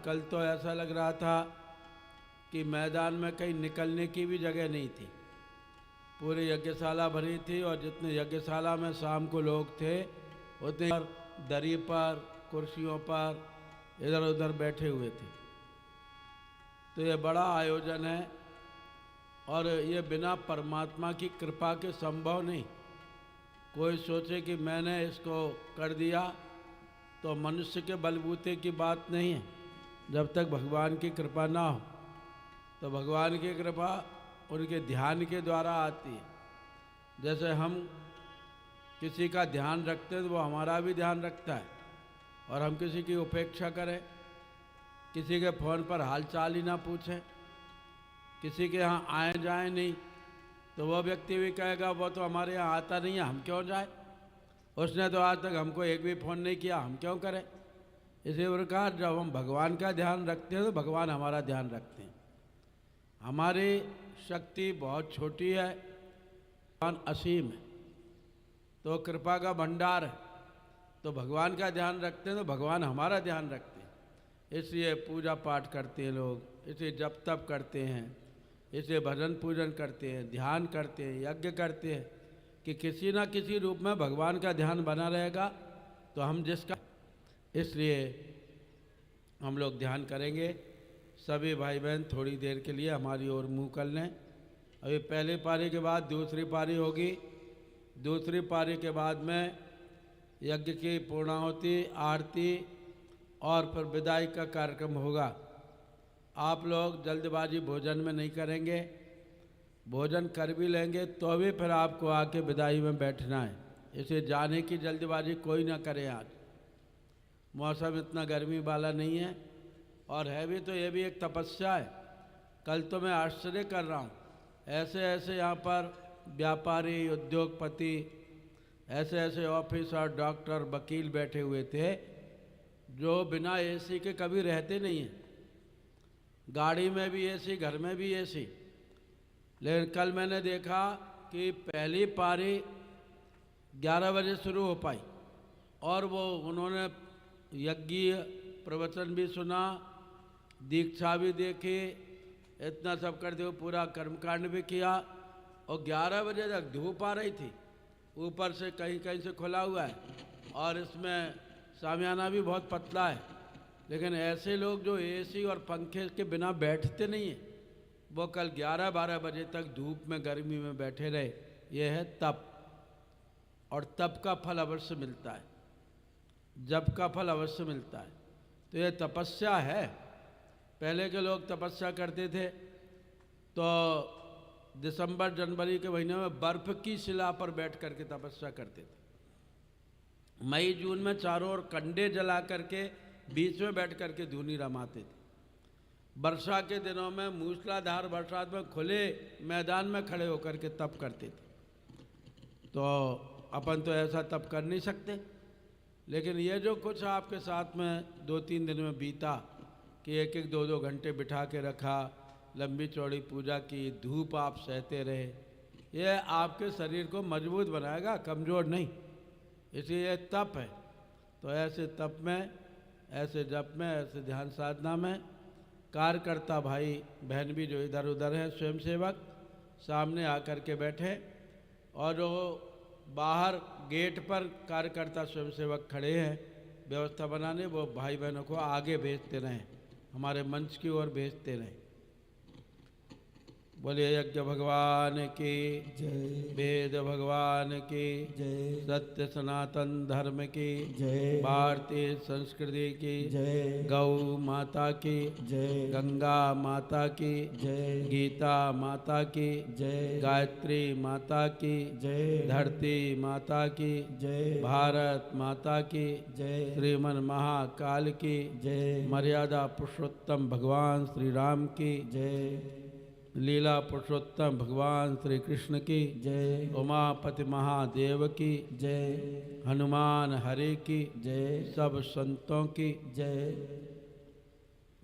कल तो ऐसा लग रहा था कि मैदान में कहीं निकलने की भी जगह नहीं थी। पूरी यज्ञशाला भरी थी और जितने यज्ञशाला में शाम को लोग थे उतने पर दरी पर कुर्सियों पर इधर उधर बैठे हुए थे। तो ये बड़ा आयोजन है और ये बिना परमात्मा की कृपा के संभव नहीं। कोई सोचे कि मैंने इसको कर दिया तो मनुष्य के बलबूते की बात नहीं है। जब तक भगवान की कृपा ना हो तो भगवान की कृपा उनके ध्यान के द्वारा आती है। जैसे हम किसी का ध्यान रखते हैं तो वो हमारा भी ध्यान रखता है, और हम किसी की उपेक्षा करें, किसी के फ़ोन पर हाल चाल ही ना पूछें, किसी के यहाँ आए जाए नहीं, तो वह व्यक्ति भी कहेगा वो तो हमारे यहाँ आता नहीं है, हम क्यों जाए, उसने तो आज तक हमको एक भी फ़ोन नहीं किया, हम क्यों करें। इसी प्रकार जब हम भगवान का ध्यान रखते हैं तो भगवान हमारा ध्यान रखते हैं। हमारी शक्ति बहुत छोटी है, भगवान असीम है, तो कृपा का भंडार है। तो भगवान का ध्यान रखते हैं तो भगवान हमारा ध्यान रखते हैं। इसलिए पूजा पाठ करते हैं लोग, इसलिए जप तप करते हैं, इसलिए भजन पूजन करते हैं, ध्यान करते हैं, यज्ञ करते हैं कि किसी न किसी रूप में भगवान का ध्यान बना रहेगा। तो हम जिसका, इसलिए हम लोग ध्यान करेंगे। सभी भाई बहन थोड़ी देर के लिए हमारी ओर मुँह कर लें। अभी पहली पारी के बाद दूसरी पारी होगी। दूसरी पारी के बाद में यज्ञ की पूर्णाहुति, आरती और फिर विदाई का कार्यक्रम होगा। आप लोग जल्दबाजी भोजन में नहीं करेंगे, भोजन कर भी लेंगे तो भी फिर आपको आके विदाई में बैठना है। इसे जाने की जल्दबाजी कोई ना करे। आज मौसम इतना गर्मी वाला नहीं है, और है भी तो ये भी एक तपस्या है। कल तो मैं आश्चर्य कर रहा हूँ, ऐसे ऐसे यहाँ पर व्यापारी, उद्योगपति, ऐसे ऐसे ऑफिसर, डॉक्टर, वकील बैठे हुए थे जो बिना एसी के कभी रहते नहीं हैं। गाड़ी में भी एसी, घर में भी एसी। लेकिन कल मैंने देखा कि पहली पारी 11 बजे शुरू हो पाई और वो उन्होंने यज्ञ प्रवचन भी सुना, दीक्षा भी देखी, इतना सब करते हुए पूरा कर्मकांड भी किया, और 11 बजे तक धूप आ रही थी। ऊपर से कहीं कहीं से खुला हुआ है और इसमें सामियाना भी बहुत पतला है। लेकिन ऐसे लोग जो एसी और पंखे के बिना बैठते नहीं हैं, वो कल 11-12 बजे तक धूप में, गर्मी में बैठे रहे। ये है तप, और तप का फल अवश्य मिलता है, जप का फल अवश्य मिलता है। तो ये तपस्या है। पहले के लोग तपस्या करते थे तो दिसंबर जनवरी के महीने में बर्फ़ की शिला पर बैठ करके तपस्या करते थे। मई जून में चारों ओर कंडे जला करके बीच में बैठ करके धूनी रमाते थे। वर्षा के दिनों में मूसलाधार बरसात में खुले मैदान में खड़े होकर के तप करते थे। तो अपन तो ऐसा तप कर नहीं सकते। लेकिन ये जो कुछ आपके साथ में 2-3 दिन में बीता कि 1-1, 2-2 घंटे बिठा के रखा, लंबी चौड़ी पूजा की, धूप आप सहते रहे, ये आपके शरीर को मजबूत बनाएगा, कमज़ोर नहीं। इसलिए ये तप है। तो ऐसे तप में, ऐसे जप में, ऐसे ध्यान साधना में कार्यकर्ता भाई बहन भी जो इधर उधर हैं, स्वयंसेवक सामने आकर के बैठे, और जो बाहर गेट पर कार्यकर्ता स्वयंसेवक खड़े हैं व्यवस्था बनाने, वो भाई बहनों को आगे भेजते रहें, हमारे मंच की ओर भेजते रहें। बोलिए यज्ञ भगवान की जय, वेद भगवान की जय, सत्य सनातन धर्म की जय, भारतीय संस्कृति की जय, गौ माता की जय, गंगा माता की जय, गीता माता की जय, गायत्री माता की जय, धरती माता की जय, भारत माता की जय, श्रीमन महाकाल की जय, मर्यादा पुरुषोत्तम भगवान श्री राम की जय, लीला पुरुषोत्तम भगवान श्री कृष्ण की जय, उमापति महादेव की जय, हनुमान हरि की जय, सब संतों की जय।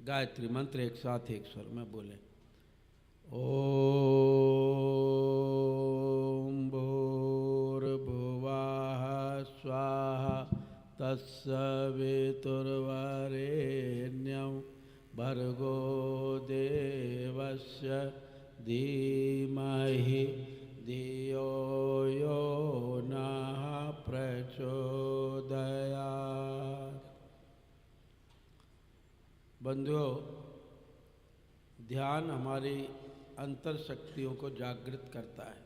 गायत्री मंत्र एक साथ एक स्वर में बोले। ओम भूर्भुवः स्वाहा तत्सवितुर्वरेण्यं भर्गो देवस्य धीमहि धियो यो नः प्रचोदयात्। बंधुओं, ध्यान हमारी अंतर शक्तियों को जागृत करता है।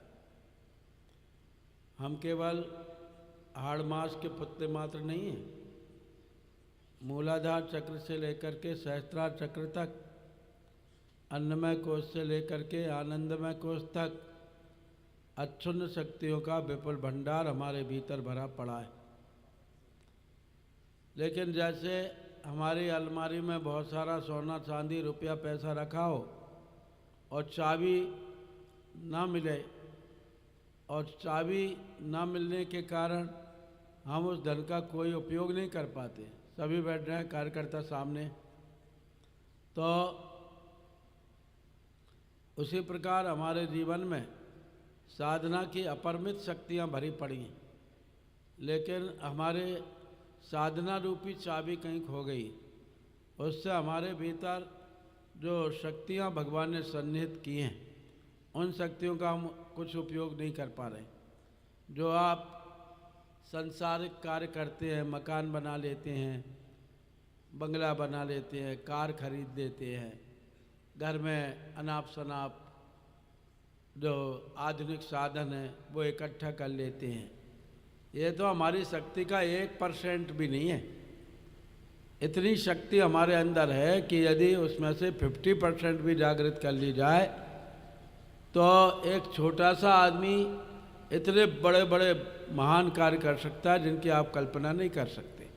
हम केवल हाड़ मास के पुतले मात्र नहीं हैं। मूलाधार चक्र से लेकर के सहस्त्रार चक्र तक, अन्नमय कोश से लेकर के आनंदमय कोश तक अच्छुन्न शक्तियों का विपुल भंडार हमारे भीतर भरा पड़ा है। लेकिन जैसे हमारी अलमारी में बहुत सारा सोना चांदी रुपया पैसा रखा हो और चाबी ना मिले, और चाबी ना मिलने के कारण हम उस धन का कोई उपयोग नहीं कर पाते। सभी बैठ रहे हैं कार्यकर्ता सामने, तो उसी प्रकार हमारे जीवन में साधना की अपरिमित शक्तियां भरी पड़ी हैं, लेकिन हमारे साधना रूपी चाबी कहीं खो गई। उससे हमारे भीतर जो शक्तियां भगवान ने सन्निहित की हैं, उन शक्तियों का हम कुछ उपयोग नहीं कर पा रहे। जो आप संसारिक कार्य करते हैं, मकान बना लेते हैं, बंगला बना लेते हैं, कार खरीद लेते हैं, घर में अनाप शनाप जो आधुनिक साधन है वो इकट्ठा कर लेते हैं। ये तो हमारी शक्ति का 1% भी नहीं है। इतनी शक्ति हमारे अंदर है कि यदि उसमें से 50% भी जागृत कर ली जाए तो एक छोटा सा आदमी इतने बड़े बड़े महान कार्य कर सकता है जिनकी आप कल्पना नहीं कर सकते।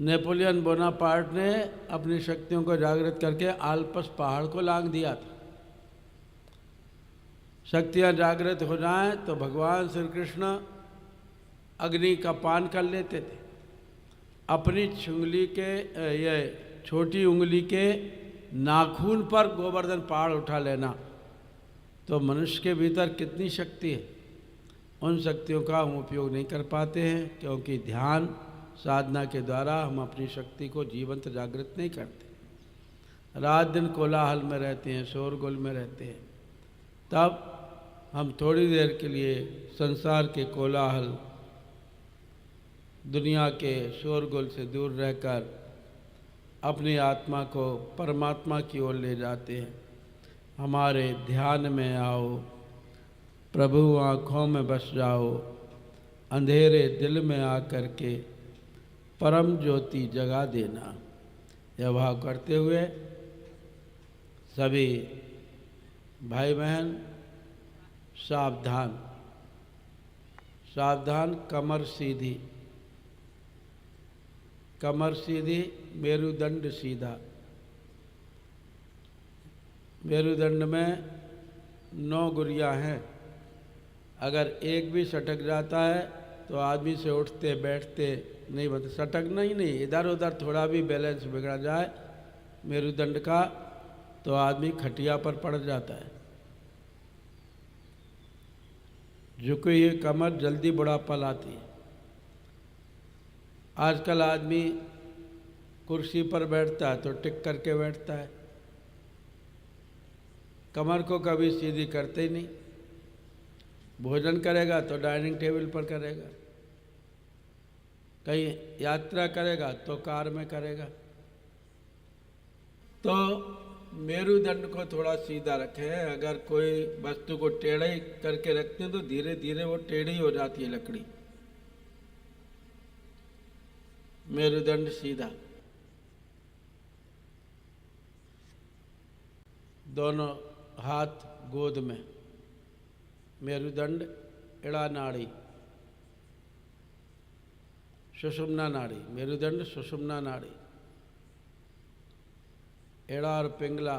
नेपोलियन बोनापार्ट ने अपनी शक्तियों को जागृत करके आल्प्स पहाड़ को लांघ दिया था। शक्तियां जागृत हो जाएं तो भगवान श्री कृष्ण अग्नि का पान कर लेते थे। अपनी उंगली के ये छोटी उंगली के नाखून पर गोवर्धन पहाड़ उठा लेना, तो मनुष्य के भीतर कितनी शक्ति है। उन शक्तियों का हम उपयोग नहीं कर पाते हैं, क्योंकि ध्यान साधना के द्वारा हम अपनी शक्ति को जीवंत जागृत नहीं करते। रात दिन कोलाहल में रहते हैं, शोरगुल में रहते हैं। तब हम थोड़ी देर के लिए संसार के कोलाहल, दुनिया के शोरगुल से दूर रहकर अपनी आत्मा को परमात्मा की ओर ले जाते हैं। हमारे ध्यान में आओ, प्रभु आँखों में बस जाओ, अंधेरे दिल में आकर के परम ज्योति जगा देना। यह भाव करते हुए सभी भाई बहन सावधान, सावधान। कमर सीधी, कमर सीधी, मेरुदंड सीधा। मेरुदंड में 9 गुरियाँ हैं। अगर एक भी सटक जाता है तो आदमी से उठते बैठते नहीं बनते। सटकना ही नहीं, इधर उधर थोड़ा भी बैलेंस बिगड़ जाए मेरुदंड का तो आदमी खटिया पर पड़ जाता है। झुकी हुई कमर जल्दी बुढ़ापा लाती है। आजकल आदमी कुर्सी पर बैठता है तो टिक करके बैठता है, कमर को कभी सीधी करते ही नहीं। भोजन करेगा तो डाइनिंग टेबल पर करेगा, कहीं यात्रा करेगा तो कार में करेगा। तो मेरुदंड को थोड़ा सीधा रखें। अगर कोई वस्तु को टेढ़ा ही करके रखते हैं तो धीरे धीरे वो टेढ़ी हो जाती है लकड़ी। मेरुदंड सीधा, दोनों हाथ गोद में। मेरुदंड, इड़ा नाड़ी, सुषुम्ना नाड़ी। मेरुदंड, सुषुम्ना नाड़ी। एड़ा और पिंगला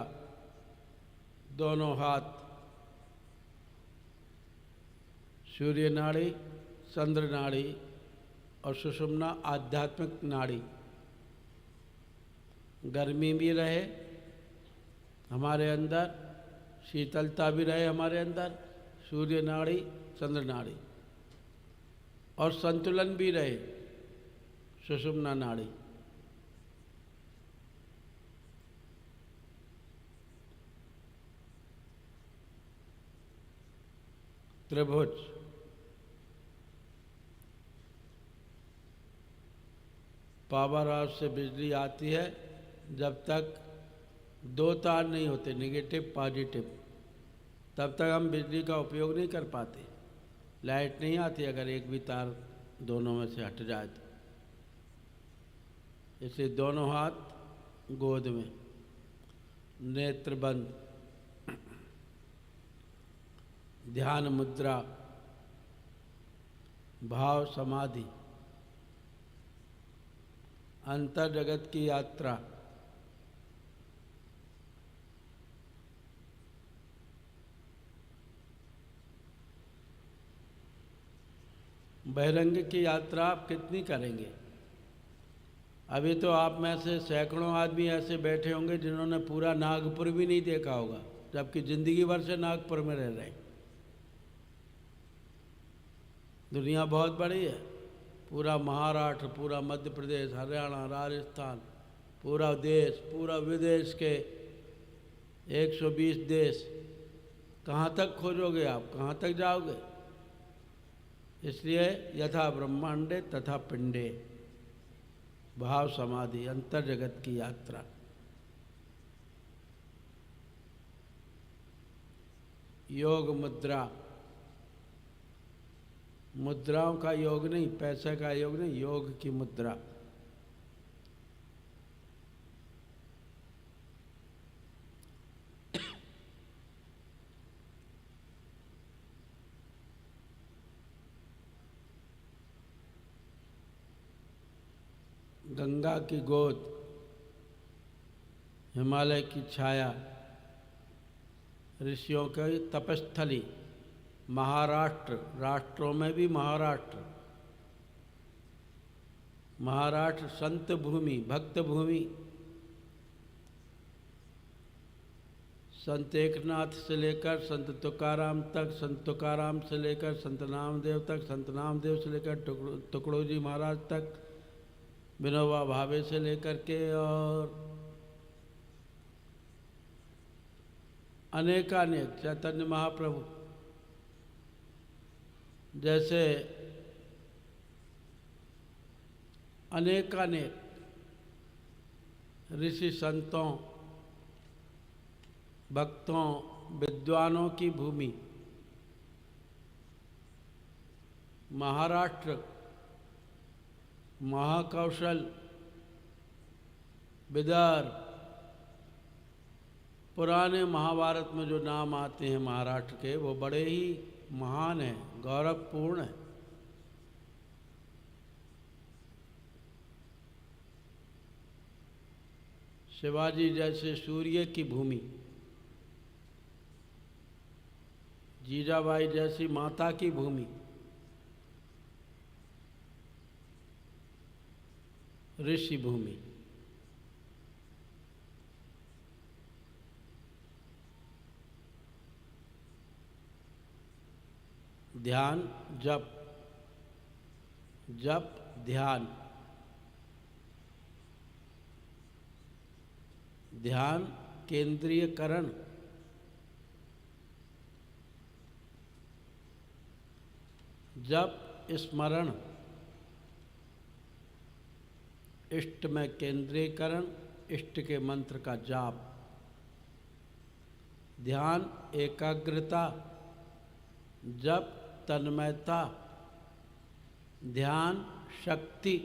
दोनों हाथ। सूर्य नाड़ी, चंद्र नाड़ी और सुषुम्ना आध्यात्मिक नाड़ी। गर्मी भी रहे हमारे अंदर, शीतलता भी रहे हमारे अंदर, सूर्य नाड़ी, चंद्र नाड़ी, और संतुलन भी रहे। सुषुम्ना नाड़ी। त्रिभुज, पावर हाउस से बिजली आती है जब तक दो तार नहीं होते, नेगेटिव पॉजिटिव, तब तक हम बिजली का उपयोग नहीं कर पाते। लाइट नहीं आती अगर एक भी तार दोनों में से हट जाए तो। इसलिए दोनों हाथ गोद में, नेत्र बंद, ध्यान मुद्रा, भाव समाधि, अंतर जगत की यात्रा। बहिरंग की यात्रा आप कितनी करेंगे? अभी तो आप में से सैकड़ों आदमी ऐसे बैठे होंगे जिन्होंने पूरा नागपुर भी नहीं देखा होगा, जबकि जिंदगी भर से नागपुर में रह रहे हैं। दुनिया बहुत बड़ी है, पूरा महाराष्ट्र, पूरा मध्य प्रदेश, हरियाणा, राजस्थान, पूरा देश, पूरा विदेश के 120 देश। कहाँ तक खोजोगे आप, कहाँ तक जाओगे? इसलिए यथा ब्रह्मांडे तथा पिंडे, भाव समाधि, अंतर जगत की यात्रा। योग मुद्रा, मुद्राओं का योग नहीं, पैसे का योग नहीं, योग की मुद्रा। गंगा की गोद, हिमालय की छाया, ऋषियों की तपस्थली, महाराष्ट्र, राष्ट्रों में भी महाराष्ट्र, महाराष्ट्र संत भूमि, भक्त भूमि। संत एकनाथ से लेकर संत तुकाराम तक, संत तुकाराम से लेकर संत नामदेव तक, संत नामदेव से लेकर टुकड़ोजी महाराज तक, विनोबा भावे से लेकर के और अनेकानेक, चैतन्य महाप्रभु जैसे अनेकानेक ऋषि संतों, भक्तों, विद्वानों की भूमि महाराष्ट्र, महाकौशल, विदर्भ। पुराने महाभारत में जो नाम आते हैं महाराष्ट्र के, वो बड़े ही महान हैं, गौरवपूर्ण है। शिवाजी जैसे सूर्य की भूमि, जीजाबाई जैसी माता की भूमि, ऋषि भूमि। ध्यान, जप, जप, ध्यान, ध्यान केंद्रीयकरण, जप स्मरण, इष्ट में केंद्रीयकरण, इष्ट के मंत्र का जाप। ध्यान एकाग्रता, जप तन्मयता, ध्यान शक्ति,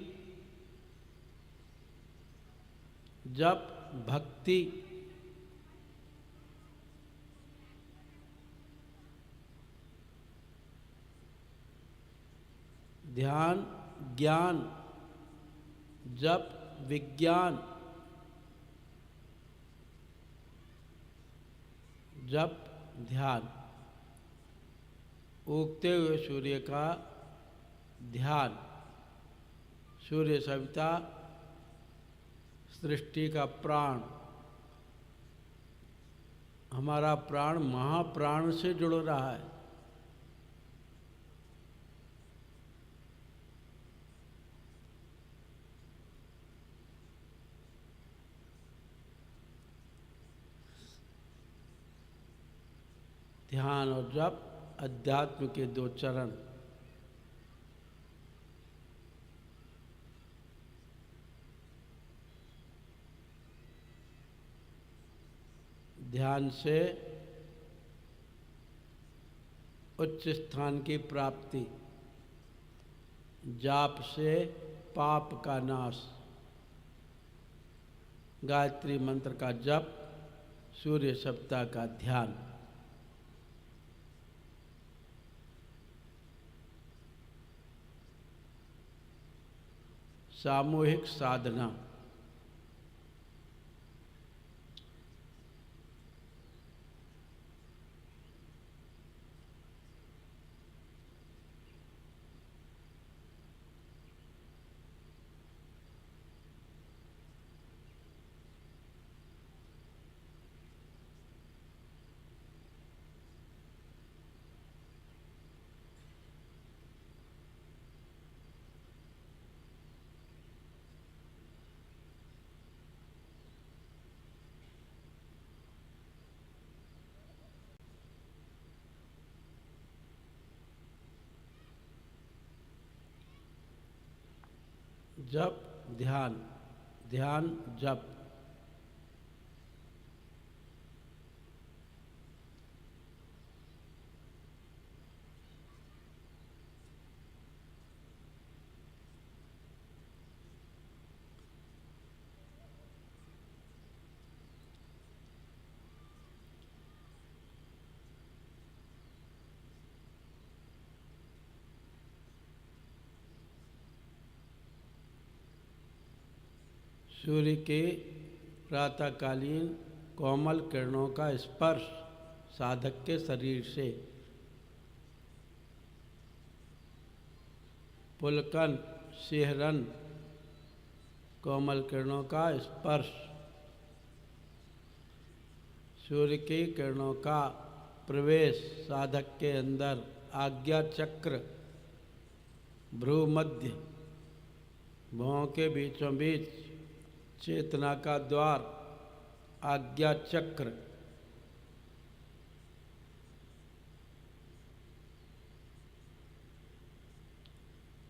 जप भक्ति, ध्यान ज्ञान, जप विज्ञान, जप ध्यान। उगते हुए सूर्य का ध्यान, सूर्य सविता सृष्टि का प्राण। हमारा प्राण महाप्राण से जुड़ रहा है। ध्यान और जप, अध्यात्म के दो चरण। ध्यान से उच्च स्थान की प्राप्ति, जाप से पाप का नाश, गायत्री मंत्र का जप, सूर्य सप्ताह का ध्यान। सामूहिक साधना। जप, ध्यान, ध्यान, जप। सूर्य के प्रातःकालीन कोमल किरणों का स्पर्श साधक के शरीर से, पुलकन, सिहरन, कोमल किरणों का स्पर्श, सूर्य की किरणों का प्रवेश साधक के अंदर, आज्ञा चक्र, भ्रू मध्य, भुवों के बीचों बीच, चेतना का द्वार, आज्ञा चक्र,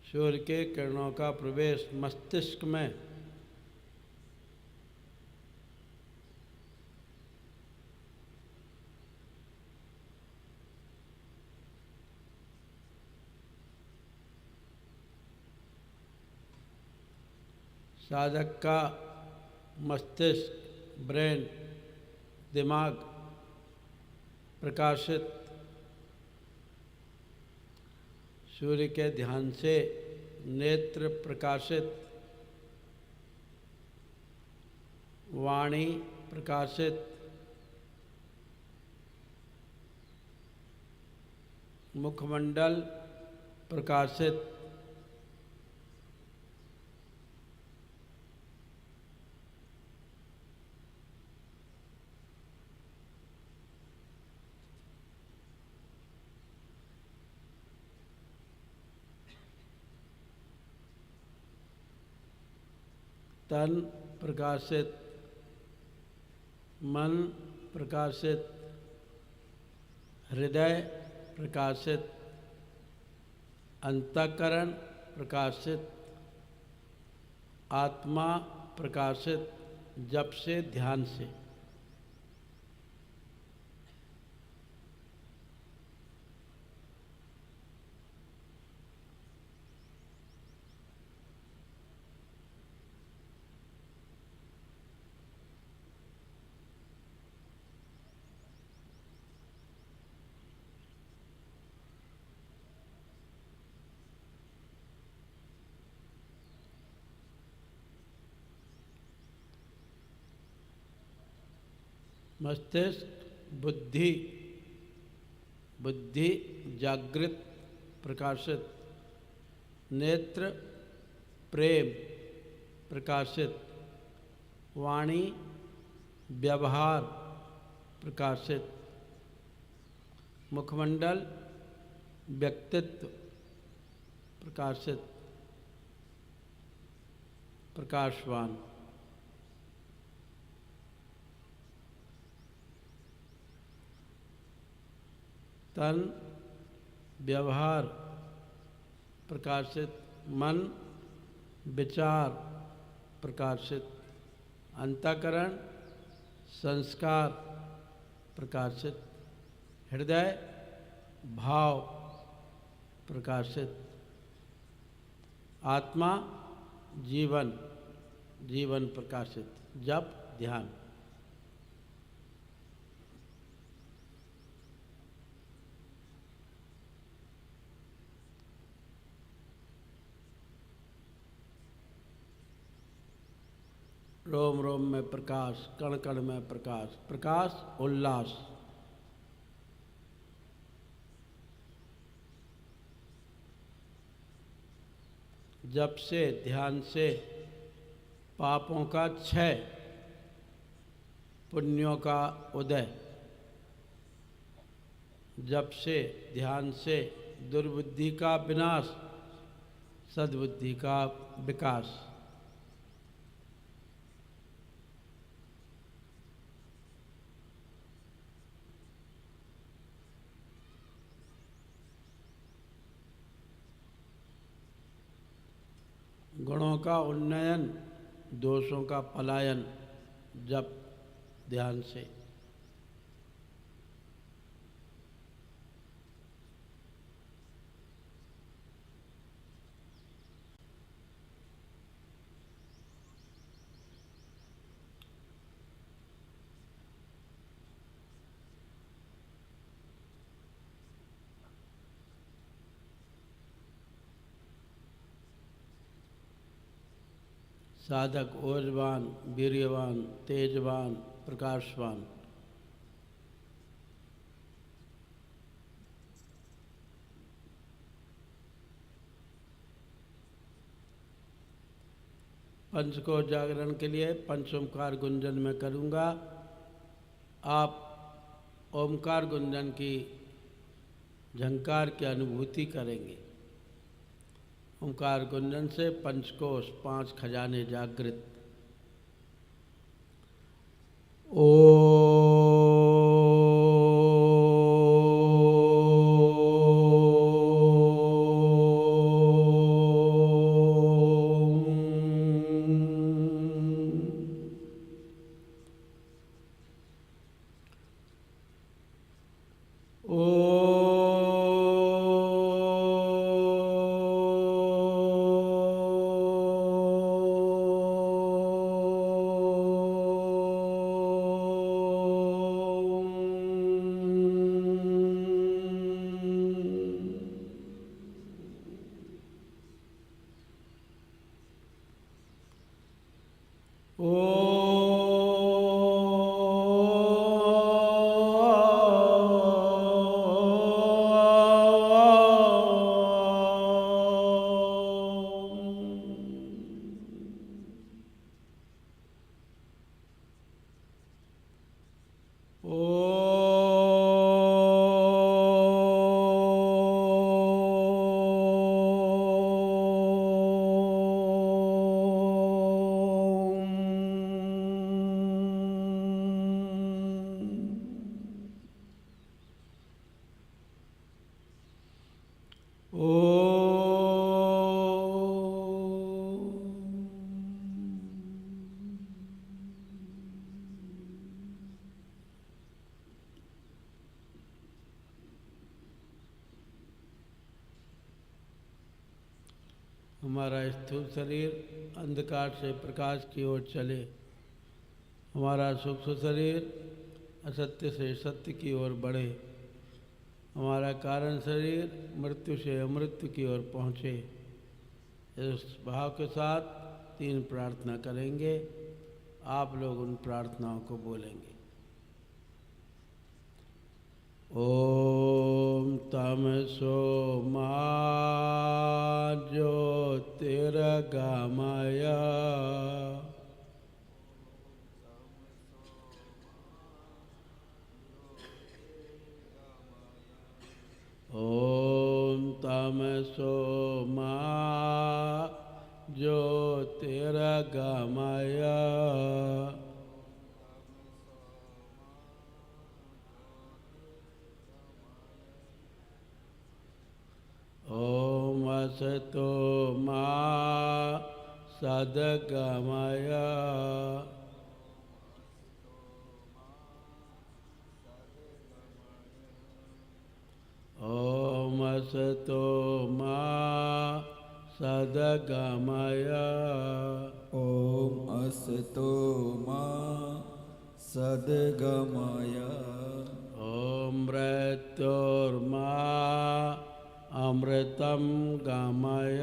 सूर्य के किरणों का प्रवेश मस्तिष्क में, साधक का मस्तिष्क, ब्रेन, दिमाग प्रकाशित, सूर्य के ध्यान से नेत्र प्रकाशित, वाणी प्रकाशित, मुखमंडल प्रकाशित, तन प्रकाशित, मन प्रकाशित, हृदय प्रकाशित, अंतःकरण प्रकाशित, आत्मा प्रकाशित, जप से, ध्यान से। मस्तिष्क, बुद्धि, बुद्धि जागृत प्रकाशित, नेत्र प्रेम प्रकाशित, वाणी व्यवहार प्रकाशित, मुखमंडल व्यक्तित्व प्रकाशित, प्रकाशवान। तन व्यवहार प्रकाशित, मन विचार प्रकाशित, अंतःकरण संस्कार प्रकाशित, हृदय भाव प्रकाशित, आत्मा जीवन जीवन प्रकाशित। जप ध्यान। रोम रोम में प्रकाश, कण कण में प्रकाश, प्रकाश उल्लास। जप से ध्यान से पापों का क्षय, पुण्यों का उदय। जप से ध्यान से दुर्बुद्धि का विनाश, सद्बुद्धि का विकास। गुणों का उन्नयन, दोषों का पलायन। जप ध्यान से। साधक ओजवान, वीर्यवान, तेजवान, प्रकाशवान। पंच को जागरण के लिए पंच ओंकार गुंजन में करूँगा। आप ओंकार गुंजन की झंकार की अनुभूति करेंगे। ओंकार गुंजन से पंचकोश, 5 खजाने जागृत। हमारा स्थूल शरीर अंधकार से प्रकाश की ओर चले। हमारा सूक्ष्म शरीर असत्य से सत्य की ओर बढ़े। हमारा कारण शरीर मृत्यु से अमृत्यु की ओर पहुँचे। इस भाव के साथ 3 प्रार्थना करेंगे। आप लोग उन प्रार्थनाओं को बोलेंगे। ओम तमसो मा ज्योतिर्गमय ओम तमसो मा ज्योतिर्गमय ओम असतो मा सद्गमय ओम असतो मा सद्गमय ओम असतो मा सद्गमय ओम मृत्योर्मा अमृतं गमय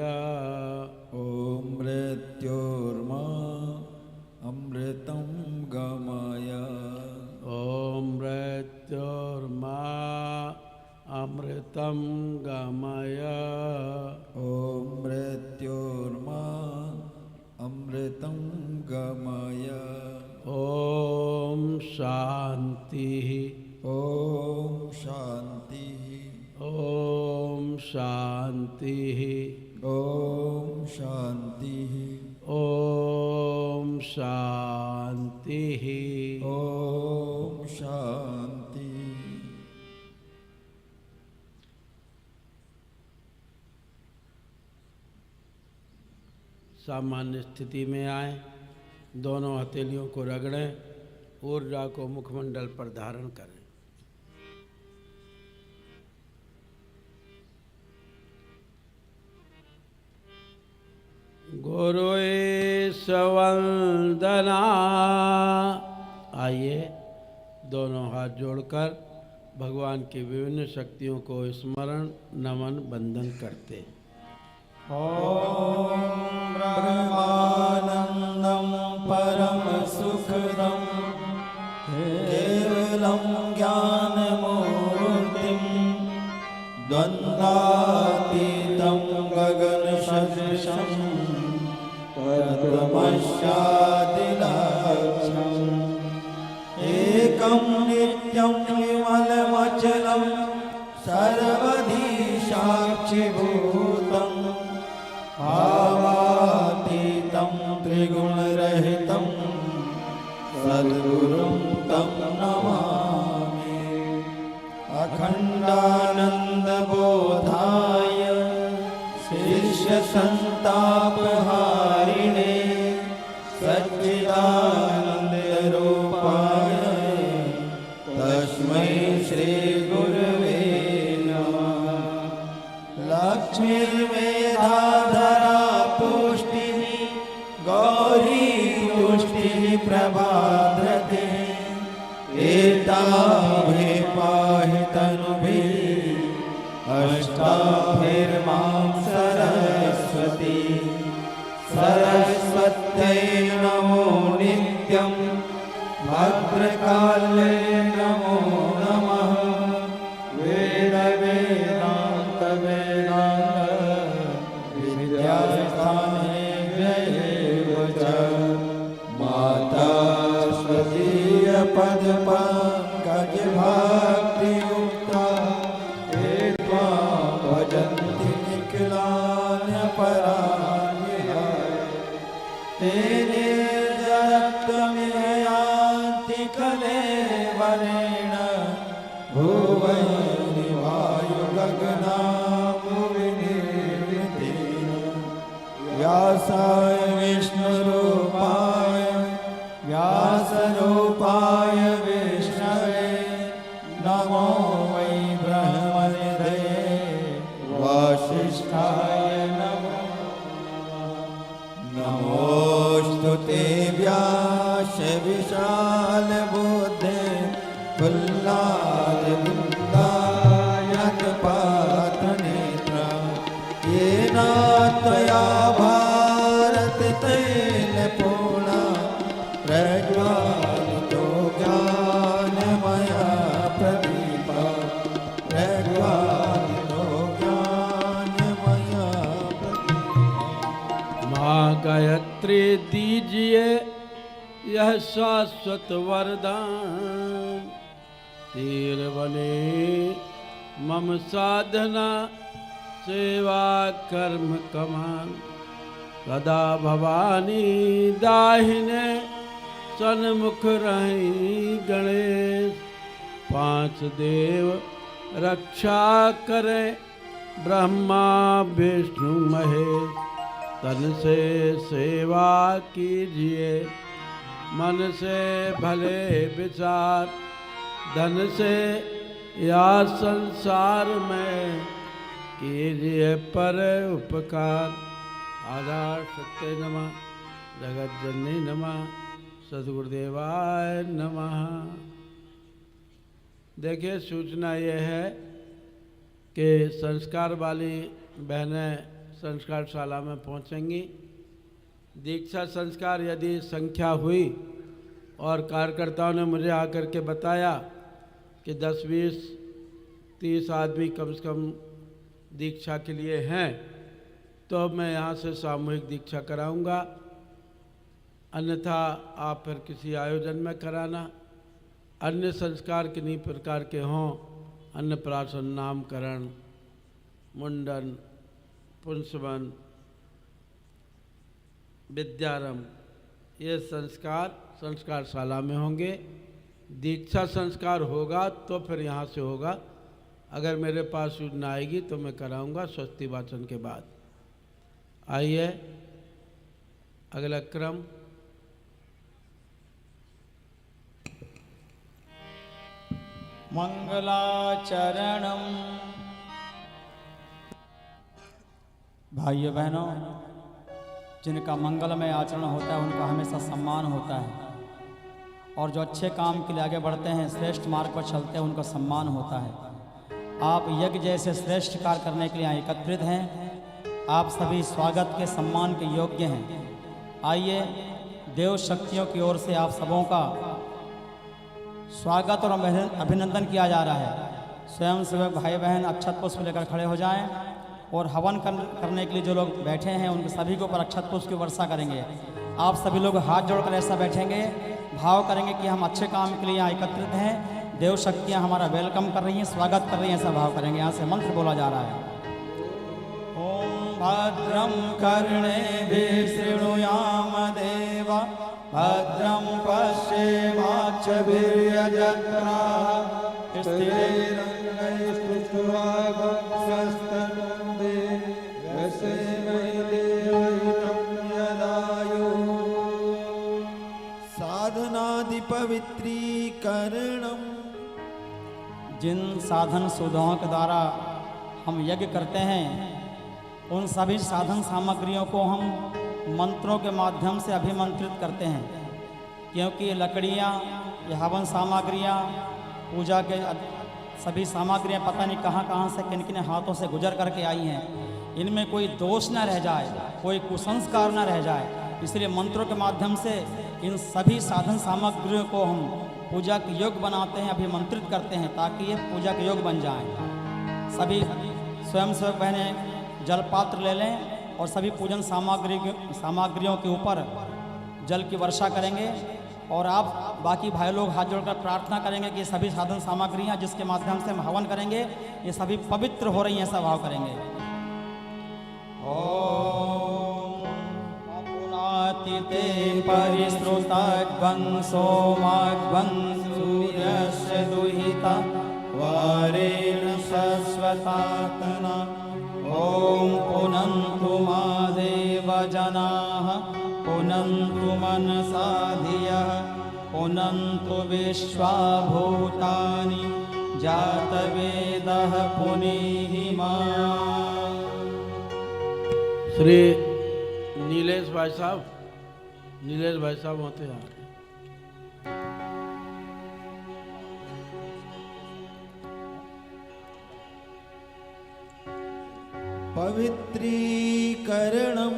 ओम मृत्योर्मा अमृतं गमय ओम मृत्योर्मा अमृतं गमय ओम मृत्योर्मा अमृतं गमय ओम शांति ओम शांति ओम शांति ओम शांति ओम शांति ओम शांति। सामान्य स्थिति में आए, दोनों हथेलियों को रगड़ें, ऊर्जा को मुखमंडल पर धारण करें। गुरुए सवंदना। आइए दोनों हाथ जोड़कर भगवान की विभिन्न शक्तियों को स्मरण नमन बंदन करते हैं। ओम ब्रह्मानंदं परम सुखदं केवलं ज्ञानमूर्तिं द्वन्द्वातीतं गगनसदृशं तत्त्वमस्यादिलक्ष्यम् एकं नित्यं विमलमचलं सर्वधी साक्षिभूतं भावातीतं त्रिगुणरहितं सद्गुरुं तं नमामि। अखण्डानन्दबोधाय शिष्यसन्तापहारिणे सच्चिदानन्दरूपाय तस्मै श्रीगुरवे नमः। लक्ष्मीर्मेधाधरा पुष्टिः गौरी तुष्टिः प्रभाद्रते एताभिः पाहि तनुभिः अष्टाभिर्मां सरस्वती। सरस्वत्यै नमो नित्यं भद्रकाले नमो नमः। वेद वेदान्त वेदान्त विद्यास्थाने व्ययेव च माता स्वदीय पद पंकज भक्तियुक्ता हे त्वां भजन्ति निखिलान्यपरान्विहाय। तेने जगत्तमेयान्ति कलेवरेण भुवैर्वायु गगनाभुविनिर्मितेन। व्यासाय विष्णुरूपाय व्यासरूपाय विष्णवे नमो वै ब्रह्मनिधये वासिष्ठाय नमो नमोऽस्तु ते व्यास विशालबुद्धे फुल्लादवृन्दायतपात्रनेत्र येन त्वया भारत तैलपूर्णा प्रज्वालितो ज्ञानमया प्रदीपा प्रज्वालितो ज्ञानमया प्रदीपा। माँ गायत्री दीजिए यह शाश्वत वरदान, तीर बने मम साधना सेवा कर्म कमान। सदा भवानी दाहिने सन्मुख रही गणेश, पांच देव रक्षा करें ब्रह्मा विष्णु महेश तन से सेवा कीजिए, मन से भले विचार, धन से या संसार में कीजिए पर उपकार। आधार सत्य नमः, जगत जननी नमः, सद्गुरुदेवाय नमः। देखिए, सूचना ये है कि संस्कार वाली बहनें संस्कारशाला में पहुंचेंगी। दीक्षा संस्कार यदि संख्या हुई और कार्यकर्ताओं ने मुझे आकर के बताया कि 10, 20, 30 आदमी कम से कम दीक्षा के लिए हैं, तो मैं यहाँ से सामूहिक दीक्षा कराऊंगा। अन्यथा आप फिर किसी आयोजन में कराना। अन्य संस्कार किन्हीं प्रकार के हों, अन्नप्राशन, नामकरण, मुंडन, पुंसवन, विद्यारंभ, ये संस्कार संस्कारशाला में होंगे। दीक्षा संस्कार होगा तो फिर यहाँ से होगा। अगर मेरे पास सूचना आएगी तो मैं कराऊंगा स्वस्ति वाचन के बाद। आइए अगला क्रम। मंगलाचरणम। भाइयों बहनों, जिनका मंगलमय आचरण होता है उनका हमेशा सम्मान होता है, और जो अच्छे काम के लिए आगे बढ़ते हैं, श्रेष्ठ मार्ग पर चलते हैं, उनका सम्मान होता है। आप यज्ञ जैसे श्रेष्ठ कार्य करने के लिए यहाँ एकत्रित हैं। आप सभी स्वागत के, सम्मान के योग्य हैं। आइए, देव शक्तियों की ओर से आप सबों का स्वागत और अभिनंदन किया जा रहा है। स्वयं सेवक भाई बहन अक्षत पुष्प लेकर खड़े हो जाएं और हवन करने के लिए जो लोग बैठे हैं उनके सभी के ऊपर अक्षत पुष्प की वर्षा करेंगे। आप सभी लोग हाथ जोड़कर ऐसा बैठेंगे, भाव करेंगे कि हम अच्छे काम के लिए यहाँ एकत्रित हैं। देव शक्तियाँ हमारा वेलकम कर रही हैं, स्वागत कर रही हैं, ऐसा भाव करेंगे। यहाँ से मंत्र बोला जा रहा है। ओम भद्रम कर्णेभिः शृणुयाम देवा, भद्रम पश्येमाक्षभिर्यजत्राः, स्थिरैरङ्गैस्तुष्ट्वागस्वस्तनन्दे यस्मै देवहितं यदायुः। साधनादि पवित्रीकरणम। जिन साधन सुविधाओं के द्वारा हम यज्ञ करते हैं, उन सभी साधन सामग्रियों को हम मंत्रों के माध्यम से अभिमंत्रित करते हैं, क्योंकि ये लकड़ियाँ, ये हवन सामग्रियाँ, पूजा के सभी सामग्रियाँ पता नहीं कहाँ कहाँ से, किन किन हाथों से गुजर करके आई हैं। इनमें कोई दोष न रह जाए, कोई कुसंस्कार न रह जाए, इसलिए मंत्रों के माध्यम से इन सभी साधन सामग्रियों को हम पूजा के योग्य बनाते हैं, अभिमंत्रित करते हैं, ताकि ये पूजा के योग्य बन जाएं। सभी स्वयं सेवक बहनें जलपात्र ले लें और सभी पूजन सामग्रियों के ऊपर जल की वर्षा करेंगे। और आप बाकी भाई लोग हाथ जोड़कर प्रार्थना करेंगे कि सभी साधन सामग्रियाँ जिसके माध्यम से हम हवन करेंगे, ये सभी पवित्र हो रही हैं, ऐसा भाव करेंगे। ते परिश्रुताग्वंसोमाग्वंसूर्यस्य दुहिता वारेण शश्वतात्मना। ॐ पुनन्तु मा देवजनाः, पुनन्तु मनसा धियः, पुनन्तु विश्वा भूतानि, जातवेदः पुनीहि माम्। श्री नीलेश भाई साहब होते हैं। पवित्रीकरणम।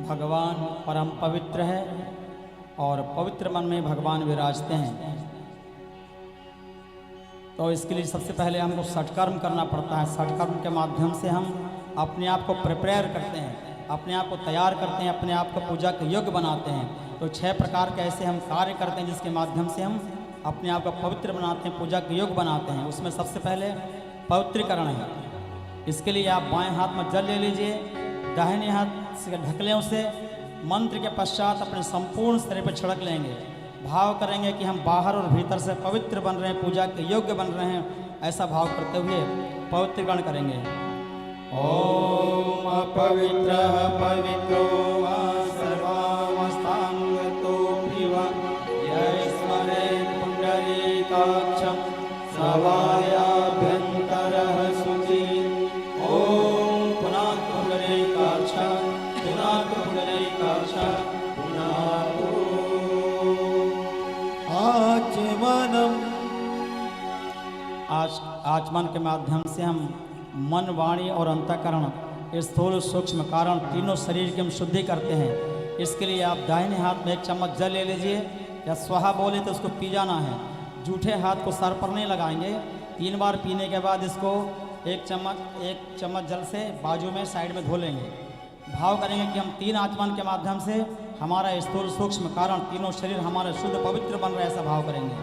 भगवान परम पवित्र है और पवित्र मन में भगवान विराजते हैं। तो इसके लिए सबसे पहले हमको सत्कर्म करना पड़ता है। सत्कर्म के माध्यम से हम अपने आप को प्रिपेयर करते हैं, अपने आप को तैयार करते हैं, अपने आप को पूजा के योग्य बनाते हैं। तो 6 प्रकार के ऐसे हम कार्य करते हैं जिसके माध्यम से हम अपने आप को पवित्र बनाते हैं, पूजा के योग्य बनाते हैं। उसमें सबसे पहले पवित्रीकरण है। इसके लिए आप बाएं हाथ में जल ले लीजिए, दाहिने हाथ से ढक लें उसे। मंत्र के पश्चात अपने संपूर्ण शरीर पर छिड़क लेंगे। भाव करेंगे कि हम बाहर और भीतर से पवित्र बन रहे हैं, पूजा के योग्य बन रहे हैं, ऐसा भाव करते हुए पवित्रीकरण करेंगे। ॐ अपवित्रः पवित्रो वा सर्वावस्थाङ्गतोऽपि वा यः स्मरेत् पुण्डरीकाक्षं सवायाभ्यन्तरः शुचिः। ॐ पुनात् पुण्डरीकाक्ष पुनात् पुण्डरीकाक्ष पुनात् आचमनम्। आचमन के माध्यम से हम मन, वाणी और अंतःकरण, स्थूल सूक्ष्म कारण तीनों शरीर की हम शुद्धि करते हैं। इसके लिए आप दाहिने हाथ में एक चम्मच जल ले लीजिए, या स्वाहा बोले तो उसको पी जाना है। जूठे हाथ को सर पर नहीं लगाएंगे। 3 बार पीने के बाद इसको एक चम्मच जल से बाजू में साइड में धो लेंगे। भाव करेंगे कि हम 3 आचमन के माध्यम से हमारा स्थूल सूक्ष्म कारण तीनों शरीर हमारे शुद्ध पवित्र बन रहे, ऐसा भाव करेंगे।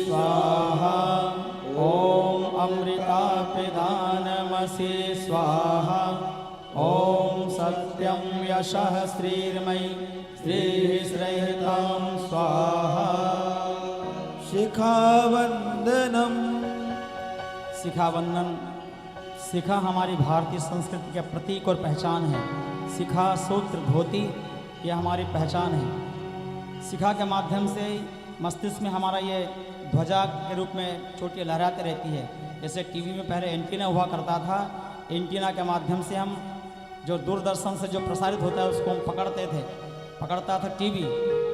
स्वाहा ओम अमृता पिधानमसि स्वाहा ओम सत्यम यशः श्रीर्मयि श्रीः श्रेयतां स्वाहा। शिखावंदनम। शिखावंदन, शिखा हमारी भारतीय संस्कृति के प्रतीक और पहचान है। शिखा, सूत्र, धोती ये हमारी पहचान है। शिखा के माध्यम से मस्तिष्क में हमारा ये ध्वजा के रूप में चोटियाँ लहराती रहती है। जैसे टीवी में पहले एंटीना हुआ करता था, एंटीना के माध्यम से हम जो दूरदर्शन से जो प्रसारित होता है उसको हम पकड़ता था टीवी।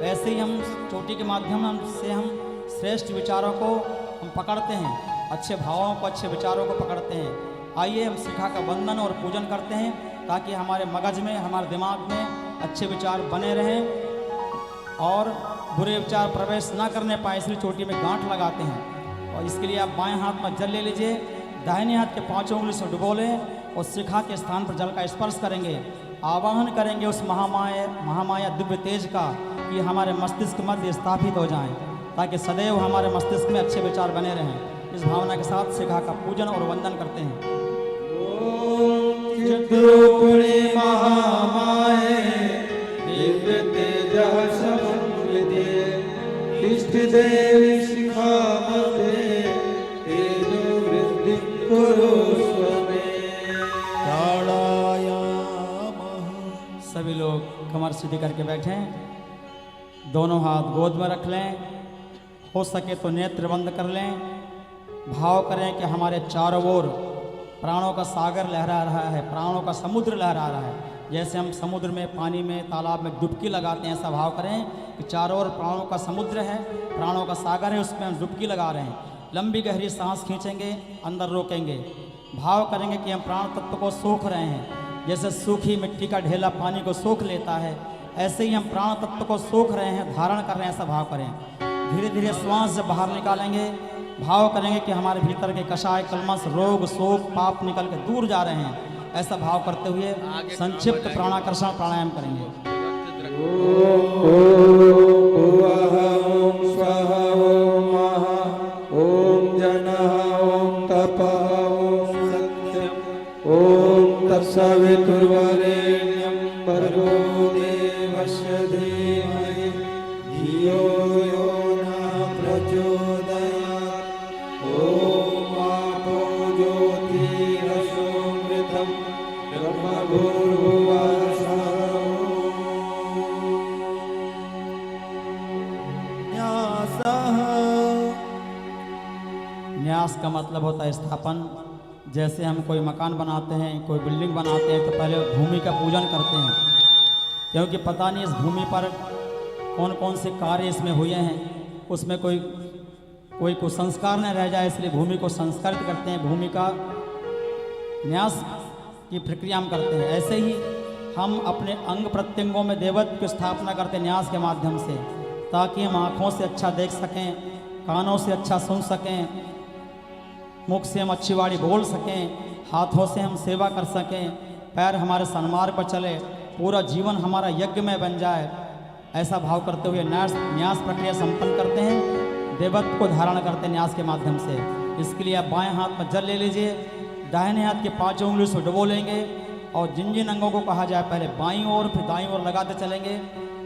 ऐसे ही हम चोटी के माध्यम से हम श्रेष्ठ विचारों को हम पकड़ते हैं, अच्छे भावों को, अच्छे विचारों को पकड़ते हैं। आइए हम शिखा का वंदन और पूजन करते हैं ताकि हमारे मगज में, हमारे दिमाग में अच्छे विचार बने रहें और बुरे विचार प्रवेश ना करने पाए, इसलिए चोटी में गांठ लगाते हैं। और इसके लिए आप बाएं हाथ में जल ले लीजिए, दाहिने हाथ के 5 उंगली से डुबो लें और शिखा के स्थान पर जल का स्पर्श करेंगे। आवाहन करेंगे उस महामाया दिव्य तेज का कि हमारे मस्तिष्क मध्य स्थापित हो जाएं, ताकि सदैव हमारे मस्तिष्क में अच्छे विचार बने रहें। इस भावना के साथ शिखा का पूजन और वंदन करते हैं। चिद्रूपिणी महामाये दिव्य तेजः समन्विते इष्ट देवी शिखामते तेजो वृद्धि कुरुष्व मे। प्राणायामः। सभी लोग कमर सीधी करके बैठें, दोनों हाथ गोद में रख लें, हो सके तो नेत्र बंद कर लें। भाव करें कि हमारे चारों ओर प्राणों का सागर लहरा रहा है, प्राणों का समुद्र लहरा रहा है। जैसे हम समुद्र में, पानी में, तालाब में डुबकी लगाते हैं, ऐसा भाव करें कि चारों ओर प्राणों का समुद्र है, प्राणों का सागर है, उसमें हम डुबकी लगा रहे हैं। लंबी गहरी सांस खींचेंगे, अंदर रोकेंगे। भाव करेंगे कि हम प्राण तत्व को सोख रहे हैं। जैसे सूखी मिट्टी का ढेला पानी को सोख लेता है, ऐसे ही हम प्राण तत्व को सोख रहे हैं, धारण कर रहे हैं, ऐसा भाव करें। धीरे धीरे श्वास जब बाहर निकालेंगे, भाव करेंगे कि हमारे भीतर के कषाय, कलमश, रोग, शोक, पाप निकल के दूर जा रहे हैं, ऐसा भाव करते हुए संक्षिप्त प्राणाकर्षण प्राणायाम करेंगे। ओम स्वाहा ओम महा ओम जनः ओम तपः ओम सत्यम ओम तत्सवितुर्वरेण्यं भर्गो देवस्य धीमहि धियो यो न प्रचोदयात्। ओम आपो ज्योतिरसोमृतं ब्रह्मभूर्भुवः स्वः। न्यास का मतलब होता है स्थापन। जैसे हम कोई मकान बनाते हैं, कोई बिल्डिंग बनाते हैं, तो पहले भूमि का पूजन करते हैं, क्योंकि पता नहीं इस भूमि पर कौन कौन से कार्य इसमें हुए हैं, उसमें कोई कुसंस्कार न रह जाए, इसलिए भूमि को संस्कारित करते हैं, भूमि का न्यास की प्रक्रिया हम करते हैं। ऐसे ही हम अपने अंग प्रत्यंगों में देवत्व की स्थापना करते हैं न्यास के माध्यम से, ताकि हम आँखों से अच्छा देख सकें, कानों से अच्छा सुन सकें, मुख से हम अच्छी वाणी बोल सकें, हाथों से हम सेवा कर सकें, पैर हमारे सन्मार्ग पर चले, पूरा जीवन हमारा यज्ञ में बन जाए, ऐसा भाव करते हुए न्यास प्रक्रिया संपन्न करते हैं, देवत्व को धारण करते हैं न्यास के माध्यम से। इसके लिए आप बाएं हाथ में जल ले लीजिए, दाहिने हाथ के 5 उंगली से डुबो लेंगे और जिन जिन अंगों को कहा जाए पहले बाईं ओर फिर दाईं ओर लगाते चलेंगे।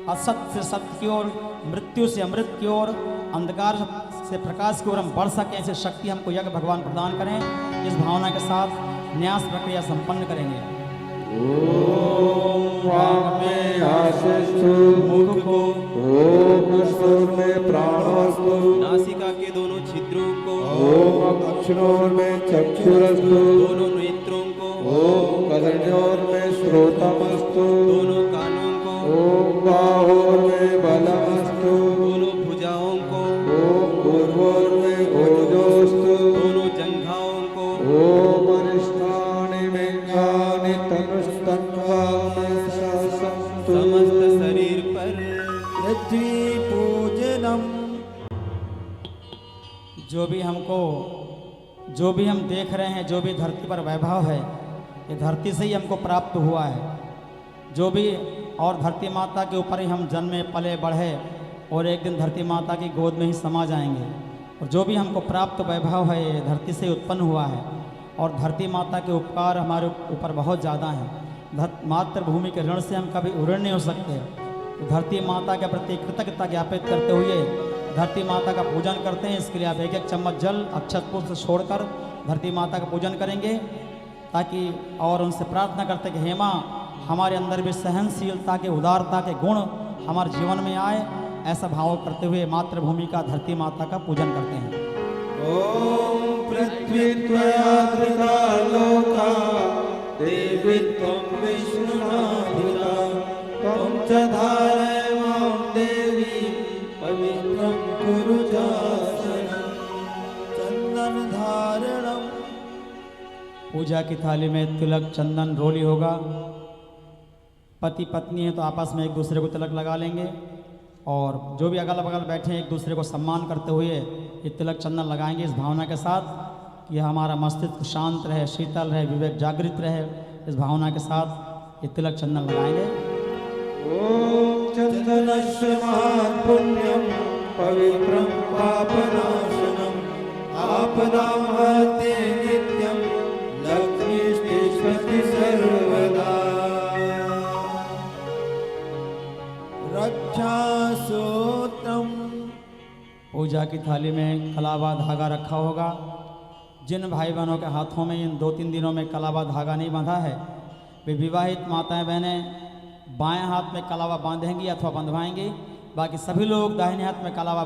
असत्य से सत्य की ओर, मृत्यु से अमृत की ओर, अंधकार से प्रकाश की ओर हम बढ़ सकें, ऐसी शक्ति हमको यज्ञ भगवान प्रदान करें। इस भावना के साथ न्यास प्रक्रिया संपन्न करेंगे। ओम वाग में आशिषु मुख को, ओम सुर में प्राणोस्तु, नासिका के दोनों छिद्रों को, ओम अक्षरों में चक्षुरस्तु, दोनों नेत्रों को, ओम कर्णों में श्रोतमस्तु, दोनों कानों को, ओम बाहों में बलमस्तु, दोनों भुजाओं को, ओम पूर्वों में ओजोस्तु, दोनों जंघाओं को, ओम अरिष्ठानि मेघानि तनुस्तन्वानि ससन्तु, समस्त शरीर पर पृथ्वी पूजनम। जो भी हम देख रहे हैं, जो भी धरती पर वैभव है, ये धरती से ही हमको प्राप्त हुआ है। जो भी और धरती माता के ऊपर ही हम जन्मे पले बढ़े और एक दिन धरती माता की गोद में ही समा जाएंगे। और जो भी हमको प्राप्त वैभव है, ये धरती से उत्पन्न हुआ है। और धरती माता के उपकार हमारे ऊपर बहुत ज़्यादा हैं। मातृभूमि के ऋण से हम कभी ऋण नहीं हो सकते। तो धरती माता के प्रति कृतज्ञता ज्ञापित करते हुए धरती माता का पूजन करते हैं। इसके लिए आप एक चम्मच जल अक्षत पुष्प छोड़कर धरती माता का पूजन करेंगे, ताकि और उनसे प्रार्थना करते कि हे माँ, हमारे अंदर भी सहनशीलता के, उदारता के गुण हमारे जीवन में आए। ऐसा भाव करते हुए मातृभूमि का, धरती माता का पूजन करते हैं। ओम पृथ्वी त्वया धृता लोका, देवी त्वं विष्णुनाधिका, त्वं च धारय मां देवी, पवित्रं कुरु चासनं, चंदन धारणम। पूजा की थाली में तिलक, चंदन, रोली होगा। पति पत्नी है तो आपस में एक दूसरे को तिलक लगा लेंगे। और जो भी अगल बगल बैठे हैं, एक दूसरे को सम्मान करते हुए ये तिलक चंदन लगाएंगे, इस भावना के साथ कि हमारा मस्तिष्क शांत रहे, शीतल रहे, विवेक जागृत रहे। इस भावना के साथ ये तिलक चंदन लगाएंगे। ओम चंदनस्य महान् पुण्यं, पवित्रं पापनाशनम्, आपदां हरते नित्यं, लक्ष्मीस्तिष्ठति सर्वदा, रक्षासूत्रम्। पूजा की थाली में कलावा धागा रखा होगा। जिन भाई बहनों के हाथों में इन 2-3 दिनों में कलावा धागा नहीं बांधा है, वे विवाहित माताएं बहनें बाएं हाथ में कलावा बांधेंगी अथवा बंधवाएंगी। बाकी सभी लोग दाहिने हाथ में कलावा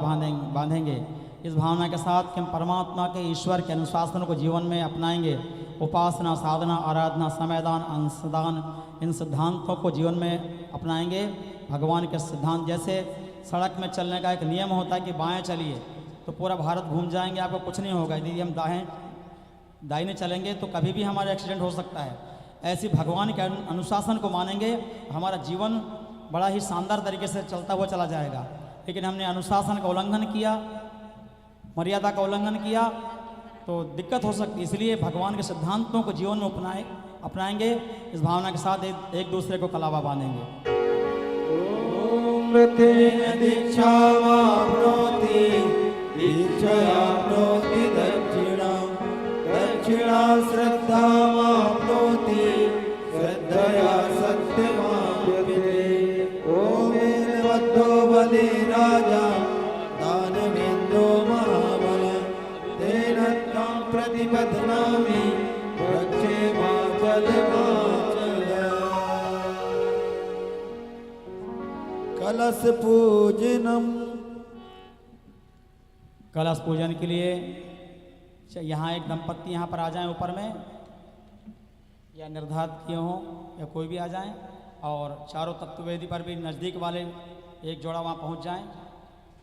बांधेंगे। इस भावना के साथ कि हम परमात्मा के, ईश्वर के अनुशासन को जीवन में अपनाएंगे। उपासना, साधना, आराधना, समयदान, अंशदान, इन सिद्धांतों को जीवन में अपनाएंगे। भगवान के सिद्धांत, जैसे सड़क में चलने का एक नियम होता है कि बाएं चलिए तो पूरा भारत घूम जाएंगे, आपको कुछ नहीं होगा। यदि हम दाहिने चलेंगे तो कभी भी हमारा एक्सीडेंट हो सकता है। ऐसी भगवान के अनुशासन को मानेंगे, हमारा जीवन बड़ा ही शानदार तरीके से चलता हुआ चला जाएगा। लेकिन हमने अनुशासन का उल्लंघन किया, मर्यादा का उल्लंघन किया तो दिक्कत हो सकती है। इसलिए भगवान के सिद्धांतों को जीवन में अपनाएंगे। इस भावना के साथ एक दूसरे को कलावा बांधेंगे। मृतेन दीक्षामाप्नोति, दीक्षयाप्नोति दक्षिणां, दक्षिणां श्रद्धामाप्नोति, श्रद्धया सत्यमाप्यते। ओमेन बद्धो बलि राजा, दानवेन्द्रो महाबलः, तेन त्वां प्रतिबध्नामि, रक्षे माचलमाचल। कलश पूजनम। कलश पूजन के लिए यहाँ एक दंपत्ति यहाँ पर आ जाएं ऊपर में, या निर्धारित किए हों या कोई भी आ जाएं। और चारों तत्ववेदी पर भी नज़दीक वाले एक जोड़ा वहाँ पहुँच जाएं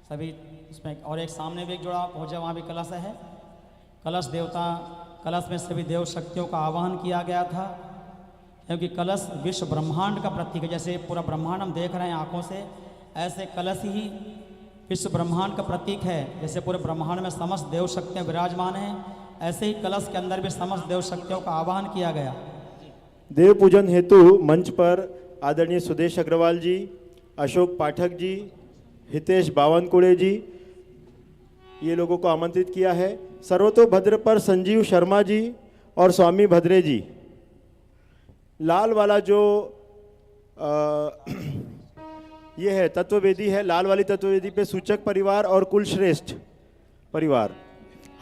सभी इसमें। और एक सामने भी एक जोड़ा पहुँच जाए, वहाँ भी कलश है। कलश देवता, कलश में सभी देव शक्तियों का आवाहन किया गया था, क्योंकि कलश विश्व ब्रह्मांड का प्रतीक है। जैसे पूरा ब्रह्मांड हम देख रहे हैं आँखों से, ऐसे कलश ही विश्व ब्रह्मांड का प्रतीक है। जैसे पूरे ब्रह्मांड में समस्त देव शक्तियाँ विराजमान हैं, ऐसे ही कलश के अंदर भी समस्त देव शक्तियों का आवाहन किया गया। देव पूजन हेतु मंच पर आदरणीय सुदेश अग्रवाल जी, अशोक पाठक जी, हितेश बावनकुड़े जी, ये लोगों को आमंत्रित किया है। सर्वतोभद्र पर संजीव शर्मा जी और स्वामी भद्रे जी। लाल वाला जो ये है तत्ववेदी है, लाल वाली तत्ववेदी पे सूचक परिवार और कुलश्रेष्ठ परिवार।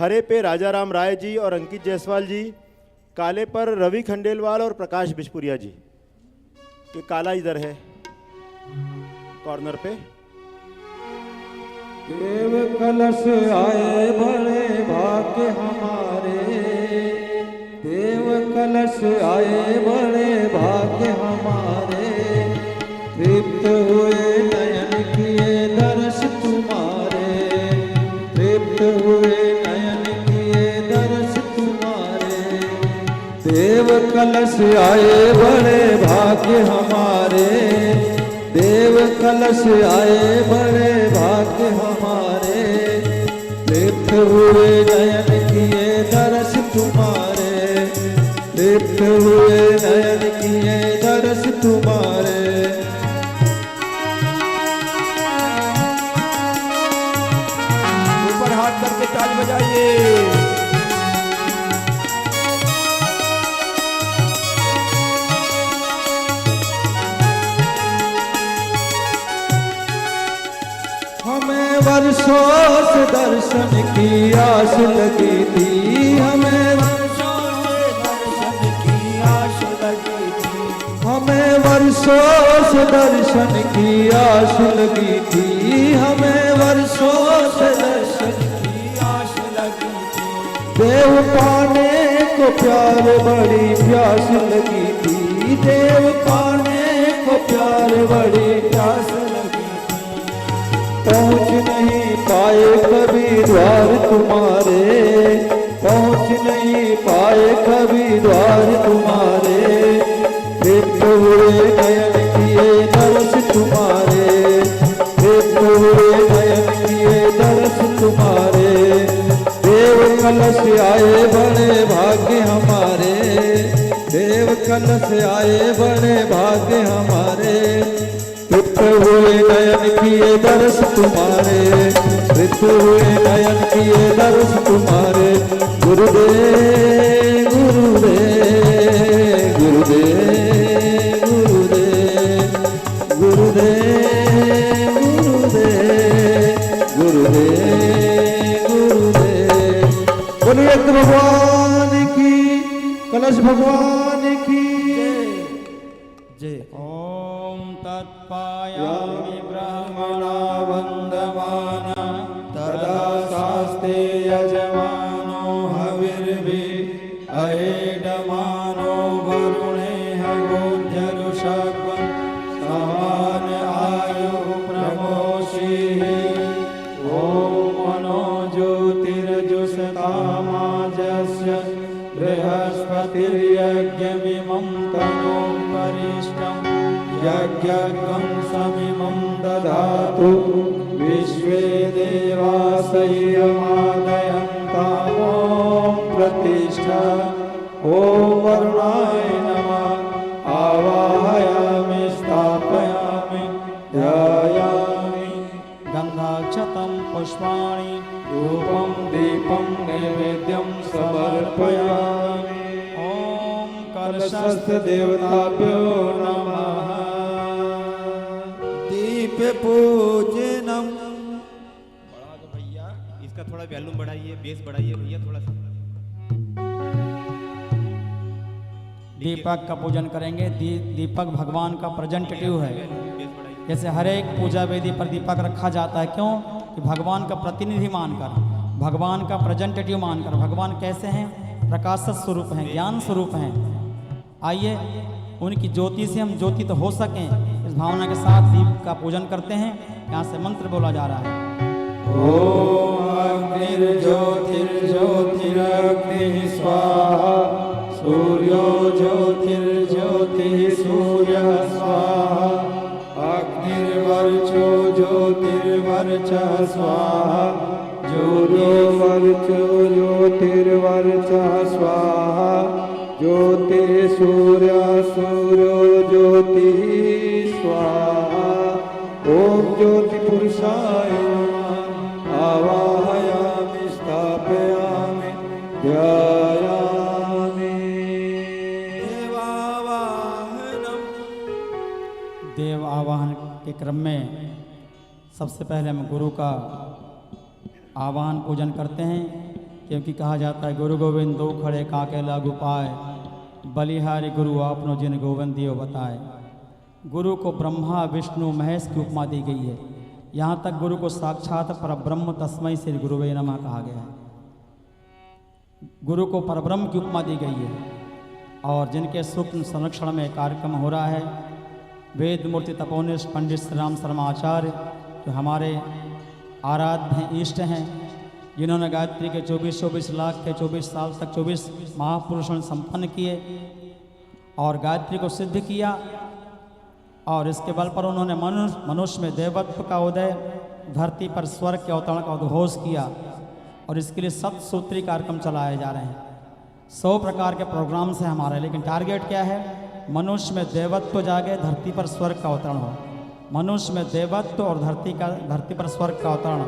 हरे पे राजा राम राय जी और अंकित जायसवाल जी, काले पर रवि खंडेलवाल और प्रकाश बिशपुरिया जी। ये काला इधर है कॉर्नर पे। देव कलश आए बड़े भाग्य हमारे, देव कलश आए बड़े भाग्य हमारे, तृप्त हुए नयन किए दर्श तुम्हारे, तृप्त हुए नयन किए दर्श तुम्हारे। देव कलश आए बड़े भाग्य हमारे, देव कलश आए बड़े भाग्य हमारे, तृप्त हुए नयन किए दर्श तुम्हारे, तृप्त हुए नयन किए दर्श तुम्हारे। ऊपर हाथ करके ताल बजाइए। हमें वर्षों से दर्शन की आस लगी थी, हमें वर्षों से दर्शन की आस लगी थी, हमें वर्षों से दर्शन की आस लगी थी, हमें वर्षों से दर्शन की आस लगी थी। देव पाने को प्यार बड़ी प्यास लगी थी, देव पाने को प्यार बड़ी प्यास लगी थी। पहुँच नहीं पाए कभी द्वार तुम्हारे, पहुँच नहीं पाए कभी द्वार तुम्हारे, तृप्त हुए नयन किए दर्श तुम्हारे, तृप्त हुए नयन किए दर्श तुम्हारे। देव कलश आए बड़े भाग्य हमारे, देव कलश आए बड़े भाग्य हमारे, तृप्त हुए नयन किए दर्श तुम्हारे, तृप्त हुए नयन किए दर्श तुम्हारे। गुरुदेव गुरुदेव गुरुदेव गुरुदेव गुरुदेव गुरुदेव गुरुदेव गुरुदेव। बोलिए भगवान की, कलश भगवान की जय। ओम तत्पायामि ब्रह्मणा वन्दमाना तदा शास्ते यजमानो हविर्भिः अहेडमानो वरुणेह गोध्यरुषग्वं समान आयुः प्रमोषीः। ॐ मनो ज्योतिर्जुषतामाजस्य बृहस्पतिर्यज्ञमिमं तनों परिष्टम् यज्ञं समिमं दधातु विश्वे देवासह्यमादयन्तामो प्रतिष्ठा। ॐ वरुणाय नमः आवाहयामि स्थापयामि ध्यायामि। गन्धाक्षतं पुष्पाणि धूपं दीपं नैवेद्यं समर्पयामि। ॐ कलशस्थ देवताभ्यो नमः। दीप पूजनम। बढ़ा दो भैया, इसका थोड़ा वॉल्यूम बढ़ाइए, बेस बढ़ाइए भैया थोड़ा सा। दीपक का पूजन करेंगे। दीपक भगवान का प्रेजेंटेटिव है। बेस बढ़ाइए। जैसे हर एक पूजा वेदी पर दीपक रखा जाता है, क्यों? कि भगवान का प्रतिनिधि मानकर, भगवान का प्रेजेंटेटिव मानकर। भगवान कैसे हैं? प्रकाश स्वरूप हैं, ज्ञान स्वरूप हैं। आइए उनकी ज्योति से हम ज्योति तो हो सकें, इस भावना के साथ दीप का पूजन करते हैं। यहाँ से मंत्र बोला जा रहा है। ओम अग्निर्ज्योतिर्ज्योतिरग्निः स्वाहा, सूर्यो ज्योतिर्ज्योतिः सूर्यः स्वाहा, अग्निर्वर्चो ज्योतिर्वर्चः स्वाहा, ज्योतिर्वर्चो ज्योतिर्वर्चः स्वाहा, ज्योतिः सूर्यः सूर्यो ज्योतिः स्वाहा। ओम ज्योति पुरुषाय नमः आवाहयामि स्थापयामि ध्यायामि। देवावाहनम्। देव आवाहन के क्रम में सबसे पहले हम गुरु का आवाहन पूजन करते हैं, क्योंकि कहा जाता है गुरु गोविंद दो खड़े काके लागू पाए, बलिहारी गुरु आपनो जिन गोविंद दियो बताए। गुरु को ब्रह्मा विष्णु महेश की उपमा दी गई है। यहाँ तक गुरु को साक्षात परब्रह्म तस्मै श्री गुरुवे नमः कहा गया है। गुरु को परब्रह्म की उपमा दी गई है। और जिनके सूक्ष्म संरक्षण में कार्यक्रम हो रहा है, वेद मूर्ति तपोनिष्ठ पंडित श्री राम शर्मा आचार्य, जो हमारे आराध्य हैं, इष्ट हैं, जिन्होंने गायत्री के 24 लाख के 24 साल तक 24 महापुरुषों संपन्न किए और गायत्री को सिद्ध किया। और इसके बल पर उन्होंने मनुष्य में देवत्व का उदय, धरती पर स्वर्ग के अवतरण का उद्घोष किया। और इसके लिए 7 सूत्री कार्यक्रम चलाए जा रहे हैं। 100 प्रकार के प्रोग्राम्स हैं हमारे, लेकिन टारगेट क्या है? मनुष्य में देवत्व जागे, धरती पर स्वर्ग का अवतरण हो। मनुष्य में देवत्व और धरती पर स्वर्ग का अवतरण,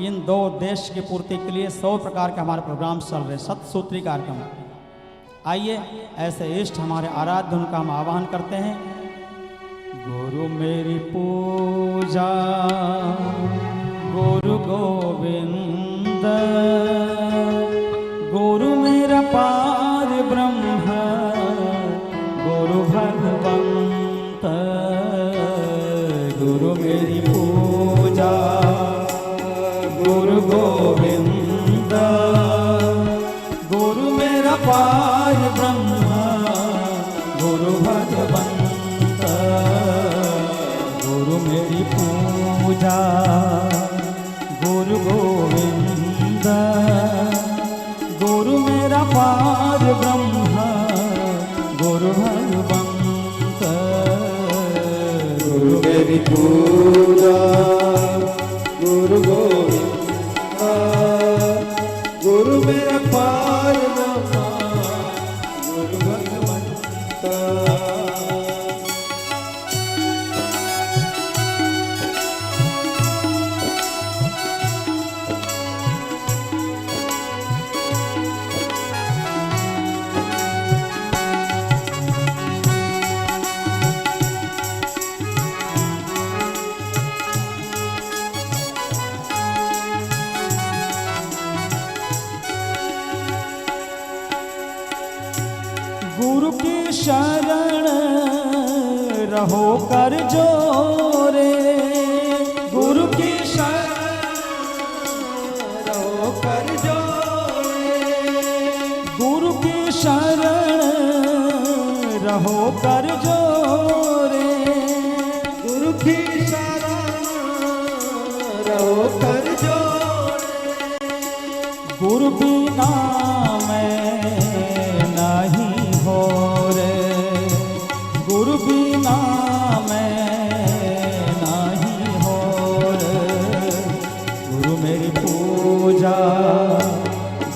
इन 2 उद्देश्य की पूर्ति के लिए 100 प्रकार के हमारे प्रोग्राम्स चल रहे, 7 सूत्री कार्यक्रम। आइए ऐसे इष्ट हमारे आराध्य, उनका हम आह्वान करते हैं। गुरु मेरी पूजा गुरु गोविंद, गुरु मेरा पार ब्रह्म, गुरु भगवंत। गुरु मेरी पूजा गुरु गोविंद, गुरु मेरा पार ब्रह्म, गुरु भगवंत। गुरु मेरी पूजा गुरु गोविंद, गुरु मेरा पार ब्रह्म, गुरु भगवंत। गुरु मेरी पूजा गुरु गोविंद, गुरु मेरा पार ब्रह्म, गुरु भगवंत। गुरु की शरण रहो कर जोरे, गुरु की शरण रहो कर जोरे, गुरु की शरण रहो कर जोरे। गुरु की शरण रहो कर जोरे। गुरु बिना मैं नहीं हो रे, गुरु बिना मैं नहीं हो रे। गुरु मेरी पूजा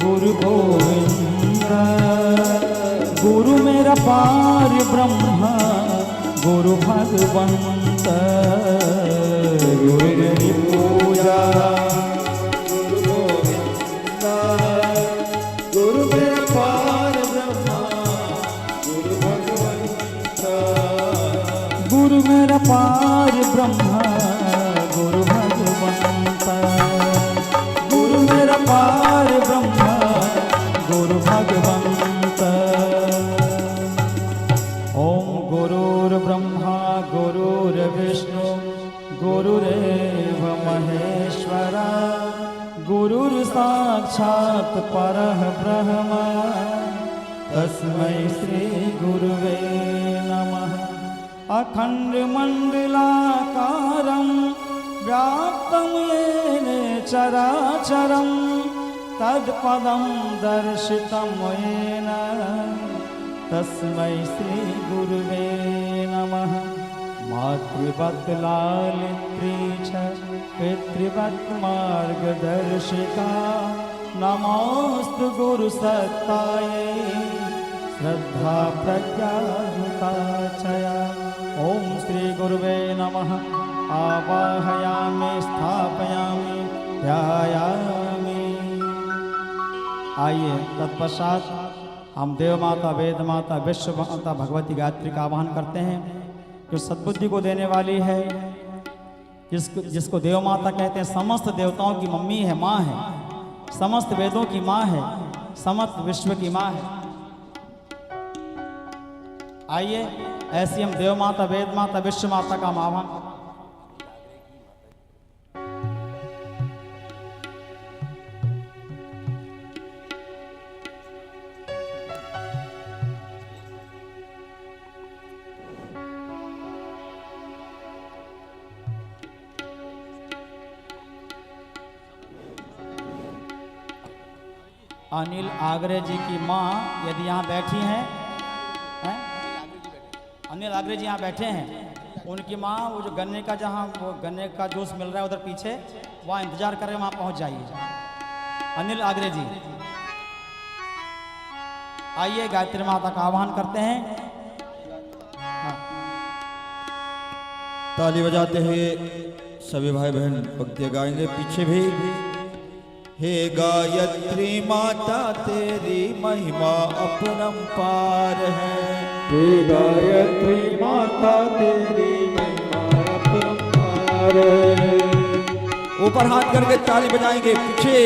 गुरु गोविंद, गुरु मेरा पार ब्रह्म, गुरु भगवंत। गुरु मेरी पूजा गुरु गोविंद, गुरु मेरा पार ब्रह्म, गुरु भगवंत। गुरु मेरा पार ब्रह्म, गुरु भगवंत। गुरु मेरा पार ब्रह्म, गुरु भगवंत। ओम गुरुर्ब्रह्मा गुरुर्विष्णु गुरुरेव महेश्वरा, गुरुर्साक्षात् परः ब्रह्म, तस्मै श्री गुरुवे नमः। अखण्डमण्डलाकारं व्याप्तं येन चराचरं, तत्पदं दर्शितं येन, तस्मै श्री गुरुवे नमः। मातृवत् लालित्री च पितृवत् मार्गदर्शिका, नमोस्तु गुरुसत्तायै, श्रद्धा प्रज्ञा चया। ओम श्री गुरुवे नमः। आवाहयामि स्थापयामि ध्यायामि। आइए तत्पश्चात हम देव माता, वेद माता, विश्व माता भगवती गायत्री का आह्वान करते हैं, जो सद्बुद्धि को देने वाली है, जिसको देव माता कहते हैं, समस्त देवताओं की मम्मी है, माँ है, समस्त वेदों की माँ है, समस्त विश्व की माँ है। आइए ऐसी हम देव माता, वेद माता, विश्व माता का आह्वान। अनिल आगरे जी की माँ यदि यहाँ बैठी हैं, अनिल आगरे जी यहाँ बैठे हैं, उनकी माँ वो जो गन्ने का, जहाँ वो गन्ने का जूस मिल रहा है उधर पीछे, वहाँ इंतजार कर रहे हैं, वहाँ पहुँच जाइए। अनिल आगरे जी आइए, गायत्री माता का आह्वान करते हैं। ताली बजाते हुए सभी भाई बहन भक्तियां गाएंगे। पीछे भी हे गायत्री माता तेरी महिमा अपरंपार है। हे गायत्री माता तेरी महिमा अपरंपार है। ऊपर हाथ करके ताली बजाएंगे। पीछे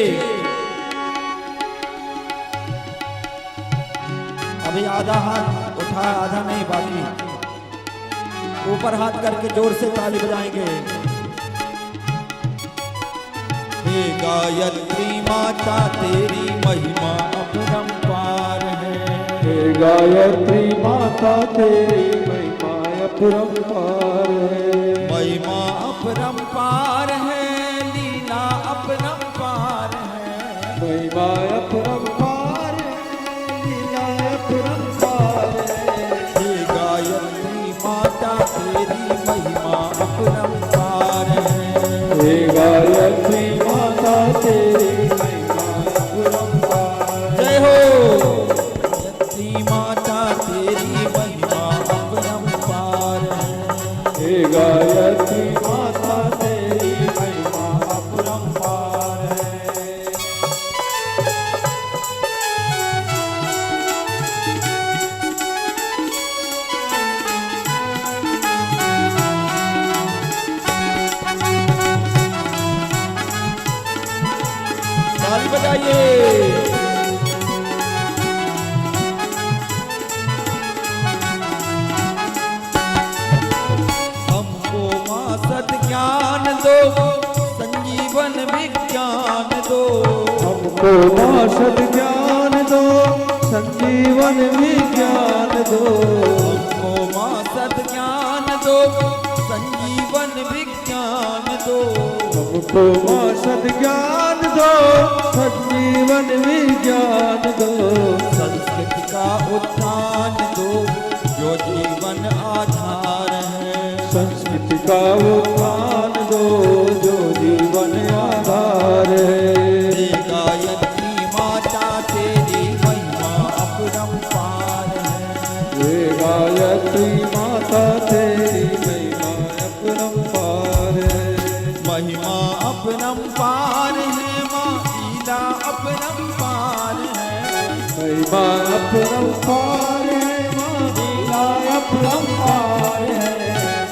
अभी आधा हाथ उठाया, आधा नहीं, बाकी ऊपर हाथ करके जोर से ताली बजाएंगे। हे गायत्री माता तेरी महिमा अपरंपार है। हे गायत्री माता तेरी महिमा अपरंपार है। महिमा अपरंपार है, लीला अपरंपार है। महिमा अपरंपार है, लीला अपरंपार है। हे गायत्री माता तेरी महिमा अपरंपार है। हे गायत्री माता तेरी महिमा अपरंपार। जय हो गायत्री माता तेरी महिमा अपरंपार है। हे गायत्री माता तेरी महिमा अपरंपार है। ताली बजाइए। हमको माँ सद्ज्ञान दो, संजीवन विज्ञान दो। हमको माँ सद्ज्ञान दो, संजीवन विज्ञान दो। हमको माँ सद्ज्ञान दो, संजीवन विज्ञान दो। हमको माँ सद्ज्ञान दो, संजीवन विज्ञान दो। संस्कृति का उत्थान दो, जो जीवन आधार है। संस्कृति का उत्थान दो, जो जीवन आधार है। हे गायत्री माता तेरी महिमा अपरंपार है। हे गायत्री माता तेरी महिमा अपरंपार है। महिमा अपरंपार है, माँ लीला अपरंपार है। महिमा अपरंपार है, माँ लीला अपरंपार है।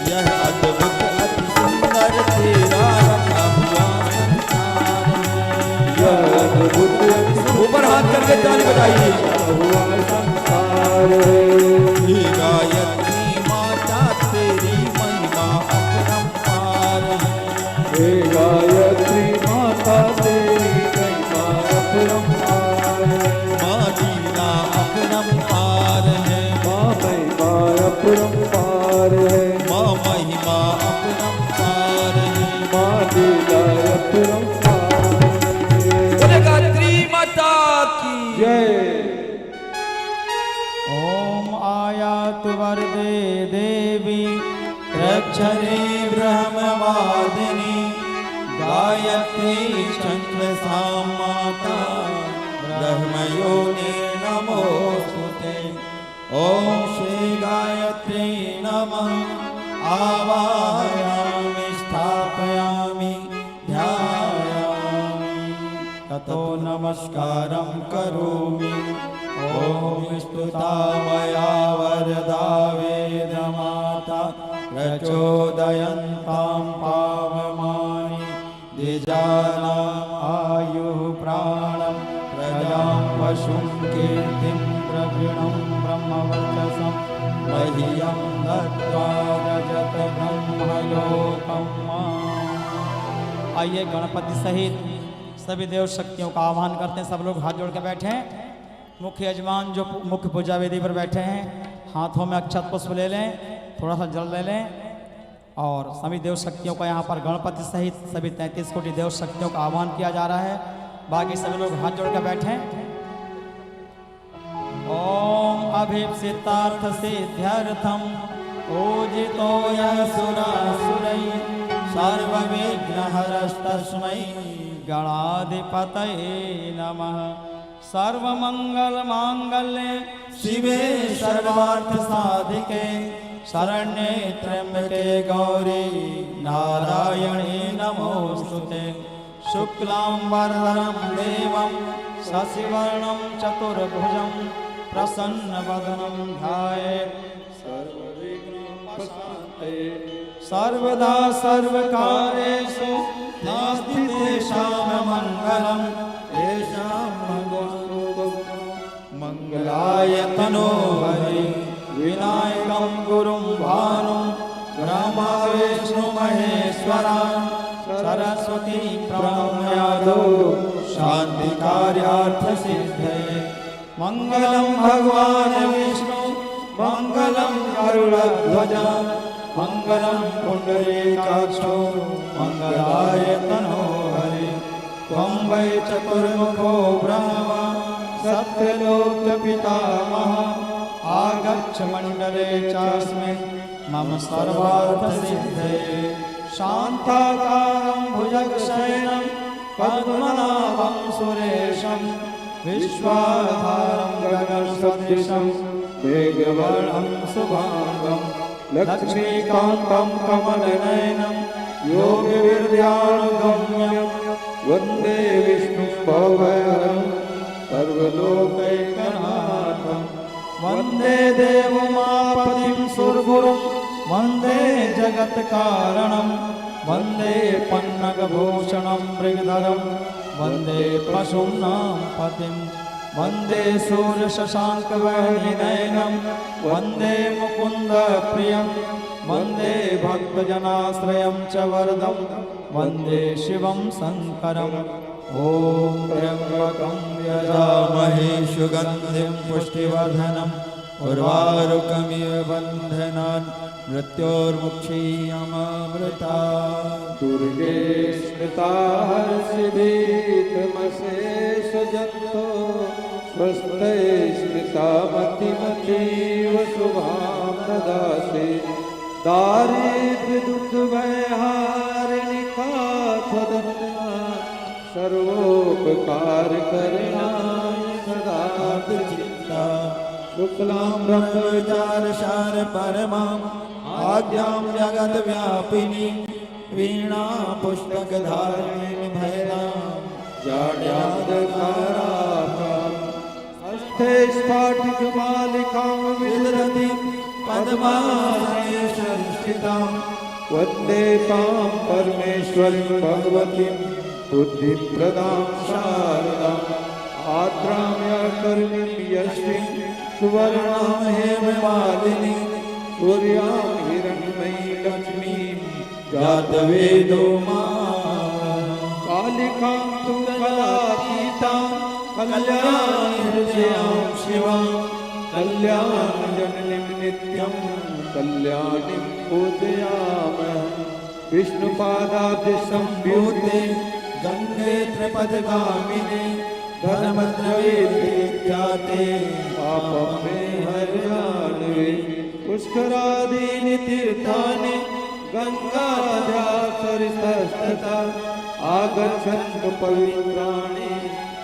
यह अद्भुत अति सुंदर तेरा रखा हुआ संसार है। यह अद्भुत अति ऊपर हाथ करके ताली बजाइए। हुआ संसार है। हे गायत्री माता तेरी महिमा अपरंपार है। हे गायत्री माता तेरी महिमा अपरंपार है। माँ लीला अपरंपार है। माँ महिमा अपरंपार है। माँ महिमा अपरंपार है। माँ लीला अपरंपार है। बोले गायत्री माता की जय। ओम आयातु वरदे देवी रक्षणे ब्रह्मवादिनी गायत्री चंद्रसा माता ब्रह्मयोनि नमोस्तुते। ओम श्री गायत्री नमः। आवाहयामि स्थापयामि ध्यायामि ततो नमस्कारं करोमि। ओम स्तुता मया वरदा वेदमाता प्रचोदयन्तां पावमानि द्विजानाम् आयुः प्राणं प्रजां पशुं कीर्तिं प्रवीणं ब्रह्मवर्चसं मह्यं दत्त्वा रजत ब्रह्मलोकम्। आइए गणपति सहित सभी देव शक्तियों का आह्वान करते हैं। सब लोग हाथ जोड़ के बैठे हैं। मुख्य यजमान जो मुख्य पूजा वेदी पर बैठे हैं हाथों में अक्षत पुष्प ले लें, थोड़ा सा जल ले लें और सभी देव शक्तियों का यहाँ पर गणपति सहित सभी 33 कोटि देव शक्तियों का आह्वान किया जा रहा है। बाकी सभी लोग हाथ जोड़ के बैठे। ओम अभीप्सितार्थ सिद्ध्यर्थम पूजितो यशुरासुरै सर्वविघ्नहरस्तस्मै गणाधिपतये नमः। सर्वमंगलमांगल्ये शिवे सर्वार्थसाधिके शरण्ये त्र्यंबके गौरी नारायणी नमोस्तुते। शुक्लांबरधरं देवं शशिवर्णं चतुर्भुजं प्रसन्नवदनं ध्यायेत् सर्वविघ्नोपशान्तये। सर्वदा सर्वकार्येषु नास्ति तेषां मङ्गलं येषां मंगलमस्तु। मंगलाय तनोहरि विनायकं गुरुं भानुं ब्रह्मा विष्णु महेश्वरा सरस्वती प्रमयादो शांति कार्यार्थ सिद्धये। मंगलम भगवान विष्णु मंगलम गरुड़ध्वज मंगलम पुंडरीकाक्षो मंगलाय तनोहरि। त्वं वै चतुर्मुखो ब्रह्म सत्यलोक पितामह आगच्छ मंडले चास्मिन् मम सर्वार्थ सिद्धये। शान्ताकारं भुजगशयनं पद्मनाभं सुरेशं विश्वाधारं गगनसदृशं मेघवर्णं शुभांगं लक्ष्मीकान्तं कमलनयनं योगविद्यानुगम्यं वन्दे विष्णुभवहरं सर्वलोकैकनाथं। वन्दे देवोमापतिं सुरगुरुं वन्दे जगत्कारणं वन्दे पन्नगभूषणं मृगधरं वन्दे पशूनां पतिं वन्दे सूर्यशशाङ्कवर्णिनयनं वन्दे मुकुन्दप्रियं वन्दे भक्तजनाश्रयं च वरदं वन्दे शिवं शङ्करम्। ॐ त्र्यम्बकं यजामहे सुगन्धिं पुष्टिवर्धनम् उर्वारुकमिव बन्धनान् मृत्योर्मुक्षीयमामृतात्। दुर्गे स्मृता हर्षिभीतमशेष जन्तो स्वस्ते स्मृता मतिमतीव शुभां ददासि। दारिद्र्य दुःख भयहारिणिका त्वदन्या सर्वोपकार करणाय सदा चित्ता। शुक्लां ब्रह्मचारसार परमां आद्यां जगद्व्यापिनी वीणा पुस्तकधारिणीं भैरां जाड्यादकारां। हस्ते स्फाटिकमालिकां विदधतीं पद्मासनेशंस्थितां वन्दे तां परमेश्वरीं भगवतीं बुद्धिप्रदां शारदाम्। आद्राम्यकर्णीं यश्रीं सुवर्णां हेममालिनीं सूर्यां हिरण्मयीं लक्ष्मीं जातवेदो मां। कालिकां तु कलातीतां कल्याणहृदयां शिवां कल्याणजननीं नित्यं कल्याणीं पूजयामः। विष्णुपादाब्जसंयुते गंगे त्रिपदगामिनी धर्मद्रव्येत्याते पापं मे हरयान्वे। पुष्करादीनि तीर्थानि गंगाद्या सरितस्तथा आगच्छन्तु पवित्राणि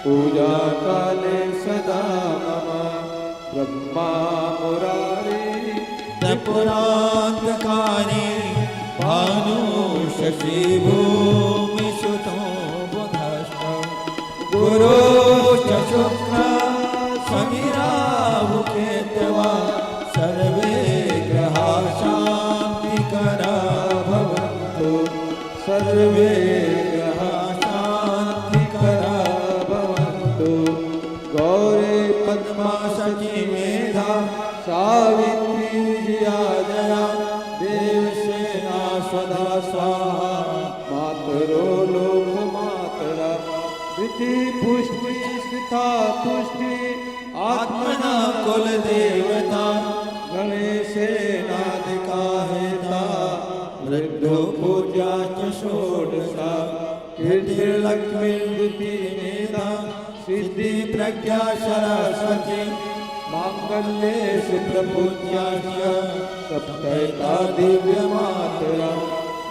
पूजाकाले सदा मम। ब्रह्मा मुरारी त्रिपुरान्तकारि भानु शशि भूमिसुतो बुधश्च गुरुश्च शुक्र शनिराहुकेतवा सर्वे ग्रहा शान्तिकरा सर्वे ग्रहा शान्तिकरा भवन्तु। गौरी पद्मा सची मेधा सावित्री विजया जया देवसेना सदा स्वाहा। मातरो लोक मातरा वृद्धि पुष्टि स्थिता तुष्टि आत्मना कुल देवता। गणेशेनादिका हेता वृद्धो पूजा च षोडशा। कीर्तिर्लक्ष्मी द्वितीयमेधा सिद्धि प्रज्ञा सरस्वती। मांगल्येषु प्रपूज्याश्च सप्तैता दिव्यमातरा।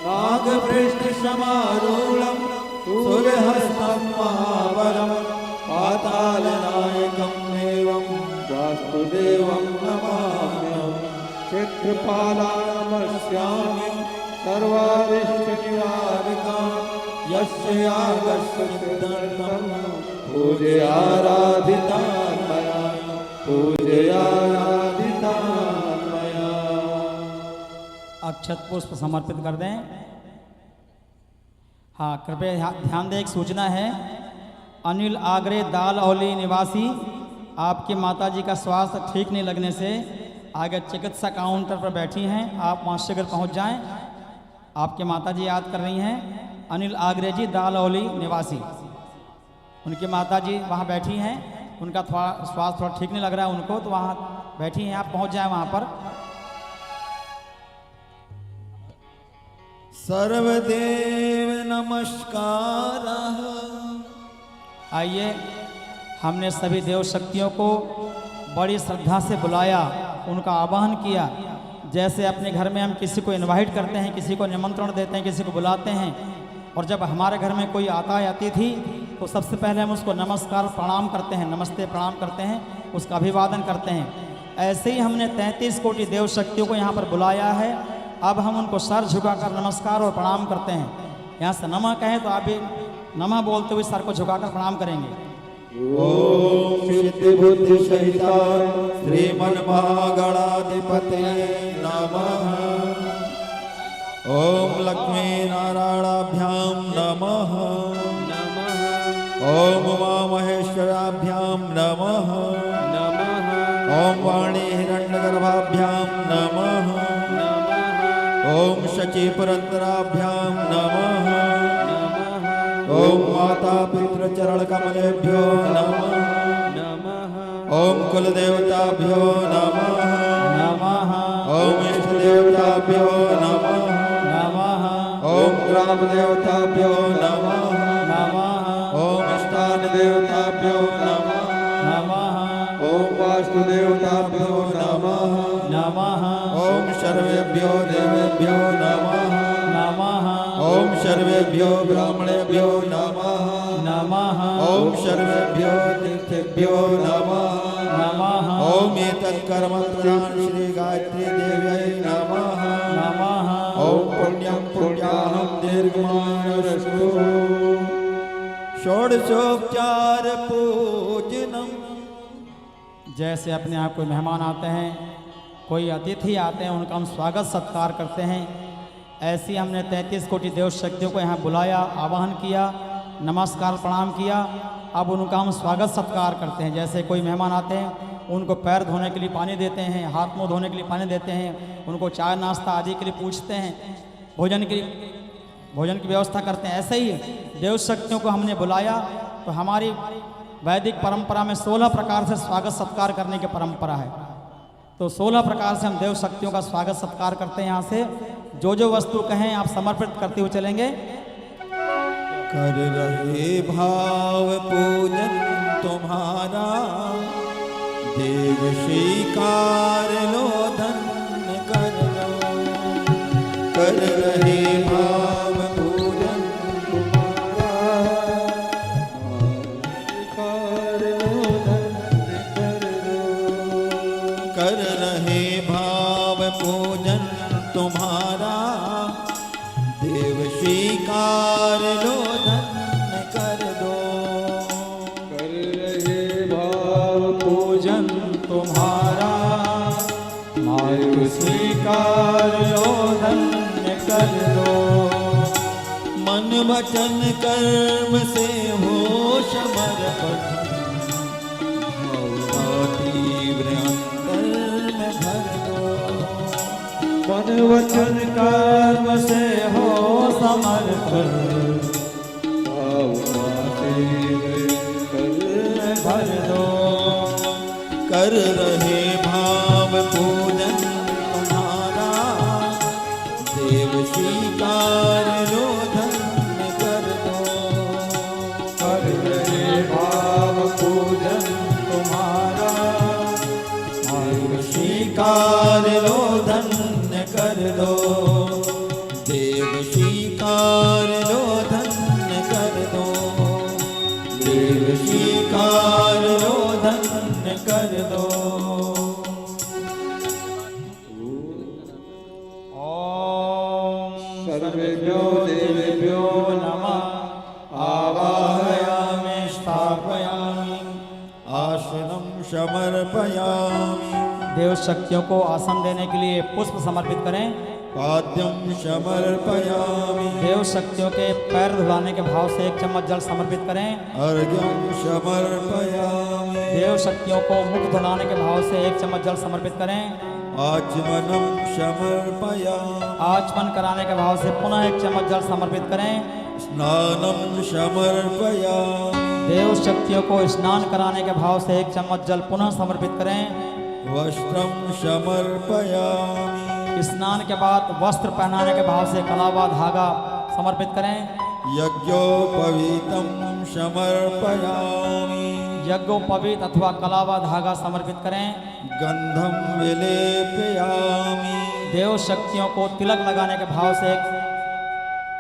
नागपृष्ठ समारूढं सूर्यहस्तं महाबलं। पातालनायकं देवं वासुदेवं नमाम्यहम्। क्षेत्रपाला नमस्यामि सर्वारिष्टनिवारकां। यस्य यागस्य सिद्धर्थं पूजयाराधिता मया पूजयाराधिता मया। अक्षत पुष्प समर्पित कर दें। हाँ, कृपया ध्यान दें, एक सूचना है। अनिल आगरे दालौली निवासी, आपकी माताजी का स्वास्थ्य ठीक नहीं लगने से आगे चिकित्सा काउंटर पर बैठी हैं, आप वहाँ शीघ्र पहुँच जाएं। आपकी माताजी याद कर रही हैं, अनिल आगरे जी दालौली निवासी, उनकी माताजी वहाँ बैठी हैं, उनका थोड़ा स्वास्थ्य थोड़ा ठीक नहीं लग रहा है उनको, तो वहाँ बैठी हैं, आप पहुँच जाएं वहाँ पर। सर्वदेव नमस्कारः। आइए, हमने सभी देव शक्तियों को बड़ी श्रद्धा से बुलाया, उनका आवाहन किया। जैसे अपने घर में हम किसी को इनवाइट करते हैं, किसी को निमंत्रण देते हैं, किसी को बुलाते हैं, और जब हमारे घर में कोई आता है अतिथि तो सबसे पहले हम उसको नमस्कार प्रणाम करते हैं, नमस्ते प्रणाम करते हैं, उसका अभिवादन करते हैं। ऐसे ही हमने 33 कोटि देव शक्तियों को यहाँ पर बुलाया है। अब हम उनको सर झुकाकर नमस्कार और प्रणाम करते हैं। यहाँ से नमः कहें तो आप भी नमः बोलते हुए सर को झुकाकर प्रणाम करेंगे। ओम सिद्धि बुद्धि सहिता श्रीमन्महागणाधिपते नमः। ओम लक्ष्मी नारायणाभ्यां नमः। ओम उमामहेश्वराभ्यां नमः। ओम वाणी हिरण्यगर्भाभ्यां नमः। ओम शचीपुरन्दराभ्यां नमः। ओम माता पितृचरण कमलेभ्यो नमः। ओम कुलदेवताभ्यो नमः। ओम इष्टदेवताभ्यो नमः। ओम ग्राम देवताभ्यो नमः। ओम स्थान देवताभ्यो नमः। ओम वास्तुदेवताभ्यो नमः। ओम सर्वेभ्यो देवेभ्यो नमः। ओम सर्वेभ्यो ब्राह्मणेभ्यो नमः। ओम सर्वेभ्यो तीर्थेभ्यो नमः। ओम एतत्कर्म श्री गायत्री देव्यै नमः। ओम पुण्यं पुण्याहं दीर्घमायुरस्तु। षोडशोपचार पूजनम। जैसे अपने आप कोई मेहमान आते हैं, कोई अतिथि आते हैं, उनका हम स्वागत सत्कार करते हैं, ऐसी हमने 33 कोटि देव शक्तियों को यहाँ बुलाया, आवाहन किया, नमस्कार प्रणाम किया। अब उनका हम स्वागत सत्कार करते हैं। जैसे कोई मेहमान आते हैं, उनको पैर धोने के लिए पानी देते हैं, हाथ मुंह धोने के लिए पानी देते हैं, उनको चाय नाश्ता आदि के लिए पूछते हैं, भोजन की व्यवस्था करते हैं। ऐसे ही देव शक्तियों को हमने बुलाया। तो हमारी वैदिक परंपरा में 16 प्रकार से स्वागत सत्कार करने की परंपरा है। तो 16 प्रकार से हम देव शक्तियों का स्वागत सत्कार करते हैं। यहाँ से जो वस्तु कहें आप समर्पित करते हुए चलेंगे। कर रहे भाव पूजन तुम्हारा, देव स्वीकार लो धन्य कर लो। कर रहे भाव पूजन कर रहे भाव पूजन तुम्हारा, देव स्वीकार लो धन्य कर दो। कर रहे भाव पूजन तुम्हारा मायु स्वीकार लो धन्य कर दो। वचन कर्म से हो समर्पण, भावना तीव्र अंतर में भर दो। मन वचन कर्म से हो समर्पण, भावना तीव्र अंतर भर दो। कर रहे भाव पूजन तुम्हारा, देव स्वीकार लो धन्य कर दो। कर रहे भाव पूजन तुम्हारा, देव स्वीकार लो धन्य कर दो। देव स्वीकार लो धन्य कर दो। देव स्वीकार लो धन्य कर दो। ओम सर्वेभ्यो देवेभ्यो नमः। आवाहयामि स्थापयामि। आसनं समर्पयामि। देव शक्तियों को आसन देने के लिए पुष्प समर्पित करें। पाद्यं समर्पयामि। देव शक्तियों के पैर धुलाने के भाव से 1 चम्मच जल समर्पित करें। अर्घ्यं समर्पयामि। देव शक्तियों को मुख धुलाने के भाव से 1 चम्मच जल समर्पित करें। आचमनं समर्पयामि। आचमन कराने के भाव से पुनः 1 चम्मच जल समर्पित करें। स्नानं समर्पयामि। देव शक्तियों को स्नान कराने के भाव से 1 चम्मच जल पुनः समर्पित करें। वस्त्रं समर्पयामि। स्नान के बाद वस्त्र पहनाने के भाव से कलावा धागा समर्पित करें। यज्ञोपवीतं समर्पयामि। यज्ञोपवीत अथवा कलावा धागा समर्पित करें। गंधं विलेपयामि। देव शक्तियों को तिलक लगाने के भाव से 1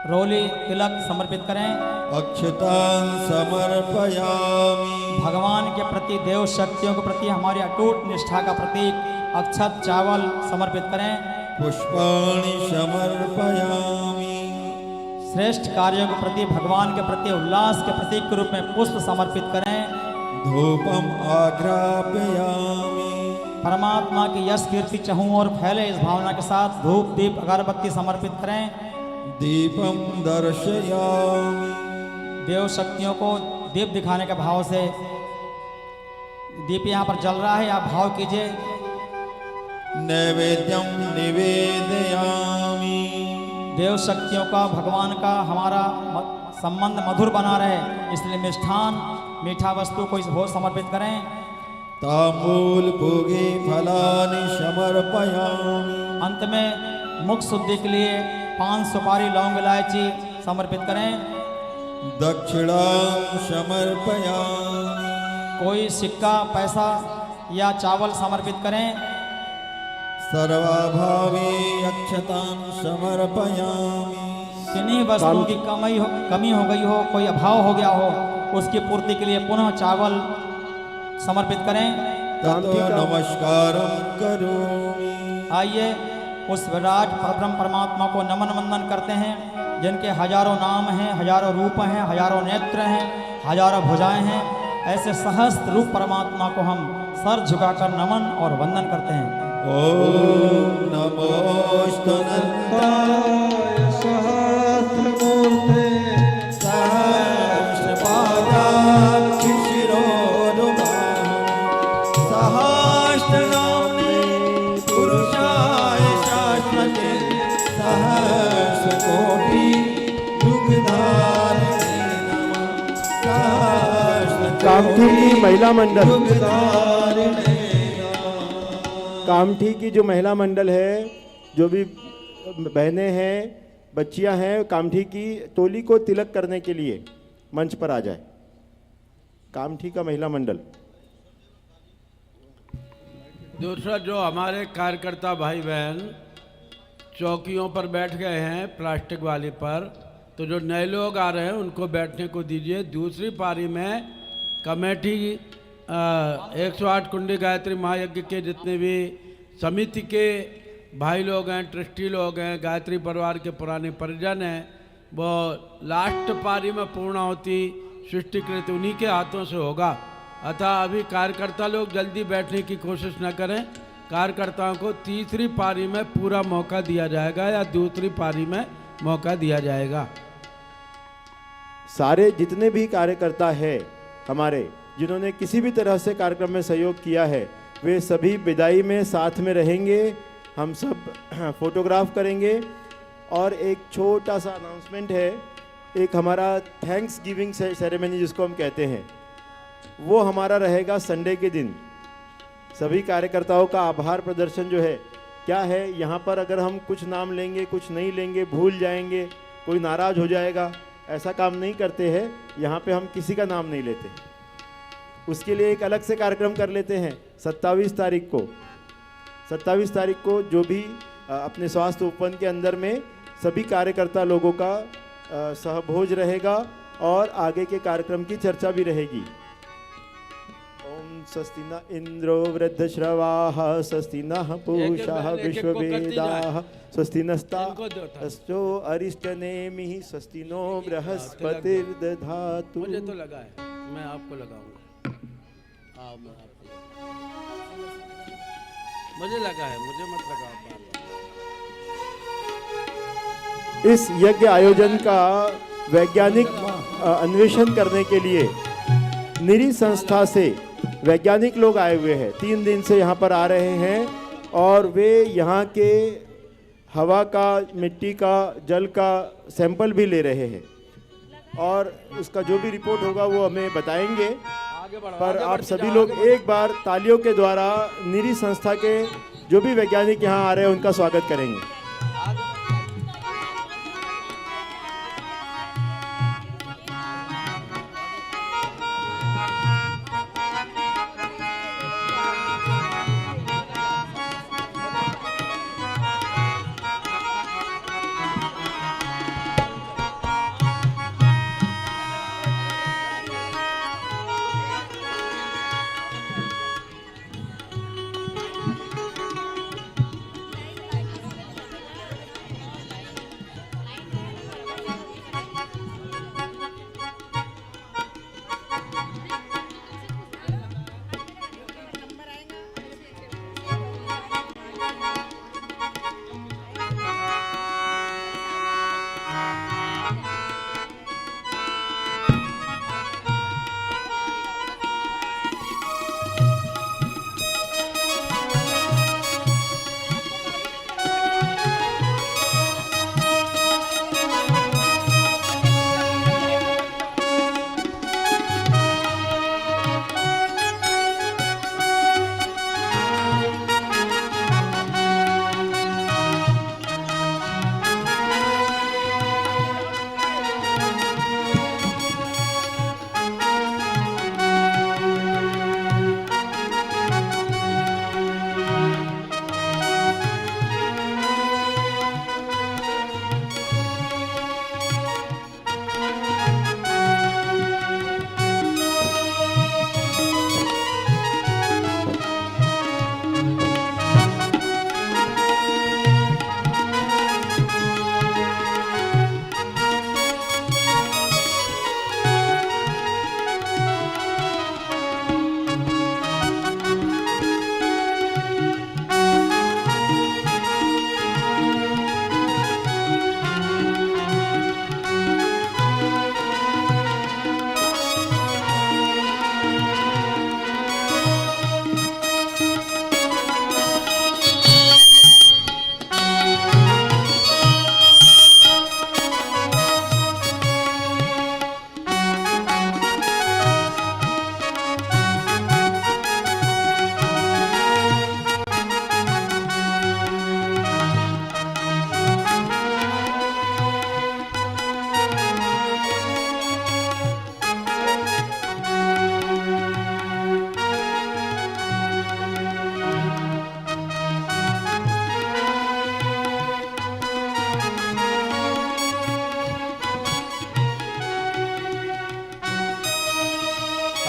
रोली तिलक समर्पित करें। अक्षतां समर्पयामि। भगवान के प्रति, देव शक्तियों के प्रति हमारी अटूट निष्ठा का प्रतीक अक्षत चावल समर्पित करें। पुष्पाणि समर्पयामि। श्रेष्ठ कार्यों के प्रति, भगवान के प्रति उल्लास के प्रतीक के रूप में पुष्प समर्पित करें। धूपम आघ्रापयामि। परमात्मा की यश कीर्ति चहु और फैले इस भावना के साथ धूप दीप अगरबत्ती समर्पित करें। दीपम दर्शयामि। देव शक्तियों को दीप दिखाने के भाव से, दीप यहाँ पर जल रहा है, आप भाव कीजिए। नैवेद्यम निवेदयामि। देव शक्तियों का, भगवान का हमारा संबंध मधुर बना रहे, इसलिए मिष्ठान मीठा वस्तु को इस भोज समर्पित करें। तांबूल भोगे फलानि समर्पयामि। अंत में मुख शुद्धि के लिए 5 सुपारी लौंग इलायची समर्पित करें। दक्षिणां समर्पयामि। कोई सिक्का, पैसा या चावल समर्पित करें। सर्वाभावे अक्षतां समर्पयामि। किन्हीं वस्तुओं की कमी हो गई हो, कोई अभाव हो गया हो, उसकी पूर्ति के लिए पुनः चावल समर्पित करें। ततो नमस्कारं करोमि। आइए उस विराट परब्रह्म परमात्मा को नमन वंदन करते हैं, जिनके हजारों नाम हैं, हजारों रूप हैं, हजारों नेत्र हैं, हजारों भुजाएं हैं। ऐसे सहस्त्र रूप परमात्मा को हम सर झुकाकर नमन और वंदन करते हैं। ओम नमोस्तुते सहस्रमूर्ते सहस्रपादाक्षि शिरोरुबाहुः सहस्रनाम्ने पुरुषाय शाश्वते सहस्रकोटि युगधारिणे नमः। कामठी की महिला मंडल, युगधारिणे कामठी की जो महिला मंडल है, जो भी बहनें हैं, बच्चियां हैं, कामठी की टोली को तिलक करने के लिए मंच पर आ जाए। कामठी का महिला मंडल। दूसरा, जो हमारे कार्यकर्ता भाई बहन चौकियों पर बैठ गए हैं प्लास्टिक वाली पर, तो जो नए लोग आ रहे हैं उनको बैठने को दीजिए। दूसरी पारी में कमेटी 108 कुंडी गायत्री महायज्ञ के जितने भी समिति के भाई लोग हैं, ट्रस्टी लोग हैं, गायत्री परिवार के पुराने परिजन हैं, वो लास्ट पारी में पूर्णाहुति सृष्टिकृत उन्हीं के हाथों से होगा। अतः अभी कार्यकर्ता लोग जल्दी बैठने की कोशिश न करें। कार्यकर्ताओं को तीसरी पारी में पूरा मौका दिया जाएगा या दूसरी पारी में मौका दिया जाएगा। सारे जितने भी कार्यकर्ता है हमारे, जिन्होंने किसी भी तरह से कार्यक्रम में सहयोग किया है, वे सभी विदाई में साथ में रहेंगे। हम सब फोटोग्राफ करेंगे। और एक छोटा सा अनाउंसमेंट है, एक हमारा थैंक्स गिविंग सेरेमनी जिसको हम कहते हैं, वो हमारा रहेगा संडे के दिन। सभी कार्यकर्ताओं का आभार प्रदर्शन जो है, क्या है यहाँ पर अगर हम कुछ नाम लेंगे, कुछ नहीं लेंगे, भूल जाएंगे, कोई नाराज हो जाएगा, ऐसा काम नहीं करते हैं। यहाँ पे हम किसी का नाम नहीं लेते। उसके लिए एक अलग से कार्यक्रम कर लेते हैं 27 तारीख को। 27 तारीख को जो भी अपने स्वास्थ्य उपवन के अंदर में सभी कार्यकर्ता लोगों का सहभोज रहेगा और आगे के कार्यक्रम की चर्चा भी रहेगी। ओम स्वस्ति न इंद्रो वृद्धश्रवाः स्वस्ति नः पूषा विश्ववेदाः स्वस्ति नस्तार्क्ष्यो अरिष्टनेमिः स्वस्ति नो बृहस्पतिर्दधातु। मुझे तो लगा है, मैं आपको लगाऊंगा। मुझे लगा है, मुझे मत लगाओ। इस यज्ञ आयोजन का वैज्ञानिक अन्वेषण करने के लिए निरी संस्था से वैज्ञानिक लोग आए हुए हैं। 3 दिन से यहाँ पर आ रहे हैं और वे यहाँ के हवा का, मिट्टी का, जल का सैंपल भी ले रहे हैं और उसका जो भी रिपोर्ट होगा वो हमें बताएंगे। पर आप सभी लोग एक बार तालियों के द्वारा निरी संस्था के जो भी वैज्ञानिक यहाँ आ रहे हैं उनका स्वागत करेंगे।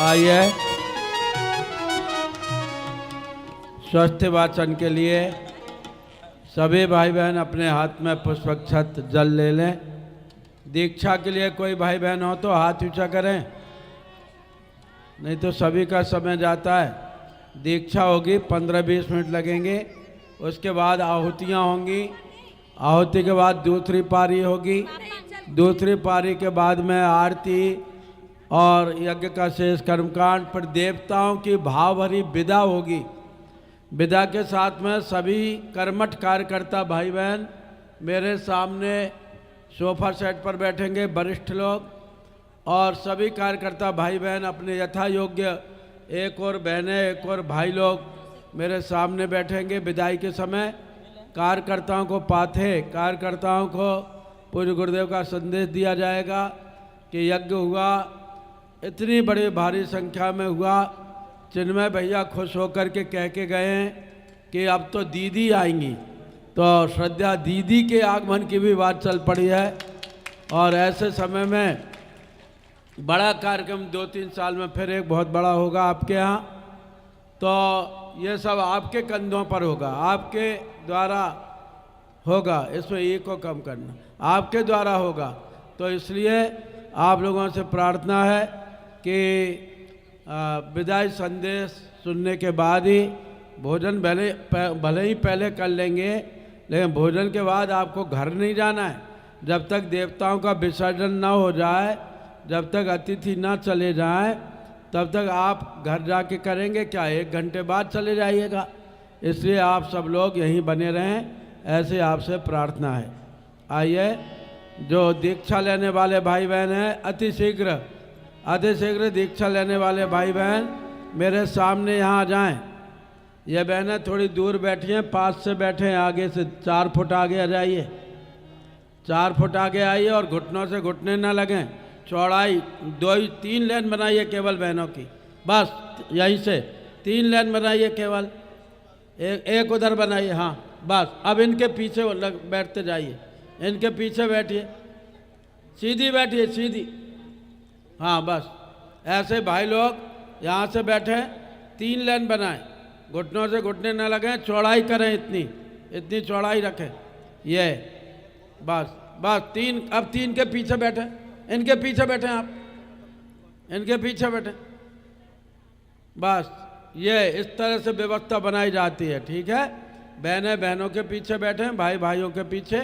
आइए स्वास्थ्य वाचन के लिए सभी भाई बहन अपने हाथ में पुष्पक्षत जल ले लें। दीक्षा के लिए कोई भाई बहन हो तो हाथ ऊंचा करें, नहीं तो सभी का समय जाता है। दीक्षा होगी 15-20 मिनट लगेंगे, उसके बाद आहुतियाँ होंगी, आहुति के बाद दूसरी पारी होगी, दूसरी पारी के बाद में आरती और यज्ञ का शेष कर्मकांड पर देवताओं की भाव भरी विदा होगी। विदा के साथ में सभी कर्मठ कार्यकर्ता भाई बहन मेरे सामने सोफा सेट पर बैठेंगे, वरिष्ठ लोग, और सभी कार्यकर्ता भाई बहन अपने यथा योग्य, एक और बहनें एक और भाई लोग मेरे सामने बैठेंगे। विदाई के समय कार्यकर्ताओं को कार्यकर्ताओं को पूज्य गुरुदेव का संदेश दिया जाएगा कि यज्ञ हुआ, इतनी बड़ी भारी संख्या में हुआ। चिन्मय भैया खुश होकर के कह के गए हैं कि अब तो दीदी आएंगी, तो श्रद्धा दीदी के आगमन की भी बात चल पड़ी है। और ऐसे समय में बड़ा कार्यक्रम 2-3 साल में फिर एक बहुत बड़ा होगा आपके यहाँ, तो ये सब आपके कंधों पर होगा, आपके द्वारा होगा, इसमें एक को कम करना, आपके द्वारा होगा। तो इसलिए आप लोगों से प्रार्थना है कि विदाई संदेश सुनने के बाद ही भोजन भले ही पहले कर लेंगे, लेकिन भोजन के बाद आपको घर नहीं जाना है। जब तक देवताओं का विसर्जन ना हो जाए, जब तक अतिथि ना चले जाएं, तब तक आप घर जाके करेंगे क्या? 1 घंटे बाद चले जाइएगा। इसलिए आप सब लोग यहीं बने रहें, ऐसे आपसे प्रार्थना है। आइए, जो दीक्षा लेने वाले भाई बहन हैं, अति शीघ्र दीक्षा लेने वाले भाई बहन मेरे सामने यहाँ आ जाएं। ये बहनें थोड़ी दूर बैठी हैं, पास से बैठे हैं, आगे से 4 फुट आगे आ जाइए, 4 फुट आगे आइए और घुटनों से घुटने ना लगें। चौड़ाई 2-3 लेन बनाइए केवल बहनों की, बस यहीं से 3 लेन बनाइए केवल, एक उधर बनाइए, हाँ बस। अब इनके पीछे बैठते जाइए, इनके पीछे बैठिए, सीधी बैठिए, सीधी, हाँ बस ऐसे। भाई लोग यहाँ से बैठे, 3 लेन बनाएं, घुटनों से घुटने न लगें, चौड़ाई करें, इतनी चौड़ाई रखें, ये बस 3। अब 3 के पीछे बैठे, इनके पीछे बैठे, आप इनके पीछे बैठे, बस ये इस तरह से व्यवस्था बनाई जाती है, ठीक है। बहनों के पीछे बैठे, भाइयों के पीछे।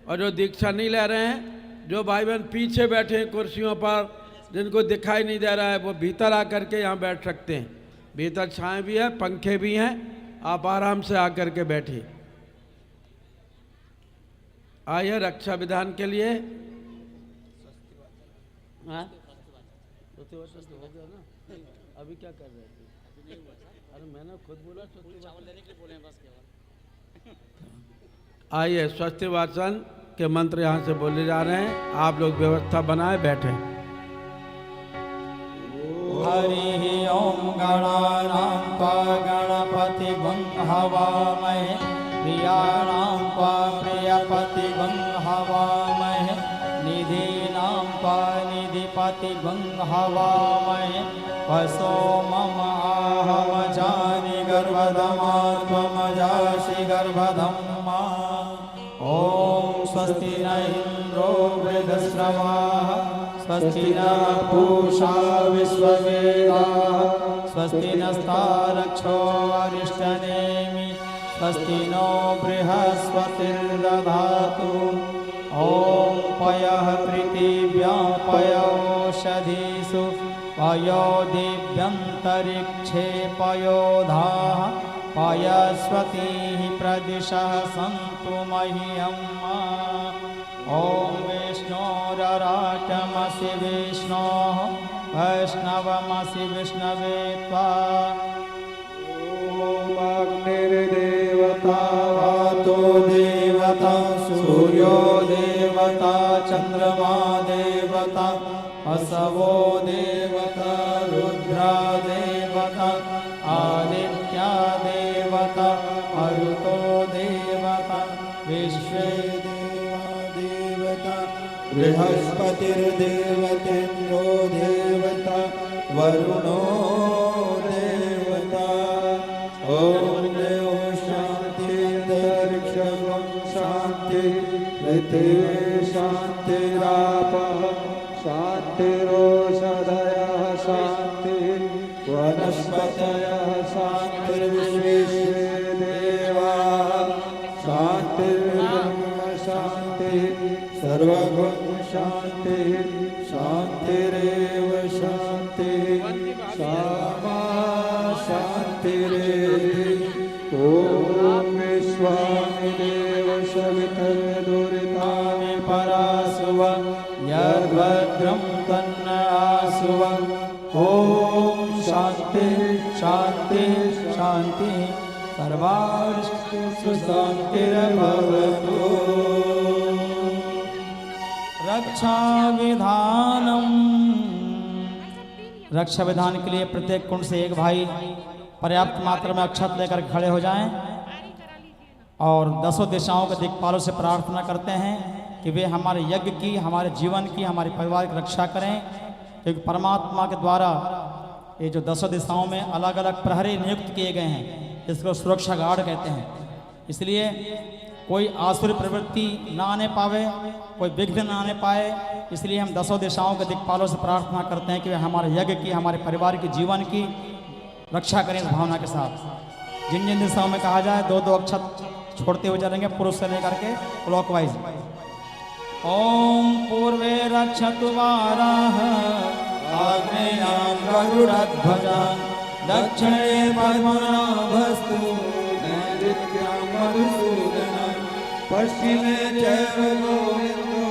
और जो दीक्षा नहीं ले रहे हैं, जो भाई बहन पीछे बैठे हैं कुर्सियों पर, जिनको दिखाई नहीं दे रहा है, वो भीतर आकर के यहाँ बैठ सकते हैं। भीतर छाएं भी है, पंखे भी हैं, आप आराम से आकर के बैठिए। आइए रक्षा विधान के लिए। अभी क्या कर रहे थे? अरे मैंने खुद बोला चावल लेने के लिए बोले बस केवल। आइए, स्वस्ति वाचन के मंत्र यहाँ से बोले जा रहे हैं, आप लोग व्यवस्था बनाए बैठे। हरि ओम गणानां त्वा गणपतिगुं हवामहे, प्रियाणां त्वा प्रियपतिगुं हवामहे, निधीनां त्वा निधिपतिगुं हवामहे। वसो मम आहमजानि गर्भधमा त्वमजासि गर्भधम्मा। ॐ स्वस्ति न इन्द्रो वृद्धश्रवाः, स्वस्ति न पूषा विश्ववेदाः, स्वस्ति नस्तारक्षो अरिष्टनेमि, स्वस्ति नो बृहस्पतिर्दधातु। ॐ पयः पृथिव्यां पयोषधीषु, पयो दिव्यन्तरिक्षे पयोधाः, पयस्वतीः प्रदिशः सन्तु मह्यम्। ॐ विष्णोरराटमसि विष्णोः, वैष्णवमसि विष्णवे त्वा। ॐ अग्निर्देवता वातो देवता, सूर्यो देवता चंद्रमा देवता, असवो देवता रुद्रा देवता, आदित्या देवता मरुतो देवता विश्वे देवता, बृहस्पतिर्देवतेन्द्रो देवता, वरुणो देवता। ओम देव शांति, अंतरिक्षं शांति, पृथिवी शान्तिरापः शान्तिरोषधयः शान्ति वनस्पतयः शान्तिर्विश्वे देवाः शान्तिर्ब्रह्म शान्ति। शांति सर्वगुण शांति शांतिरेव शांति सामा शांतिरेधि ओम विश्वामिदेव सवितर्दुरितानि परासुव यद्भद्रं तन्न आसुव ओम शांति शांति शांति सर्वास्तु शांतिर्भवतु। रक्षा विधान के लिए प्रत्येक कुंड से एक भाई पर्याप्त मात्रा में अक्षत लेकर खड़े हो जाएं और 10 दिशाओं के दिक्पालों से प्रार्थना करते हैं कि वे हमारे यज्ञ की, हमारे जीवन की, हमारे परिवार की रक्षा करें, क्योंकि परमात्मा के द्वारा ये जो 10 दिशाओं में अलग अलग प्रहरी नियुक्त किए गए हैं, इसको सुरक्षा गार्ड कहते हैं। इसलिए कोई आसुरी प्रवृत्ति ना आने पावे, कोई विघ्न ना आने पाए, इसलिए हम 10 दिशाओं के दिक्पालों से प्रार्थना करते हैं कि वे हमारे यज्ञ की, हमारे परिवार की, जीवन की रक्षा करें इस भावना के साथ। जिन जिन दिशाओं में कहा जाए 2-2 अक्षत छोड़ते हुए चलेंगे पुरुष से लेकर के क्लॉकवाइज। ओम पूर्वे रक्षतु वाराह आग्नेयां गरुड़ध्वजा दक्षिणे पद्मनाभस्तु नैऋत्यां मधुसूदनं पश्चिमे चैव गोविन्दो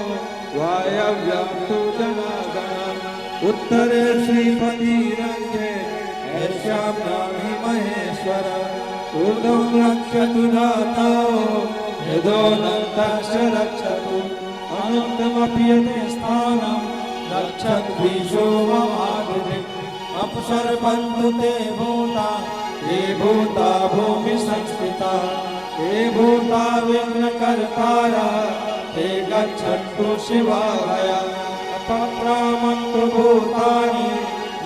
वायव्यं तु जनार्दनम् उत्तरे श्रीपतिरङ्गे ऐशाभ्यामि महेश्वर ऊर्ध्वं रक्षतु दाता यदोऽनन्तश्च रक्षतु अनन्तमपि यते स्थानं रक्षद्भिषो ममादिदिक् अपसर्पन्तु ते भूता ये भूता भूमि संस्थिता ये भूता विघ्नकर्तारः ते गच्छन्तु शिवालया अपक्रामन्तु भूतानि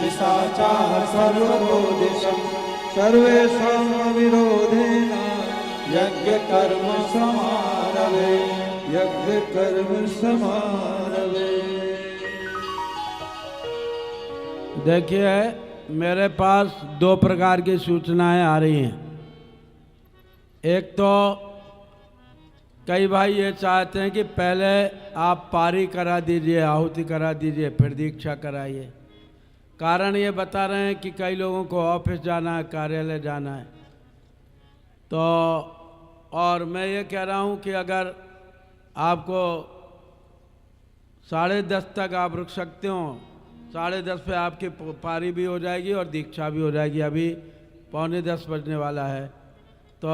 निशाचाः सर्वतो दिशम् सर्वेषां विरोधेन यज्ञकर्म समारभे यज्ञकर्म समारभे। देखिए, मेरे पास 2 प्रकार की सूचनाएं आ रही हैं। एक तो कई भाई ये चाहते हैं कि पहले आप पारी करा दीजिए, आहुति करा दीजिए, फिर दीक्षा कराइए। कारण ये बता रहे हैं कि कई लोगों को ऑफिस जाना है, कार्यालय जाना है। तो और मैं ये कह रहा हूँ कि अगर आपको 10:30 तक आप रुक सकते हो, 10:30 पे आपकी पारी भी हो जाएगी और दीक्षा भी हो जाएगी। अभी 9:45 बजने वाला है। तो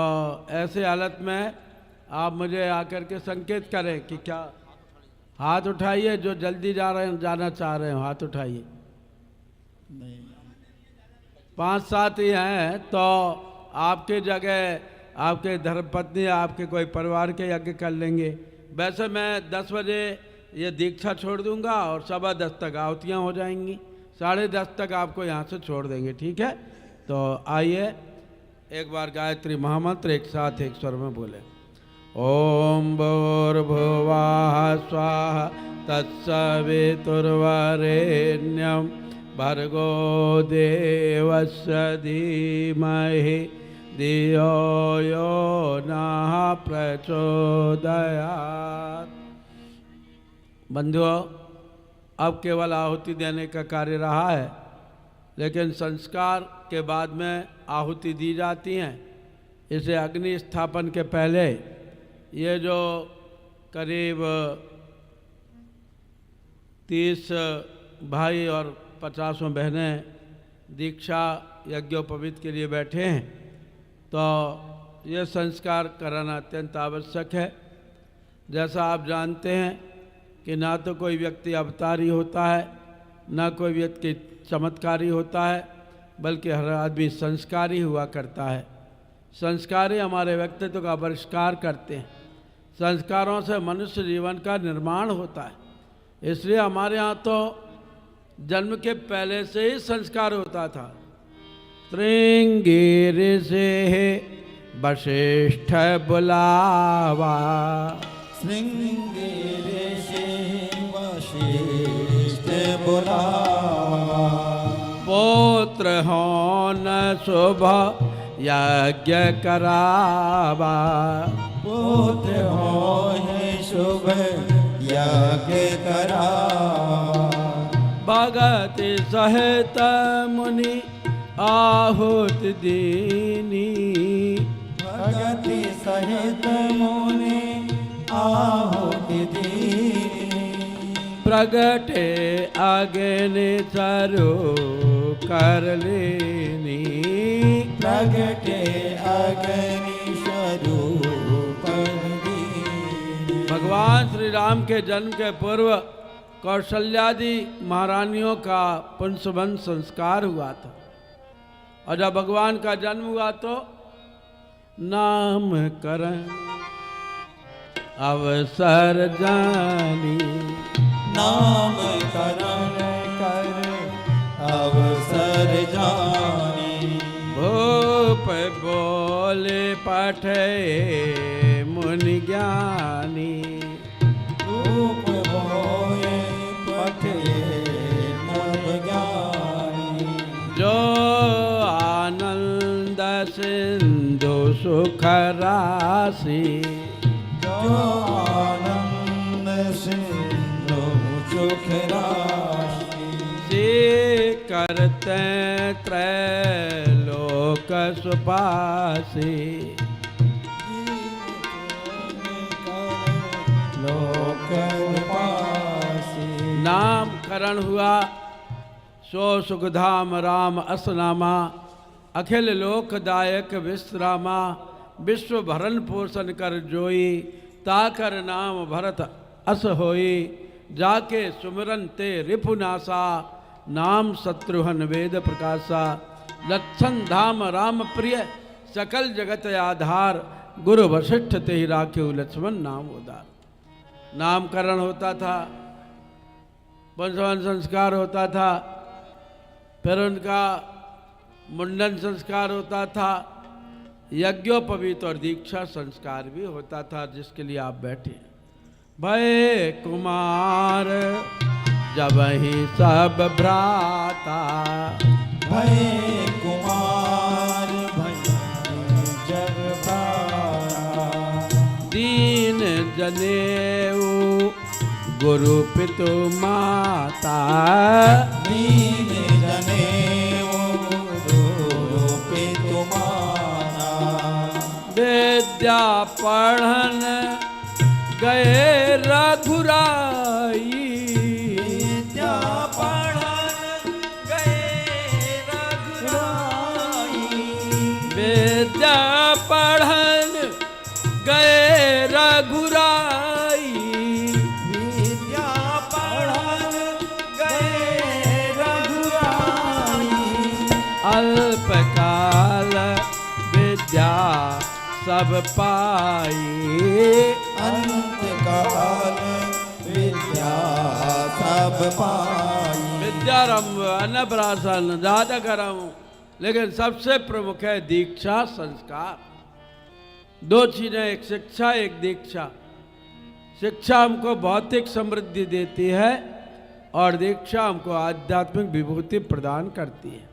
ऐसे हालत में आप मुझे आकर के संकेत करें कि क्या, हाथ उठाइए जो जल्दी जाना चाह रहे हो, हाथ उठाइए। 5-7 ही हैं, तो आपके जगह आपके धर्मपत्नी, आपके कोई परिवार के यज्ञ कर लेंगे। वैसे मैं 10 बजे ये दीक्षा छोड़ दूंगा और 10:15 तक आहुतियाँ हो जाएंगी। 10:30 तक आपको यहाँ से छोड़ देंगे, ठीक है? तो आइए एक बार गायत्री महामंत्र एक साथ एक स्वर में बोले। ओम भूर्भुवः स्वाहा तत्सवितुर्वरेण्यं भर्गो देवस्य धीमहि धियो यो नः प्रचोदयात्। बंधुओं, अब केवल आहुति देने का कार्य रहा है, लेकिन संस्कार के बाद में आहुति दी जाती हैं। इसे अग्नि स्थापन के पहले ये जो करीब 30 भाई और 50 बहनें दीक्षा यज्ञोपवीत के लिए बैठे हैं, तो ये संस्कार कराना अत्यंत आवश्यक है। जैसा आप जानते हैं कि ना तो कोई व्यक्ति अवतारी होता है, ना कोई व्यक्ति चमत्कारी होता है, बल्कि हर आदमी संस्कारी हुआ करता है। संस्कारी हमारे व्यक्तित्व का परिष्कार करते हैं। संस्कारों से मनुष्य जीवन का निर्माण होता है। इसलिए हमारे यहाँ तो जन्म के पहले से ही संस्कार होता था। श्रृंगेर से वशिष्ठ बुलावा, श्रृंगेर से वशिष्ठ बुलावा, पुत्र हो न शुभ यज्ञ करावा, पुत्र हो शुभ यज्ञ करा। भगति सहित मुनि आहुत दीनी। भगति सहित मुनि आहुति दीनी। प्रगटे अग्नि चारो कर लेनी। प्रगटे अग्नि स्वरूप दीनी। भगवान श्री राम के जन्म के पूर्व कौशल्यादि महारानियों का पुंसवन संस्कार हुआ था, और जब भगवान का जन्म हुआ तो नामकरण अवसर जानी। नामकरण कर अवसर जानी। भूप बोले पठे मुनि ज्ञानी। रूप होए पठे मन ज्ञानी। जो आनंद सिंधु सुख राशि। जो आनंद सिंधु सुख राशि। से करते त्रैलोक सुपासी। लोक पासी। नामकरण हुआ सो सुखधाम राम असनामा। अखिल लोकदायक विश्रामा। विश्व भरण पोषण कर जोई। ताकर नाम भरत अस होई। जाके सुमिरन ते रिपुनासा। नाम शत्रुहन वेद प्रकाशा। लक्षण धाम राम प्रिय। सकल जगत आधार। गुरु वशिष्ठ ते ही राख्यो लक्ष्मण नाम उदार। नामकरण होता था, वंशवन संस्कार होता था, फिर उनका मुंडन संस्कार होता था, यज्ञोपवीत और दीक्षा संस्कार भी होता था, जिसके लिए आप बैठे। भय कुमार जब ही सब भ्राता। भय कुमार भय जब भ्राता। दीन जनेऊ गुरु पितु माता। दीन जनेऊ गुरु पितु माता। विद्या पढ़न गए रघुराई। विद्या पढ़न गए रघुराई। विद्या पढ़न गए रघुराई। विद्या पढ़न गए रघुराई। अल्पकाल विद्या सब पाई। अंत काल विद्या सब पाई। विद्यारंभ अन्नप्राशन जातकरम, लेकिन सबसे प्रमुख है दीक्षा संस्कार। दो चीजें, एक शिक्षा एक दीक्षा। शिक्षा हमको भौतिक समृद्धि देती है और दीक्षा हमको आध्यात्मिक विभूति प्रदान करती है।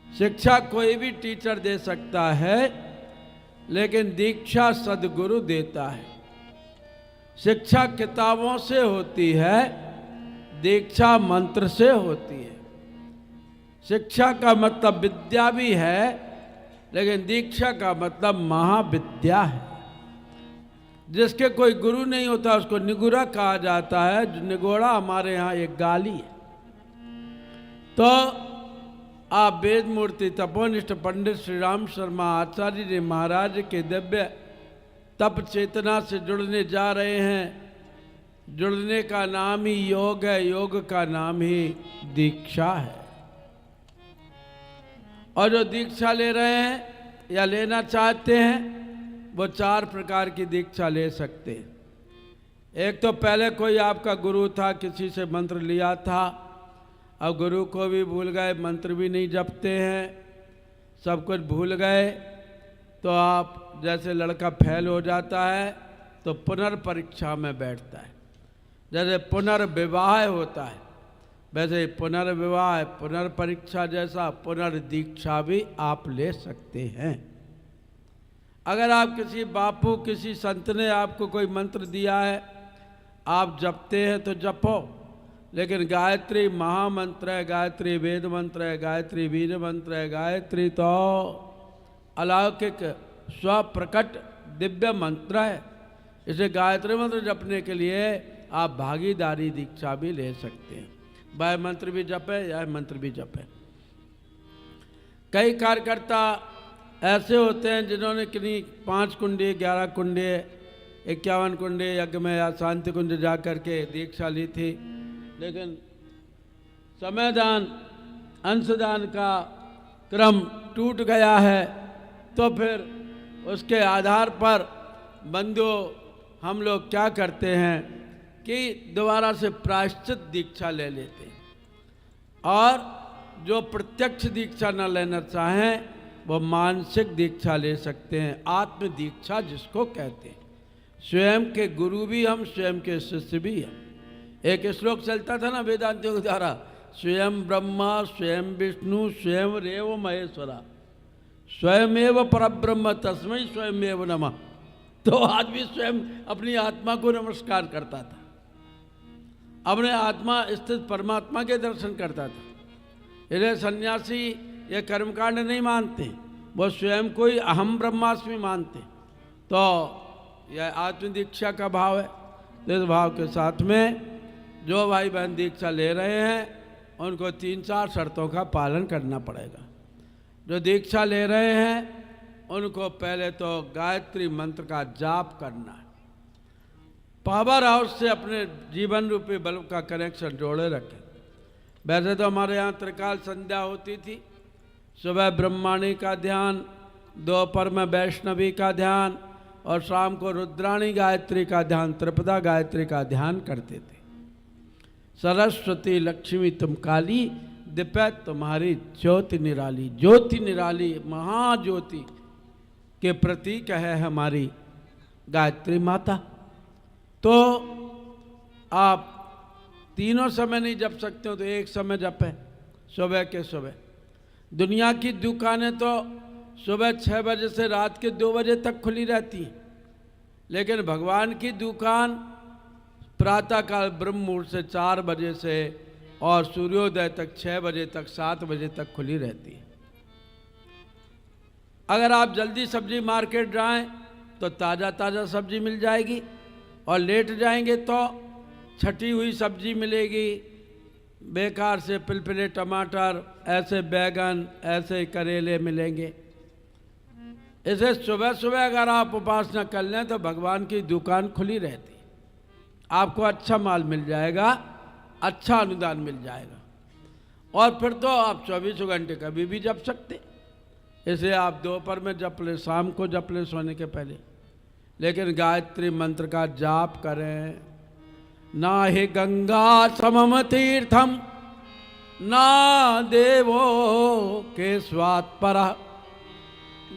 शिक्षा कोई भी टीचर दे सकता है, लेकिन दीक्षा सद्गुरु देता है। शिक्षा किताबों से होती है, दीक्षा मंत्र से होती है। शिक्षा का मतलब विद्या भी है, लेकिन दीक्षा का मतलब महाविद्या है। जिसके कोई गुरु नहीं होता उसको निगुरा कहा जाता है। जो निगोड़ा हमारे यहाँ एक गाली है। तो आप वेद मूर्ति तपोनिष्ठ पंडित श्री राम शर्मा आचार्य जी महाराज के दिव्य तप चेतना से जुड़ने जा रहे हैं। जुड़ने का नाम ही योग है, योग का नाम ही दीक्षा है। और जो दीक्षा ले रहे हैं या लेना चाहते हैं, वो 4 प्रकार की दीक्षा ले सकते हैं। एक तो पहले कोई आपका गुरु था, किसी से मंत्र लिया था, अब गुरु को भी भूल गए, मंत्र भी नहीं जपते हैं, सब कुछ भूल गए, तो आप जैसे लड़का फेल हो जाता है तो पुनर्परीक्षा में बैठता है। जैसे पुनर्विवाह होता है, वैसे पुनर्विवाह पुनर्परीक्षा जैसा पुनर्दीक्षा भी आप ले सकते हैं। अगर आप किसी बापू किसी संत ने आपको कोई मंत्र दिया है, आप जपते हैं तो जपो, लेकिन गायत्री महामंत्र है, गायत्री वेद मंत्र है, गायत्री बीज मंत्र है, गायत्री तो अलौकिक स्वप्रकट दिव्य मंत्र है। इसे गायत्री मंत्र जपने के लिए आप भागीदारी दीक्षा भी ले सकते हैं। वह मंत्र भी जपे, यह मंत्र भी जपे। कई कार्यकर्ता ऐसे होते हैं जिन्होंने किन्हीं 5 कुंडी 11 कुंडी 51 कुंडी यज्ञ में या शांति कुंज जा कर के दीक्षा ली थी, लेकिन समयदान अंशदान का क्रम टूट गया है, तो फिर उसके आधार पर बंधुओं हम लोग क्या करते हैं कि दोबारा से प्रायश्चित दीक्षा ले लेते हैं, और जो प्रत्यक्ष दीक्षा न लेना चाहें वो मानसिक दीक्षा ले सकते हैं। आत्म दीक्षा जिसको कहते हैं। स्वयं के गुरु भी हम, स्वयं के शिष्य भी हम। एक श्लोक चलता था ना वेदांतियों के द्वारा, स्वयं ब्रह्मा स्वयं विष्णु स्वयं रेव महेश्वरा स्वयमेव परब्रह्म तस्मै स्वयमेव नमः। तो आदमी स्वयं अपनी आत्मा को नमस्कार करता था, अपने आत्मा स्थित परमात्मा के दर्शन करता था। इसलिए सन्यासी ये कर्मकांड नहीं मानते, वो स्वयं को ही अहम ब्रह्मास्मि मानते। तो यह आत्म दीक्षा का भाव है। इस भाव के साथ में जो भाई बहन दीक्षा ले रहे हैं उनको 3-4 शर्तों का पालन करना पड़ेगा। जो दीक्षा ले रहे हैं उनको पहले तो गायत्री मंत्र का जाप करना है। पावर हाउस से अपने जीवन रूपी बल्ब का कनेक्शन जोड़े रखें। वैसे तो हमारे यहाँ त्रिकाल संध्या होती थी, सुबह ब्रह्माणी का ध्यान, दोपहर में वैष्णवी का ध्यान और शाम को रुद्राणी गायत्री का ध्यान, त्रिपदा गायत्री का ध्यान करते थे। सरस्वती लक्ष्मी तुम काली, दिपै तुम्हारी ज्योति निराली। ज्योति निराली महाज्योति के प्रतीक है हमारी गायत्री माता। तो आप तीनों समय नहीं जप सकते हो तो एक समय जपें, सुबह के सुबह। दुनिया की दुकानें तो सुबह 6 बजे से रात के 2 बजे तक खुली रहती हैं, लेकिन भगवान की दुकान प्रातःकाल ब्रह्म मुहूर्त से 4 बजे से और सूर्योदय तक 6 बजे तक 7 बजे तक खुली रहती है। अगर आप जल्दी सब्जी मार्केट जाएं तो ताज़ा ताज़ा सब्जी मिल जाएगी, और लेट जाएंगे तो छटी हुई सब्जी मिलेगी, बेकार से पिलपिले टमाटर, ऐसे बैगन, ऐसे करेले मिलेंगे। इसे सुबह सुबह अगर आप उपासना कर लें तो भगवान की दुकान खुली रहती, आपको अच्छा माल मिल जाएगा, अच्छा अनुदान मिल जाएगा, और फिर तो आप 24 घंटे कभी भी जप सकते। इसे आप दोपहर में जप ले, शाम को जप ले सोने के पहले, लेकिन गायत्री मंत्र का जाप करें। ना ही गंगा समम तीर्थम ना देवो के स्वात्पर,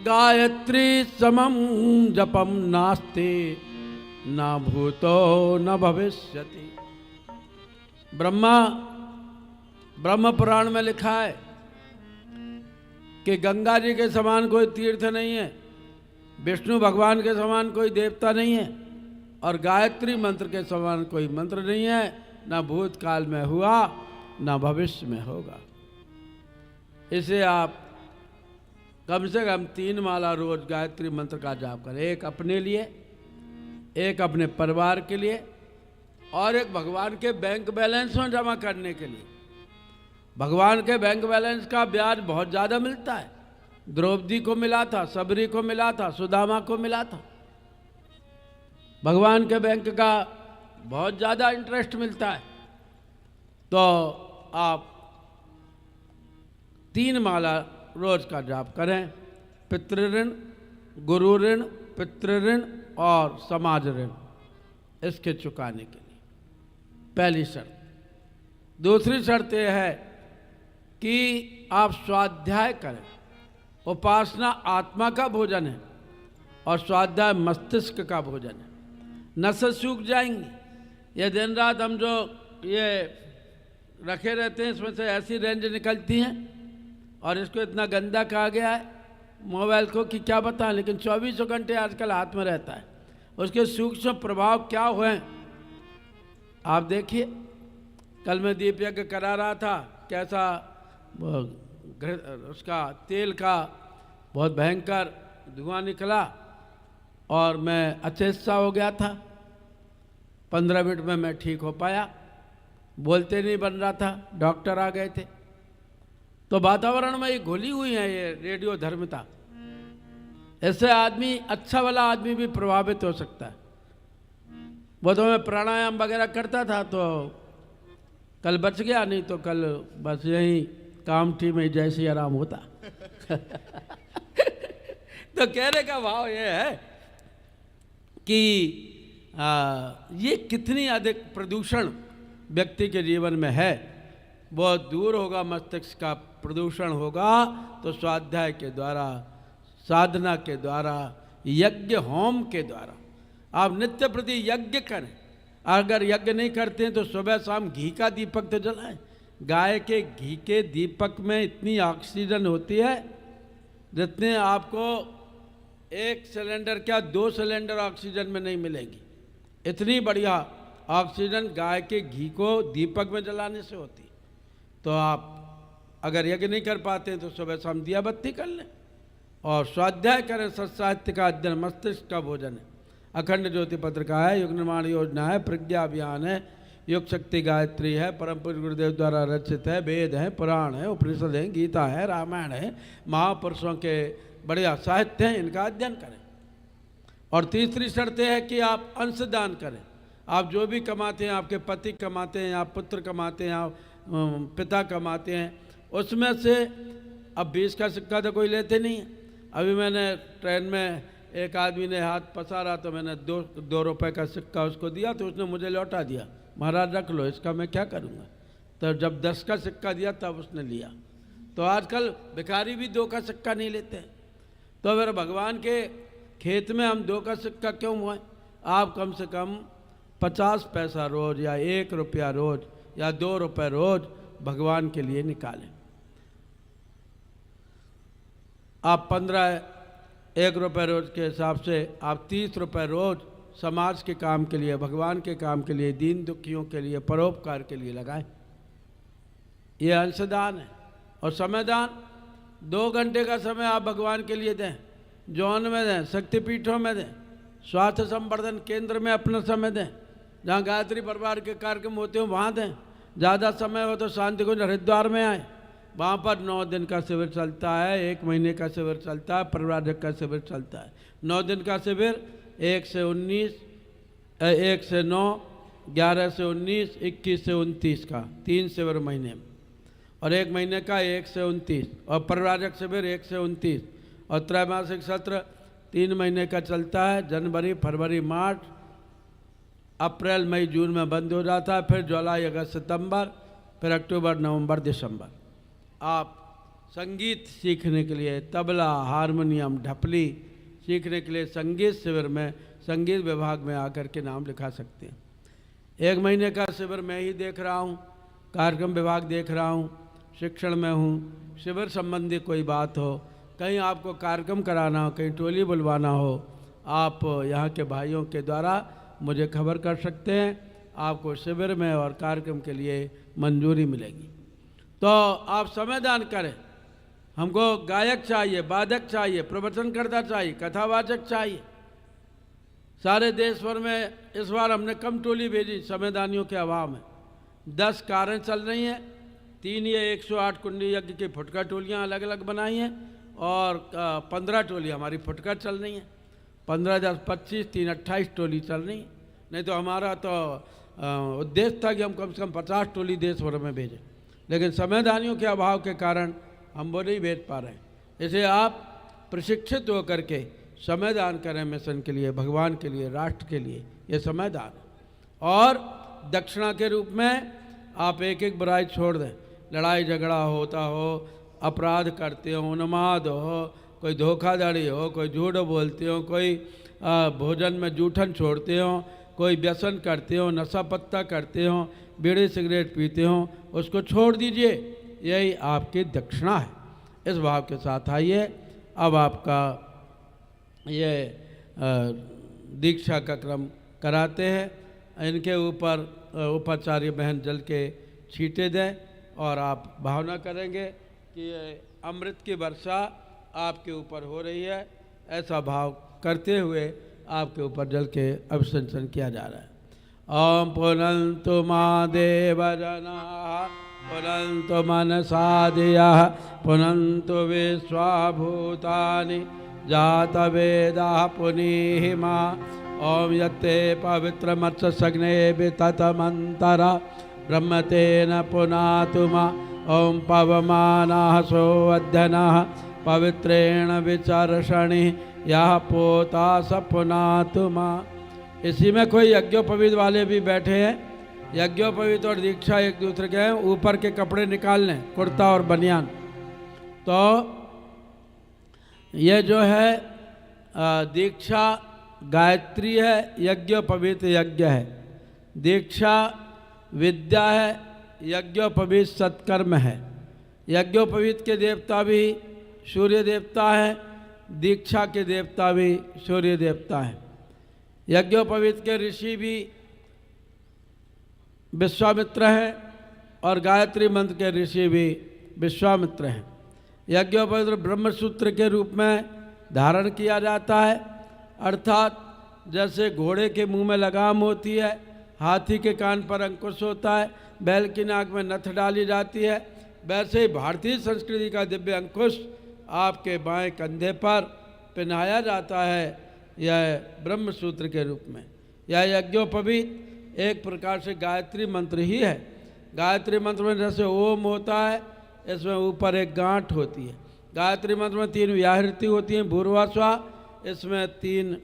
गायत्री समम जपम नास्ति ना भूतो न भविष्यति। ब्रह्म पुराण में लिखा है कि गंगा जी के समान कोई तीर्थ नहीं है, विष्णु भगवान के समान कोई देवता नहीं है, और गायत्री मंत्र के समान कोई मंत्र नहीं है, ना भूतकाल में हुआ ना भविष्य में होगा। इसे आप कम से कम 3 माला रोज गायत्री मंत्र का जाप करें, एक अपने लिए, एक अपने परिवार के लिए, और एक भगवान के बैंक बैलेंस में जमा करने के लिए। भगवान के बैंक बैलेंस का ब्याज बहुत ज़्यादा मिलता है। द्रौपदी को मिला था, सबरी को मिला था, सुदामा को मिला था। भगवान के बैंक का बहुत ज़्यादा इंटरेस्ट मिलता है। तो आप 3 माला रोज का जाप करें, पितृ गुरु ऋण, पितृ ऋण और समाज ऋण, इसके चुकाने के लिए पहली शर्त। दूसरी शर्त यह है कि आप स्वाध्याय करें। उपासना आत्मा का भोजन है और स्वाध्याय मस्तिष्क का भोजन है। नसें सूख जाएंगी। ये दिन रात हम जो ये रखे रहते हैं, इसमें से ऐसी रेंज निकलती हैं, और इसको इतना गंदा कहा गया है मोबाइल को कि क्या बताएं, लेकिन 24 घंटे आजकल हाथ में रहता है। उसके सूक्ष्म प्रभाव क्या हुए आप देखिए। कल मैं दीप यज्ञ करा रहा था, कैसा उसका तेल का बहुत भयंकर धुआं निकला और मैं अचेत सा हो गया था। 15 मिनट में मैं ठीक हो पाया, बोलते नहीं बन रहा था, डॉक्टर आ गए थे। तो वातावरण में ये घुली हुई है ये रेडियो धर्मिता। ऐसे आदमी, अच्छा वाला आदमी भी प्रभावित हो सकता है। वो तो मैं प्राणायाम वगैरह करता था तो कल बच गया, नहीं तो कल बस यही कामठी में जैसे आराम होता। तो कहने का भाव ये है कि ये कितनी अधिक प्रदूषण व्यक्ति के जीवन में है, वो दूर होगा। मस्तिष्क का प्रदूषण होगा तो स्वाध्याय के द्वारा, साधना के द्वारा, यज्ञ होम के द्वारा। आप नित्य प्रति यज्ञ करें। अगर यज्ञ नहीं करते हैं तो सुबह शाम घी का दीपक तो जलाएं। गाय के घी के दीपक में इतनी ऑक्सीजन होती है जितने आपको 1 सिलेंडर क्या 2 सिलेंडर ऑक्सीजन में नहीं मिलेगी। इतनी बढ़िया ऑक्सीजन गाय के घी को दीपक में जलाने से होती। तो आप अगर यज्ञ नहीं कर पाते तो सुबह शाम दिया बत्ती कर लें और स्वाध्याय करें। सत्साहित्य का अध्ययन मस्तिष्क का भोजन है। अखंड ज्योति पत्र का है, युग निर्माण योजना है, प्रज्ञा अभियान है, योग शक्ति गायत्री है, परम पूज्य गुरुदेव द्वारा रचित है, वेद है, पुराण है, उपनिषद है, गीता है, रामायण है, महापुरुषों के बढ़िया साहित्य हैं, इनका अध्ययन करें। और तीसरी शर्त है कि आप अंशदान करें। आप जो भी कमाते हैं, आपके पति कमाते हैं, आप पुत्र कमाते हैं, आप पिता कमाते हैं, उसमें से अब 20 का सिक्का तो कोई लेते नहीं है। अभी मैंने ट्रेन में एक आदमी ने हाथ पसारा तो मैंने 2 रुपए का सिक्का उसको दिया तो उसने मुझे लौटा दिया, महाराज रख लो, इसका मैं क्या करूँगा। तो जब 10 का सिक्का दिया तब उसने लिया। तो आजकल भिखारी भी 2 का सिक्का नहीं लेते हैं। तो अगर भगवान के खेत में हम 2 का सिक्का क्यों हुए? आप कम से कम 50 पैसा रोज या 1 रुपया रोज या 2 रुपये रोज भगवान के लिए निकालें। आप 1 रुपये रोज के हिसाब से आप 30 रुपये रोज समाज के काम के लिए, भगवान के काम के लिए, दीन दुखियों के लिए, परोपकार के लिए लगाएं। ये अंशदान है। और समयदान 2 घंटे का समय आप भगवान के लिए दें, जौन में दें, शक्तिपीठों में दें, स्वास्थ्य संवर्धन केंद्र में अपना समय दें, जहाँ गायत्री परिवार के कार्यक्रम होते हो वहाँ दें। ज़्यादा समय हो तो शांति कुंज हरिद्वार में आए, वहाँ पर 9 दिन का शिविर चलता है, 1 महीने का शिविर चलता है, परिवारक का शिविर चलता है। 9 दिन का शिविर 1 से 19, 1 से 9, 11 से 19, 21 से 29 का 3 शिविर महीने में, और 1 महीने का 1 से 29, और परिवारक शिविर 1 से 29, और त्रैमासिक सत्र 3 महीने का चलता है। जनवरी, फरवरी, मार्च, अप्रैल, मई, जून में बंद हो जाता है। फिर जुलाई, अगस्त, सितंबर, फिर अक्टूबर, नवंबर, दिसंबर। आप संगीत सीखने के लिए, तबला, हारमोनियम, ढपली सीखने के लिए संगीत शिविर में, संगीत विभाग में आकर के नाम लिखा सकते हैं। 1 महीने का शिविर मैं ही देख रहा हूँ, कार्यक्रम विभाग देख रहा हूँ, शिक्षण में हूँ। शिविर संबंधी कोई बात हो, कहीं आपको कार्यक्रम कराना हो, कहीं टोली बुलवाना हो, आप यहाँ के भाइयों के द्वारा मुझे खबर कर सकते हैं। आपको शिविर में और कार्यक्रम के लिए मंजूरी मिलेगी। तो आप समयदान करें। हमको गायक चाहिए, वादक चाहिए, प्रवचनकर्ता चाहिए, कथावाचक चाहिए। सारे देश भर में इस बार हमने कम टोली भेजी समयदानियों के अभाव में। 10 कारें चल रही हैं, 3 ये 108 कुंडी यज्ञ की फुटकर टोलियाँ अलग अलग बनाई हैं, और 15 टोली हमारी फुटकर चल रही हैं। 15, 10, 25, 3, 28 टोली चल रही हैं। नहीं तो हमारा तो उद्देश्य था कि हम कम से कम 50 टोली देश भर में भेजें, लेकिन समयदानियों के अभाव के कारण हम वो नहीं भेज पा रहे हैं। इसे आप प्रशिक्षित होकर के समयदान करें मिशन के लिए, भगवान के लिए, राष्ट्र के लिए। ये समयदान है। और दक्षिणा के रूप में आप एक बुराई छोड़ दें। लड़ाई झगड़ा होता हो, अपराध करते हो, उन्माद हो, कोई धोखाधड़ी हो, कोई झूठ बोलते हो, कोई भोजन में जूठन छोड़ते हो, कोई व्यसन करते हो, नशा पत्ता करते हो, बीड़ी सिगरेट पीते हो, उसको छोड़ दीजिए। यही आपकी दक्षिणा है। इस भाव के साथ आइए। अब आपका ये दीक्षा का क्रम कराते हैं। इनके ऊपर उपाचार्य बहन जल के छींटे दें और आप भावना करेंगे कि ये अमृत की वर्षा आपके ऊपर हो रही है, ऐसा भाव करते हुए आपके ऊपर जल के अभिषेचन किया जा रहा है। ओम पुनन्तु महादेवजनाः पुनन्तु मनसादियः पुनन्तु विश्वाभूतानि जातवेदाः पुनीहि मा। ओम यत्ते पवित्रमत्सग्ने विततमन्तरा ब्रह्मतेन पुनातु मा। ओम पवमानाः सोऽध्यनः पवित्रेण विचर्षणि यह पोता स पुनातु मा। इसी में कोई यज्ञोपवीत वाले भी बैठे हैं। यज्ञोपवीत और दीक्षा एक दूसरे के हैं। ऊपर के कपड़े निकाल लें, कुर्ता और बनियान। तो ये जो है दीक्षा गायत्री है, यज्ञोपवीत यज्ञ है। दीक्षा विद्या है, यज्ञोपवीत सत्कर्म है। यज्ञोपवीत के देवता भी सूर्य देवता है, दीक्षा के देवता भी सूर्य देवता है। यज्ञोपवीत के ऋषि भी विश्वामित्र हैं और गायत्री मंत्र के ऋषि भी विश्वामित्र हैं। यज्ञोपवीत ब्रह्मसूत्र के रूप में धारण किया जाता है, अर्थात जैसे घोड़े के मुंह में लगाम होती है, हाथी के कान पर अंकुश होता है, बैल की नाक में नथ डाली जाती है, वैसे ही भारतीय संस्कृति का दिव्य अंकुश आपके बाएं कंधे पर पहनाया जाता है, यह ब्रह्मसूत्र के रूप में। यह यज्ञोपवीत एक प्रकार से गायत्री मंत्र ही है। गायत्री मंत्र में जैसे ओम होता है, इसमें ऊपर एक गांठ होती है। गायत्री मंत्र में 3 व्याहृति होती हैं, भूर्वा स्वा, इसमें तीन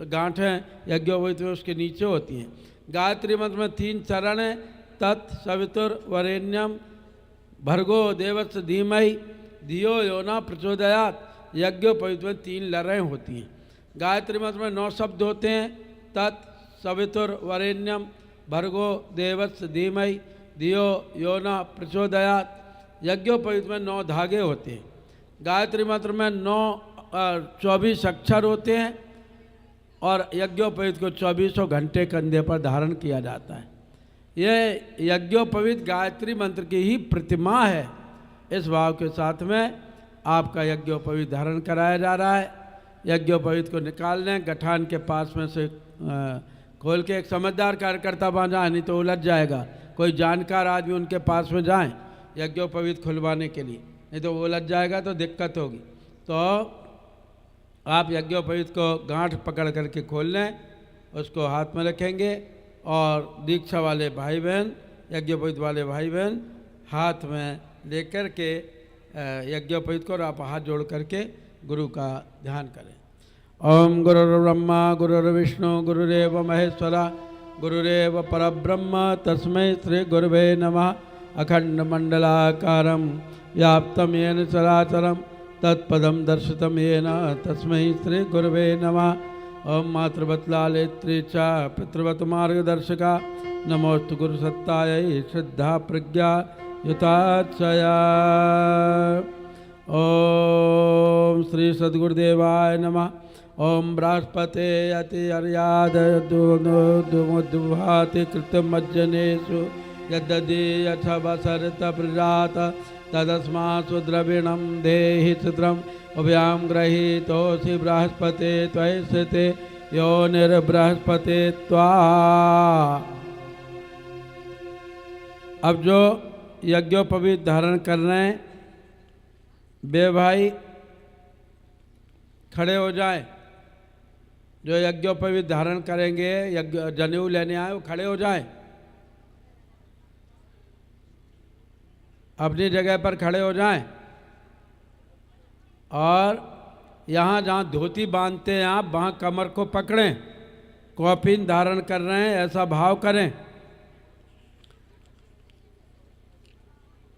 गांठें यज्ञोपवीत में उसके नीचे होती हैं। गायत्री मंत्र में 3 चरण हैं, तत् सवितुर वरेण्यम भर्गो देवस्य धीमहि धियो यो न प्रचोदयात्। यज्ञोपवीत में 3 लहरें होती हैं। गायत्री मंत्र में 9 शब्द होते हैं, तत् सवितुर वरेण्यम भर्गो देवस्य धीमहि धियो यो न प्रचोदयात्। यज्ञोपवीत में 9 धागे होते हैं। गायत्री मंत्र में 24 अक्षर होते हैं और यज्ञोपवीत को 2400 घंटे कंधे पर धारण किया जाता है। यह यज्ञोपवीत गायत्री मंत्र की ही प्रतिमा है। इस भाव के साथ में आपका यज्ञोपवीत धारण कराया जा रहा है। यज्ञोपवीत को निकाल लें, गठान के पास में से खोल के। एक समझदार कार्यकर्ता वहाँ जाए, नहीं तो उलझ जाएगा। कोई जानकार आदमी उनके पास में जाए यज्ञोपवीत खुलवाने के लिए, नहीं तो वो उलझ जाएगा तो दिक्कत होगी। तो आप यज्ञोपवीत को गांठ पकड़ करके खोल लें, उसको हाथ में रखेंगे और दीक्षा वाले भाई बहन, यज्ञोपवीत वाले भाई बहन हाथ में लेकर के यज्ञोपवीत को आप हाथ जोड़ करके गुरु का ध्यान करें। ओम गुरुर्ब्रह्मा गुरुर्विष्णु गुरुरेव महेश्वरा गुरुरेव परब्रह्म तस्मै श्री गुरुवे नमः। अखंडमंडलाकारं व्याप्तं येन चराचरं तत्पदं दर्शितं येन तस्मै श्री गुरुवे नमः। ओम मातृवत् लालेत्री च पितृवत् मार्गदर्शका नमोस्तु गुरुसत्तायै श्रद्धा प्रज्ञा युताच्छया। ओम श्री सद्गुरुदेवाय नमः। ओम बृहस्पते यति अर्याद दुभाति कृतमज्जनेषु यदि यथवसरत प्रजात तदस्मात्सु द्रविणं देहि चित्रम् उभयां गृहीतोऽसि बृहस्पते त्वयि स्थिते योनिर्बृहस्पते त्वा। अब जो यज्ञोपवीत धारण कर रहे हैं बे भाई खड़े हो जाएं। जो यज्ञोपवीत धारण करेंगे, यज्ञ जनेऊ लेने आए, वो खड़े हो जाएं। अपनी जगह पर खड़े हो जाएं और यहाँ जहाँ धोती बांधते हैं आप, वहाँ कमर को पकड़ें। कौपीन धारण कर रहे हैं ऐसा भाव करें।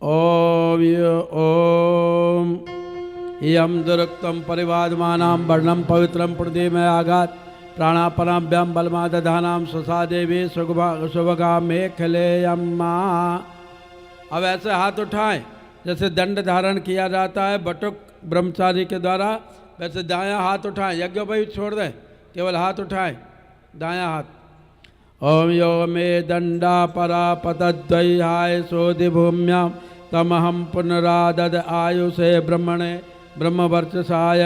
ओम यम दुरुक्तम परिवादमानां वर्णम पवित्रम प्रदे में आघात प्राणापराभ्याम बलमा दधानाम स्वसा देवी शुभगा मेखले यम्मा। अब ऐसे हाथ उठाएं जैसे दंड धारण किया जाता है, बटुक ब्रह्मचारी के द्वारा। वैसे दायां हाथ उठाएं, यज्ञोपवीत छोड़ दें, केवल हाथ उठाएं, दायां हाथ। ओम यो मे दंडा परा पतद्वैहाय सोधि भूम्याम तमहम पुनरादद आयुषे ब्रह्मणे ब्रह्मवर्चसाय।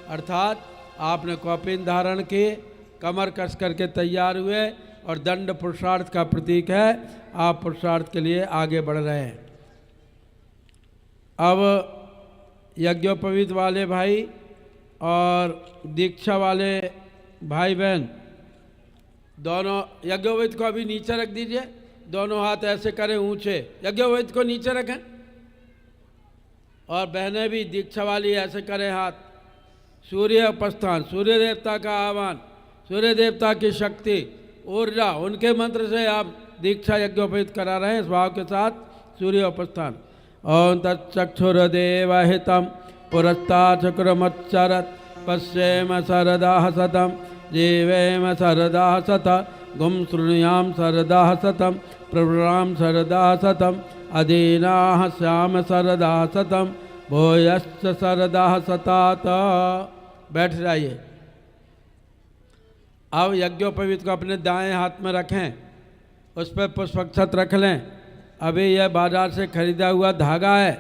अर्थात आपने कौपीन धारण की, कमर कस करके तैयार हुए और दंड पुरुषार्थ का प्रतीक है। आप पुरुषार्थ के लिए आगे बढ़ रहे हैं। अब यज्ञोपवीत वाले भाई और दीक्षा वाले भाई बहन दोनों, यज्ञोपवीत को अभी नीचे रख दीजिए, दोनों हाथ ऐसे करें ऊंचे, यज्ञोपवीत को नीचे रखें। और बहनें भी दीक्षा वाली ऐसे करें हाथ। सूर्य उपस्थान, सूर्य देवता का आह्वान, सूर्य देवता की शक्ति, ऊर्जा, उनके मंत्र से आप दीक्षा यज्ञोपवीत करा रहे हैं इस भाव के साथ। सूर्य उपस्थान। ओम तच्चक्षुर्देव हितम पुरस्ताचक्रमच्चरत् पश्येम सरदाः सतम जीवेम सरदाः सत गुम शृणुयाम सरदाः सतम प्रभृणाम सरदाः सतम अधीनाः श्याम सरदाः सतम भूयश्च सरदाः सतात। बैठ जाइए। अब यज्ञोपवीत को अपने दाएं हाथ में रखें, उस पर पुष्पक्षत रख लें। अभी यह बाजार से खरीदा हुआ धागा है,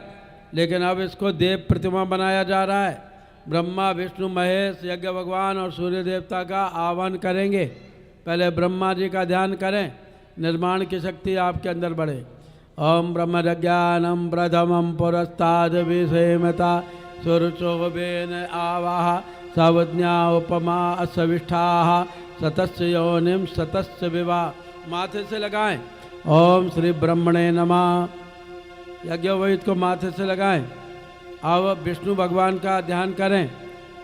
लेकिन अब इसको देव प्रतिमा बनाया जा रहा है। ब्रह्मा विष्णु महेश यज्ञ भगवान और सूर्य देवता का आह्वान करेंगे। पहले ब्रह्मा जी का ध्यान करें, निर्माण की शक्ति आपके अंदर बढ़े। ओम ब्रह्मज्ञानम प्रथमम पुरस्ताद विषेमता सुरचोबेन आवाह सवज्ञा उपमा असविष्ठाः सतस्य योनिम सतस्य विवाह। माथे से लगाएं। ओम श्री ब्रह्मणे नमः। यज्ञोपवीत को माथे से लगाएं। अब विष्णु भगवान का ध्यान करें।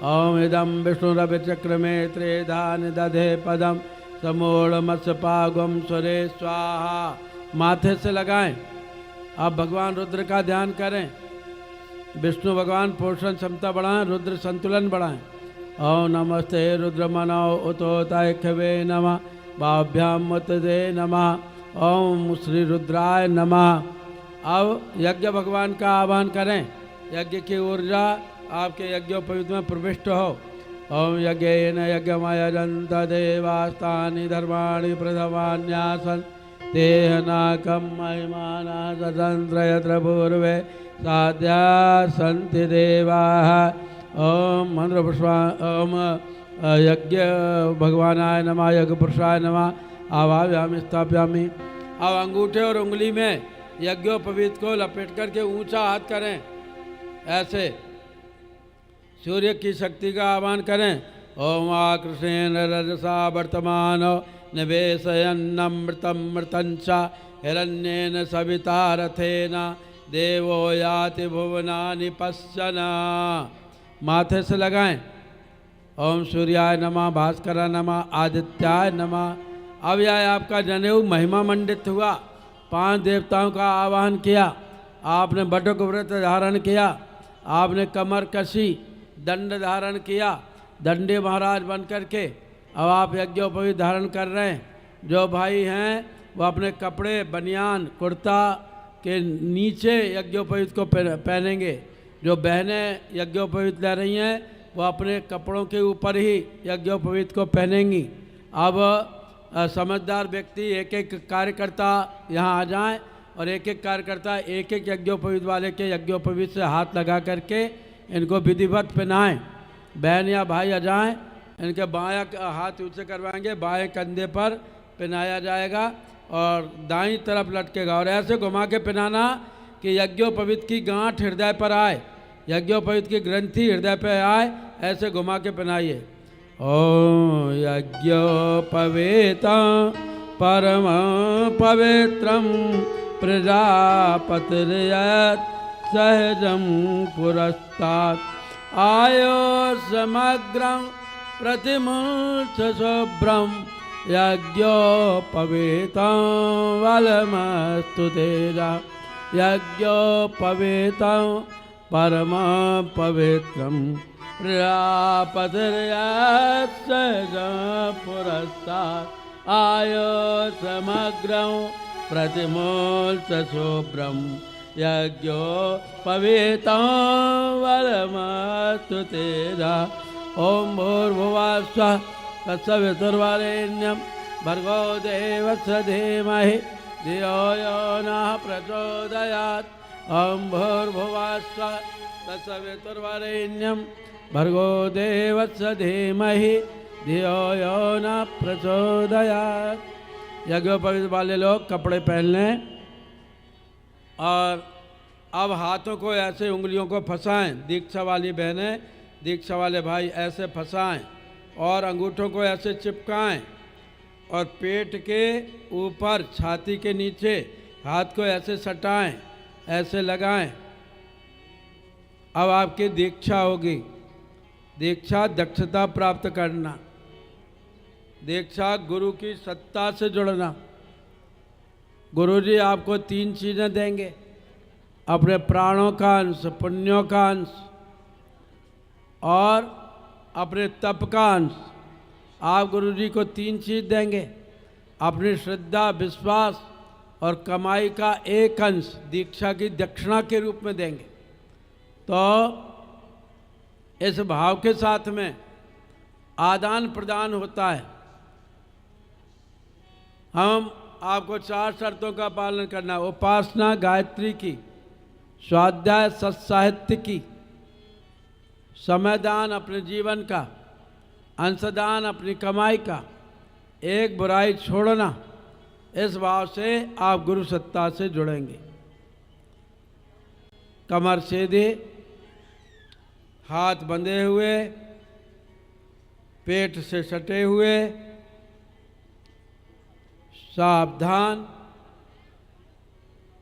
ओम इदम विष्णुरभिचक्र में त्रेधान दधे पदम समूढ़मत्स्यपागम सुरे स्वाहा। माथे से लगाएं। अब भगवान रुद्र का ध्यान करें। विष्णु भगवान पोषण क्षमता बढ़ाएं, रुद्र संतुलन बढ़ाएं। ओम नमस्ते रुद्रमनौ उतोतैखवे नमः बाभ्याम मुतदे नमः। ओम श्री रुद्राय नमः। अब यज्ञ भगवान का आह्वान करें। यज्ञ की ऊर्जा आपके यज्ञोपवीत में प्रविष्ट हो। ओम यज्ञेन यज्ञमयजन्त देवास्तानि धर्माणि प्रथमान्यासन् तेहनाकं महिमाना सतन्त्र यत्र पूर्वे साध्या सन्ति देवाः। ओम मंत्र पुष्पा ओम यज्ञ भगवानाय नमः यज्ञ पुरुषाय नमः। आवाहयामि स्थापयामि। अब अंगूठे और उंगली में यज्ञोपवीत को लपेट करके ऊंचा हाथ करें, ऐसे सूर्य की शक्ति का आह्वान करें। ओम आकृष्णेन रजसा वर्तमान निवेशयन्नमृतं मृतंच हिरण्येन सविता रथेन देवो याति भुवनानि पश्यन्। माथे से लगाएं। ओम सूर्याय नमः भास्कराय नमः आदित्याय नमः। अब यह आपका जनेऊ महिमा मंडित हुआ। 5 देवताओं का आवाहन किया, आपने बटुक व्रत धारण किया, आपने कमर कसी, दंड धारण किया, दंडे महाराज बन करके अब आप यज्ञोपवीत धारण कर रहे हैं। जो भाई हैं वो अपने कपड़े बनियान कुर्ता के नीचे यज्ञोपवीत को पहनेंगे। जो बहनें यज्ञोपवीत ले रही हैं वो अपने कपड़ों के ऊपर ही यज्ञोपवीत को पहनेंगी। अब समझदार व्यक्ति एक एक कार्यकर्ता यहाँ आ जाएं और एक एक कार्यकर्ता एक एक यज्ञोपवीत वाले के यज्ञोपवीत से हाथ लगा करके इनको विधिवत पहनाएं। बहन या भाई आ जाएं, इनके बायां हाथ ऊंचे करवाएंगे, बाएं कंधे पर पहनाया जाएगा और दाईं तरफ लटकेगा। और ऐसे घुमा के पहनाना कि यज्ञोपवीत की गांठ हृदय पर आए, यज्ञोपवीत की ग्रंथि हृदय पर आए, ऐसे घुमा के पहनाइए। ओम यज्ञोपवीतं परम पवित्रं प्रजापतिर्यत् सहजं पुरस्तात् आयो समग्रं प्रतिमुच्च शुभ्रं यज्ञोपवीतं वलमस्तु तेजा। यज्ञोपवीतं परम पवित्रं प्रजापतिर्यत् सहजं पुरस्तात् आयो समग्रं प्रतिमुच्च शुभ्रं यज्ञो पवितं वरमस्तु तेजा। ओम भूर्भुवः स्वः तत्सवितुर्वरेण्यं भर्गो देवस्य धीमहि धियो यो नः प्रचोदयात्। ओम भूर्भुवः स्वः तत्सवितुर्वरेण्यं भर्गो देवस्य धीमहि धियो यो नः प्रचोदयात्। यज्ञोपवीत वाले लोग कपड़े पहन लें और अब हाथों को ऐसे उंगलियों को फंसाएं। दीक्षा वाली बहनें, दीक्षा वाले भाई ऐसे फंसाएं और अंगूठों को ऐसे चिपकाएं और पेट के ऊपर छाती के नीचे हाथ को ऐसे सटाएं, ऐसे लगाएं। अब आपकी दीक्षा होगी। दीक्षा दक्षता प्राप्त करना, दीक्षा गुरु की सत्ता से जुड़ना। गुरुजी आपको 3 चीज़ें देंगे, अपने प्राणों का अंश, पुण्यों का अंश और अपने तप का अंश। आप गुरुजी को 3 चीज़ देंगे, अपनी श्रद्धा, विश्वास और कमाई का एक अंश दीक्षा की दक्षिणा के रूप में देंगे। तो इस भाव के साथ में आदान प्रदान होता है। हम आपको 4 शर्तों का पालन करना, उपासना गायत्री की, स्वाध्याय सत्साहित्य की, समयदान अपने जीवन का, अंशदान अपनी कमाई का, एक बुराई छोड़ना। इस भाव से आप गुरु सत्ता से जुड़ेंगे। कमर सीधी, हाथ बंधे हुए, पेट से सटे हुए, सावधान,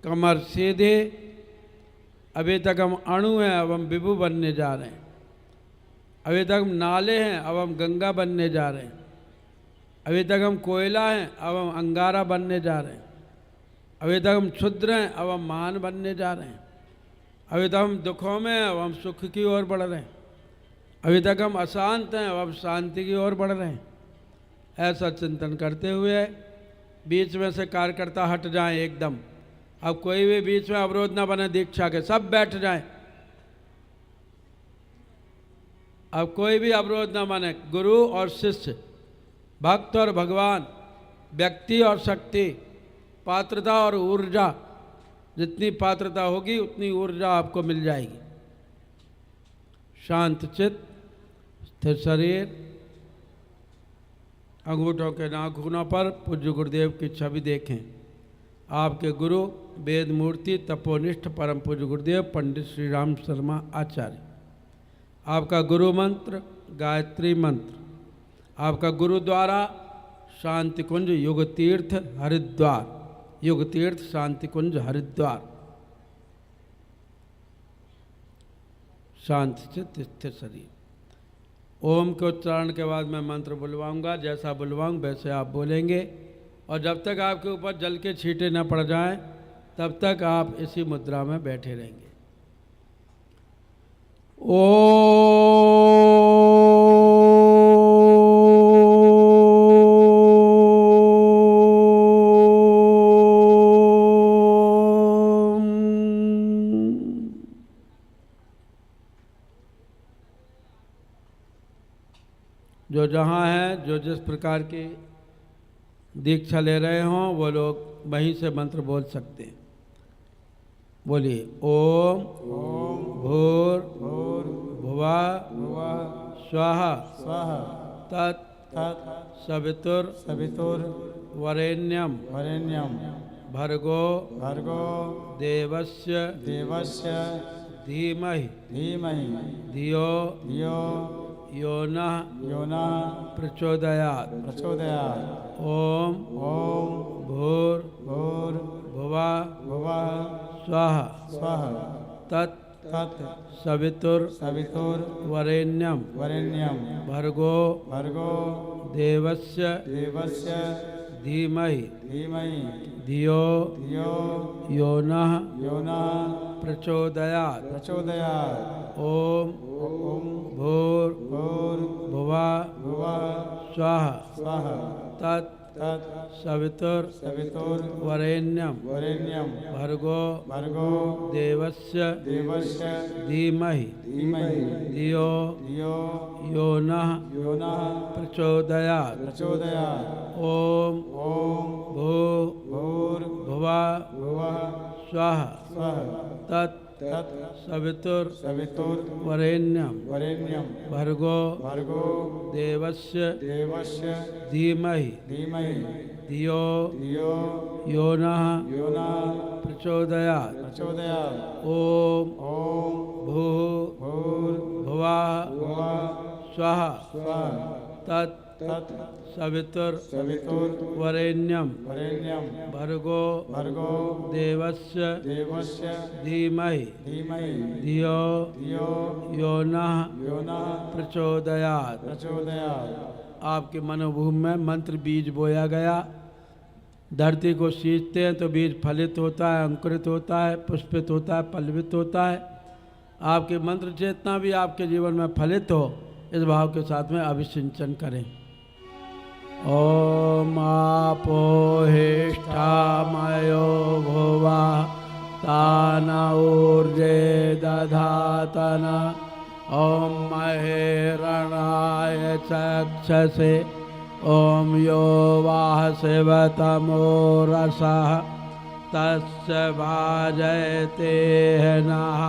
कमर सीधे। अभी तक हम अणु हैं, अब हम विभु बनने जा रहे हैं। अभी तक हम नाले हैं, अब हम गंगा बनने जा रहे हैं। अभी तक हम कोयला हैं, अब हम अंगारा बनने जा रहे हैं। अभी तक हम क्षुद्र हैं, अब हम महान बनने जा रहे हैं। अभी तक हम दुखों में हैं, अब हम सुख की ओर बढ़ रहे हैं। अभी तक हम अशांत हैं, अब हम शांति की ओर बढ़ रहे हैं। ऐसा चिंतन करते हुए बीच में से कार्यकर्ता हट जाएं एकदम। अब कोई भी बीच में अवरोध ना बने दीक्षा के, सब बैठ जाएं। अब कोई भी अवरोध ना बने। गुरु और शिष्य, भक्त और भगवान, व्यक्ति और शक्ति, पात्रता और ऊर्जा, जितनी पात्रता होगी उतनी ऊर्जा आपको मिल जाएगी। शांत चित्त, स्थिर शरीर, अंगूठों के नाखूनों पर पूज्य गुरुदेव की छवि देखें। आपके गुरु वेद मूर्ति तपोनिष्ठ परम पूज्य गुरुदेव पंडित श्री राम शर्मा आचार्य। आपका गुरु मंत्र गायत्री मंत्र। आपका गुरुद्वारा शांति कुंज युग तीर्थ हरिद्वार, युग तीर्थ शांति कुंज हरिद्वार। शांत चित्त स्थिर शरीर। ओम के उच्चारण के बाद मैं मंत्र बुलवाऊंगा, जैसा बुलवाऊं वैसे आप बोलेंगे। और जब तक आपके ऊपर जल के छींटे न पड़ जाएं, तब तक आप इसी मुद्रा में बैठे रहेंगे। जो जहाँ हैं, जो जिस प्रकार की दीक्षा ले रहे हों, वो लोग वहीं से मंत्र बोल सकते हैं। बोलिए ओम भूर भुवा स्वाहा तत् सवितुर वरेण्यम भर्गो देवस्य धीमहि धियो यो नः प्रचोदयात्। ओम भूर भुवा स्वाहा तत् सवितुर वरेण्यम भर्गो देवस्य धीमहि धियो यो नः प्रचोदयात्। ओम भूर भुवा स्वाहा तत् सवितुर वरेण्यम भर्गो देवस्य धीमहि धियो यो नः प्रचोदयात् ओम भूर्भुवः स्वः तत् सवितुर वरेण्यम भर्गो देवस्य धीमहि धियो यो नः प्रचोदयात् ओम भूर्भुवः स्वः तत् सवितुर वरेण्यम भर्गो देवस्य धीमहि धियो यो नः प्रचोदयात्। आपके मनोभूमि में मंत्र बीज बोया गया। धरती को सींचते हैं तो बीज फलित होता है, अंकुरित होता है, पुष्पित होता है, पल्लवित होता है। आपके मंत्र चेतना भी आपके जीवन में फलित हो, इस भाव के साथ में अभिसिंचन करें। ओम आपोहिष्ठामयो भुवा तान ऊर्जे दधातन ओम महेरणाय चक्षसे ओम यो वाहसेवतमो रसः तस्य भाजयते नः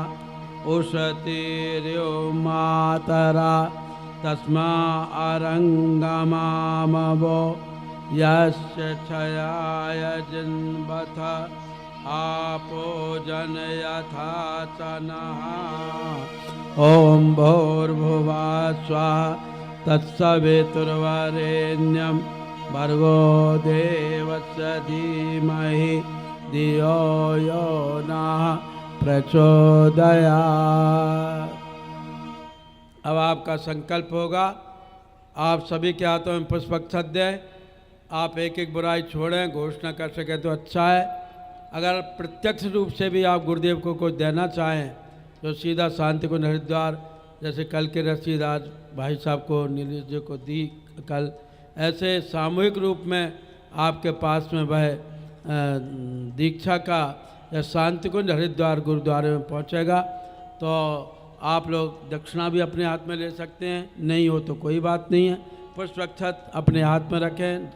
उशतीर्यो मातरा तस्मा अरंगमामवो यस्य क्षयाय जिन्वथ आपो जनयथा च नः ओम भूर्भुवः स्वः तत्सवितुर्वरेण्यं भर्गो देवस्य धीमहि धियो यो नः प्रचोदयात्। अब आपका संकल्प होगा, आप सभी के हाथों में पुष्पक्षत दें। आप एक एक बुराई छोड़ें, घोषणा कर सकें तो अच्छा है। अगर प्रत्यक्ष रूप से भी आप गुरुदेव को कुछ देना चाहें तो सीधा शांति कुंज हरिद्वार, जैसे कल के रसीद आज भाई साहब को नीलेश जी को दी कल, ऐसे सामूहिक रूप में आपके पास में वह दीक्षा का या शांति कुंज हरिद्वार गुरुद्वारे में पहुंचेगा। तो आप लोग दक्षिणा भी अपने हाथ में ले सकते हैं, नहीं हो तो कोई बात नहीं है। पुष्पक्षत अपने हाथ में रखें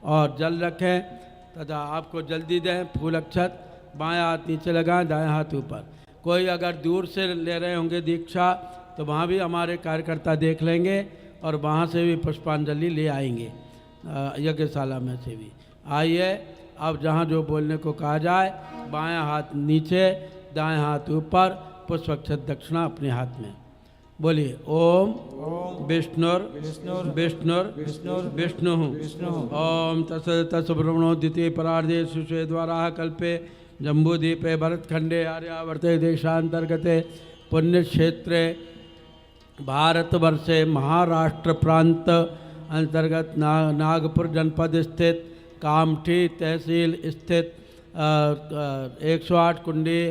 और जल रखें तथा आपको जल्दी दें। फूल अक्षत बायां हाथ नीचे लगाएं, दाएं हाथ ऊपर। कोई अगर दूर से ले रहे होंगे दीक्षा तो वहाँ भी हमारे कार्यकर्ता देख लेंगे और वहाँ से भी पुष्पांजलि ले आएंगे, यज्ञशाला में से भी। आइए, अब जहाँ जो बोलने को कहा जाए, बायां हाथ नीचे, दाएं हाथ ऊपर, पुष्पक्षत दक्षिणा अपने हाथ में। बोलिए ओम विष्णुर विष्णु ओम तस् ब्रह्मणो द्वितीय परार्धे सुषे द्वारा कल्पे जम्बूद्वीपे भरतखंडे आर्यावर्ते देशांतर्गते पुण्यक्षेत्रे भारतवर्षे महाराष्ट्र प्रांत अंतर्गत नागपुर जनपद स्थित कामठी तहसील स्थित 108 कुंडी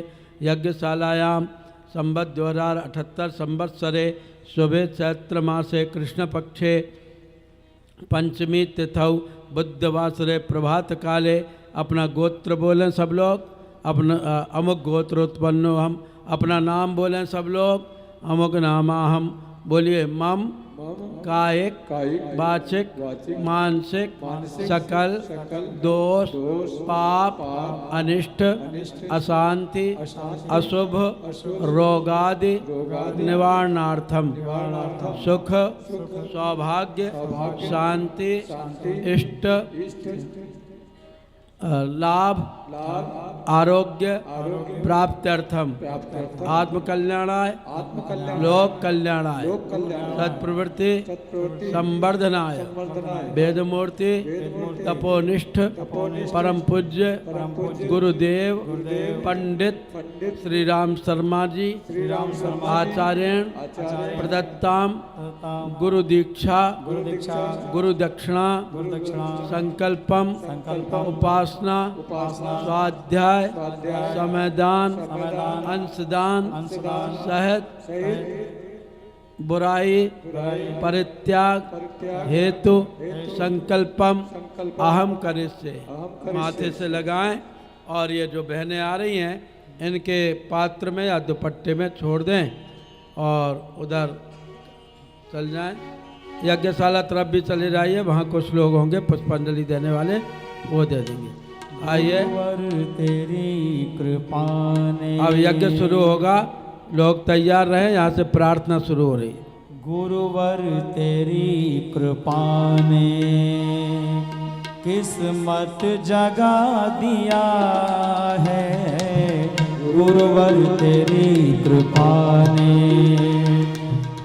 यज्ञशालायां संवत् 2078 संवत्सरे शुभे चैत्र मासे कृष्ण पक्षे पंचमी तिथौ बुद्धवासरे प्रभात काले। अपना गोत्र बोलें सब लोग, अपना अमुक गोत्र उत्पन्नो हम। अपना नाम बोलें सब लोग, अमुक नामा हम। बोलिए मम कायिक वाचिक मानसिक सकल दोष पाप अनिष्ट अशांति अशुभ रोगादि निवारणार्थम सुख सौभाग्य शांति इष्ट लाभ आरोग्य प्राप्त्यर्थम आत्मकल्याणाय लोक कल्याणाय सत्प्रवृत्ति संवर्धनाय वेदमूर्ति तपोनिष्ठ परम पूज्य गुरुदेव पंडित श्री राम शर्मा जी आचार्यण प्रदत्ताम गुरु दीक्षा गुरु दक्षिणा संकल्पम उपासना स्वाध्याय समयदान अंशदान सहित बुराई परित्याग हेतु संकल्पम अहम करिष्ये माथे से लगाएं और ये जो बहनें आ रही हैं इनके पात्र में या दुपट्टे में छोड़ दें और उधर चल जाएं। यज्ञशाला तरफ भी चले जाइए, वहाँ कुछ लोग होंगे पुष्पांजलि देने वाले, वो दे देंगे। आइए तेरी कृपा ने अब यज्ञ शुरू होगा, लोग तैयार रहे, यहाँ से प्रार्थना शुरू हो रही है। गुरुवर तेरी कृपा ने किस्मत जगा दिया है, गुरुवर तेरी कृपा ने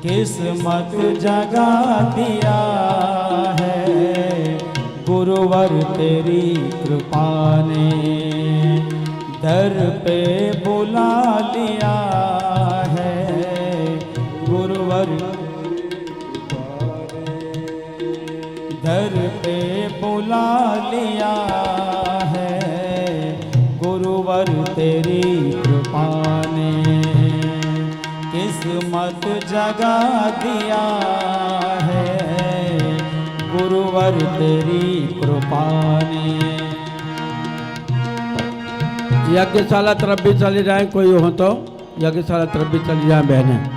किस्मत जगा दिया है, गुरुवर तेरी कृपा ने दर पे बुला लिया है, गुरुवर दर पे बुला लिया है, गुरुवर तेरी कृपा ने किस्मत जगा दिया है, गुरुवर तेरी कृपा ने। यज्ञशाला तरफ भी चले जाएं, कोई हो तो यज्ञशाला तरफ भी चली जाएं बहनें।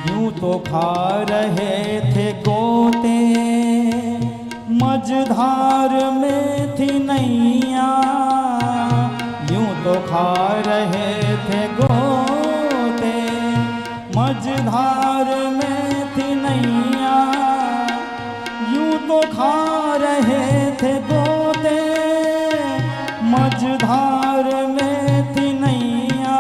यूं तो खा रहे थे गोते मझधार में थी नैया, यूं तो खा रहे थे गोते मझधार में थी नैया, यूं तो खा रहे थे गोते मझधार में थी नैया,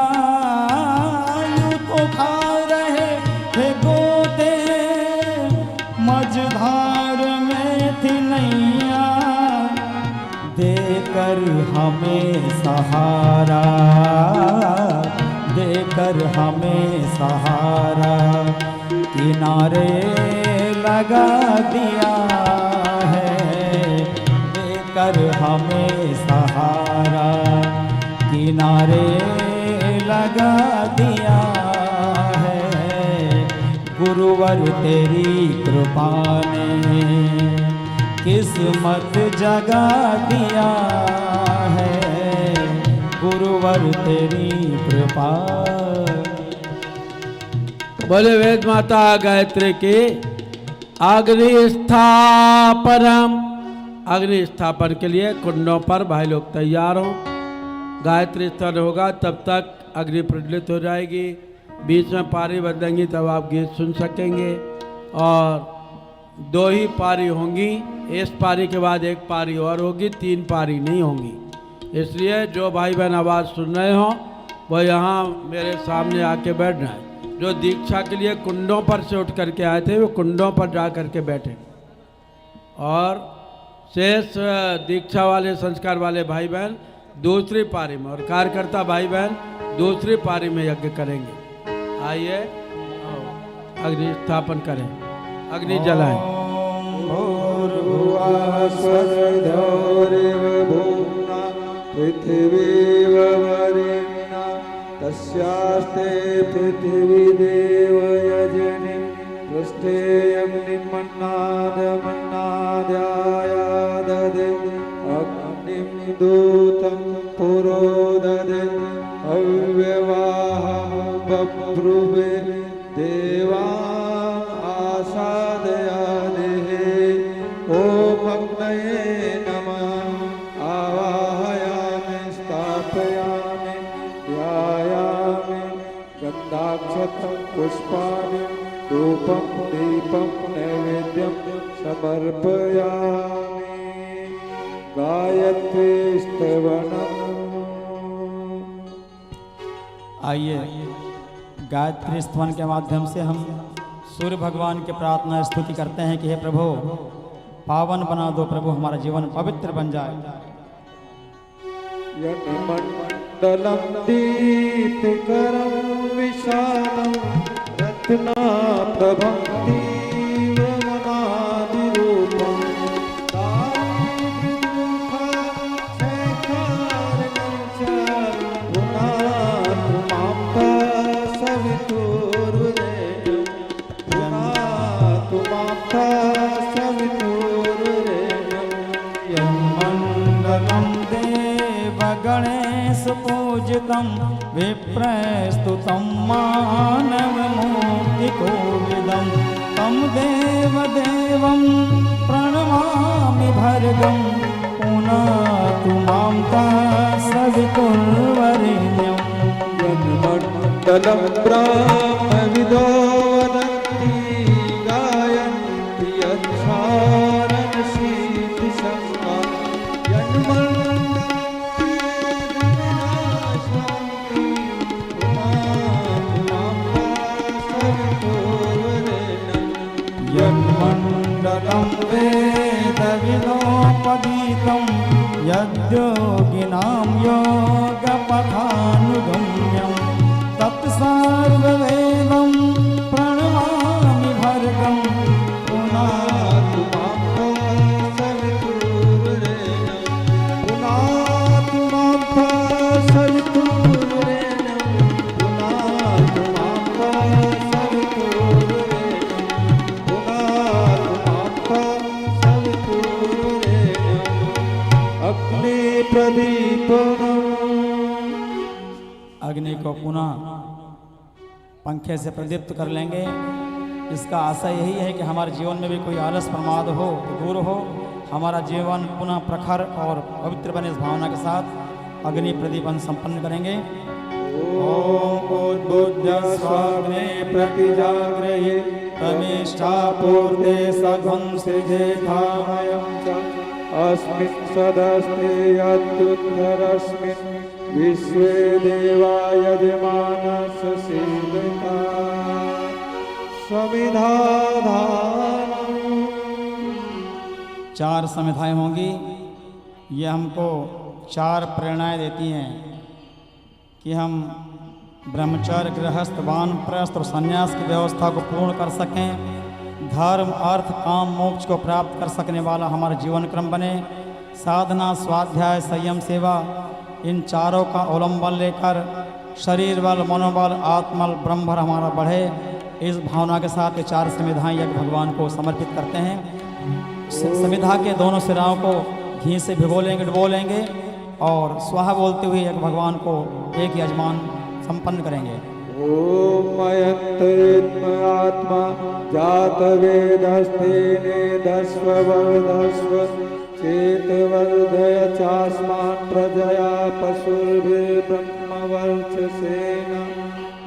यूं तो खा रहे थे गोते मझधार में थी नैया, देकर हमें सहारा, देकर हमें सहारा किनारे लगा दिया है, देकर हमें सहारा किनारे लगा दिया है, गुरुवर तेरी कृपा ने किस्मत जगा दिया है, गुरुवर तेरी कृपा। बोले वेद माता गायत्री की अग्नि स्थापनम। अग्नि स्थापन के लिए कुंडों पर भाई लोग तैयार हो। गायत्री स्थल होगा तब तक अग्नि प्रज्वलित हो जाएगी, बीच में पारी बदलेंगी तब आप गीत सुन सकेंगे और 2 ही पारी होंगी, इस पारी के बाद एक पारी और होगी, 3 पारी नहीं होंगी। इसलिए जो भाई बहन आवाज़ सुन रहे हो वो यहाँ मेरे सामने आके बैठ जाए। जो दीक्षा के लिए कुंडों पर से उठ करके आए थे वो कुंडों पर जा करके बैठे और शेष दीक्षा वाले संस्कार वाले भाई बहन दूसरी पारी में और कार्यकर्ता भाई बहन दूसरी पारी में यज्ञ करेंगे। आइए अग्नि स्थापन करें, अग्नि जलाएं। पृथ्वीवरेण्या तस्यास्ते पृथ्वी देवयजनि पृष्ठे अग्निमन्नादमन्नाद्यायाददे अग्निं दूतं पुरोददे अव्यवाहं बभ्रुवे देवान् आसादयादेः ॐ अग्नये नमः आवाहयामि स्थापयामि ध्यायामि गन्धाक्षतं पुष्पाणि धूपं दीपं नैवेद्यं समर्पयामि गायत्री स्तवनम्। आइए गायत्री स्तवन के माध्यम से हम सूर्य भगवान की प्रार्थना स्तुति करते हैं कि हे प्रभु पावन बना दो, प्रभु हमारा जीवन पवित्र बन जाए। यन्मण्डलं दीप्तिकरं विशालं रत्नाप्रभं दिव्यमनादिरूपं दारुमुखा सुपूजितं विप्रस्तुतं मानवमूर्तिकोविदं तं देवदेवं प्रणमामि भर्गं पुनः मां सवितुर्वरेण्यम् यन्मण्डलं ब्रह्मविदो वदन्ति गायन्ति यच्छारणशीतिशस्मा यन्मण्डलं वेदविदोपदीतं यद्योगिनां योगपथानुगम्यं तत्सर्ववेदं प्रणमामि भर्गं पुनातु मां अग्नि को पुनः पंखे से प्रदीप्त कर लेंगे। इसका आशय यही है कि हमारे जीवन में भी कोई आलस प्रमाद हो तो दूर हो, हमारा जीवन पुनः प्रखर और पवित्र बने। इस भावना के साथ अग्नि प्रदीपन संपन्न करेंगे। उद्बुद्ध स्वाग्ने प्रतिजाग्रहे तमेष्टापूर्ते सघं सृजेथामयं च अस्मिन् सदस्ते अत्युत्तरस्मिन् विश्वे देवा यजमानस्य सेविता समिधाधानम्। 4 समिधाएं होंगी। ये हमको 4 प्रेरणाएं देती हैं कि हम ब्रह्मचर्य, गृहस्थ, वानप्रस्थ और संन्यास की व्यवस्था को पूर्ण कर सकें, धर्म, अर्थ, काम, मोक्ष को प्राप्त कर सकने वाला हमारा जीवन क्रम बने। साधना, स्वाध्याय, संयम, सेवा, इन चारों का अवलंबन लेकर शरीर बल, मनोबल, आत्मबल, ब्रह्मबल हमारा बढ़े। इस भावना के साथ ये 4 संविधाएं यज्ञ भगवान को समर्पित करते हैं। संविधा के दोनों सिराओं को घी से भिगो लेंगे, डुबो लेंगे और स्वाहा बोलते हुए यज्ञ भगवान को एक यजमान संपन्न करेंगे। ओम आत्मा जात वेदस्तेने दस्वर्धस्व चेतवर्धय चास्मान् प्रजया पशुर्भिर्ब्रह्मवर्चसेन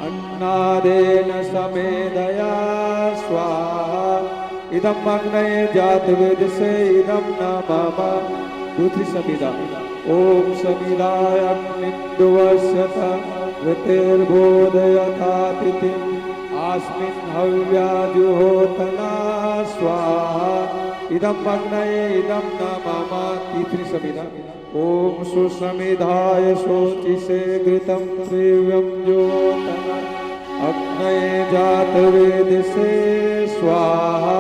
अन्नादेन समेदया स्वाहा इदम् अग्नये जातवेदसे इदं न मम। दूसरी समिधा ओम समिधाय अग्निन्दुवस्यत ऋतेर्बोधयथातिथिम् आस्मिन् हव्याजुहोतना स्वाहा इदम् अग्नये इदं न मम। तीसरी समिधा ओम सुसमिधाय शोचिसे घृतं त्रिव्यं ज्योतना अग्नये जातवेदसे स्वाहा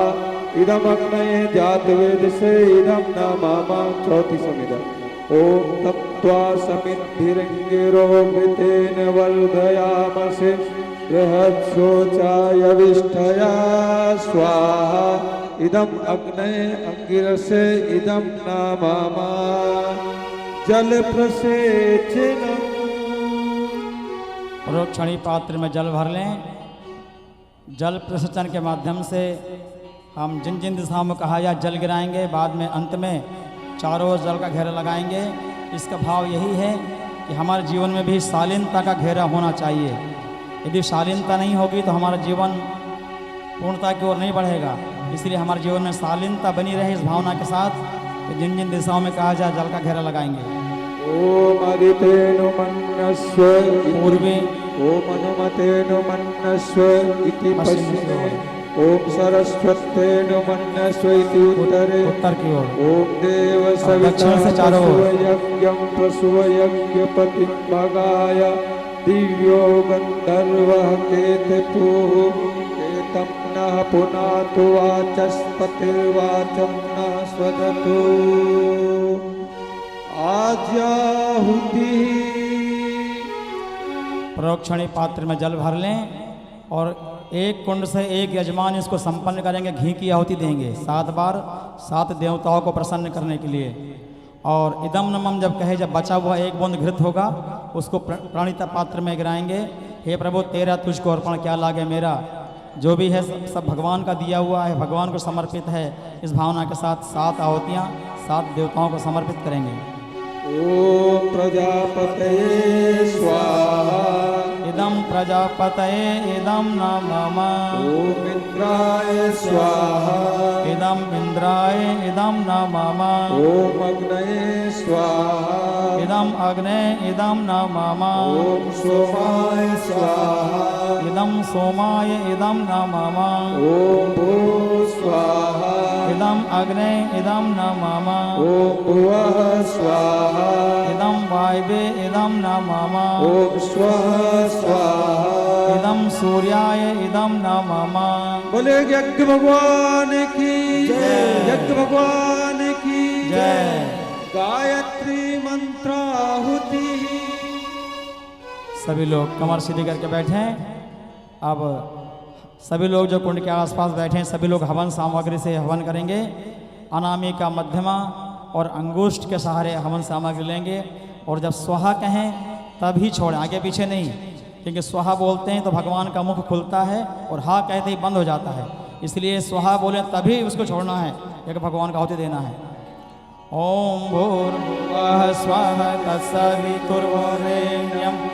इदम् अग्नये जातवेदसे इदं न मम। चौथी समिधा ओम तप्त्वा समिद्भिरङ्गिरो घृतेन वर्धयामसे बृहत्शोचाय विष्ठया स्वाहा इदम् अग्नये अंगिरसे इदं न मम। जल प्रसेचनम् प्रोक्षणी पात्र में जल भर लें। जल प्रसेचन के माध्यम से हम जिन जिन दिशाओं में कहा या जल गिराएंगे, बाद में अंत में चारों ओर जल का घेरा लगाएंगे। इसका भाव यही है कि हमारे जीवन में भी शालीनता का घेरा होना चाहिए। यदि शालीनता नहीं होगी तो हमारा जीवन पूर्णता की ओर नहीं बढ़ेगा। इसलिए हमारे जीवन में शालीनता बनी रहे, इस भावना के साथ कि जिन जिन दिशाओं में कहा जाए जल का घेरा लगाएंगे। ओम अदितेनु मन्नस्व पूर्वे ओम अनुमतेनु मन्नस्व इति पश्चिमे ओम सरस्वत्येनु मन्नस्व इति उत्तरे उत्तर की ओर ओम देव दक्षिण से चारों ओर। यज्ञं प्रसूयज्ञपतिं भगाय दिव्यो गन्धर्वः केतपुः केतं नः पुनातु वाचस्पतिर्वाचं नः स्वदतु आज्याहुति। प्रोक्षणी पात्र में जल भर लें और एक कुंड से एक यजमान इसको संपन्न करेंगे। घी की आहुति देंगे 7 बार, 7 देवताओं को प्रसन्न करने के लिए। और इदम नमम जब कहे, जब बचा हुआ एक बूंद घृत होगा उसको प्राणिता पात्र में गिराएंगे। हे प्रभु तेरा तुझको अर्पण क्या लागे मेरा, जो भी है सब भगवान का दिया हुआ है, भगवान को समर्पित है। इस भावना के साथ 7 आहुतियाँ 7 देवताओं को समर्पित करेंगे। ओम प्रजापतये स्वाहा। इदम प्रजापतये इदम नमः। ओम इंद्राय स्वाहा। इदम इंद्राय इदम नमः। ओम अग्नये स्वाहा। इदम अग्ने इदम नमः। ओम सोमाय स्वाहा। इदम सोमाय इदम नमः। ओम भू स्वाहा। इदम अग्ने इदम नमः। ओम भुवः स्वाहा। इदम वायवे इदम नमः। ओम स्वः स्वाहा। इदम सूर्याय इदम नमः। बोले यज्ञ भगवान की जय। यज्ञ भगवान की जय। गायत्री मंत्राहुति। सभी लोग कमर सीधी करके बैठे हैं। अब सभी लोग जो कुंड के आसपास बैठे हैं सभी लोग हवन सामग्री से हवन करेंगे। अनामिका मध्यमा और अंगुष्ठ के सहारे हवन सामग्री लेंगे और जब स्वाहा कहें तभी छोड़ें, आगे पीछे नहीं, क्योंकि स्वाहा बोलते हैं तो भगवान का मुख खुलता है और हा कहते ही बंद हो जाता है। इसलिए स्वाहा बोलें तभी उसको छोड़ना है, एक भगवान का आहुति देना है। ओम भूर्भुवः स्वः तत्सवितुर्वरेण्यं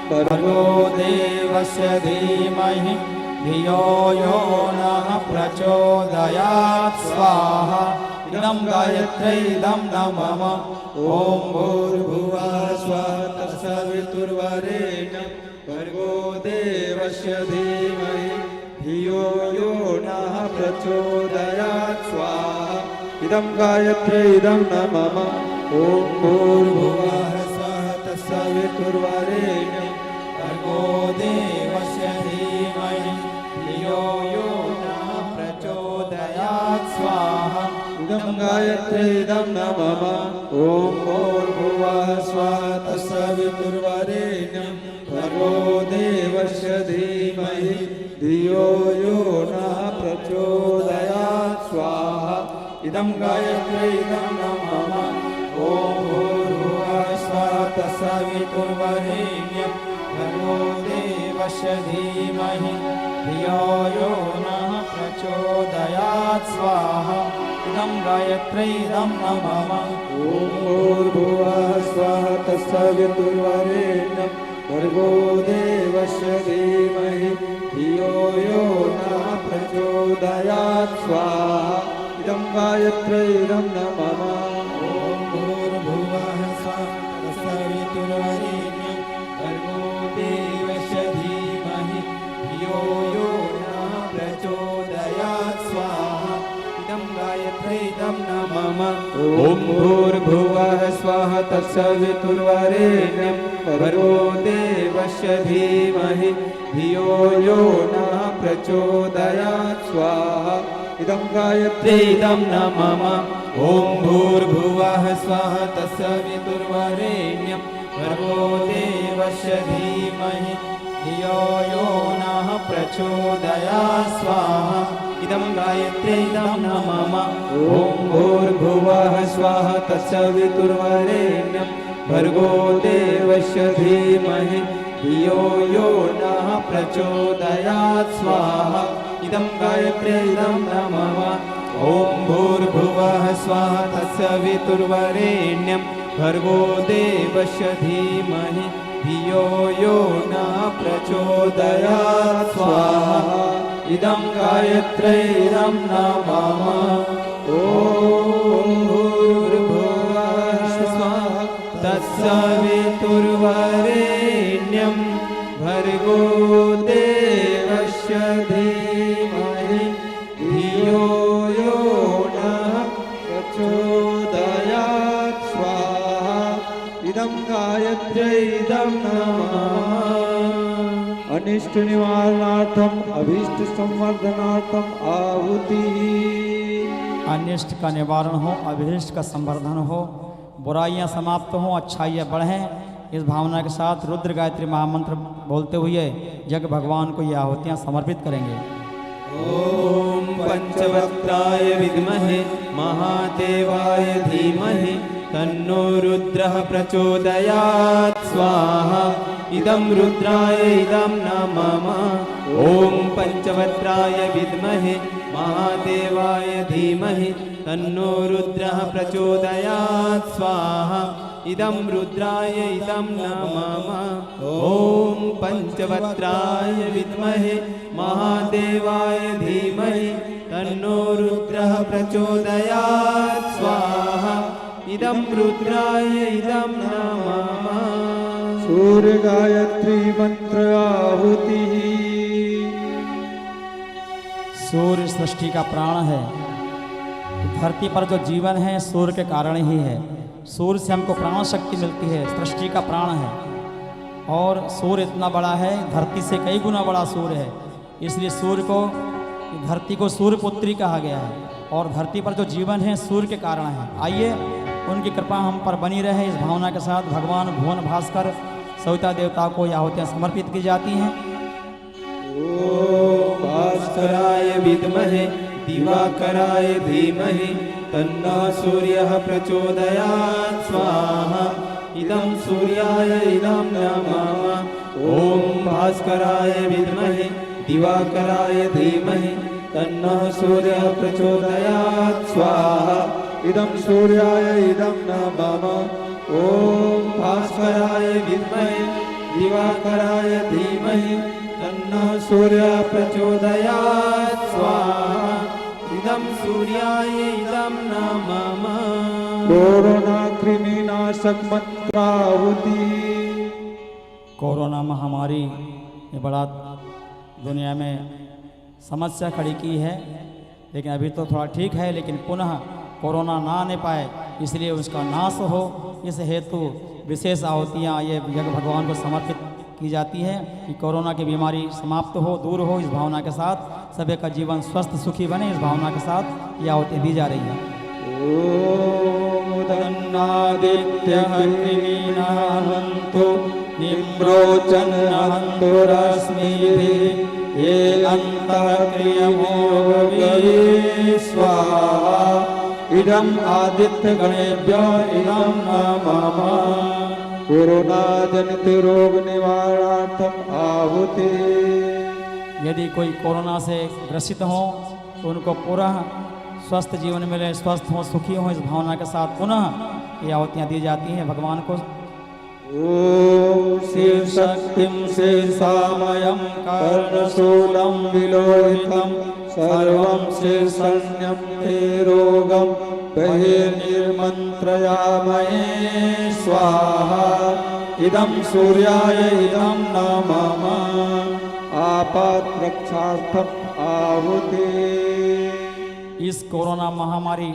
भर्गो देवस्य धीमहि धियो यो नः प्रचोदयात् स्वाहा। इदं गायत्र्यै इदं नमः। ओम भूर्भुवः स्वः तत्सवितुर्वरेण्यं भर्गो देवस्य धीमहि धियो यो नः प्रचोदयात् स्वाहा। इदं गायत्र्यै इदं नमः। ओम भूर्भुवः स्वः तत्सवितुर्वरेण्यं भर्गो देवस्य धीमहि धियो यो नः प्रचोदयात् स्वाहा। इदं गायत्र्यै इदं नमः। ओम भूर्भुवः स्वः तत्सवितुर्वरेण्यं भर्गो देवस्य धीमहि धियो यो नः प्रचोदयात् स्वाहा। इदं गायत्र्यै इदं नमः। ओम भूर्भुवः स्वः तत्सवितुर्वरेण्यं भर्गो देवस्य धीमहि धियो यो नः प्रचोदयात् स्वाहा। इदं गायत्र्यै इदं नमः। ओम भूर्भुवः स्वः तत्सवितुर्वरेण्यं भर्गो देवस्य धीमहि धियो यो नः प्रचोदयात् स्वाहा। इदं गायत्र्यै इदं नमः। ओम भूर्भुवः स्वः तत्सवितुर्वरेण्यं भर्गो देवस्य धीमहि धियो यो नः प्रचोदयात् स्वाहा। इदं गायत्र्यै इदं नमः। ओम भूर्भुवः स्वः तत्सवितुर्वरेण्यं भर्गो देवस्य धीमहि धियो यो नः प्रचोदयात् स्वाहा। इदं गायत्र्यै इदं नमः। ओम भूर्भुवः स्वः तत्सवितुर्वरेण्यं भर्गो देवस्य धीमहि धियो यो नः प्रचोदयात् स्वाहा। इदं गायत्र्यै इदं नमः। ओम भूर्भुवः स्वः तत्सवितुर्वरेण्यं भर्गो देवस्य धीमहि धियो यो नः प्रचोदयात् स्वाहा। इदं गायत्र्यै इदं नमः। ओम भूर्भुवः स्वः तत्सवितुर्वरेण्यं भर्गो देवस्य धीमहि धियो यो नः प्रचोदयात् स्वाहा। इदं गायत्र्यै इदं नमः। ओम भूर्भुवः स्वः तत्सवितुर्वरेण्यं भर्गो देवस्य धीमहि धियो यो नः प्रचोदयात् स्वाहा। इदं गायत्र्यै इदं नमः। अनिष्ट निवारणार्थम अभीष्ट संवर्धनार्थम आहुति। अनिष्ट का निवारण हो, अभिष्ट का संवर्धन हो, बुराइयां समाप्त हो, अच्छाइयां बढ़ें, इस भावना के साथ रुद्र गायत्री महामंत्र बोलते हुए यज्ञ भगवान को ये आहुतियां समर्पित करेंगे। ओम पंचवक्त्राय विद्महे महादेवाय धीमहि तन्नो रुद्रः प्रचोदयात् स्वाहा इदं रुद्राय इदं न मम ॐ पंचवक्त्राय विद्महे महादेवाय धीमहि तन्नो रुद्रः प्रचोदयात् स्वाहा इदं रुद्राय इदं न मम ॐ पंचवक्त्राय विद्महे महादेवाय धीमहि तन्नो रुद्रः प्रचोदयात् स्वाहा इदं रुद्राय इदं न मम। सूर्य गायत्री मंत्र आहुति। सूर्य सृष्टि का प्राण है। धरती पर जो जीवन है सूर्य के कारण ही है। सूर्य से हमको प्राण शक्ति मिलती है, सृष्टि का प्राण है। और सूर्य इतना बड़ा है, धरती से कई गुना बड़ा सूर्य है, इसलिए सूर्य को, धरती को सूर्य पुत्री कहा गया है। और धरती पर जो जीवन है सूर्य के कारण है। आइए उनकी कृपा हम पर बनी रहे, इस भावना के साथ भगवान भुवन भास्कर सविता देवता को यह आहुतियाँ समर्पित की जाती हैं। ओम भास्कराय विद्महे दिवाकराय धीमहि तन्नः सूर्यः प्रचोदयात् स्वाहा इदं सूर्याय इदं न मम ॐ भास्कराय विद्महे दिवाकराय धीमहि तन्नः सूर्यः प्रचोदयात् स्वाहा इदं सूर्याय इदं न मम ॐ भास्कराय विद्महे दिवाकराय धीमहि तन्नः सूर्यः प्रचोदयात् स्वाहा इदं सूर्याय इदं न मम। कोरोना कृमिनाशक मंत्राहुति। कोरोना महामारी ने बड़ा दुनिया में समस्या खड़ी की है, लेकिन अभी तो थोड़ा ठीक है, लेकिन पुनः कोरोना ना आने पाए इसलिए उसका नाश हो, इस हेतु विशेष आहुतियाँ ये यज्ञ भगवान को समर्पित की जाती है कि कोरोना की बीमारी समाप्त हो, दूर हो। इस भावना के साथ सभी का जीवन स्वस्थ सुखी बने, इस भावना के साथ ये आहुति दी जा रही है। ओम उदन्नादित्यः कृमीनाहन्तु निम्रोचनहन्तु रश्मिभिः ये अन्तःक्रियमोगवे स्वाहा इदम् आदित्यगणेभ्यो इदं न मम। कोरोना जनित रोग निवारणार्थम आहुति। यदि कोई कोरोना से ग्रसित हो तो उनको पूरा स्वस्थ जीवन मिले, स्वस्थ हो, सुखी हो, इस भावना के साथ पुनः ये आहुतियाँ दी जाती हैं भगवान को। ओम शीर्षक्तिं शीर्षामयं कर्णशूलं विलोहितं सर्वं शीर्षण्यं ते रोगं बहिर्निर्मन्त्रयामहे स्वाहा इदं सूर्याय इदं न मम आपात्रक्षार्थम आहुति। इस कोरोना महामारी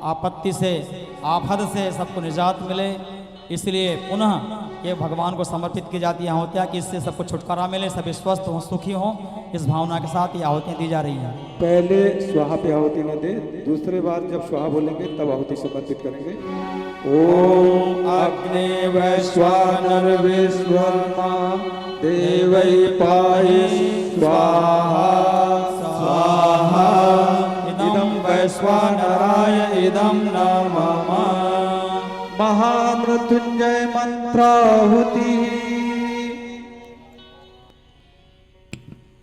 आपत्ति से, आफत से सबको निजात मिले, इसलिए पुनः ये भगवान को समर्पित की जाती है आहुतियाँ कि इससे सबको छुटकारा मिले, सभी स्वस्थ हों, सुखी हों। इस भावना के साथ ये आहुतियाँ दी जा रही हैं। पहले स्वाहा पे आहुति न दे, दूसरे बार जब स्वाहा बोलेंगे तब आहुति समर्पित करेंगे। ओम अग्नि वैश्वानर विश्वकर्मा देवै पाहि स्वाहा स्वाहा इदं वैश्वानराय इदं न मम। महामृत्युंजय मंत्राहुति।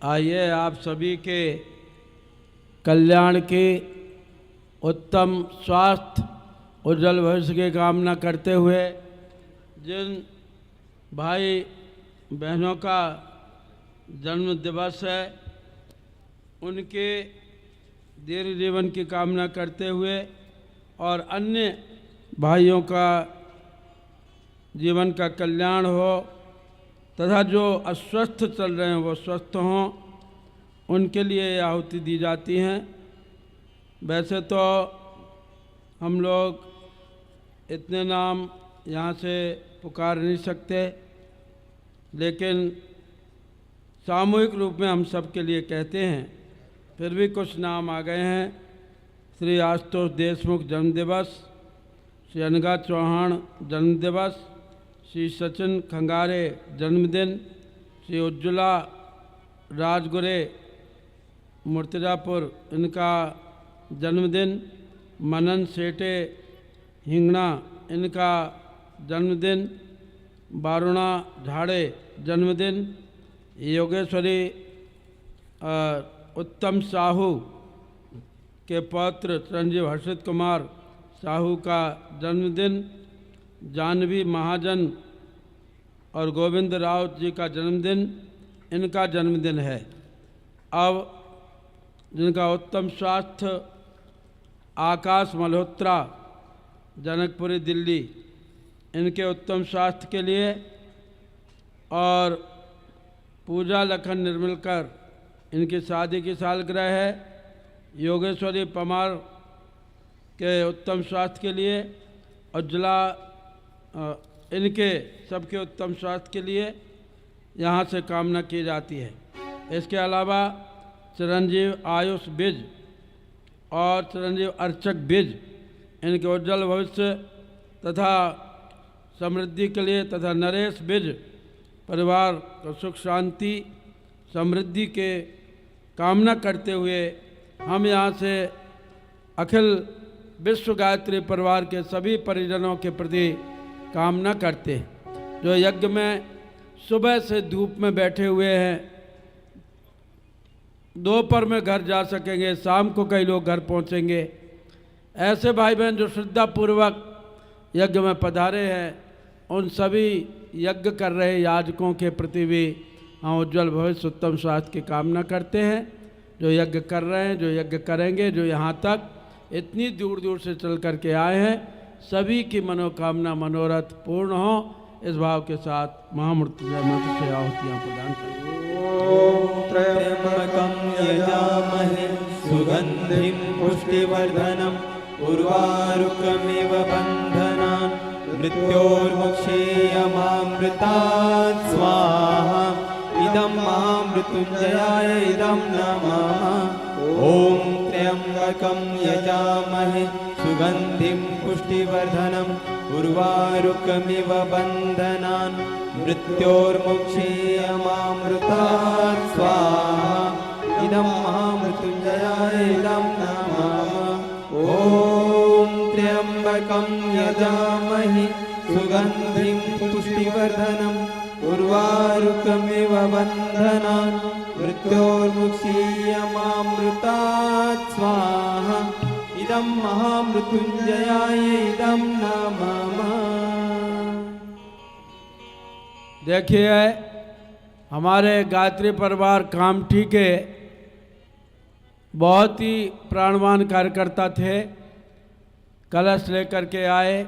आइए आप सभी के कल्याण की, उत्तम स्वास्थ्य, उज्जवल भविष्य की कामना करते हुए जिन भाई बहनों का जन्म दिवस है उनके दीर्घ जीवन की कामना करते हुए और अन्य भाइयों का जीवन का कल्याण हो तथा जो अस्वस्थ चल रहे हैं वो स्वस्थ हों, उनके लिए आहुति दी जाती हैं। वैसे तो हम लोग इतने नाम यहाँ से पुकार नहीं सकते, लेकिन सामूहिक रूप में हम सब के लिए कहते हैं। फिर भी कुछ नाम आ गए हैं। श्री आशुतोष देशमुख जन्मदिवस, श्री अनघा चौहान जन्मदिवस, श्री सचिन खंगारे जन्मदिन, श्री उज्ज्वला राजगुरे मुर्तिजापुर इनका जन्मदिन, मनन सेठे हिंगणा इनका जन्मदिन, बारुणा झाड़े जन्मदिन, योगेश्वरी उत्तम साहू के पौत्र चिरंजीव हर्षित कुमार साहू का जन्मदिन, जानवी महाजन और गोविंद राउत जी का जन्मदिन इनका जन्मदिन है। अब जिनका उत्तम स्वास्थ्य आकाश मल्होत्रा जनकपुरी दिल्ली, इनके उत्तम स्वास्थ्य के लिए, और पूजा लखन निर्मलकर इनकी शादी की सालगिरह है। योगेश्वरी पमार के उत्तम स्वास्थ्य के लिए, उज्ज्वला इनके सबके उत्तम स्वास्थ्य के लिए यहाँ से कामना की जाती है। इसके अलावा चिरंजीव आयुष बिज और चिरंजीव अर्चक बिज, इनके उज्ज्वल भविष्य तथा समृद्धि के लिए, तथा नरेश बिज परिवार को सुख शांति समृद्धि के कामना करते हुए हम यहाँ से अखिल विश्व गायत्री परिवार के सभी परिजनों के प्रति कामना करते हैं, जो यज्ञ में सुबह से धूप में बैठे हुए हैं, दोपहर में घर जा सकेंगे, शाम को कई लोग घर पहुँचेंगे। ऐसे भाई बहन जो श्रद्धापूर्वक यज्ञ में पधारे हैं, उन सभी यज्ञ कर रहे याजकों के प्रति भी हम उज्ज्वल भविष्य उत्तम स्वास्थ्य की कामना करते हैं। जो यज्ञ कर रहे हैं, जो यज्ञ करेंगे, जो यहाँ तक इतनी दूर दूर से चल कर के आए हैं, सभी की मनोकामना मनोरथ पूर्ण हो, इस भाव के साथ महामृत्युंजय मंत्र से आहुतियाँ प्रदान करें। ओम त्र्यंबकं यजामहे सुगंधिं पुष्टिवर्धनम् उर्वारुकमिव बन्धनान् मृत्योर्मुक्षेयमामृतात् स्वाहा। इदं महामृत्युंजयाय इदं नमः। ओम त्र्यंबकं यजामहे सुगंधिं पुष्टिवर्धनम् उर्वारुकमिव बन्धनान् मृत्योर्मुक्षेयमामृतात् स्वाहा। इदं महामृत्युंजयाय इदं नमः। ओम त्र्यंबकं यजामहे सुगंधिं पुष्टिवर्धनम् उर्वारुकमिव बन्धनान् मृत्योर्मुक्षेयमामृतात् स्वाहा। इदं महामृत्युंजयाय इदं नमः। देखिए, हमारे गायत्री परिवार कामठी के बहुत ही प्राणवान कार्यकर्ता थे। कलश लेकर के आए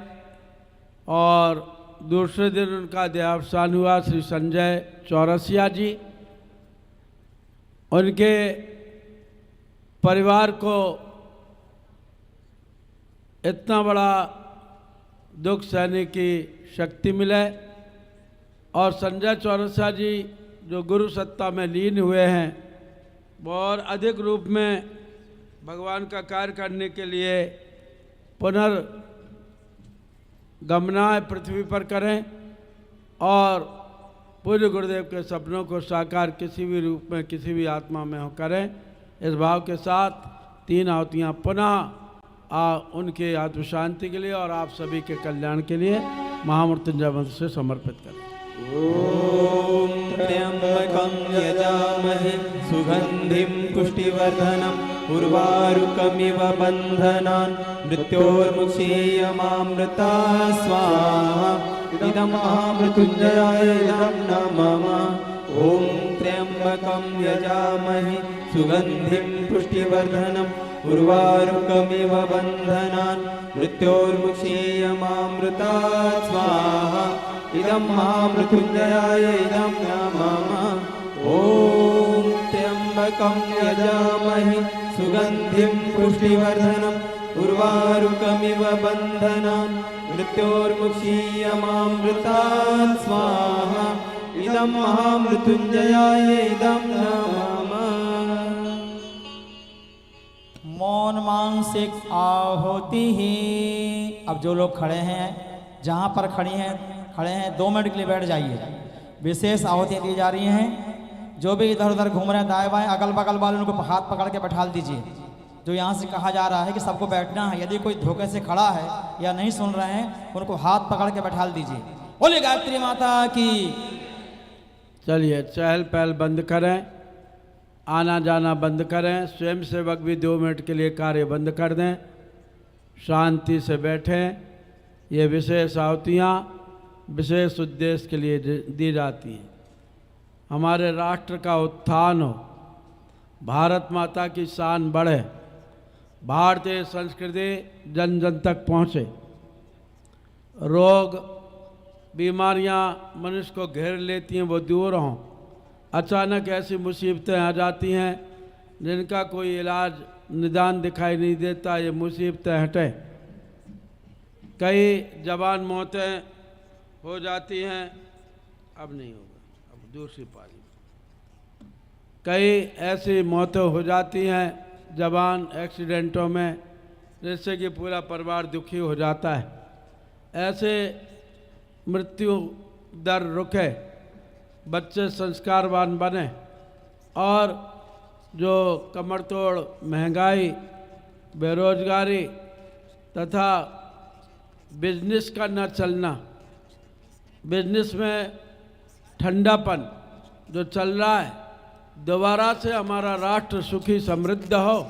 और दूसरे दिन उनका देहावसान हुआ। श्री संजय चौरसिया जी, उनके परिवार को इतना बड़ा दुख सहने की शक्ति मिले, और संजय चौरसिया जी जो गुरु सत्ता में लीन हुए हैं, वो और अधिक रूप में भगवान का कार्य करने के लिए पुनर्गमनाएं पृथ्वी पर करें और पूज्य गुरुदेव के सपनों को साकार किसी भी रूप में, किसी भी आत्मा में हो करें। इस भाव के साथ 3 आहुतियाँ पुनः उनके आत्म शांति के लिए और आप सभी के कल्याण के लिए महामृत्युंजय मंत्र से समर्पित करें। ओम त्र्यंबकं यजामहे सुगंधिं पुष्टिवर्धनम् उर्वारुकमिव बन्धनान् मृत्योर्मुक्षेयमामृतात् स्वाहा। इदं महामृत्युंजयाय इदं नमः। ओम त्र्यंबकं यजामहे सुगंधिं पुष्टिवर्धनम् उर्वारुकमिव बन्धनान् मृत्योर्मुक्षेयमामृतात् स्वाहा। इदं महामृत्युंजयाय इदं नमः। ओम त्र्यंबकं यजामहे सुगंधिं पुष्टिवर्धनम् उर्वारुकमिव बन्धनान् मृत्योर्मुक्षेयमामृतात् स्वाहा। इदं महामृत्युंजयाय इदं नमः। मौन मानसिक आहुति ही। अब जो लोग खड़े हैं, जहाँ पर खड़े हैं 2 मिनट के लिए बैठ जाइए। विशेष आहुतियाँ दी जा रही हैं। जो भी इधर उधर घूम रहे हैं दाएं बाएं अगल बगल वाले उनको हाथ पकड़ के बैठा दीजिए। जो यहाँ से कहा जा रहा है कि सबको बैठना है, यदि कोई धोखे से खड़ा है या नहीं सुन रहे हैं उनको हाथ पकड़ के बैठा दीजिए। बोले गायत्री माता की। चलिए चहल पहल बंद करें, आना जाना बंद करें, स्वयं सेवक भी 2 मिनट के लिए कार्य बंद कर दें, शांति से बैठें। ये विशेष आहुतियाँ विशेष उद्देश्य के लिए दी जाती हैं। हमारे राष्ट्र का उत्थान हो, भारत माता की शान बढ़े, भारतीय संस्कृति जन जन तक पहुँचे, रोग बीमारियां मनुष्य को घेर लेती हैं वो दूर हों। अचानक ऐसी मुसीबतें आ जाती हैं जिनका कोई इलाज निदान दिखाई नहीं देता, ये मुसीबतें हटें। कई जवान मौतें हो जाती हैं, अब नहीं होगा, अब दूसरी पारी। कई ऐसी मौतें हो जाती हैं जवान एक्सीडेंटों में, जिससे कि पूरा परिवार दुखी हो जाता है। ऐसे मृत्यु दर रुके, बच्चे संस्कारवान बने और जो कमर तोड़ महंगाई, बेरोजगारी तथा बिजनेस का न चलना, बिजनेस में ठंडापन जो चल रहा है, दोबारा से हमारा राष्ट्र सुखी समृद्ध हो,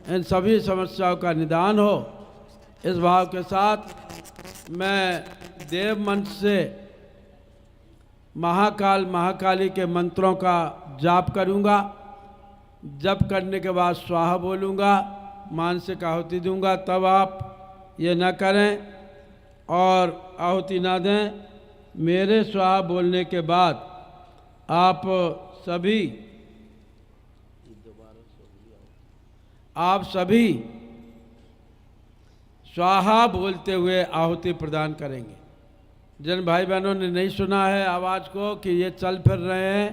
इन सभी समस्याओं का निदान हो, इस भाव के साथ मैं देव मंच से महाकाल महाकाली के मंत्रों का जाप करूंगा। जप करने के बाद स्वाहा बोलूंगा, मानसिक आहुति दूंगा, तब आप ये न करें और आहुति ना दें। मेरे स्वाहा बोलने के बाद आप सभी स्वाहा बोलते हुए आहुति प्रदान करेंगे। जिन भाई बहनों ने नहीं सुना है आवाज़ को कि ये चल फिर रहे हैं,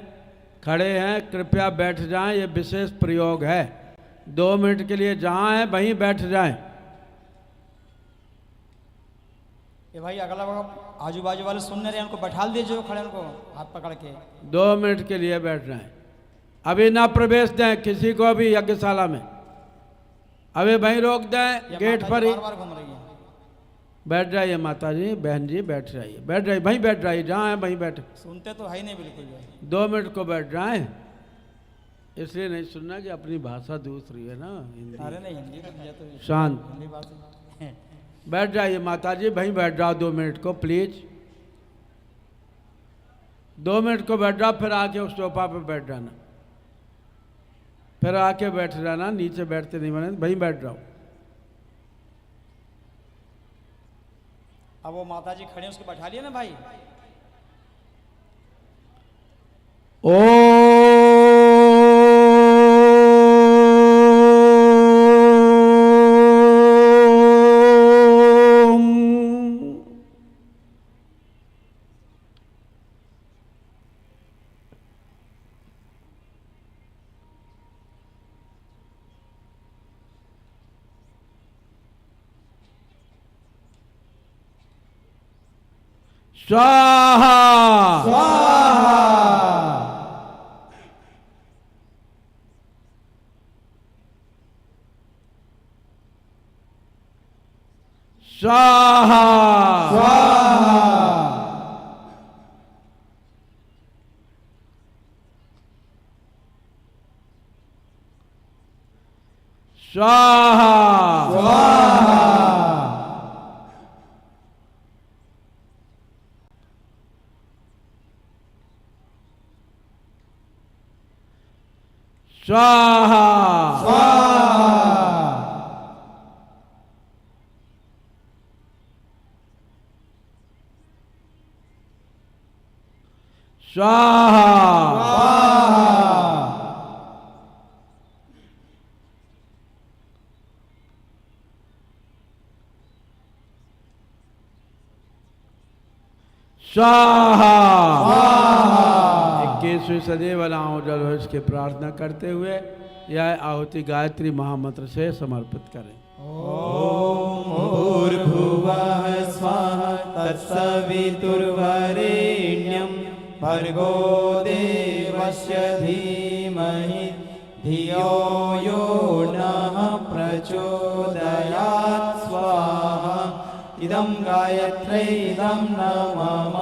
खड़े हैं, कृपया बैठ जाएं, ये विशेष प्रयोग है। 2 मिनट के लिए जहाँ हैं वहीं बैठ जाएं। ये भाई अगला आजू बाजू वाले सुनने रहे, उनको बैठा दीजिए, जो खड़े उनको हाथ पकड़ के 2 मिनट के लिए बैठ जाएं। अभी ना प्रवेश दें किसी को भी यज्ञशाला में, अभी वहीं रोक दें गेट पर ही। बार घूम रही है। बैठ जाइए माता जी, बहन जी बैठ जाइए, बैठ जाइए, वहीं बैठ जाइए, जहाँ है वहीं बैठ। सुनते तो है ही नहीं बिल्कुल भी। 2 मिनट को बैठ जाएं, इसलिए नहीं सुनना कि अपनी भाषा दूसरी है ना, हिंदी। अरे नहीं, हिंदी तो शांत हिंदी बात। बैठ जाइए माता जी, वहीं बैठ जाओ 2 मिनट को प्लीज। 2 मिनट को बैठ जाओ, फिर आके उस सोफा पे बैठ जाना, फिर आके बैठ जाना, नीचे बैठते नहीं बने, वहीं बैठ जाओ। अब वो माता जी खड़े हैं, उसको बैठा लिया ना भाई। स्वाहा स्वाहा स्वाहा स्वाहा स्वाहा स्वाहा स्वाहा 21वीं सदैव नाम जल हो, इसकी प्रार्थना करते हुए यह आहुति गायत्री महामंत्र से समर्पित करें। ओम भूर्भुवः स्वाहा तत्सवितुर्वरेण्यं भर्गो देवस्य धीमहि धियो यो नः प्रचोदयात् स्वाहा इदं गायत्र्यै इदं नमः।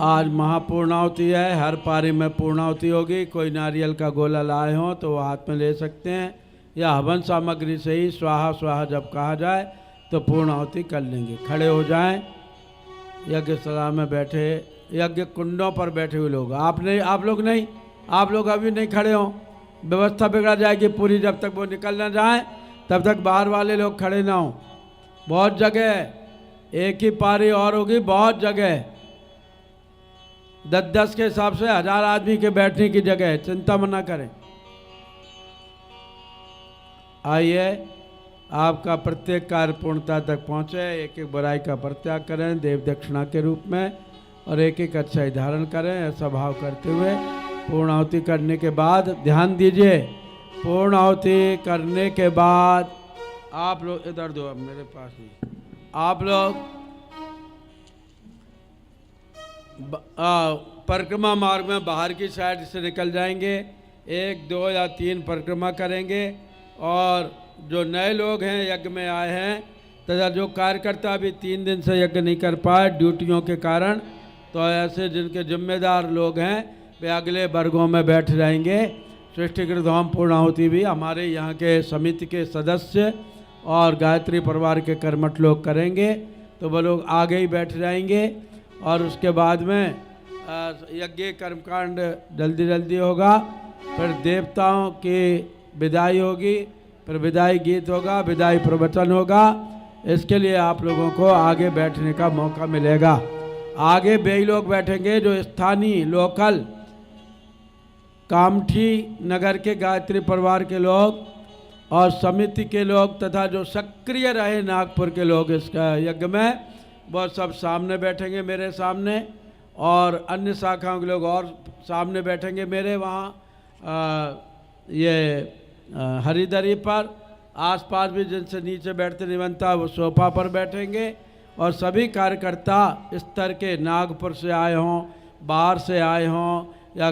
आज महापूर्णाहुति है, हर पारी में पूर्णाहुति होगी। कोई नारियल का गोला लाए हो तो वो हाथ में ले सकते हैं, या हवन सामग्री से ही स्वाहा स्वाहा जब कहा जाए तो पूर्णाहुति कर लेंगे। खड़े हो जाएं। यज्ञशाला में बैठे, यज्ञ कुंडों पर बैठे हुए लोग, आप लोग अभी नहीं खड़े हों, व्यवस्था बिगड़ जाएगी पूरी। जब तक वो निकल ना जाए तब तक बाहर वाले लोग खड़े ना हों। बहुत जगह है, एक ही पारी और होगी, बहुत जगह है, 10-10 के हिसाब से 1000 आदमी के बैठने की जगह है, चिंता मत करें। आइए, आपका प्रत्येक कार्य पूर्णता तक पहुँचे। एक एक बुराई का परित्याग करें देव दक्षिणा के रूप में, और एक एक अच्छाई धारण करें। ऐसा भाव करते हुए पूर्णाहुति करने के बाद ध्यान दीजिए, पूर्णाहुति करने के बाद आप लोग इधर दो, अब मेरे पास नहीं, आप लोग परिक्रमा मार्ग में बाहर की साइड से निकल जाएंगे। 1, 2 या 3 परिक्रमा करेंगे। और जो नए लोग हैं यज्ञ में आए हैं, तथा जो कार्यकर्ता अभी 3 दिन से यज्ञ नहीं कर पाए ड्यूटियों के कारण, तो ऐसे जिनके जिम्मेदार लोग हैं वे अगले वर्गों में बैठ जाएंगे। सृष्टिकृत होम पूर्णाहुति भी हमारे यहाँ के समिति के सदस्य और गायत्री परिवार के कर्मठ लोग करेंगे, तो वो लोग आगे ही बैठ जाएंगे। और उसके बाद में यज्ञ कर्मकांड जल्दी जल्दी होगा। फिर देवताओं की विदाई होगी, फिर विदाई गीत होगा, विदाई प्रवचन होगा। इसके लिए आप लोगों को आगे बैठने का मौका मिलेगा। आगे वे लोग बैठेंगे जो स्थानीय लोकल कामठी नगर के गायत्री परिवार के लोग और समिति के लोग, तथा जो सक्रिय रहे नागपुर के लोग इसका यज्ञ में, वो सब सामने बैठेंगे मेरे सामने। और अन्य शाखाओं के लोग और सामने बैठेंगे मेरे वहाँ हरिदरी पर। आसपास भी जिनसे नीचे बैठते नहीं बनता वो सोफा पर बैठेंगे। और सभी कार्यकर्ता स्तर के, नागपुर से आए हों, बाहर से आए हों, या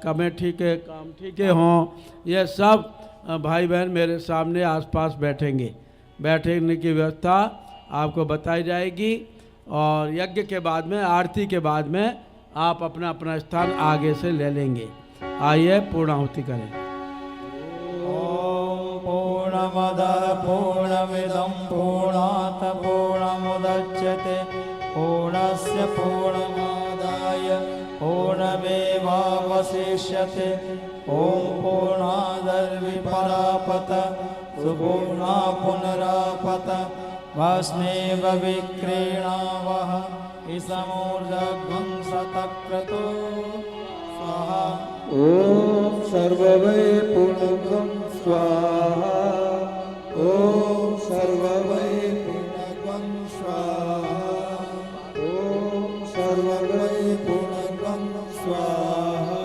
कमेटी के कामठी के हों, ये सब भाई बहन मेरे सामने आसपास बैठेंगे। बैठने की व्यवस्था आपको बताई जाएगी। और यज्ञ के बाद में, आरती के बाद में आप अपना अपना स्थान आगे से ले लेंगे। आइए पूर्णाहुति करें। पूर्णमदः पूर्णमिदं पूर्णात् पूर्णमुदच्यते पूर्णस्य पूर्णमादाय पूर्णमेवावशिष्यते। ॐ पूर्णादर्विपरापत सुपूर्णा पुनरापत वस्मेव विक्रीणावः इसमूर्धध्वंसतक्रतो स्वाहा। ॐ सर्ववै पूर्णं स्वाहा। ॐ सर्ववै पूर्णं स्वाहा। ॐ सर्ववै पूर्णं स्वाहा।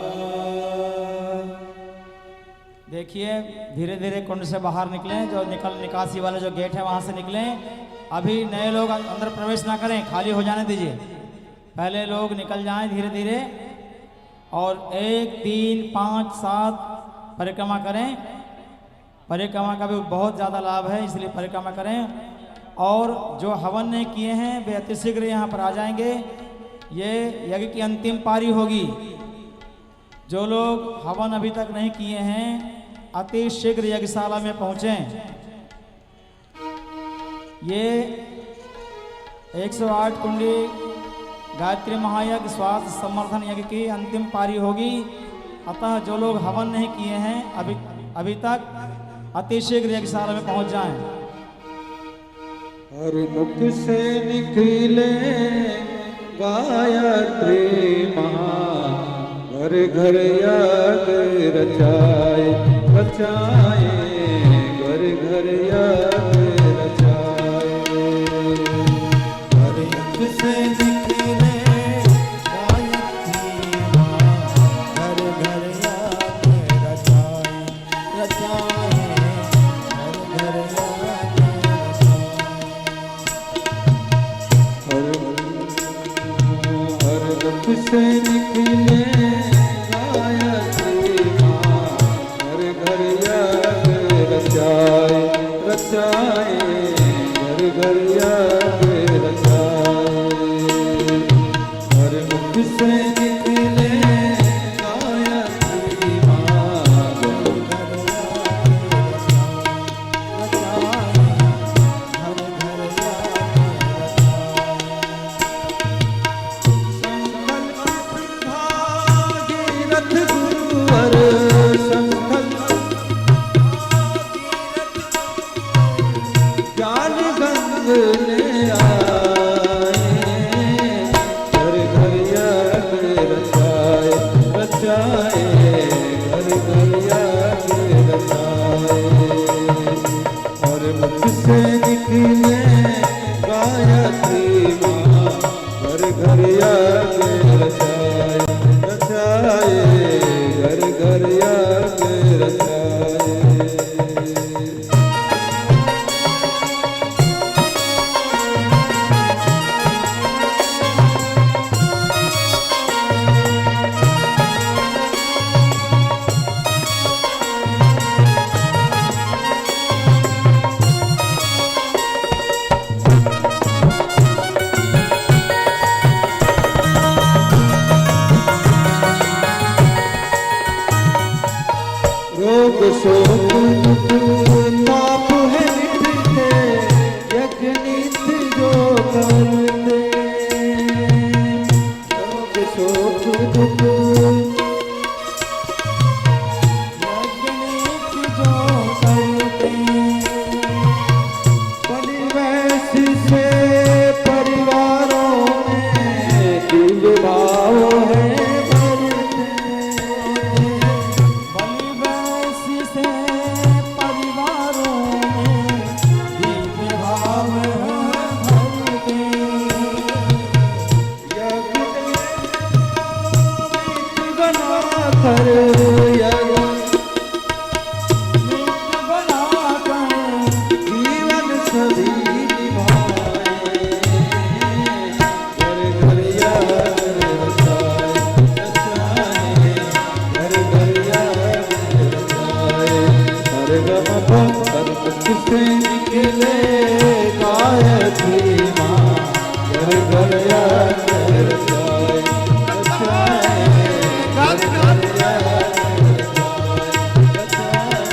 देखिए, धीरे धीरे कुंड से बाहर निकलें। जो निकासी वाले जो गेट है वहाँ से निकलें। अभी नए लोग अंदर प्रवेश ना करें, खाली हो जाने दीजिए। पहले लोग निकल जाएं धीरे धीरे। और 1, 3, 5, 7 परिक्रमा करें। परिक्रमा का भी बहुत ज़्यादा लाभ है, इसलिए परिक्रमा करें। और जो हवन नहीं किए हैं वे अतिशीघ्र यहाँ पर आ जाएंगे। ये यज्ञ की अंतिम पारी होगी। जो लोग हवन अभी तक नहीं किए हैं अति शीघ्र यज्ञशाला में पहुँचें। ये 108 कुंडी गायत्री महायज्ञ स्वास्थ्य संवर्धन यज्ञ की अंतिम पारी होगी। अतः जो लोग हवन नहीं किए हैं अभी तक अतिशीघ्र यज्ञशाला में पहुंच जाएं। हर मुख से निकले गायत्री महा, घर घर यज्ञ रचाए रचाए, घर घर यज्ञ रचाए। हर मुख से निकले गायत्री महा, घर घर यज्ञ रचाए रचाए, घर घर यज्ञ रचाए। हर मुख से निकले गायत्री माँ, घर घर यज्ञ रचाए, घर घर यज्ञ रचाए। हर मुख से निकले गायत्री माँ, भागीरथ गुरुवर संकल्प ज्ञान गंग ले आए, घर घर यज्ञ रचाए, रचाए, घर घर यज्ञ रचाए। और मुख से निकले गायत्री माँ, घर घर यज्ञ रचाए, रचाए, घर घर यज्ञ रचाए। रोग शोक दुख ताप है मिटते, यज्ञ नित्य जो करते। रोग शोक दुख यज्ञ नित्य जो करते। परिवेश से परिवारों में दिव्य भाव है जीवन सभी निभाए, घर घर यज्ञ रचाए, रचाए, घर घर यज्ञ रचाए। हर गम भक्तर मुख से निकले गायत्री माँ, घर घर यज्ञ रचाए, रचाए, घर घर यज्ञ रचाए।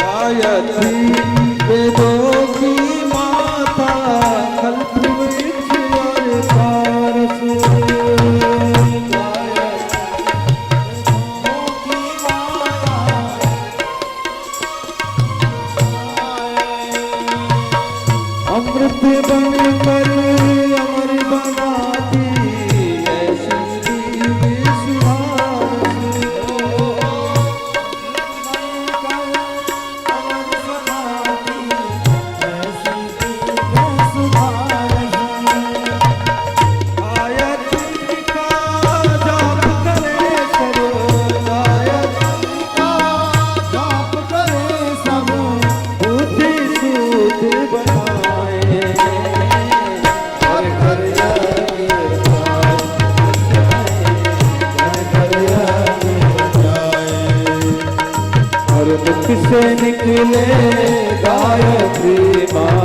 गायत्री वेदों की माता, कल्प वृक्ष और पारस। अमृत बन कर अमर बनाती, ऐसी दिव्य सुहास। से निकले गायत्री माँ,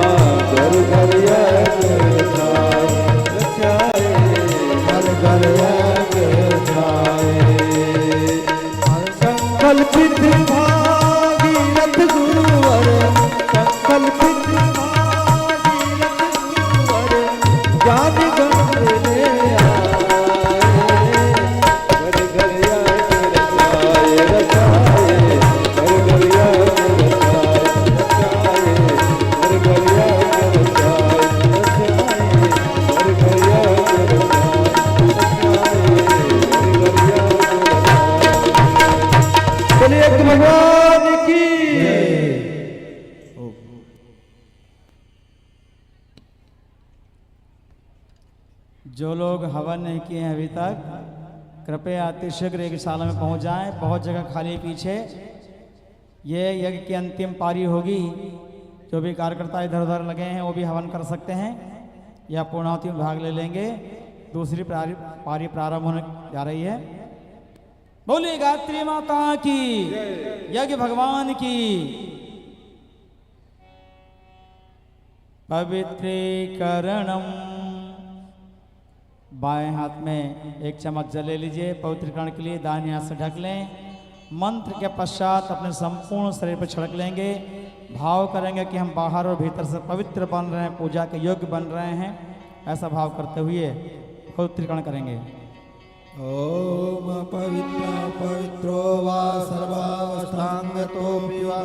घर घर यज्ञ रचाए, घर घर यज्ञ रचाए। संकल्पित भागीरथ गुरुवर, संकल्पित भागीरथ गुरुवर, ज्ञान गंग ले आए, घर घर यज्ञ रचाए, रचाए, घर घर यज्ञ रचाए, रचाए, घर घर यज्ञ रचाए। जो लोग हवन नहीं किए हैं अभी तक, कृपया अतिशीघ्र यज्ञशाला में पहुंच जाएं। बहुत जगह खाली है पीछे। ये यज्ञ की अंतिम पारी होगी। जो भी कार्यकर्ता इधर उधर लगे हैं वो भी हवन कर सकते हैं या पूर्णाहुति में भाग ले लेंगे। दूसरी पारी प्रारंभ होने जा रही है। बोलिए गायत्री माता की, यज्ञ भगवान की। पवित्रीकरणम, बाएं हाथ में एक चम्मच जल ले लीजिए। पवित्रीकरण के लिए दाहिने हाथ से ढक लें। मंत्र के पश्चात अपने संपूर्ण शरीर पर छिड़क लेंगे। भाव करेंगे कि हम बाहर और भीतर से पवित्र बन रहे हैं, पूजा के योग्य बन रहे हैं। ऐसा भाव करते हुए पवित्रीकरण करेंगे। ओम पवित्रो वा सर्वावस्थांगतोऽपि वा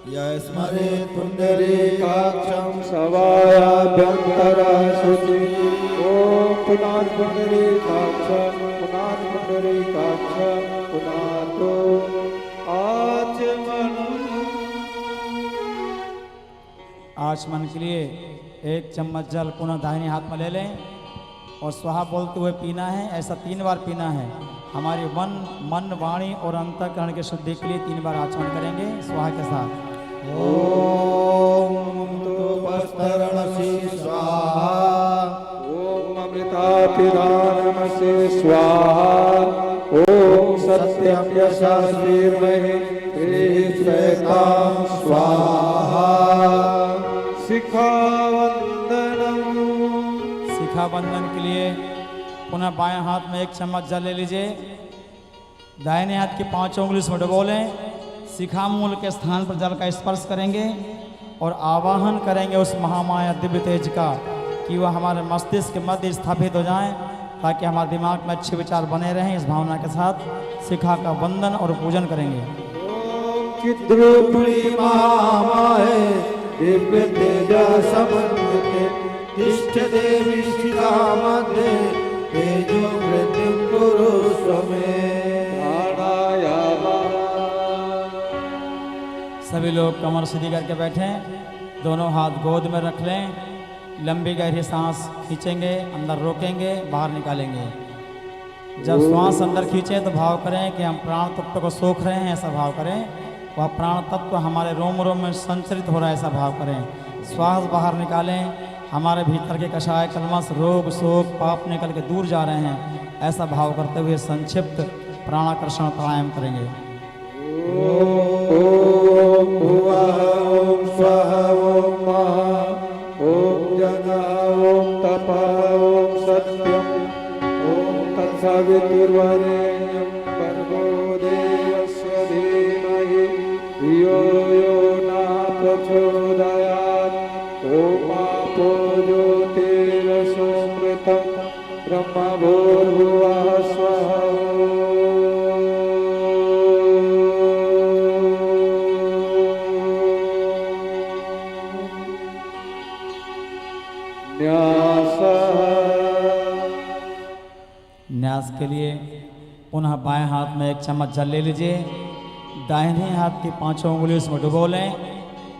यस्मरेत् पुण्डरीकाक्षं सवायाभ्यन्तरः शुचि। ॐ पुनात् पुण्डरीकाक्षं पुनात् पुण्डरीकाक्षं पुनातो आचमनम्। आचमन के लिए एक चम्मच जल पुनः दाहिने हाथ में ले लें और स्वाहा बोलते हुए पीना है। ऐसा 3 बार पीना है। हमारी मन वाणी और अंतःकरण की शुद्धि के लिए 3 बार आचमन करेंगे स्वाहा के साथ। ओम तुपस्तरणसि स्वाहा। ओम अमृतापिधानमसि स्वाहा। ओम सत्यं यशस्वीर्महि श्वेतां स्वाहा। शिखावंदनम, शिखा बंधन के लिए पुनः बाएं हाथ में एक चम्मच जल ले लीजिए। दाहिने हाथ की 5 उंगली इसमें डुबो लें। शिखा मूल के स्थान पर जल का स्पर्श करेंगे और आवाहन करेंगे उस महामाया दिव्य तेज का कि वह हमारे मस्तिष्क के मध्य स्थापित हो जाएं, ताकि हमारे दिमाग में अच्छे विचार बने रहें। इस भावना के साथ शिखा का वंदन और पूजन करेंगे। ओम चिद्रूपिणी महामाये दिव्य तेजा समन्विते तिष्ठ देवी शिखा मध्ये तेजो वृद्धि कुरु स्वमे। प्राणायाम। सभी लोग कमर सीधी करके बैठें। दोनों हाथ गोद में रख लें। लंबी गहरी सांस खींचेंगे, अंदर रोकेंगे, बाहर निकालेंगे। जब श्वास अंदर खींचे तो भाव करें कि हम प्राण तत्व को सोख रहे हैं। ऐसा भाव करें। वह प्राण तत्व हमारे रोम रोम में संचरित हो रहा है। ऐसा भाव करें। श्वास बाहर निकालें। हमारे भीतर के कषाय कलमश रोग शोक पाप निकल के दूर जा रहे हैं। ऐसा भाव करते हुए संक्षिप्त प्राणाकर्षण प्राणायाम करेंगे। ओम भुवः ओम स्वः ओम महा ओम जगः ओम तपः ओम सत्यम ओम तत्सवितुर्वरेण्यं भर्गो देवस्य धीमहि धियो यो न प्रचोदयात्। ओमापो ज्योतिरसोमृतं ब्रह्म भूर्भुवः स्वः। न्यास के लिए पुनः बाएं हाथ में एक चम्मच जल ले लीजिए। दाहिने हाथ की 5 उंगली उसमें डुबो लें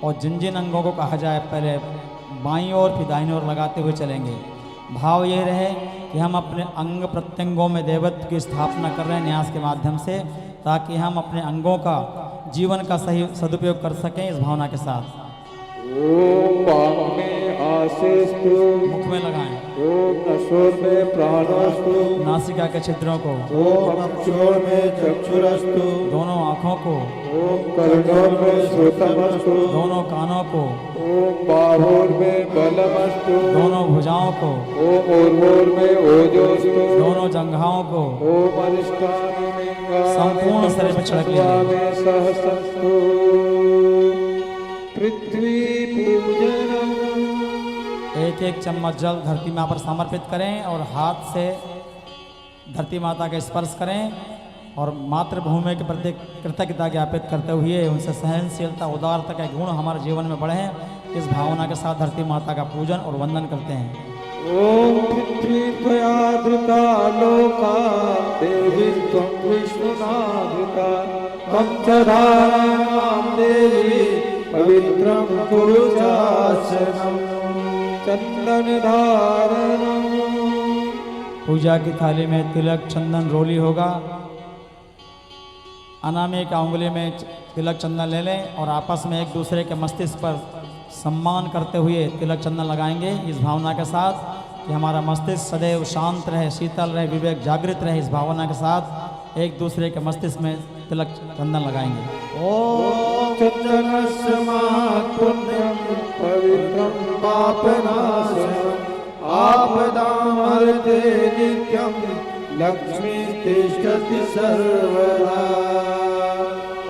और जिन जिन अंगों को कहा जाए पहले बाईं ओर फिर दाहिनी ओर लगाते हुए चलेंगे। भाव ये रहे कि हम अपने अंग प्रत्यंगों में देवत्व की स्थापना कर रहे हैं न्यास के माध्यम से, ताकि हम अपने अंगों का जीवन का सही सदुपयोग कर सकें। इस भावना के साथ ओम वांग में आशीस्तु, मुख में लगाएं। ओम नसोर में प्राणोस्तु, नासिका के छिद्रों को। ओम अक्षोर में चक्षुरस्तु, दोनों आँखों को। ओम कर्णों में श्रोतमस्तु, दोनों कानों को। ओम बाहोर में बलमस्तु, दोनों भुजाओं को। ओम उर्वोर में ओजोस्तु, दोनों जंघाओं को। ओम अधिष्ठान में संपूर्ण शरीर में छिड़क लीजिए। सहसस्तु। पृथ्वी पूजनम, एक एक चम्मच जल धरती माँ पर समर्पित करें और हाथ से धरती माता का स्पर्श करें और मातृभूमि के प्रति कृतज्ञता ज्ञापित करते हुए उनसे सहनशीलता उदारता के गुण हमारे जीवन में बढ़े। इस भावना के साथ धरती माता का पूजन और वंदन करते हैं। ओम पृथ्वी त्वया धृता लोका देवी त्वं विष्णुनाधृता त्वं च धारां देवी पवित्रं कुरु चासनं चन्दन धारणं। पूजा की थाली में तिलक चंदन रोली होगा। अनामिका का उंगली में तिलक चंदन ले लें और आपस में एक दूसरे के मस्तिष्क पर सम्मान करते हुए तिलक चंदन लगाएंगे इस भावना के साथ कि हमारा मस्तिष्क सदैव शांत रहे, शीतल रहे, विवेक जागृत रहे। इस भावना के साथ एक दूसरे के मस्तिष्क में तिलक चंदन लगाएंगे। ओम चंदनस्य महापुण्यं पवित्रं पापनाशनम् आपदामर्ते नित्यं लक्ष्मी तिष्ठति सर्वदा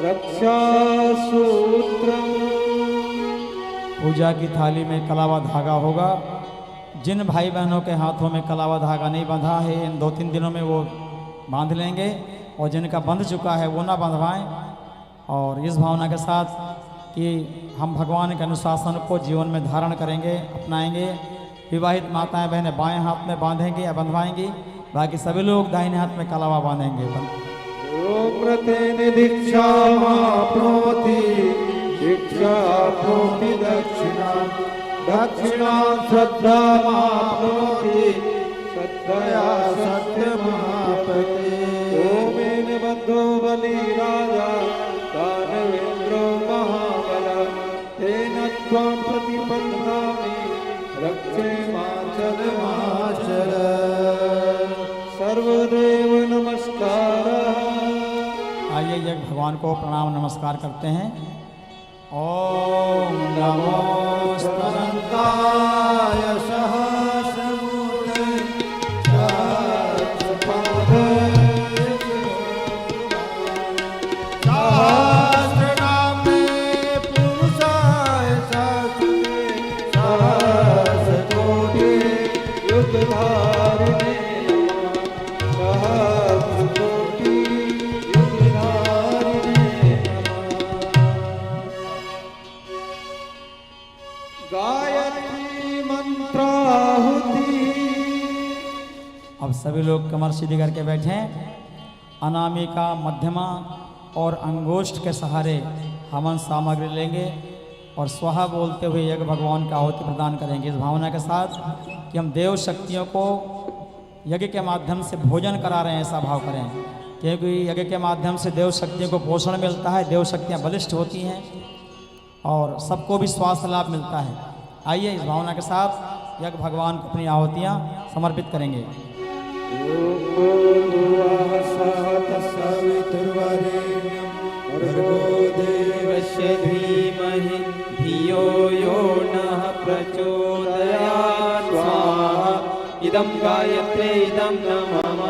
रक्षासूत्रम्। पूजा की थाली में कलावा धागा होगा। जिन भाई बहनों के हाथों में कलावा धागा नहीं बंधा है इन 2-3 दिनों में वो बांध लेंगे और जिनका बंध चुका है वो ना बंधवाएं। और इस भावना के साथ कि हम भगवान के अनुशासन को जीवन में धारण करेंगे, अपनाएंगे। विवाहित माताएं बहनें बाएं हाथ में बांधेंगे या बंधवाएंगी, बाकी सभी लोग दाहिने हाथ में कलावा बांधेंगे। प्रतेन दीक्षामाप्नोति दीक्षाप्नोति दक्षिणां दक्षिणां श्रद्धामाप्नोति श्रद्धया सत्यमापते। ओमेन बद्धो बलिराजा दानवेन्द्रो महाबल तेन त्वां प्रतिपन्नामि रक्षे माचल सर्वदेव नमस्कार। आइए यज्ञ भगवान को प्रणाम नमस्कार करते हैं। ओम नमो स्तनंताय सहस्रमूर्तये सहस्रनामे पुरुषाय सहस्रकोटि युगधारिणे सहस्रकोटि युगधारिणे गायत्री मंत्राहुति। अब सभी लोग कमर सीधी करके बैठें। अनामिका मध्यमा और अंगुष्ठ के सहारे हवन सामग्री लेंगे और स्वाहा बोलते हुए यज्ञ भगवान का आहुति प्रदान करेंगे इस भावना के साथ कि हम देव शक्तियों को यज्ञ के माध्यम से भोजन करा रहे हैं। ऐसा भाव करें क्योंकि यज्ञ के माध्यम से देव शक्तियों को पोषण मिलता है, देव शक्तियाँ बलिष्ठ होती हैं और सबको भी स्वास्थ्य लाभ मिलता है। आइए इस भावना के साथ यज्ञ भगवान को अपनी आहुतियाँ समर्पित करेंगे। देवस्य धीमहि धियो यो नः प्रचोदयात् स्वाहा इदं गायत्रे इदं नमः।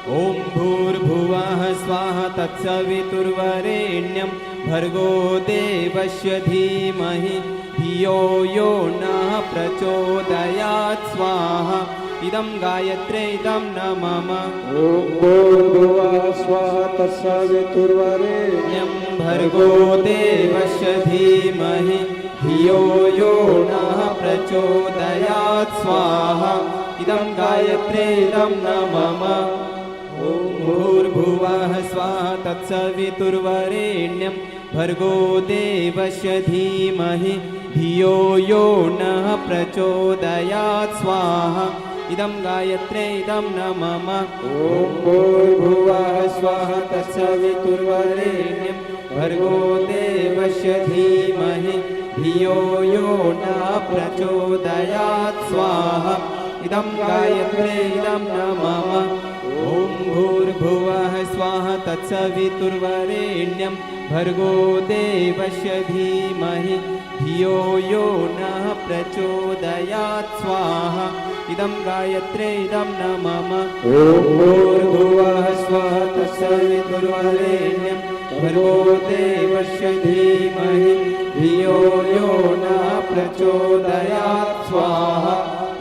ॐ भूर्भुवः स्वाहा तत्सवितुर्वरेण्यं भर्गो देवस्य धीमहि धियो यो नः प्रचोदयात् स्वाहा इदं गायत्रे इदं नमः। ॐ भूर्भुवः स्वाहा तत्सवितुर्वरेण्यं भर्गो देवस्य धीमहि धियो यो नः प्रचोदयात् स्वाहा इदं गायत्रे इदं नमः। ॐ भूर्भुवः स्वाहा तत्सवितुर्वरेण्यं भर्गो देवस्य धीमहि धियो यो नः प्रचोदयात् स्वाहा इदं गायत्रे इदं नमः। ॐ भूर्भुवः स्वाहा तत्सवितुर्वरेण्यं भर्गो देवस्य धीमहि धियो यो नः प्रचोदयात् स्वाहा इदं गायत्रे इदं नमः। ॐ भूर्भुवः स्वाहा तत्सवितुर्वरेण्यं भर्गो देवस्य धीमहि धियो यो नः प्रचोदयात् स्वाहा इदं गायत्रे इदं नमः। ॐ भूर्भुवः स्वाहा तत्सवितुर्वरेण्यं भर्गो देवस्य धीमहि धियो यो नः प्रचोदयात् स्वाहा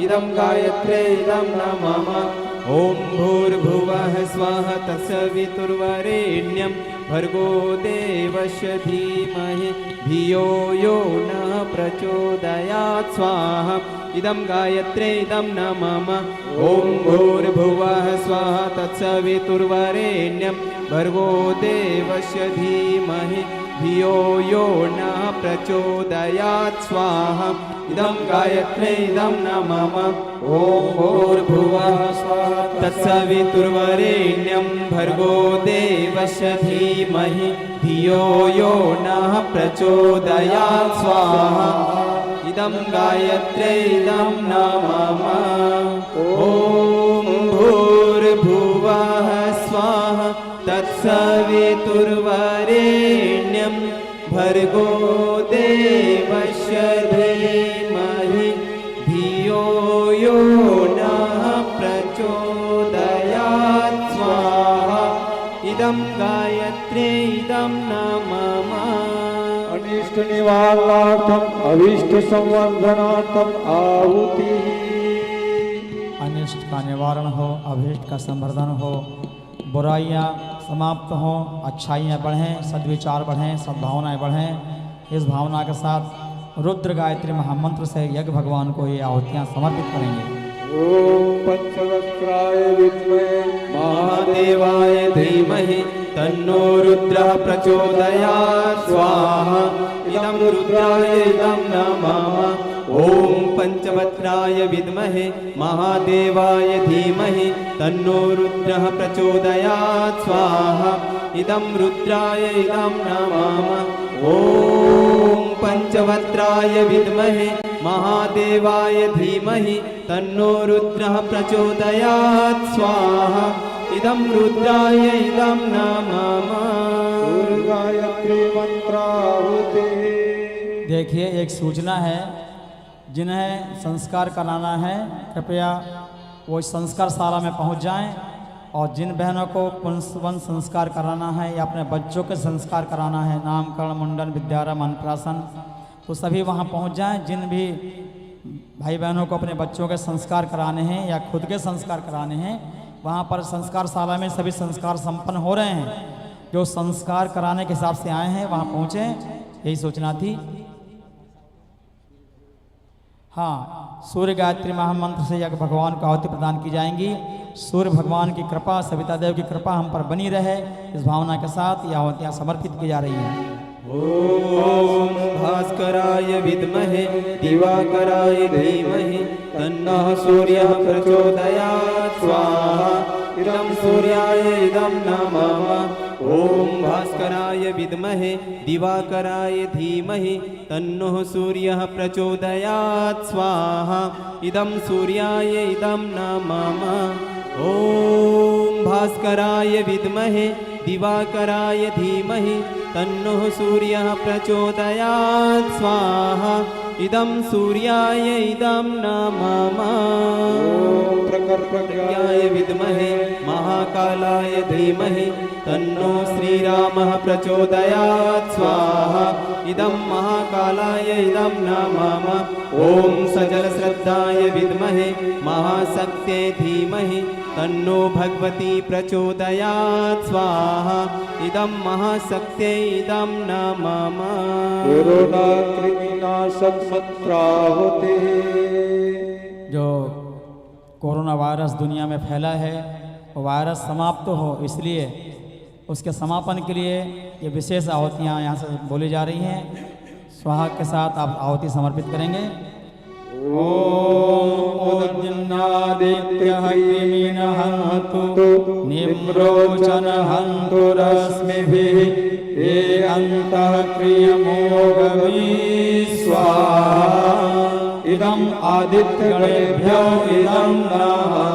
इदं गायत्रे इदं नमः। ॐ भूर्भुवः स्वाहा तत्सवितुर्वरेण्यं भर्गो देवस्य धीमहि धियो यो नः प्रचोदयात् स्वाहा इदं गायत्रे इदं नमः। ॐ भूर्भुवः स्वाहा तत्सवितुर्वरेण्यं भर्गो देवस्य धीमहि धियो यो न प्रचोदयात् स्वाहा इदं गायत्र्यै इदं न मम ॐ भूर्भुवः स्वः तत्सवितुर्वरेण्यं भर्गो देवस्य धीमहि धियो यो नः प्रचोदयात् स्वाहा इदं गायत्र्यै इदं न मम ॐ भूर्भुवः स्वः तत्सवितुर्वरेण्यं भर्गो देवस्य धीमहि धियो यो नः प्रचोदयात् स्वाहा इदं गायत्र्यै इदं न मम अनिष्ट निवारणार्थम अभिष्ट संवर्धनार्थम आहुति। अनिष्ट का निवारण हो, अभीष्ट का संवर्धन हो, बुराइयाँ समाप्त हों, अच्छाइयाँ बढ़ें, सद्विचार बढ़ें, सद्भावनाएं बढ़ें। इस भावना के साथ रुद्र गायत्री महामंत्र से यज्ञ भगवान को ये आहुतियाँ समर्पित करेंगे। ओम पंचवक्त्राय विद्महे महादेवाय धीमहि तन्नो रुद्रः प्रचोदयात् स्वाहा इदं रुद्राय इदं न मम ॐ पंचवक्त्राय विद्महे महादेवाय धीमहि तन्नो रुद्रः प्रचोदयात् स्वाहा इदं रुद्राय इदं न मम ॐ पंचवक्त्राय विद्महे महादेवाय धीमहि तन्नो रुद्रः प्रचोदयात् स्वाहा इदं रुद्राय इदं न मम गायत्री मंत्राहुति। देखिए, एक सूचना है, जिन्हें संस्कार कराना है कृपया वो संस्कार शाला में पहुंच जाएं, और जिन बहनों को पुंसवन संस्कार कराना है या अपने बच्चों के संस्कार कराना है, नामकरण, मुंडन, विद्यारंभ, अन्नप्राशन, तो सभी वहां पहुंच जाएं। जिन भी भाई बहनों को अपने बच्चों के संस्कार कराने हैं या खुद के संस्कार कराने हैं, वहाँ पर संस्कार शाला में सभी संस्कार संपन्न हो रहे हैं। जो संस्कार कराने के हिसाब से आए हैं वहाँ पहुँचे, यही सूचना थी। हाँ, सूर्य गायत्री महामंत्र से यज्ञ भगवान को आहुति प्रदान की जाएंगी। सूर्य भगवान की कृपा, सविता देव की कृपा हम पर बनी रहे, इस भावना के साथ ये आहुतियाँ समर्पित की जा रही हैं। ॐ भास्कराय विद्महे दिवाकराय धीमहि तन्नः सूर्यः प्रचोदयात् स्वाहा इदं सूर्याय इदं न मम ॐ भास्कराय विद्महे दिवाकराय धीमहि तन्नः सूर्यः प्रचोदयात् स्वाहा इदं सूर्याय इदं न मम ॐ भास्कराय विद्महे दिवाकराय धीमहि तन्नः सूर्यः प्रचोदयात् स्वाहा इदं सूर्याय इदं न मम प्रज्ञाय विद्महे महाकालाय धीमहि तन्नो श्रीरामः प्रचोदयात् स्वाहा इदं महाकालाय इदं न मम ॐ सजलश्रद्धाय विद्महे महाशक्त्यै धीमहि तन्नो भगवती प्रचोदयात् स्वाहा इदं महाशक्त्यै इदं न मम कोरोना कृमिनाशक मंत्राहुति। जो कोरोना वायरस दुनिया में फैला है वो वायरस समाप्त हो, इसलिए उसके समापन के लिए ये विशेष आहुतियाँ यहाँ से बोली जा रही हैं। स्वाहा के साथ आप आहुति समर्पित करेंगे। निम्रोचन हन्तु रश्मिभिः ये अन्तः क्रियमोगवी स्वाहा इदं आदित्यगणेभ्यो इदं नमः।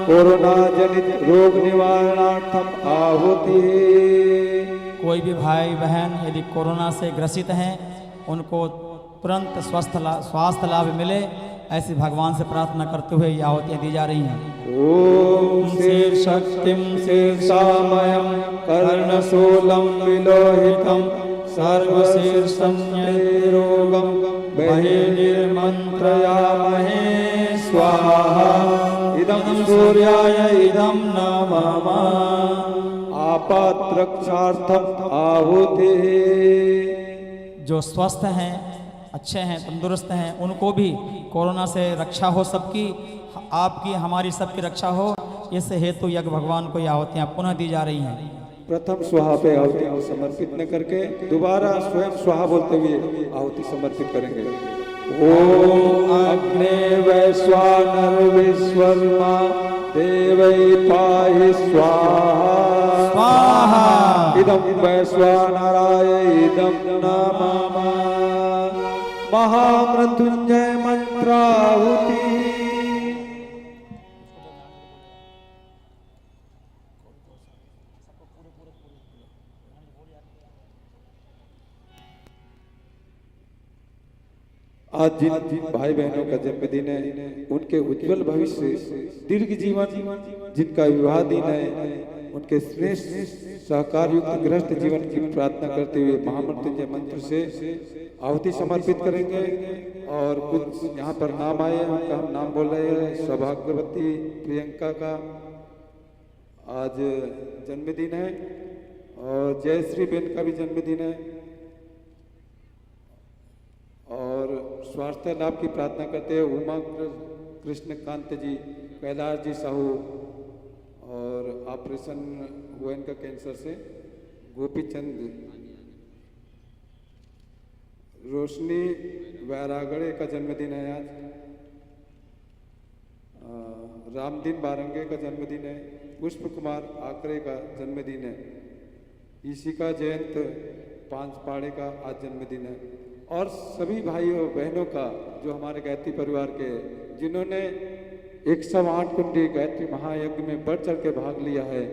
कोरोना जनित रोग निवारणार्थम आहुति। कोई भी भाई बहन यदि कोरोना से ग्रसित हैं, उनको तुरंत स्वास्थ्य लाभ मिले, ऐसी भगवान से प्रार्थना करते हुए ये आहुतियाँ दी जा रही हैं। ओम शीर्षक्तिं शीर्षामयं कर्णशूलं विलोहितं सर्वशीर्षं रोगं बहिर्निर्मन्त्रयामहे स्वाहा इदं सूर्याय इदं नमः। आपात्रक्षार्थम आहुति। जो स्वस्थ हैं, अच्छे हैं, तंदुरुस्त हैं, उनको भी कोरोना से रक्षा हो, सबकी, आपकी, हमारी सबकी रक्षा हो, इस हेतु यज्ञ भगवान को ये आहुतियाँ पुनः दी जा रही हैं। प्रथम स्वाहा पे आहुति को समर्पित न करके दोबारा स्वयं स्वाहा बोलते हुए आहुति समर्पित करेंगे। ओम अग्ने वैश्वानर विश्वकर्मा देवै पाहि स्वाहा स्वाहा इदं वैश्वानराय इदं नमः। महामृत्युंजय मंत्राहुति। आज जिन भाई बहनों का जन्मदिन है उनके उज्जवल भविष्य, दीर्घ जीवन, जिनका विवाह दिन है उनके श्रेष्ठ सहकार युक्त गृहस्थ जीवन की प्रार्थना करते हुए महामृत्युंजय मंत्र से आहुति समर्पित करेंगे। और कुछ यहाँ पर नाम आए उनका हम नाम बोल रहे हैं। सौभाग्यवती प्रियंका का आज जन्मदिन है और जयश्री बेन का भी जन्मदिन है। और स्वास्थ्य लाभ की प्रार्थना करते हैं उमा कृष्णकांत जी, कैलाश जी साहू, और ऑपरेशन हुआ इनका कैंसर से गोपीचंद, रोशनी वैरागड़े का जन्मदिन है आज। रामदीन बारंगे का जन्मदिन है। पुष्प कुमार आकरे का जन्मदिन है। ईशिका जयंत पांचपाड़े का आज जन्मदिन है। और सभी भाइयों बहनों का जो हमारे गायत्री परिवार के जिन्होंने 108 कुंडी गायत्री महायज्ञ में बढ़ चढ़ के भाग लिया है,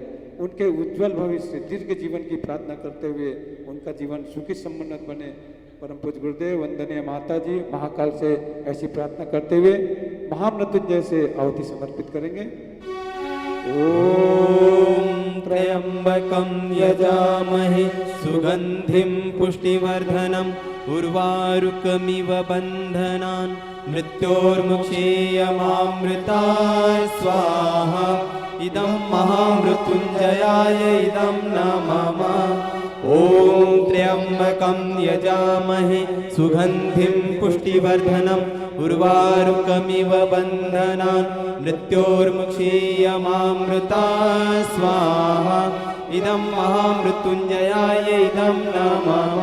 उनके उज्जवल भविष्य, दीर्घ जीवन की प्रार्थना करते हुए उनका जीवन सुखी सम्पन्न बने। परम पूज्य गुरुदेव, वंदनीय माता जी, महाकाल से ऐसी प्रार्थना करते हुए महामृत्युंजय से आहुति समर्पित करेंगे। ओम त्र्यंबकं यजामहे सुगंधिं पुष्टिवर्धनम् उर्वारुकमिव बन्धनान् मृत्योर्मुक्षेयमामृताय स्वाहा इदं महामृत्युंजयाय इदं नमः। ओम त्र्यंबकं यजामहे सुगंधिं पुष्टिवर्धनम् उर्वारुकमिव बन्धनान् मृत्योर्मुक्षेयमामृताय स्वाहा इदं महामृत्युंजयाय इदं नमः।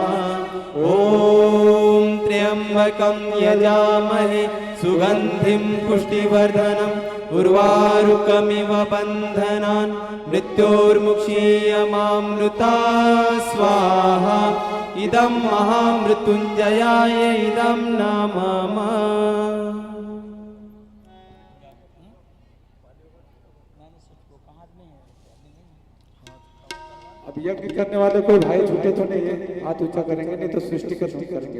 ओम त्र्यंबकं यजामहे सुगंधिं पुष्टिवर्धनम् उर्वारुकमिव बन्धनान् मृत्योर्मुक्षेयमामृताय स्वाहा इदं महामृत्युंजयाय इदं नमः। अब यज्ञ करने वाले कोई भाई छूटे तो नहीं है, हाथ ऊंचा करेंगे, नहीं तो सृष्टि कर करेंगे।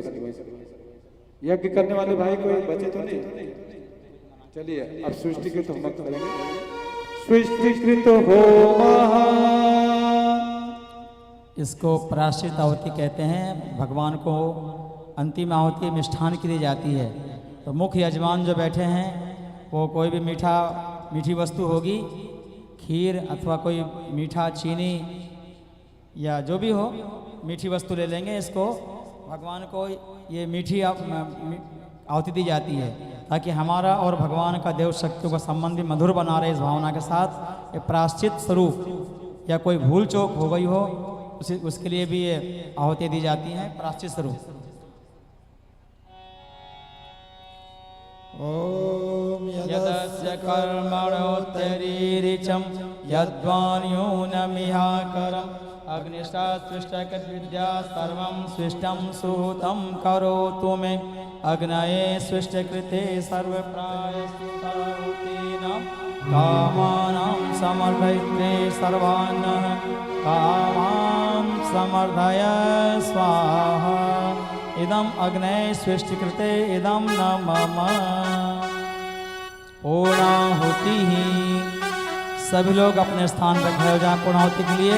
यज्ञ करने वाले भाई कोई बचे तो नहीं। चलिए अब सृष्टिकृत होम करेंगे। सृष्टिकृत होमः। इसको प्रायश्चित आहुति कहते हैं। भगवान को अंतिम आहुति मिष्ठान की दी जाती है। तो मुख्य यजमान जो बैठे हैं वो कोई भी मीठी वस्तु होगी, खीर अथवा कोई मीठा चीनी या जो भी हो मीठी वस्तु ले लेंगे। इसको भगवान को ये मीठी आहुति दी जाती है ताकि हमारा और भगवान का देव शक्तियों का संबंध भी मधुर बना रहे। इस भावना के साथ ये प्रायश्चित स्वरूप या कोई भूल चूक हो गई हो उसके लिए भी ये आहुति दी जाती है, प्रायश्चित स्वरूप। ओम यदस्य कर्मणोत्तरीरिचं यद्वान्यूनमिहाकरम् अग्निष्टास्विष्टकृद्विद्या सर्वं स्विष्टं सुहृतं करोतु मे अग्नये स्विष्टकृते सर्वप्रायश्चित्ताहुतीनां कामानां समर्पयित्रे सर्वान्नः कामां समर्धय स्वाहा इदम् अग्नये स्विष्टकृते इदं नमः। पूर्णाहुति। सभी लोग अपने स्थान पर खड़े हो जाएं पूर्णाहुति के लिए।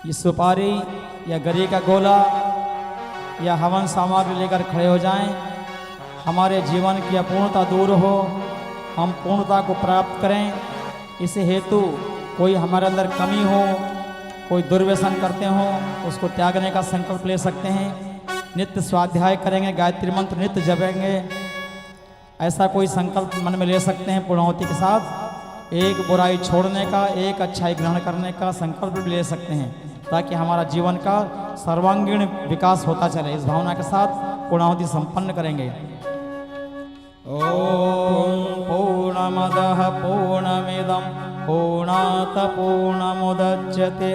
ये सुपारी या गरी का गोला या हवन सामग्री लेकर खड़े हो जाएं। हमारे जीवन की अपूर्णता दूर हो, हम पूर्णता को प्राप्त करें। इस हेतु कोई हमारे अंदर कमी हो, कोई दुर्व्यसन करते हों, उसको त्यागने का संकल्प ले सकते हैं। नित्य स्वाध्याय करेंगे, गायत्री मंत्र नित्य जपेंगे, ऐसा कोई संकल्प मन में ले सकते हैं पूर्णाहुति के साथ। एक बुराई छोड़ने का, एक अच्छाई ग्रहण करने का संकल्प भी ले सकते हैं, ताकि हमारा जीवन का सर्वांगीण विकास होता चले। इस भावना के साथ पूर्णाहुति संपन्न करेंगे। ओम पूर्णमदः पूर्णमिदं पूर्णात् पूर्णमुदच्यते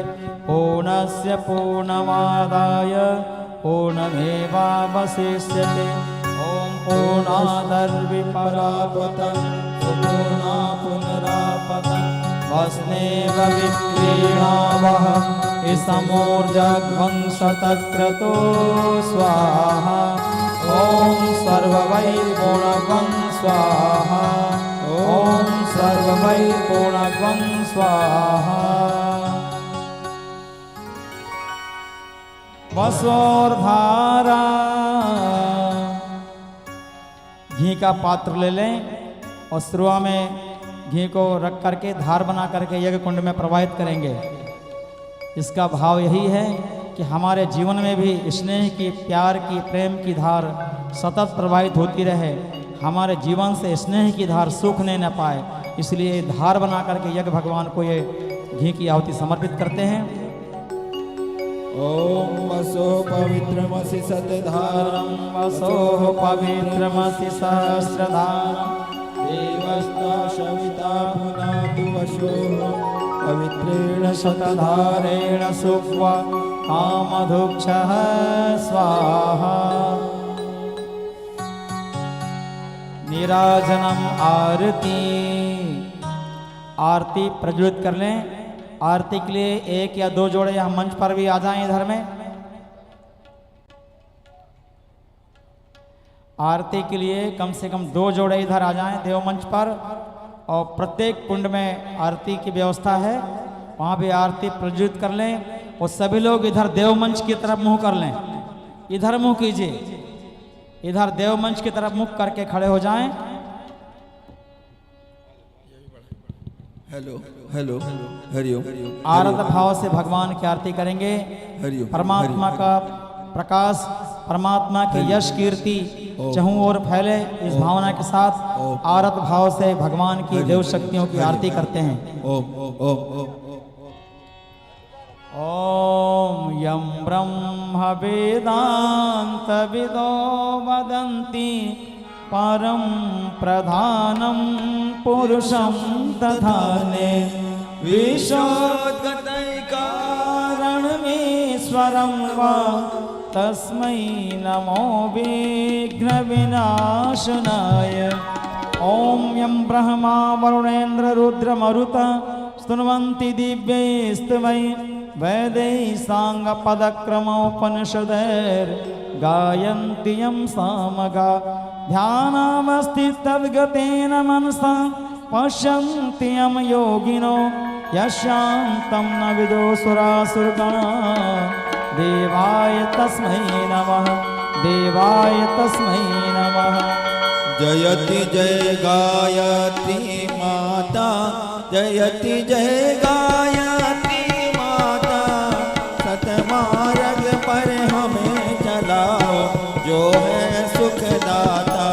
पूर्णस्य पूर्णमादाय पूर्णमेवावशिष्यते। ओम पूर्णादर्विपरापतं सुपूर्णा पुनरापतं वस्नेव विक्रीणावः इसमूर्जध्वंसतक्रतो स्वाहा। ओम सर्ववैर्गुणगं स्वाहा। ओम सर्ववैर्गुणगं स्वाहा। वसोर्धारा, घी का पात्र ले लें और शुरुआ में घी को रख करके धार बना करके यज्ञ कुंड में प्रवाहित करेंगे। इसका भाव यही है कि हमारे जीवन में भी स्नेह की, प्यार की, प्रेम की धार सतत प्रवाहित होती रहे, हमारे जीवन से स्नेह की धार सूखने न पाए। इसलिए धार बना करके यज्ञ भगवान को ये घी की आहुति समर्पित करते हैं। ओम वसो पवित्रमसि सतधारं वसो पवित्रमसि सहस्रधारं देवस्ता सविता पुनातु वशो पवित्रेण शतधारेण सुक्वा कामधुक्षः स्वाहा। नीराजनम आरती, आरती प्रज्वलित कर लें। आरती के लिए एक या दो जोड़े यहाँ मंच पर भी आ जाएं इधर में। आरती के लिए कम से कम 2 जोड़े इधर आ जाएं देव मंच पर। और प्रत्येक कुंड में आरती की व्यवस्था है, वहाँ भी आरती प्रज्वलित कर लें। और सभी लोग इधर देव मंच की तरफ मुंह कर लें। इधर मुंह कीजिए, इधर देव मंच की तरफ मुख करके खड़े हो जाएं। Hello hello Hariom. आरत भाव से भगवान की आरती करेंगे। हरिओम। परमात्मा का प्रकाश, परमात्मा की यश कीर्ति चहु ओर फैले, इस भावना के साथ आरत भाव से भगवान की देव शक्तियों की आरती करते हैं। ओम ओम ओम। ओम यं ब्रह्म वेदांत विदो वदन्ति परम प्रधानम पुरुषं दधाने विशोद्गतैकारणमीश्वरं वा तस्मै नमो विघ्न विनाशनाय। ओम यं ब्रह्मा वरुणेन्द्र रुद्र मरुत स्तुन्वन्ति दिव्यैस्तवै वैदैः साङ्गपदक्रमोपनिषदैर्गायन्ति यं सामगा। ध्यानावस्थितद्गतेन मनसा पश्यन्ति यं योगिनो यशान्तं न विदो सुरासुरगणा। देवाय तस्मै नमः, देवाय तस्मै नमः। जयति जय गायत्री माता, जयति जय गायत्री माता। सतमार्ग पर हमें चलाओ, जो है सुखदाता।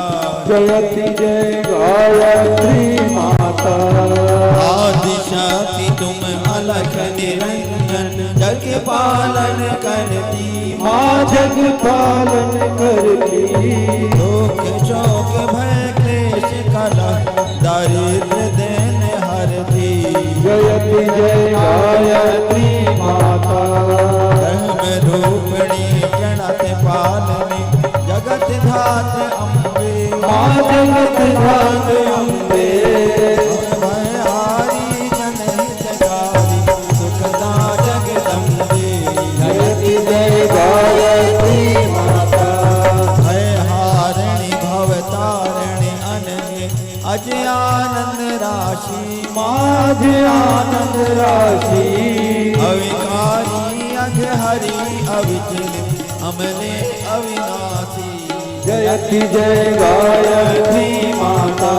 जयति जय गायत्री माता। आदिशक्ति तुम अलख निरंजन, जग पालन करती माँ जग पालन करती। दुख शोक भय क्लेश कलह दारिद्र देन हरती। जयति जय गायत्री माता। धर्म रूपिणी प्रणत पालनी जगत धात अम्बे। माँ जगत धात अम्बे। भयहारी जनहितकारी सुखदा जगदम्बे। जयति जय गायत्री माता। भयहारिणी भवतारिणी अनन्य अज आनंद राशि। माँ आनंद राशि। अविकारी अघ हरि अविचल अमले अविनाशी। जयति जय गायत्री माता।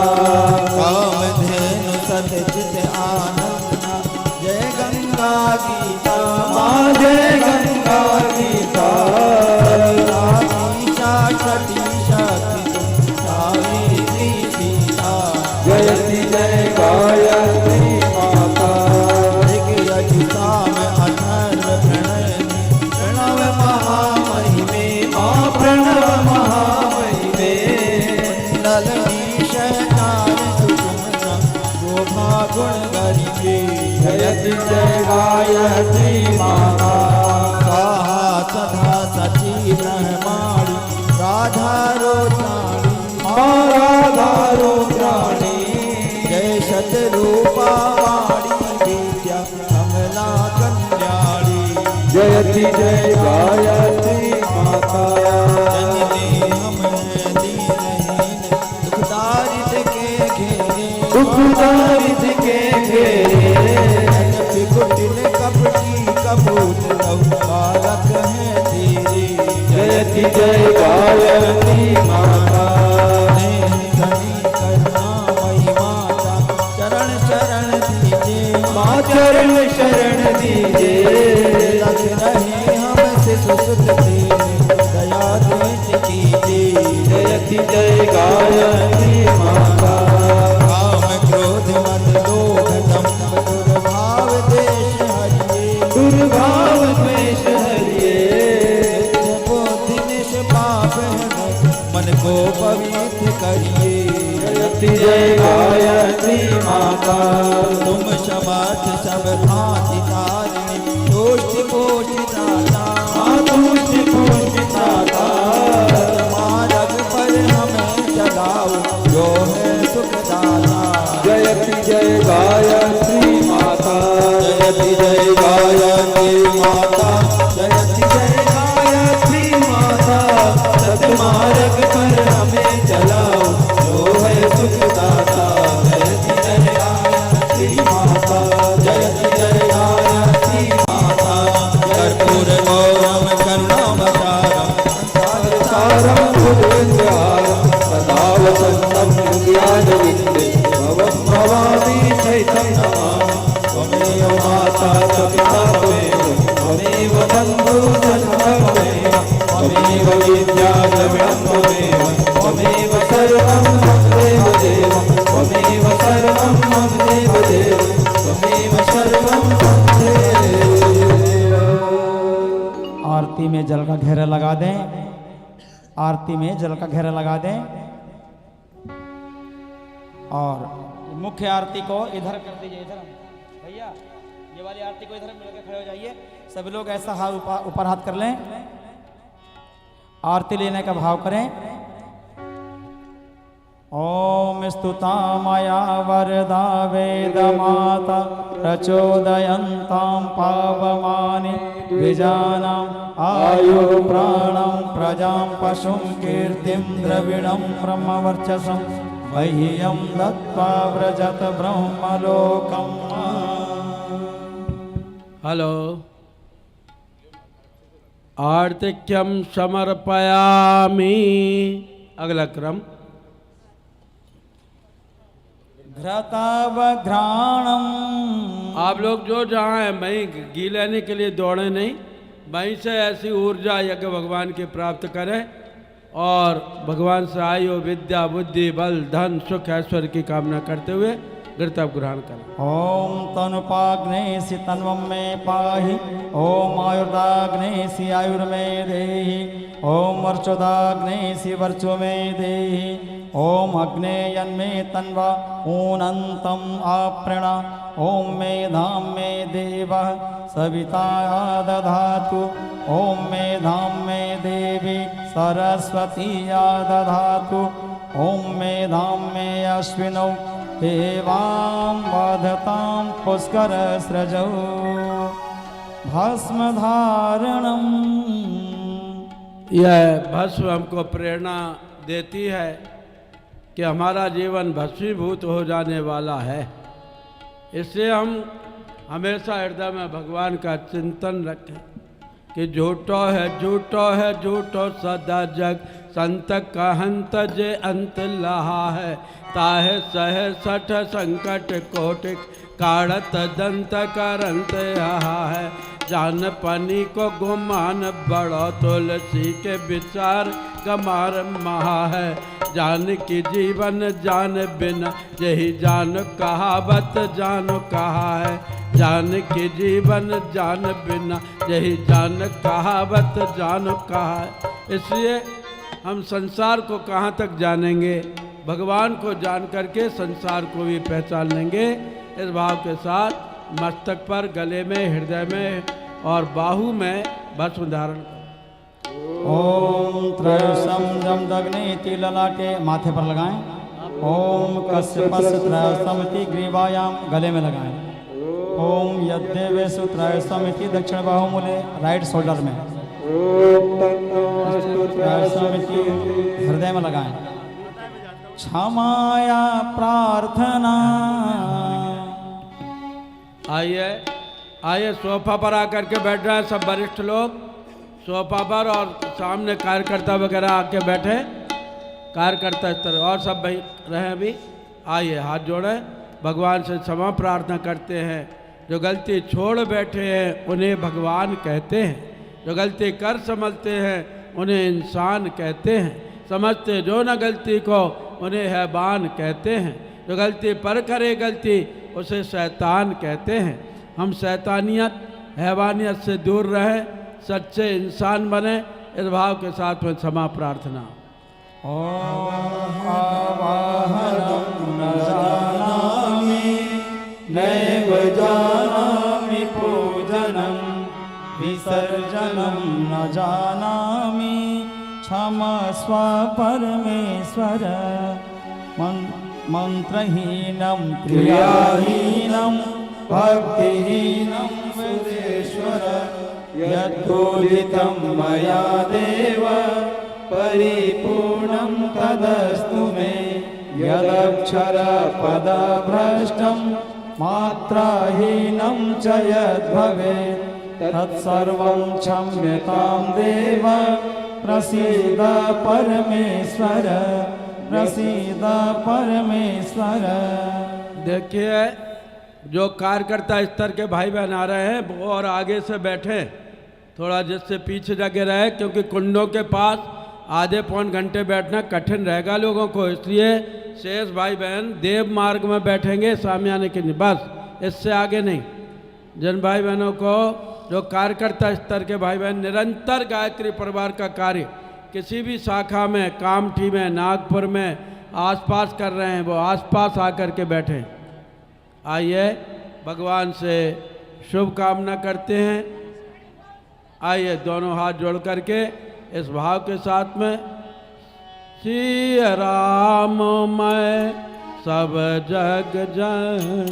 कामधेनु सतचित आनंद जय गंगा गीता। माँ जय गंगा गीता। सती शक्ति तुम सावित्री सीता। जयति जय गायत्री गायत्री माता। स्वाहा सदा सची ब्रह्माणी राधा रोत्राणी राधा रुद्राणी जय शतरूपा वाणी विद्या कमला कल्याणी जयति जय गायत्री माता। जननी हम दीनहीन दुखदारित के घेरे दुखदारित के घेरे कुटिल कपटी कपूत बालक है तेरे जयति जय गायत्री माता। धनी करना महिमा चरण शरण दीजे माँ चरण शरण दीजे रख रहे हमसे सुसुत तेरे दया दृष्टि कीजे जयति जय गायत्री माता। काम क्रोध मद लोभ दंभ दुर्भाव देश हरिये दुर्भाव द्वेष हरिये बुद्धि निष्पाप है मन को पवित्र करिए जयति जय गायत्री माता। तुम समर्थ सब भांति तारिणी दोष्टि पोषि दाता तुष्टि पुष्टि दाता मार्ग पर हमें चलाओ जो है सुखदाता जयति जय गायत्री माता। जयति जय गायत्री माता जयति जय गायत्री माता। सतमार्ग पर हमें चलाओ जो है सुखदाता जयति जय गायत्री माता। जयति जय गायत्री माता। कर्पूर गौरम करुणावतारम सारं भुजगेन्द्रहारं सदा वसन्तं ज्ञानविन्दे भवं भवामि चैतं नमामि। त्वमेव माता च पिता त्वमेव त्वमेव बन्धुः त्वमेव त्वमेव विद्या द्रविणं त्वमेव त्वमेव सर्वं मम देवदेव त्वमेव सर्वं मम देवदेव त्वमेव सर्वं मम देवदेव। आरती में जल का घेरा लगा दें। आरती में जल का घेरा लगा दें और मुख्य आरती को इधर कर दीजिए। इधर भैया ये वाली आरती को इधर मिलकर खड़े हो जाइए। सभी लोग ऐसा हाथ ऊपर हाथ कर लें। आरती लेने का भाव करें। ओम स्तुता मया वरदा वेद माता प्रचोदयन्तां पावमानि द्विजानाम् आयु प्राणं प्रजां पशुं कीर्तिं द्रविणं ब्रह्मवर्चसं मह्यं दत्त्वा व्रजत ब्रह्मलोकम्। हेलो आर्तिक्यम समर्पयामि। अगला क्रम घृतावघ्राणम। आप लोग जो जहाँ हैं वहीं घी लेने के लिए दौड़े नहीं, वहीं से ऐसी ऊर्जा यज्ञ भगवान की प्राप्त करें और भगवान से आयु विद्या बुद्धि बल धन सुख ऐश्वर्य की कामना करते हुए घृतव ग्रहण करें। ओम तनुपाग्नेसि तन्वं मे पाहि। ओम आयुर्दाग्नेसि आयुर्मे देहि। ओम वर्चोदाग्नेसि वर्चो मे देहि। ओम अग्नेयन्मे तन्वा ऊनन्तं आपृणा। ओम मेधां मे देवः सविता दधातु। ओम मेधां मे देवी सरस्वती दधातु। ओम मेधां मे अश्विनौ देवां बाधतां पुष्कर सृजौ। भस्म धारणम। यह भस्म हमको प्रेरणा देती है कि हमारा जीवन भस्मीभूत हो जाने वाला है। इससे हम हमेशा हृदय में भगवान का चिंतन रखें कि झूठो है झूठो सदा जग संत कहंत जे अंत लहा है। ताहे सह सठ संकट कोटिक काढ़त दंत करंत यहा है। जान पनी को गुमान बड़ो तुलसी के विचार कमार महा है। जान की जीवन जान बिना यही जान कहावत जानो कहा है। जान की जीवन जान बिना यही जान कहावत जानो कहा है। इसलिए हम संसार को कहाँ तक जानेंगे, भगवान को जान करके संसार को भी पहचान लेंगे। इस भाव के साथ मस्तक पर, गले में, हृदय में और बाहु में भस्म धारण करो। ओम त्रयसम जम दग्नि ललाटे माथे पर लगाएं। ओम कश्यपस त्रयसम ग्रीवायाम गले में लगाएं। ओम यद्देवेषु त्रयसम दक्षिण बाहुमूले राइट शोल्डर में। त्रयसम हृदय में लगाएं। क्षमाया प्रार्थना। आइए आइए सोफा पर आकर के बैठ रहे हैं सब वरिष्ठ लोग सोफा पर, और सामने कार्यकर्ता वगैरह आके बैठे, कार्यकर्ता इस तरह और सब भाई रहे अभी। आइए हाथ जोड़े, भगवान से क्षमा प्रार्थना करते हैं। जो गलती छोड़ बैठे हैं उन्हें भगवान कहते हैं, जो गलती कर समझते हैं उन्हें इंसान कहते हैं, समझते जो न गलती को उन्हें हैवान कहते हैं, जो गलती पर करे गलती उसे शैतान कहते हैं। हम शैतानियत हैवानियत से दूर रहें, सच्चे इंसान बने, इस भाव के साथ में क्षमा प्रार्थना। नैव जानामि पूजनं विसर्जनं न जानामि क्षमस्व परमेश्वर। मंत्रहीनं क्रियाहीनं भक्तिहीनं विदेश्वर। यद्बोधितं मया देव परिपूर्णं तदस्तु मे। यदक्षरपदभ्रष्टं मात्राहीनं च यद्भवेत् तत्सर्वं क्षम्यतां देव। प्रसीद परमेश्वर, प्रसीद परमेश्वर। देखिए जो कार्यकर्ता स्तर के भाई बहन आ रहे हैं वो और आगे से बैठे, थोड़ा जिससे पीछे जगह रहे, क्योंकि कुंडों के पास आधे पौन घंटे बैठना कठिन रहेगा लोगों को, इसलिए शेष भाई बहन देव मार्ग में बैठेंगे सामने के लिए, बस इससे आगे नहीं। जिन भाई बहनों को जो कार्यकर्ता स्तर के भाई बहन निरंतर गायत्री परिवार का कार्य किसी भी शाखा में, कामठी में, नागपुर में आसपास कर रहे हैं, वो आसपास आकर के बैठें। आइए भगवान से शुभ कामना करते हैं। आइए दोनों हाथ जोड़ करके इस भाव के साथ में, श्री राम मैं सब जग जन।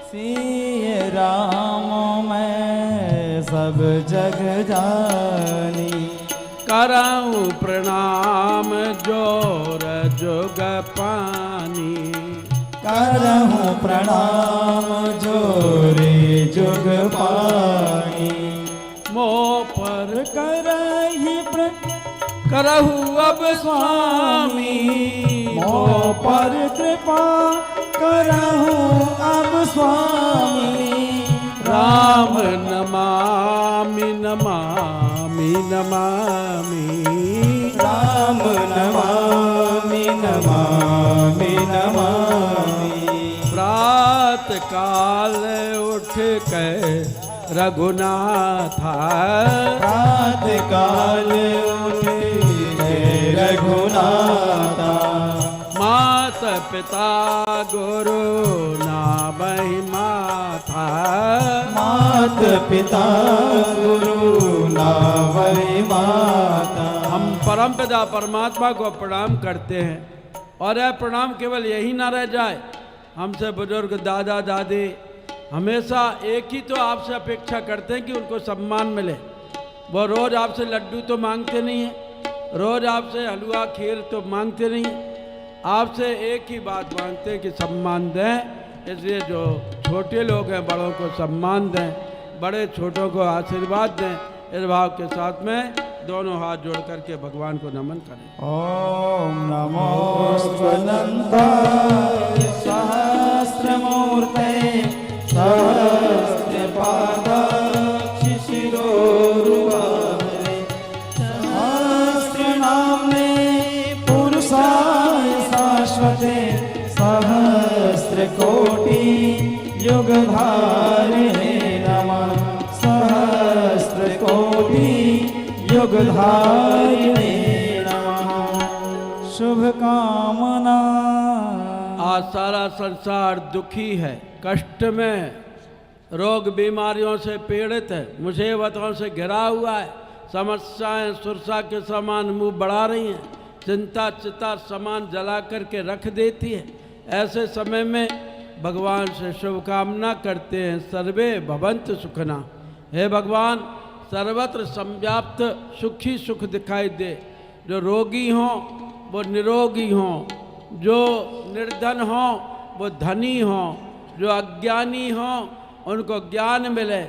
श्री राम मैं सब जग जानी। करऊं प्रणाम जोर जुग पानी। करहूँ प्रणाम जोरे जुग पानी। मोह पर करहि करहु अब स्वामी। मोह पर कृपा करहूँ अब स्वामी। राम नमामि नमामि नमामि। राम नमामि नमामि नमामि। प्रात काल उठ के रघुनाथा। प्रात काल उठ के रघुनाथा। मात पिता गुरु नामहि माथा। मात पिता गुरु नामहि माता। हम परम पिता परमात्मा को प्रणाम करते हैं, और यह प्रणाम केवल यही ना रह जाए, हमसे बुजुर्ग दादा दादी हमेशा एक ही तो आपसे अपेक्षा करते हैं कि उनको सम्मान मिले। वो रोज़ आपसे लड्डू तो मांगते नहीं हैं, रोज़ आपसे हलवा खीर तो मांगते नहीं हैं, आपसे एक ही बात मांगते हैं कि सम्मान दें। इसलिए जो छोटे लोग हैं बड़ों को सम्मान दें, बड़े छोटों को आशीर्वाद दें। इस भाव के साथ में दोनों हाथ जोड़ करके भगवान को नमन करें। ओम नमोऽस्त्वनन्ताय सहस्रमूर्ते सहस्रपादाक्षि शिरोरुबाधे। सहस्रनाम्ने पुरुषाय शाश्वते सहस्रकोटि युगधारिणे नमः। सहस्रकोटि युगधारिणे नमः। शुभकामना। आज सारा संसार दुखी है, कष्ट में, रोग बीमारियों से पीड़ित है, मुसीबतों से घिरा हुआ है, समस्याएं सुरसा के समान मुंह बढ़ा रही हैं, चिंता चिता समान जला करके रख देती है। ऐसे समय में भगवान से शुभकामना करते हैं, सर्वे भवन्तु सुखना। हे भगवान, सर्वत्र संव्याप्त सुखी सुख दिखाई दे। जो रोगी हों वो निरोगी हों, जो निर्धन हों वो धनी हों, जो अज्ञानी हों उनको ज्ञान मिले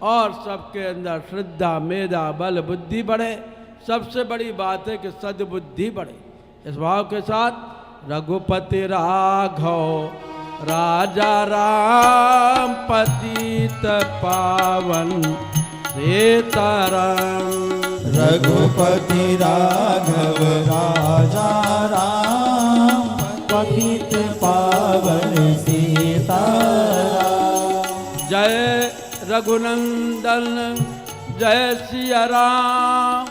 और सबके अंदर श्रद्धा मेधा बल बुद्धि बढ़े। सबसे बड़ी बात है कि सद्बुद्धि बढ़े। इस भाव के साथ रघुपति राघव राजा राम पतित पावन सीताराम। रघुपति राघव राजा राम पतित पावन सीताराम। जय रघुनंदन जय सिया राम,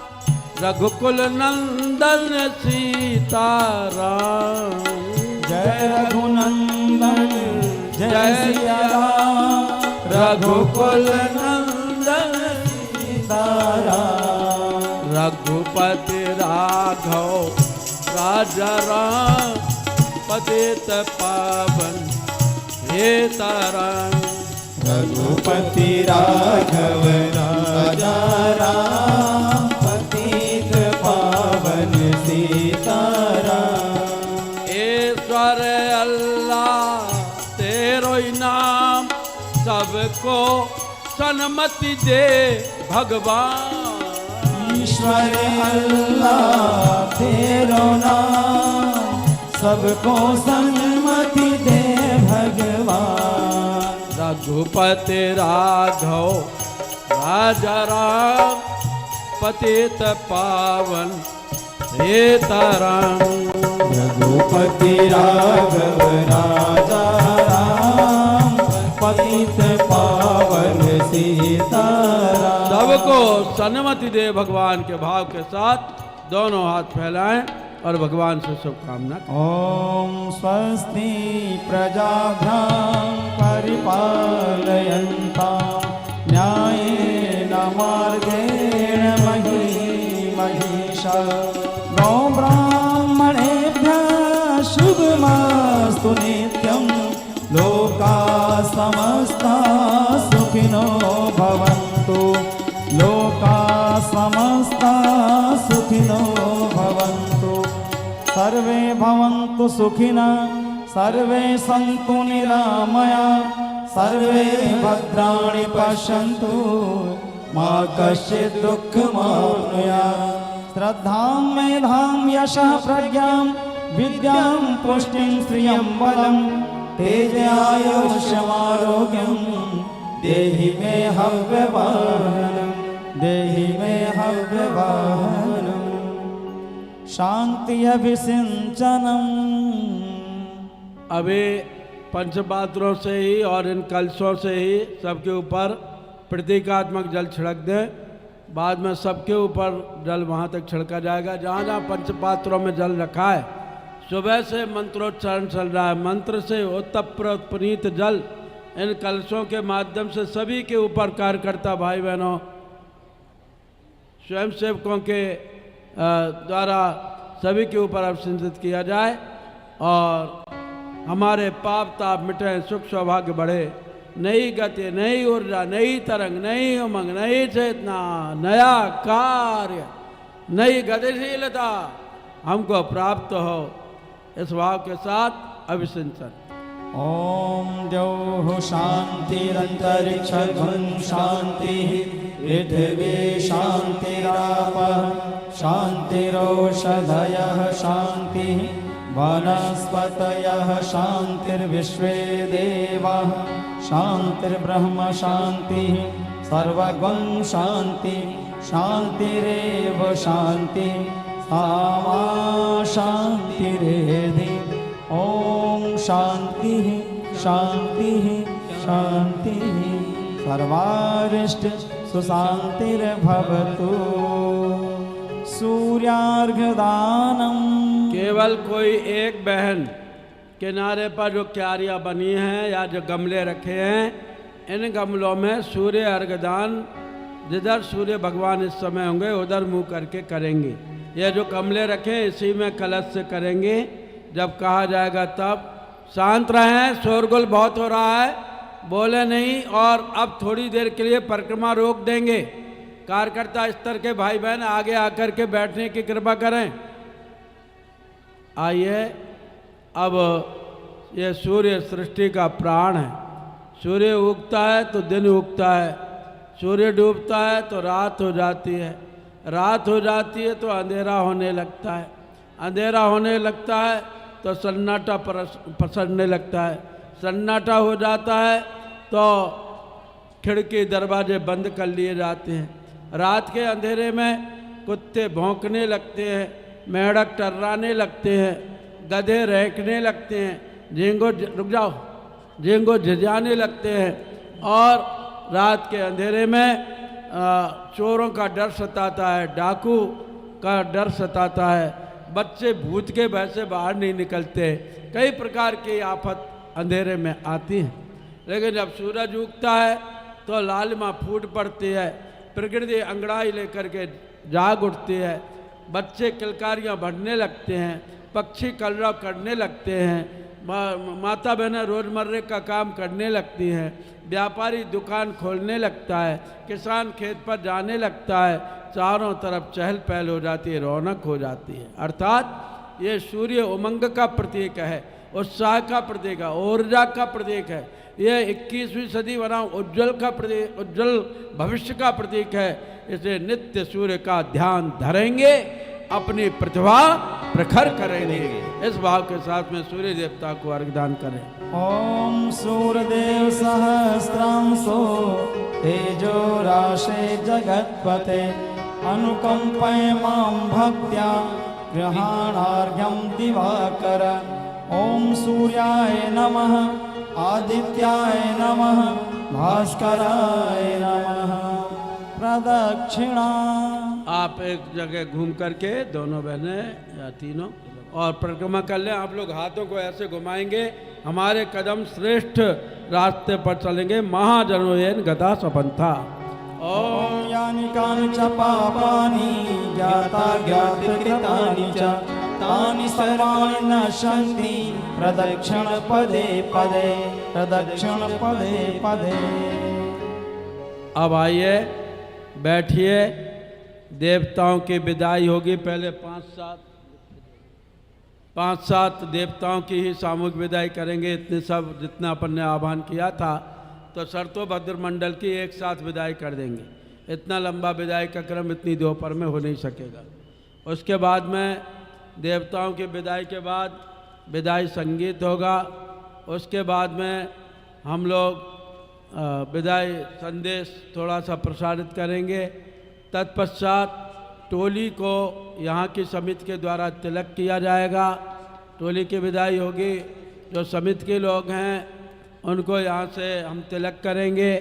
रघुकुल नंदन सीताराम। जय रघुनंदन जय सिया राम, रघुकुल नंदन सीताराम। रघुपति राघव राजा राम पतित पावन सीताराम। रघुपति राघव राजा राम पतित पावन सीताराम। ईश्वर अल्लाह तेरो ही नाम, सबको सन्मति दे भगवान। ईश्वर अल्लाह तेरो नाम, सबको सन्मति दे भगवान। रघुपति राघव राजा राम पतित पावन सीताराम। रघुपति राघव राजा राम पतित पावन सीताराम। सबको सन्मति दे भगवान के भाव के साथ दोनों हाथ फैलाएं और भगवान से शुभकामना। ओम स्वस्ति प्रजाभ्यां परिपालयन्तां न्यायेन मार्गेण महीं महिषा। गो ब्राह्मणेभ्यः शुभमस्तु नित्यं, लोकाः समस्ताः सुखिनो भवन्तु। लोकाः समस्ताः सुखिनो भवन्तु। सर्वे भवन्तु सुखिनः, सर्वे सन्तु निरामयाः, सर्वे भद्राणि पश्यन्तु मा कश्चित् दुःखमाप्नुयात्। श्रद्धां मेधां यशः प्रज्ञां विद्यां पुष्टिं श्रियं बलं तेजयायुष्यमारोग्यं देहि मे हव्यवाहनं। देहि मे हव्यवाहनं। शांति अभिसिंचनम। अभी पंचपात्रों से ही और इन कलशों से ही सबके ऊपर प्रतीकात्मक जल छिड़क दें। बाद में सबके ऊपर जल वहाँ तक छिड़का जाएगा जहाँ जहाँ पंचपात्रों में जल रखा है। सुबह से मंत्रोच्चारण चल रहा है। मंत्र से उत्तप्रोत पुनीत जल इन कलशों के माध्यम से सभी के ऊपर कार्यकर्ता भाई बहनों स्वयंसेवकों के द्वारा सभी के ऊपर अभिसिंचित किया जाए और हमारे पाप ताप मिटे, सुख सौभाग्य बढ़े, नई गति, नई ऊर्जा, नई तरंग, नई उमंग, नई चेतना, नया कार्य, नई गतिशीलता हमको प्राप्त हो। इस भाव के साथ अभिसिंचन। ओम द्यौः शान्तिरन्तरिक्षं शान्तिः, पृथिवी शान्तिरापः शान्तिरोषधयः शान्तिः, वनस्पतयः शान्तिर्विश्वे देवाः शान्तिर्ब्रह्म शान्तिः, सर्वगं शान्ति शान्तिरेव शान्तिः, सामा शान्तिरेधि। ओम शान्तिः शान्तिः शान्तिः। सर्वारिष्ट सुशान्तिर्भवतु। सूर्यार्घदानम। केवल कोई एक बहन किनारे पर जो क्यारियाँ बनी हैं या जो गमले रखे हैं इन गमलों में सूर्य अर्घदान जिधर सूर्य भगवान इस समय होंगे उधर मुंह करके करेंगे। ये जो गमले रखे इसी में कलश से करेंगे। जब कहा जाएगा तब शांत रहें, शोरगुल बहुत हो रहा है, बोले नहीं। और अब थोड़ी देर के लिए परिक्रमा रोक देंगे। कार्यकर्ता स्तर के भाई बहन आगे आकर के बैठने की कृपा करें। आइए, अब ये सूर्य सृष्टि का प्राण है। सूर्य उगता है तो दिन उगता है, सूर्य डूबता है तो रात हो जाती है, रात हो जाती है तो अंधेरा होने लगता है, अंधेरा होने लगता है तो सन्नाटा पसरने लगता है, सन्नाटा हो जाता है तो खिड़की दरवाजे बंद कर लिए जाते हैं। रात के अंधेरे में कुत्ते भौंकने लगते हैं, मेंढक टर्राने लगते हैं, गधे रहकने लगते हैं, झींगो झिझाने लगते हैं। और रात के अंधेरे में चोरों का डर सताता है, डाकू का डर सताता है, बच्चे भूत के भय से बाहर नहीं निकलते। कई प्रकार की आफत अंधेरे में आती हैं। लेकिन जब सूरज उगता है तो लालिमा फूट पड़ती है, प्रकृति अंगड़ाई लेकर के जाग उठती है, बच्चे किलकारियाँ बढ़ने लगते हैं, पक्षी कलरव करने लगते हैं, माता बहनें रोजमर्रे का काम करने लगती हैं, व्यापारी दुकान खोलने लगता है, किसान खेत पर जाने लगता है, चारों तरफ चहल पहल हो जाती है, रौनक हो जाती है। अर्थात ये सूर्य उमंग का प्रतीक है, उत्साह का प्रतीक है, ऊर्जा का प्रतीक है। ये 21वीं सदी बना उज्जवल का प्रतीक, उज्जवल भविष्य का प्रतीक है। इसे नित्य सूर्य का ध्यान धरेंगे, अपनी प्रतिभा प्रखर करेंगे। इस भाव के साथ में सूर्य देवता को अर्घदान करें। ओम सूर्यदेव सहस्रांशो तेजो राशे जगत्पते अनुकंपय मां भक्त्या गृहाणार्घ्यं दिवाकर। ओम सूर्याय नमः, आदित्याय नमः, भास्कराय नमः। प्रदक्षिणा। आप एक जगह घूम करके दोनों बहनें या तीनों और परिक्रमा कर लें। आप लोग हाथों को ऐसे घुमाएंगे, हमारे कदम श्रेष्ठ रास्ते पर चलेंगे। महाजनोयन गता सपंथा। ओम यानि कानि च पापानि ज्ञाता ज्ञातकृतानि च तानि सर्वाणि नश्यन्ति प्रदक्षिण पदे पदे, प्रदक्षिण पदे पदे। अब आइए बैठिए, देवताओं की विदाई होगी। पहले पांच सात देवताओं की ही सामूहिक विदाई करेंगे। इतने सब जितना अपन ने आह्वान किया था तो शर्तोभद्र मंडल की एक साथ विदाई कर देंगे। इतना लंबा विदाई का क्रम इतनी दोपहर में हो नहीं सकेगा। उसके बाद में देवताओं की विदाई के बाद विदाई संगीत होगा। उसके बाद में हम लोग विदाई संदेश थोड़ा सा प्रसारित करेंगे। तत्पश्चात टोली को यहाँ की समिति के द्वारा तिलक किया जाएगा। टोली की विदाई होगी। जो समिति के लोग हैं उनको यहाँ से हम तिलक करेंगे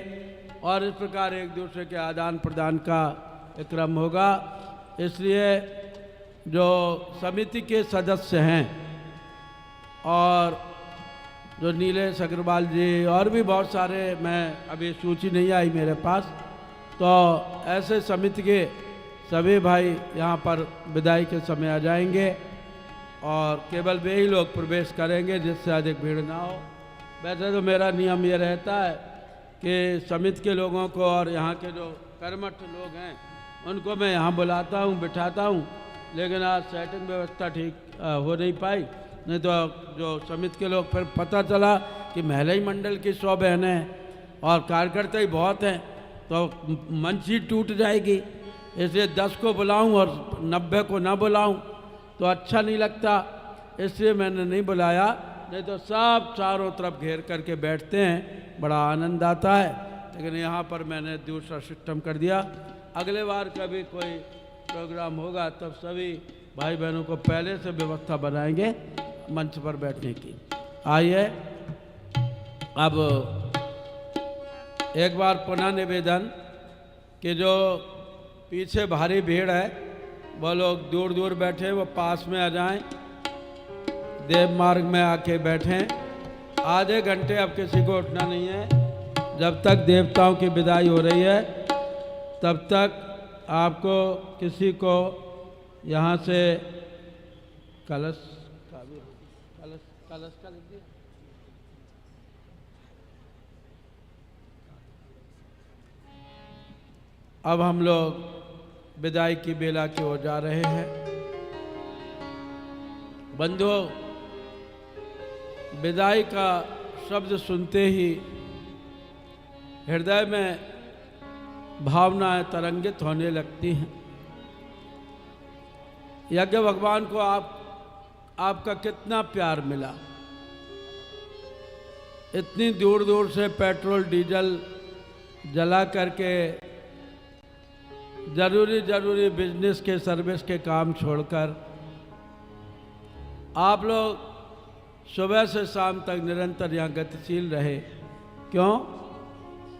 और इस प्रकार एक दूसरे के आदान प्रदान का क्रम होगा। इसलिए जो समिति के सदस्य हैं और जो नीलेश अग्रवाल जी और भी बहुत सारे, मैं अभी सूची नहीं आई मेरे पास, तो ऐसे समिति के सभी भाई यहाँ पर विदाई के समय आ जाएंगे और केवल वे ही लोग प्रवेश करेंगे जिससे अधिक भीड़ ना हो। वैसे तो मेरा नियम ये रहता है कि समिति के लोगों को और यहाँ के जो कर्मठ लोग हैं उनको मैं यहाँ बुलाता हूँ, बिठाता हूँ, लेकिन आज सेटिंग व्यवस्था ठीक हो नहीं पाई। नहीं तो जो समिति के लोग, फिर पता चला कि महिला ही मंडल की 100 बहनें हैं और कार्यकर्ता ही बहुत हैं तो मंच ही टूट जाएगी। इसलिए 10 को बुलाऊं और 90 को ना बुलाऊं तो अच्छा नहीं लगता, इसलिए मैंने नहीं बुलाया। नहीं तो सब चारों तरफ घेर करके बैठते हैं, बड़ा आनंद आता है। लेकिन यहाँ पर मैंने दूसरा सिस्टम कर दिया। अगले बार कभी कोई प्रोग्राम होगा तब सभी भाई बहनों को पहले से व्यवस्था बनाएंगे मंच पर बैठने की। आइए, अब एक बार पुनः निवेदन कि जो पीछे भारी भीड़ है वो लोग दूर दूर बैठे, वो पास में आ जाएं, देव मार्ग में आके बैठें। आधे घंटे अब किसी को उठना नहीं है, जब तक देवताओं की विदाई हो रही है तब तक आपको किसी को यहाँ से कलश का भी कलश का लिख दिया। अब हम लोग विदाई की बेला की ओर जा रहे हैं। बंधुओं, विदाई का शब्द सुनते ही हृदय में भावनाएं तरंगित होने लगती हैं। यज्ञ भगवान को आपका कितना प्यार मिला। इतनी दूर दूर से पेट्रोल डीजल जला करके जरूरी बिजनेस के सर्विस के काम छोड़कर आप लोग सुबह से शाम तक निरंतर यहाँ गतिशील रहे। क्यों?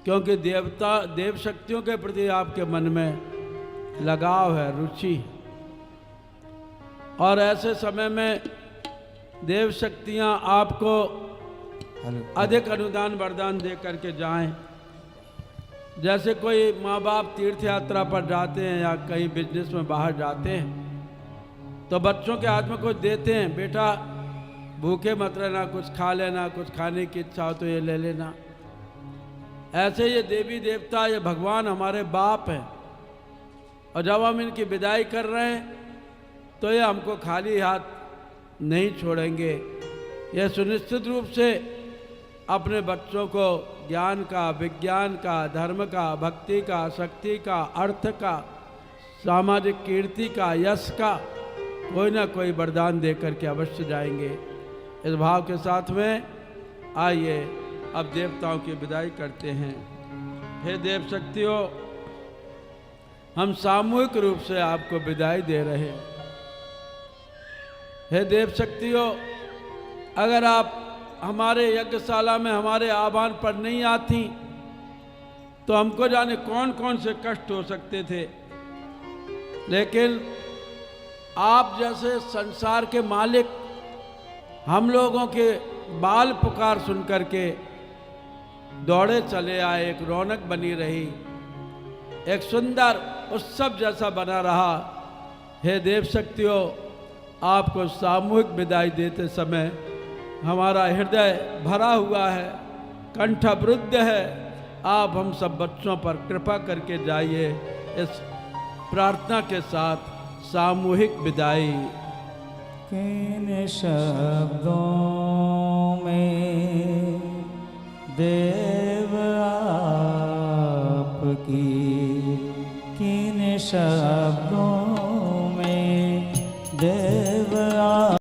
क्योंकि देव शक्तियों के प्रति आपके मन में लगाव है, रुचि है। और ऐसे समय में देव शक्तियाँ आपको अधिक अनुदान वरदान दे करके जाएं। जैसे कोई माँ बाप तीर्थ यात्रा पर जाते हैं या कहीं बिजनेस में बाहर जाते हैं तो बच्चों के हाथ में कुछ देते हैं, बेटा भूखे मत रहना, कुछ खा लेना, कुछ खाने की इच्छा हो तो ये ले लेना। ऐसे ये देवी देवता, ये भगवान हमारे बाप हैं और जब हम इनकी विदाई कर रहे हैं तो ये हमको खाली हाथ नहीं छोड़ेंगे। ये सुनिश्चित रूप से अपने बच्चों को ज्ञान का, विज्ञान का, धर्म का, भक्ति का, शक्ति का, अर्थ का, सामाजिक कीर्ति का, यश का कोई ना कोई वरदान दे करके अवश्य जाएंगे। इस भाव के साथ में आइए अब देवताओं की विदाई करते हैं। हे देव शक्तियों, हम सामूहिक रूप से आपको विदाई दे रहे हैं। हे देव शक्तियों, अगर आप हमारे यज्ञशाला में हमारे आह्वान पर नहीं आती तो हमको जाने कौन कौन से कष्ट हो सकते थे। लेकिन आप जैसे संसार के मालिक हम लोगों के बाल पुकार सुन करके दौड़े चले आए। एक रौनक बनी रही, एक सुंदर उत्सव जैसा बना रहा। हे देव शक्तियों, आपको सामूहिक विदाई देते समय हमारा हृदय भरा हुआ है, कंठ अवरुद्ध है। आप हम सब बच्चों पर कृपा करके जाइए। इस प्रार्थना के साथ सामूहिक विदाई। किन शब्दों में देव आपकी, किन शब्दों में देव आप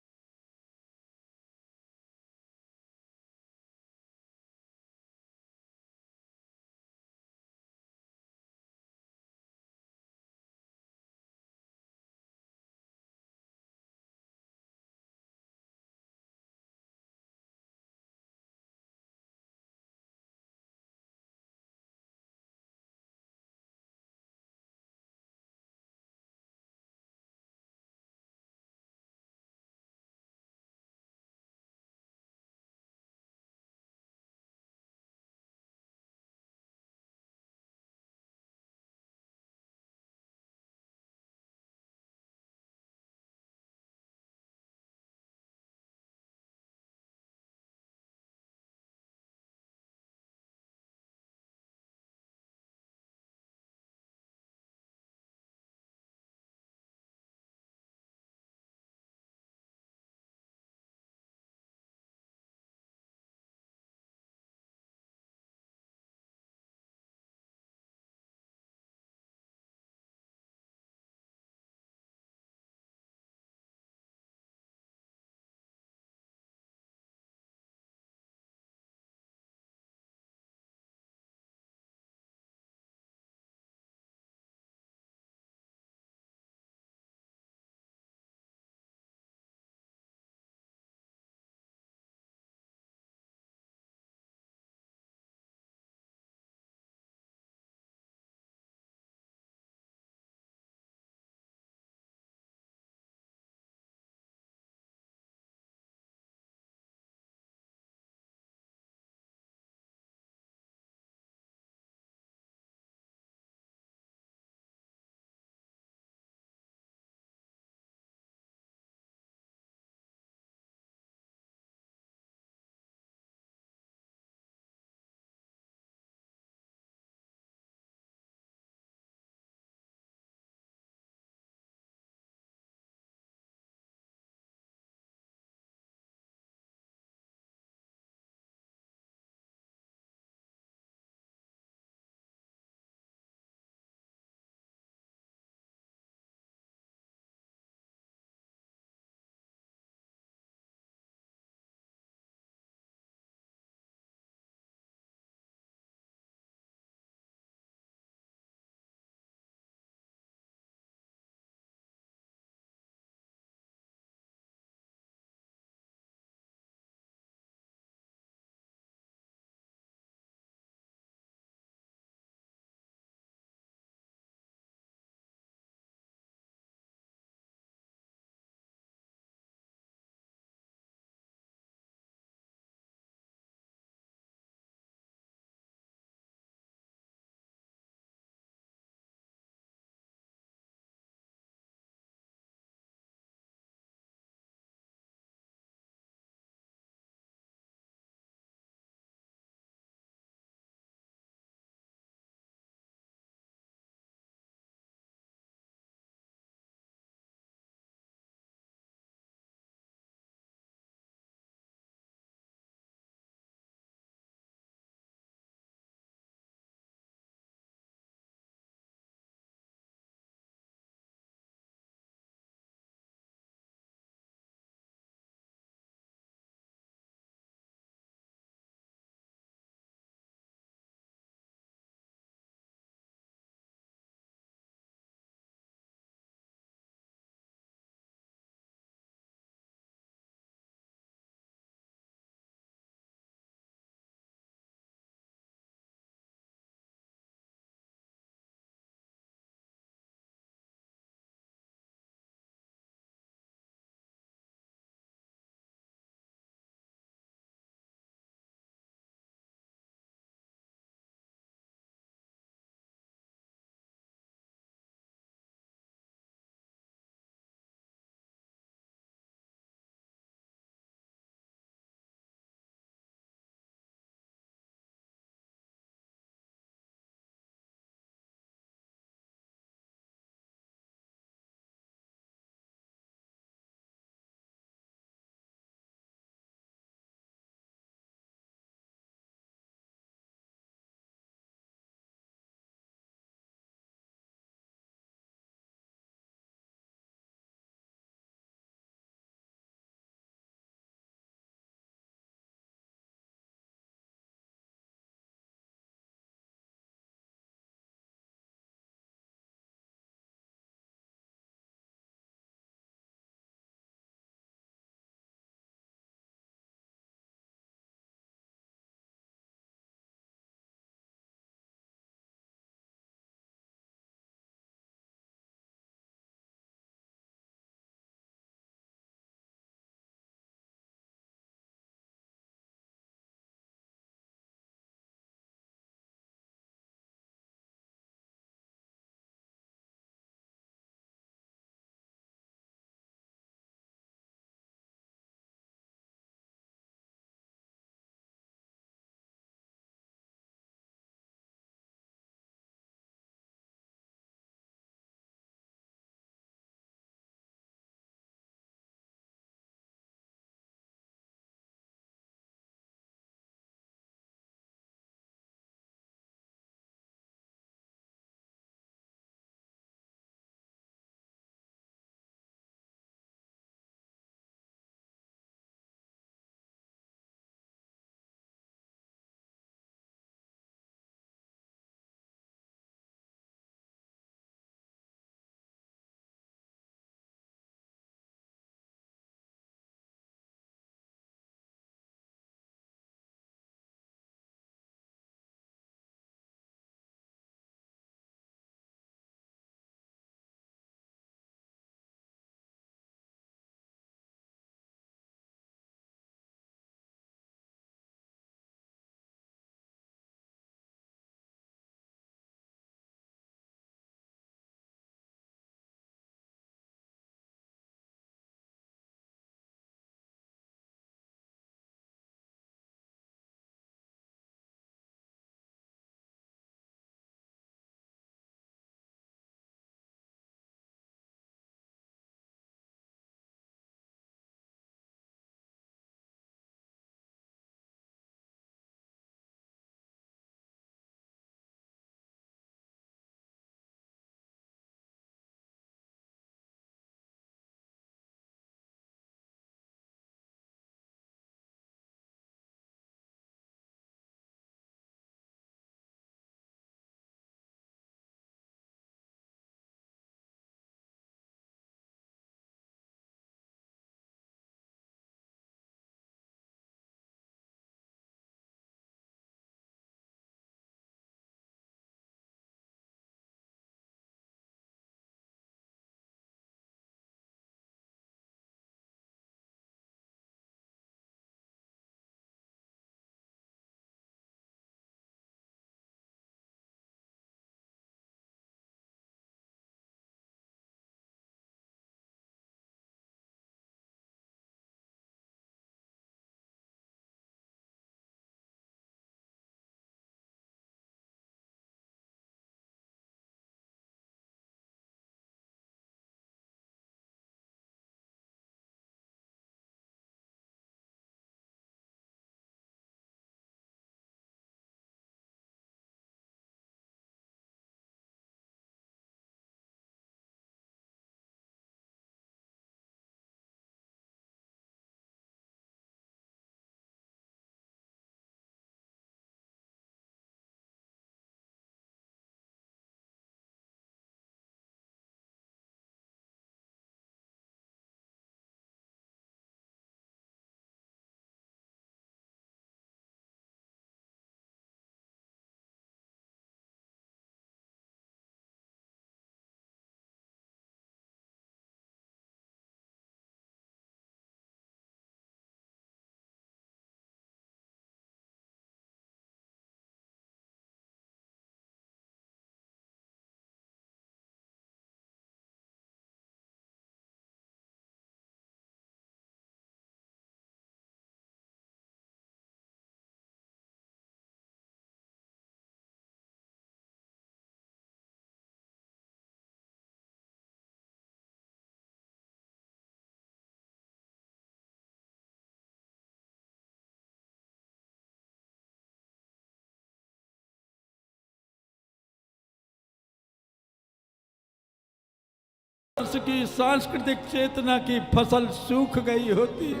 वर्ष की सांस्कृतिक चेतना की फसल सूख गई होती है।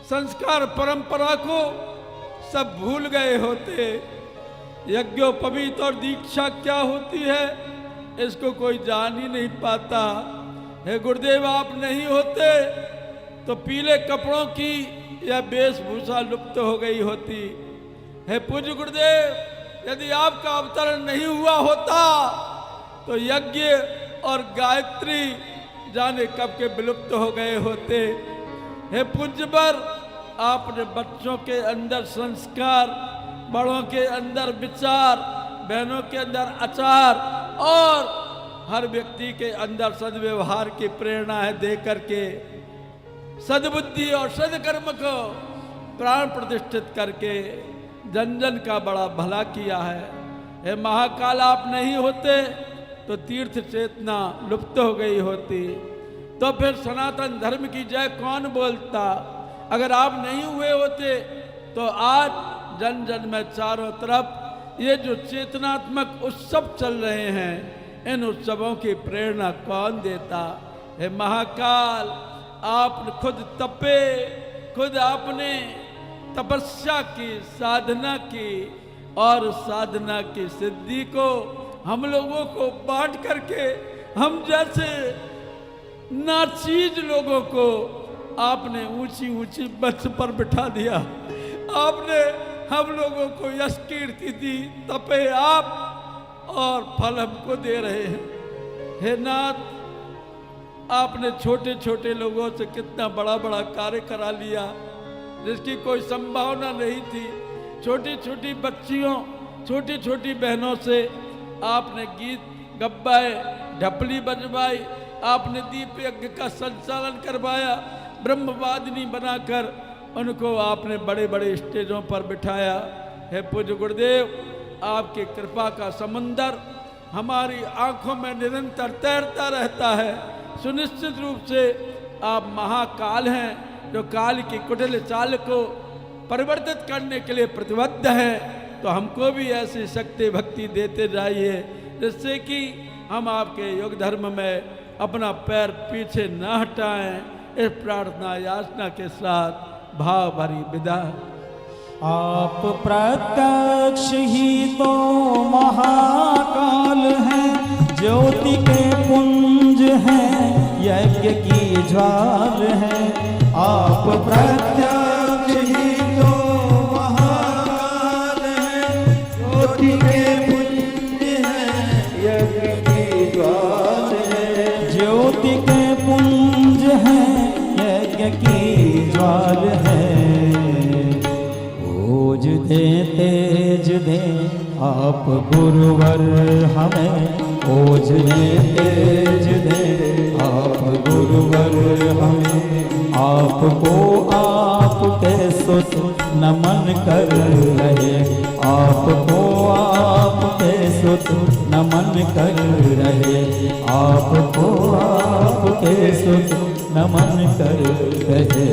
संस्कार परंपरा को सब भूल गए होते। यज्ञोपवीत और दीक्षा क्या होती है इसको कोई जान ही नहीं पाता। हे गुरुदेव, आप नहीं होते तो पीले कपड़ों की यह वेशभूषा लुप्त हो गई होती। हे पूज्य गुरुदेव, यदि आपका अवतरण नहीं हुआ होता तो यज्ञ और गायत्री जाने कब के विलुप्त हो गए होते। हे पूज्यवर, आपने बच्चों के अंदर संस्कार, बड़ों के अंदर विचार, बहनों के अंदर आचार और हर व्यक्ति के अंदर सद्व्यवहार की प्रेरणा है दे करके सद्बुद्धि और सद्कर्म को प्राण प्रतिष्ठित करके जन जन का बड़ा भला किया है। हे महाकाल, आप नहीं होते तो तीर्थ चेतना लुप्त हो गई होती। तो फिर सनातन धर्म की जय कौन बोलता? अगर आप नहीं हुए होते तो आज जन जन में चारों तरफ ये जो चेतनात्मक उत्सव चल रहे हैं, इन उत्सवों की प्रेरणा कौन देता? हे महाकाल, आप खुद तपे, खुद आपने तपस्या की, साधना की और साधना की सिद्धि को हम लोगों को बांट करके हम जैसे नाचीज लोगों को आपने ऊंची ऊंची मंच पर बिठा दिया। आपने हम लोगों को यश कीर्ति दी, तपे आप और फल हमको दे रहे हैं। हे नाथ, आपने छोटे छोटे लोगों से कितना बड़ा बड़ा कार्य करा लिया जिसकी कोई संभावना नहीं थी। छोटी छोटी बच्चियों, छोटी छोटी बहनों से आपने गीत गवाए, ढपली बजवाई, आपने दीप यज्ञ का संचालन करवाया, ब्रह्मवादिनी बनाकर उनको आपने बड़े बड़े स्टेजों पर बिठाया। हे पूज्य गुरुदेव, आपकी कृपा का समुंदर हमारी आंखों में निरंतर तैरता रहता है। सुनिश्चित रूप से आप महाकाल हैं जो काल की कुटिल चाल को परिवर्तित करने के लिए प्रतिबद्ध हैं। तो हमको भी ऐसी शक्ति भक्ति देते जाइए जिससे कि हम आपके योग धर्म में अपना पैर पीछे न हटाएं। इस प्रार्थना याचना के साथ भाव भरी विदा। आप प्रत्यक्ष ही तो महाकाल हैं, ज्योति के पुंज हैं, यज्ञ की ज्वाल है। आप प्रत्यक्ष ही तो महाकाल हैं, ज्योति के पुंज हैं, यज्ञ की ज्वाल है। ज्योति के पुंज हैं, यज्ञ की ज्वाल है। ओज दे तेज दे आप गुरुवर हमें, ओज दे तेज दे आप गुरुवर हमें। आपको आपके सुत नमन कर रहे, आपको आपके सुत नमन कर रहे, आपको आपके सुत नमन कर रहे।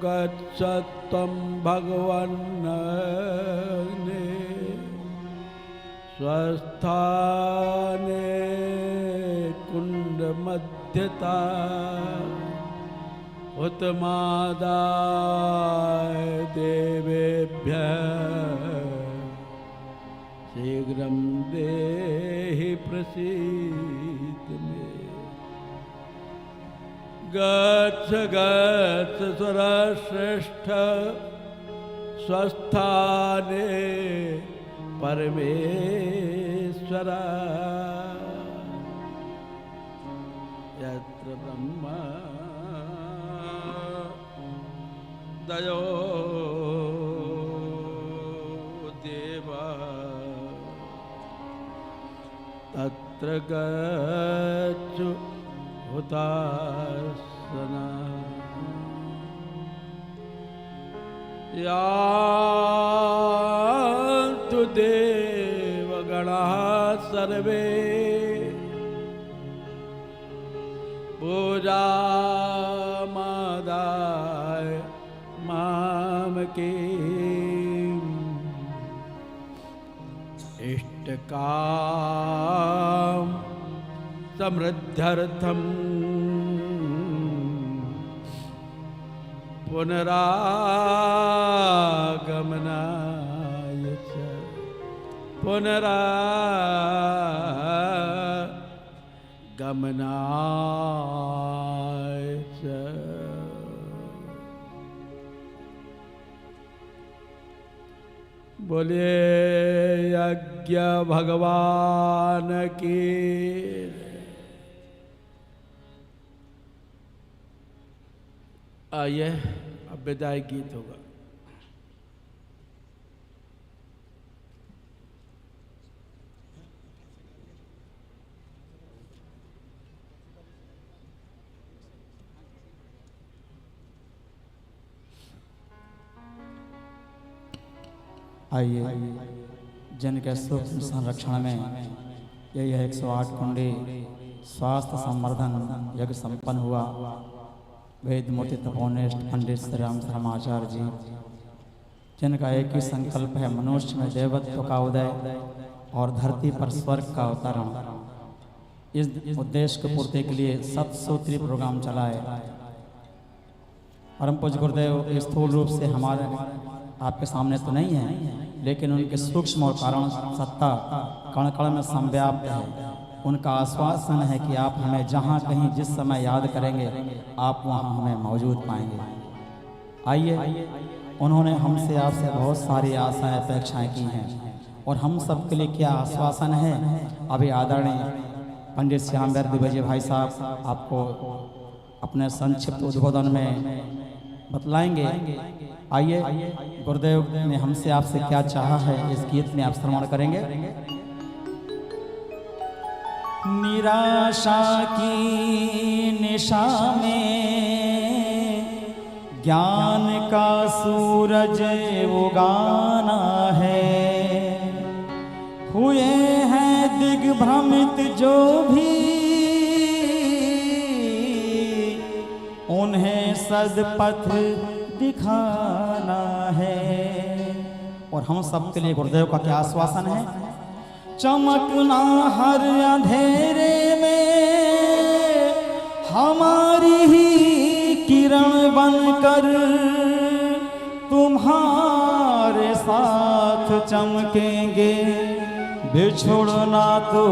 गच्छत्वं भगवन् स्वस्थाने कुंड मध्यता उत्तमादाय देवेभ्यः शीघ्रं देहि प्रसीद मे। गच्छ गच्छ सुरश्रेष्ठ स्वस्थाने परमेश्वरा यत्र ब्रह्मा दयो देवा तत्र गच्छ हुतासना। यान्तु देवगणाः सर्वे पूजामादाय मामकीम् इष्टकाम समृद्ध्यर्थम पुनरागमनाय च पुनरागमनाय च। बोलिए यज्ञ भगवान की। आइए अब विदाई गीत होगा। आइए जिनके सुख संरक्षण में यही 108 कुंडी स्वास्थ्य संवर्धन यज्ञ संपन्न हुआ। वेद मूर्ति तपोनिष्ठ पंडित श्री राम शर्माचार्य जी, जिनका एक ही संकल्प है मनुष्य में देवत्व का उदय और धरती पर स्वर्ग का अवतरण। इस उद्देश्य की पूर्ति के लिए 7 प्रोग्राम चलाए। परम पूज्य गुरुदेव स्थूल रूप से हमारे आपके सामने तो नहीं है, लेकिन उनके सूक्ष्म और कारण सत्ता कण कण में संव्याप्त है। उनका आश्वासन है कि आप हमें जहाँ कहीं जिस समय याद करेंगे आप वहाँ हमें मौजूद पाएंगे। आइए, उन्होंने हमसे आपसे बहुत सारी आशाएं अपेक्षाएं की हैं और हम सब के लिए क्या आश्वासन है अभी आदरणीय पंडित श्यामवीर द्विवेदी भाई साहब आपको अपने संक्षिप्त उद्बोधन में बतलाएंगे। आइए, गुरुदेव ने हमसे आपसे क्या चाहा है इस गीत में आप श्रवण करेंगे। निराशा की निशा में ज्ञान का सूरज उगाना है। हुए हैं दिग्भ्रमित जो भी उन्हें सदपथ दिखाना है। और हम सब के लिए गुरुदेव का क्या आश्वासन है? चमकना हर अंधेरे में हमारी ही किरण बनकर तुम्हारे साथ चमकेंगे। बिछुड़ना तो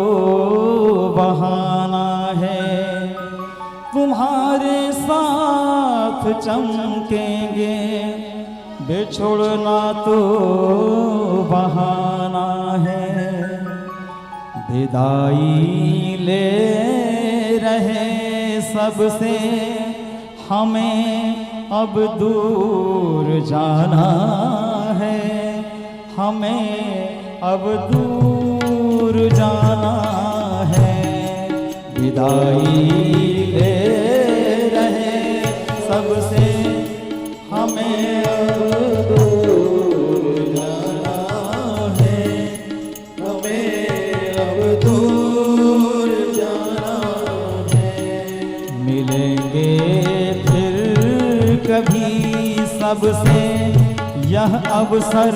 बहाना है, तुम्हारे साथ चमकेंगे। बिछुड़ना तो बहाना है। विदाई ले रहे सबसे हमें अब दूर जाना है। हमें अब दूर जाना है। विदाई ले रहे सबसे हमें अब दूर जाना है। हमें अब दूर जाना है। मिलेंगे फिर कभी सबसे यह अवसर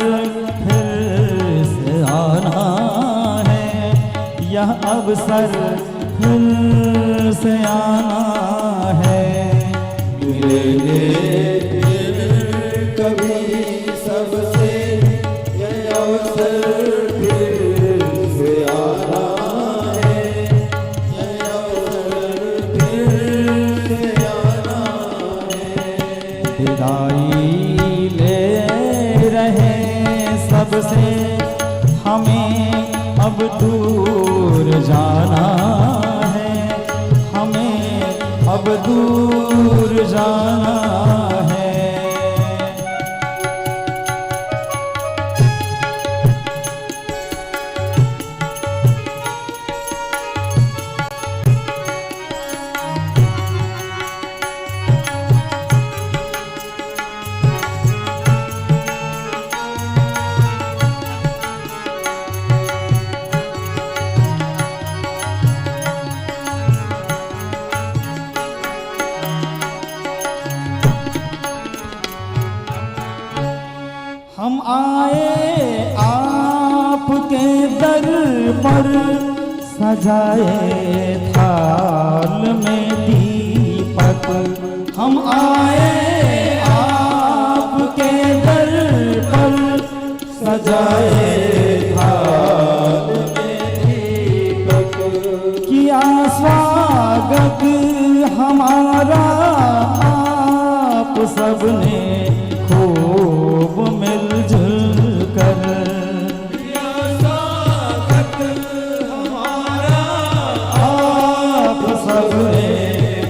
फिर से आना है। यह अवसर फिर से आना है। मिलेंगे फिर कभी सबसे यह अवसर फिर से आना है। यह अवसर फिर से आना है। विदाई ले रहे सबसे हमें अब दूर जाना है। हमें अब दूर जाना है। हम आए आपके दर पर सजाए थाल में दीपक, हम आए आपके दर पर सजाए थाल में दीपक, किया स्वागत हमारा आप सबने खूब मिलजुल कर, आप सबने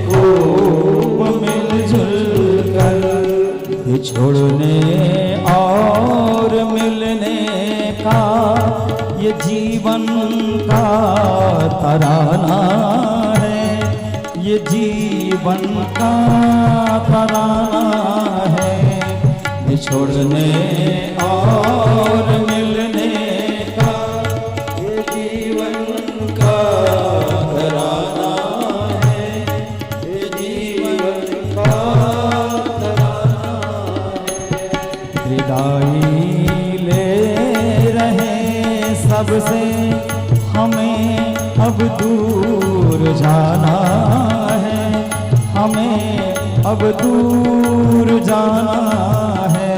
खूब मिलजुल कर, छोड़ने और मिलने का ये जीवन का तराना है, ये जीवन का तराना है, छोड़ने और मिलने का ये जीवन का तराना है, ये जीवन का तराना है। विदाई ले रहे सबसे हमें अब दूर जाना है, हमें अब दूर जाना है।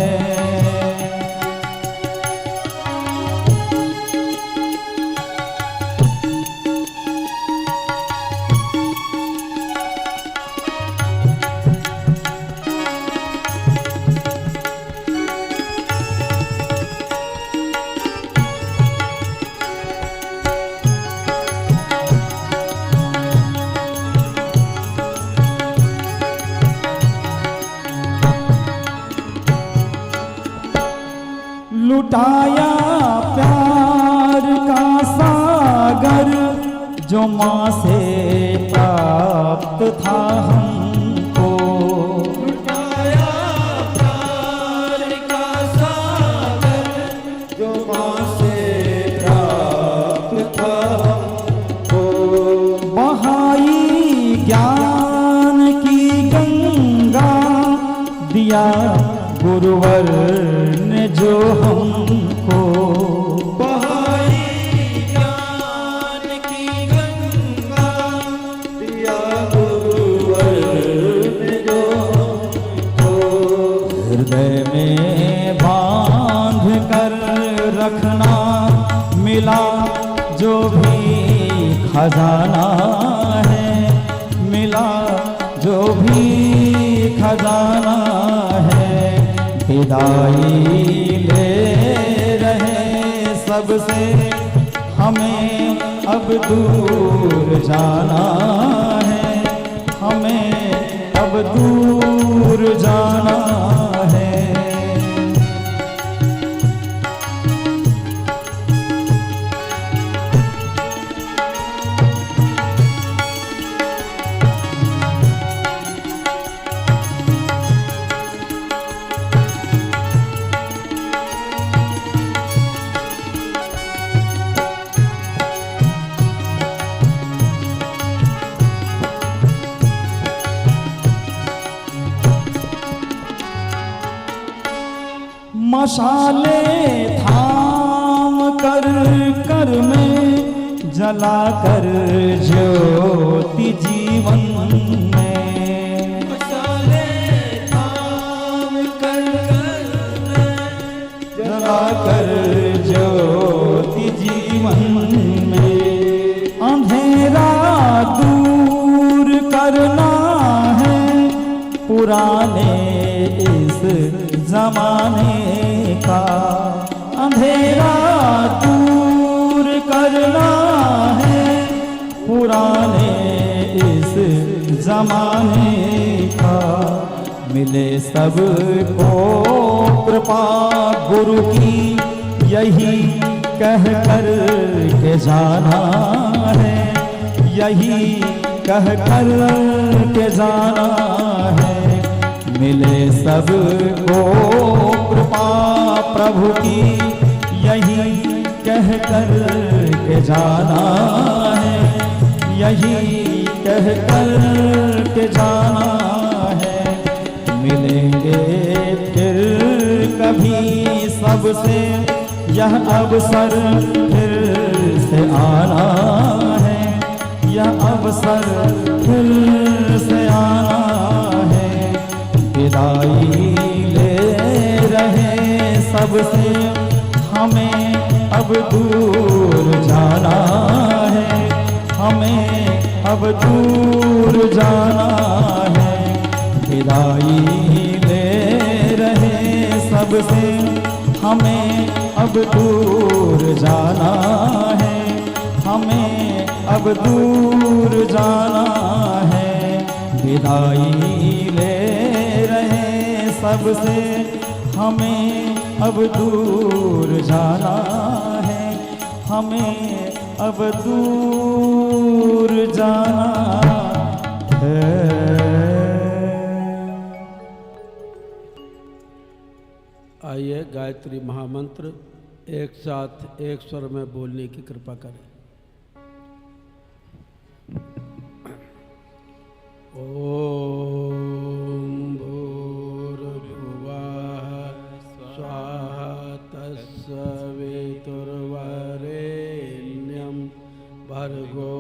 लुटाया प्यार का सागर जो माँ से प्राप्त था हमको, लुटाया प्यार का सागर जो माँ से प्राप्त था हमको, बहाई ज्ञान की गंगा दिया गुरुवर ने जो हमको, बहाई ज्ञान की गंगा दिया गुरुवर ने जो हमको, हृदय में बांध कर रखना मिला जो भी खजाना है, मिला जो भी खजाना है। विदाई ले रहे सबसे हमें अब दूर जाना है, हमें अब दूर जाना है। मशाले थाम कर कर में जला कर ज्योति जीवन में, मशाले थाम कर कर में जला कर ज्योति जीवन में, अंधेरा दूर करना है पुराने इस जमाने का, अंधेरा दूर करना है पुराने इस जमाने का। मिले सबको कृपा गुरु की यही कह कर के जाना है, यही कह कर के जाना है। मिले सबको कृपा प्रभु की यही कह कर के जाना है, यही कह कर के जाना है। मिलेंगे फिर कभी सबसे यह अवसर फिर से आना है, यह अवसर फिर से आना है। विदाई ले रहे सबसे हमें अब दूर जाना है, हमें अब दूर जाना है। विदाई ले रहे सबसे हमें अब दूर जाना है, हमें अब दूर जाना है। विदाई ले रहे सबसे हमें अब दूर जाना है, हमें अब दूर जाना है। आइए गायत्री महामंत्र एक साथ एक स्वर में बोलने की कृपा करें। ओम भूर्भुवः स्वः तत्सवितुर्वरेण्यं भर्गो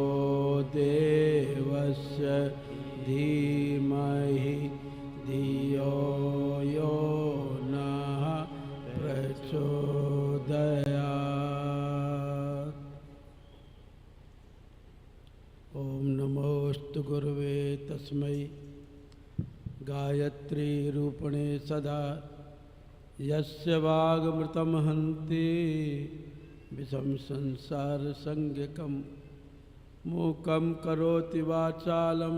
देवस्य धीमहि धियो यो नः प्रचोदयात्। ओम नमोस्तु गुरुवे तस्मै गायत्री रूपणे सदा यस्य वागमृतं हन्ति विषम संसार संज्ञकं मूकं करोति वाचालं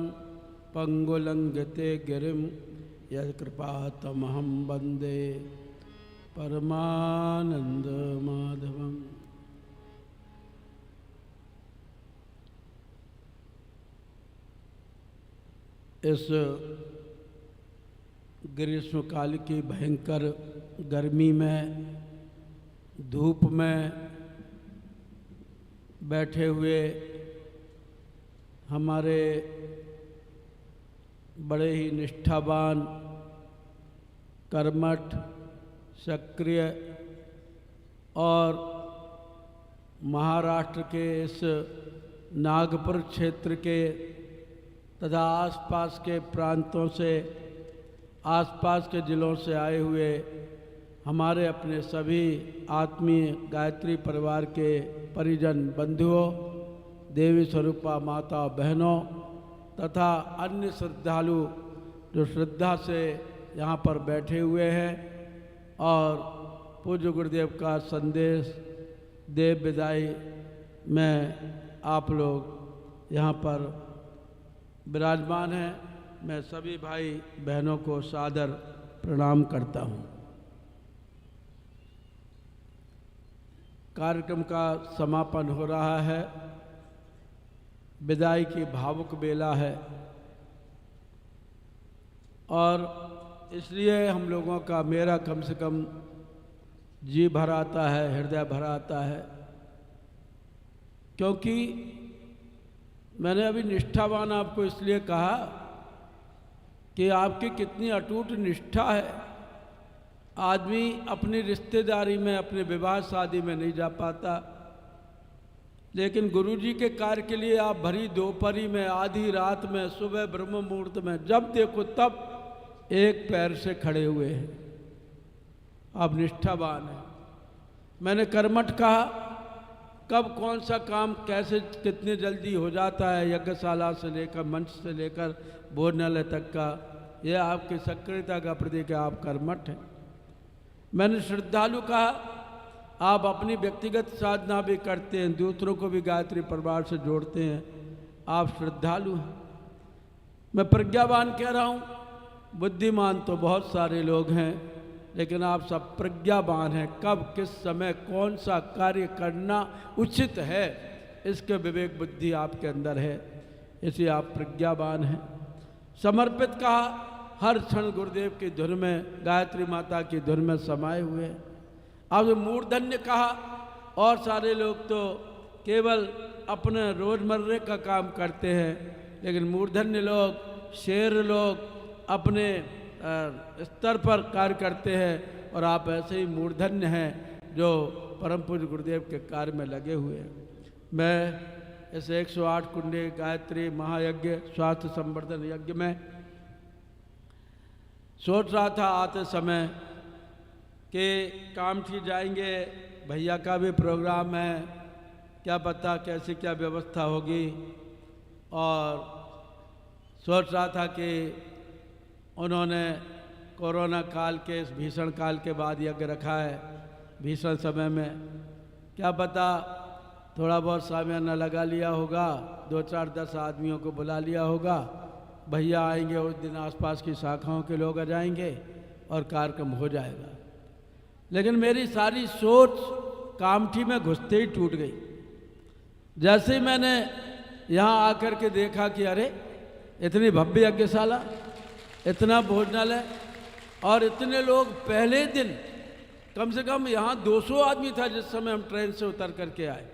पंगुलंघते गिरिं यत्कृपातमहं वन्दे परमानंद माधवम्। इस ग्रीष्मकाल की भयंकर गर्मी में धूप में बैठे हुए हमारे बड़े ही निष्ठावान कर्मठ सक्रिय और महाराष्ट्र के इस नागपुर क्षेत्र के तथा आसपास के प्रांतों से आसपास के ज़िलों से आए हुए हमारे अपने सभी आत्मीय गायत्री परिवार के परिजन बंधुओं, देवी स्वरूपा माता बहनों तथा अन्य श्रद्धालु जो श्रद्धा से यहाँ पर बैठे हुए हैं और पूज्य गुरुदेव का संदेश देव विदाई में आप लोग यहाँ पर विराजमान हैं। मैं सभी भाई बहनों को सादर प्रणाम करता हूँ। कार्यक्रम का समापन हो रहा है, विदाई की भावुक बेला है और इसलिए हम लोगों का मेरा कम से कम जी भर आता है, हृदय भर आता है, क्योंकि मैंने अभी निष्ठावान आपको इसलिए कहा कि आपकी कितनी अटूट निष्ठा है। आदमी अपनी रिश्तेदारी में, अपने विवाह शादी में नहीं जा पाता, लेकिन गुरुजी के कार्य के लिए आप भरी दोपहरी में, आधी रात में, सुबह ब्रह्म मुहूर्त में, जब देखो तब एक पैर से खड़े हुए हैं। आप निष्ठावान हैं। मैंने कर्मठ कहा, कब कौन सा काम कैसे कितनी जल्दी हो जाता है, यज्ञशाला से लेकर मंच से लेकर भोजनालय तक का, यह आपकी सक्रियता का प्रतीक है। आप कर्मठ हैं। मैंने श्रद्धालु कहा, आप अपनी व्यक्तिगत साधना भी करते हैं, दूसरों को भी गायत्री परिवार से जोड़ते हैं, आप श्रद्धालु हैं। मैं प्रज्ञावान कह रहा हूँ, बुद्धिमान तो बहुत सारे लोग हैं, लेकिन आप सब प्रज्ञावान हैं। कब किस समय कौन सा कार्य करना उचित है, इसके विवेक बुद्धि आपके अंदर है, इसलिए आप प्रज्ञावान हैं। समर्पित कहा, हर क्षण गुरुदेव की धुन में, गायत्री माता की धुन में समाये हुए हैं। अब मूर्धन्य कहा, और सारे लोग तो केवल अपने रोजमर्रे का काम करते हैं, लेकिन मूर्धन्य लोग, शेर लोग अपने स्तर पर कार्य करते हैं और आप ऐसे ही मूर्धन्य हैं जो परम पूज्य गुरुदेव के कार्य में लगे हुए हैं। मैं इस 108 कुंडे गायत्री महायज्ञ स्वास्थ्य संवर्धन यज्ञ में सोच रहा था आते समय कि कामठी जाएंगे, भैया का भी प्रोग्राम है, क्या पता कैसी क्या व्यवस्था होगी। और सोच रहा था कि उन्होंने कोरोना काल के इस भीषण काल के बाद यज्ञ रखा है, भीषण समय में क्या पता थोड़ा बहुत सामियाना लगा लिया होगा, 2-4-10 आदमियों को बुला लिया होगा, भैया आएंगे उस दिन, आसपास की शाखाओं के लोग आ जाएंगे और कार्यक्रम हो जाएगा। लेकिन मेरी सारी सोच कामठी में घुसते ही टूट गई। जैसे ही मैंने यहाँ आकर के देखा कि अरे इतनी भव्य यज्ञशाला, इतना भोजनालय और इतने लोग, पहले दिन कम से कम यहाँ 200 आदमी था जिस समय हम ट्रेन से उतर करके आए,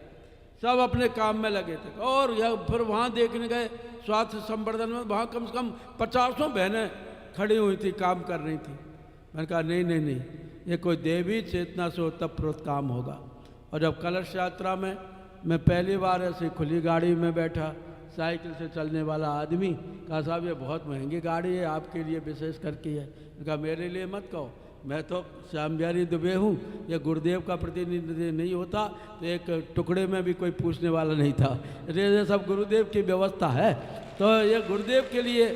सब अपने काम में लगे थे। और फिर वहाँ देखने गए स्वास्थ्य संवर्धन में, वहाँ कम से कम 50 बहनें खड़ी हुई थी, काम कर रही थी। मैंने कहा नहीं नहीं नहीं, ये कोई देवी चेतना से ओतप्रोत काम होगा। और जब कलश यात्रा में मैं पहली बार ऐसी खुली गाड़ी में बैठा, साइकिल से चलने वाला आदमी, कहा साहब ये बहुत महंगी गाड़ी है, आपके लिए विशेष करके है। कहा मेरे लिए मत कहो, मैं तो श्याम बिहारी दुबे हूँ, ये गुरुदेव का प्रतिनिधि नहीं होता तो एक टुकड़े में भी कोई पूछने वाला नहीं था। ये सब गुरुदेव की व्यवस्था है, तो ये गुरुदेव के लिए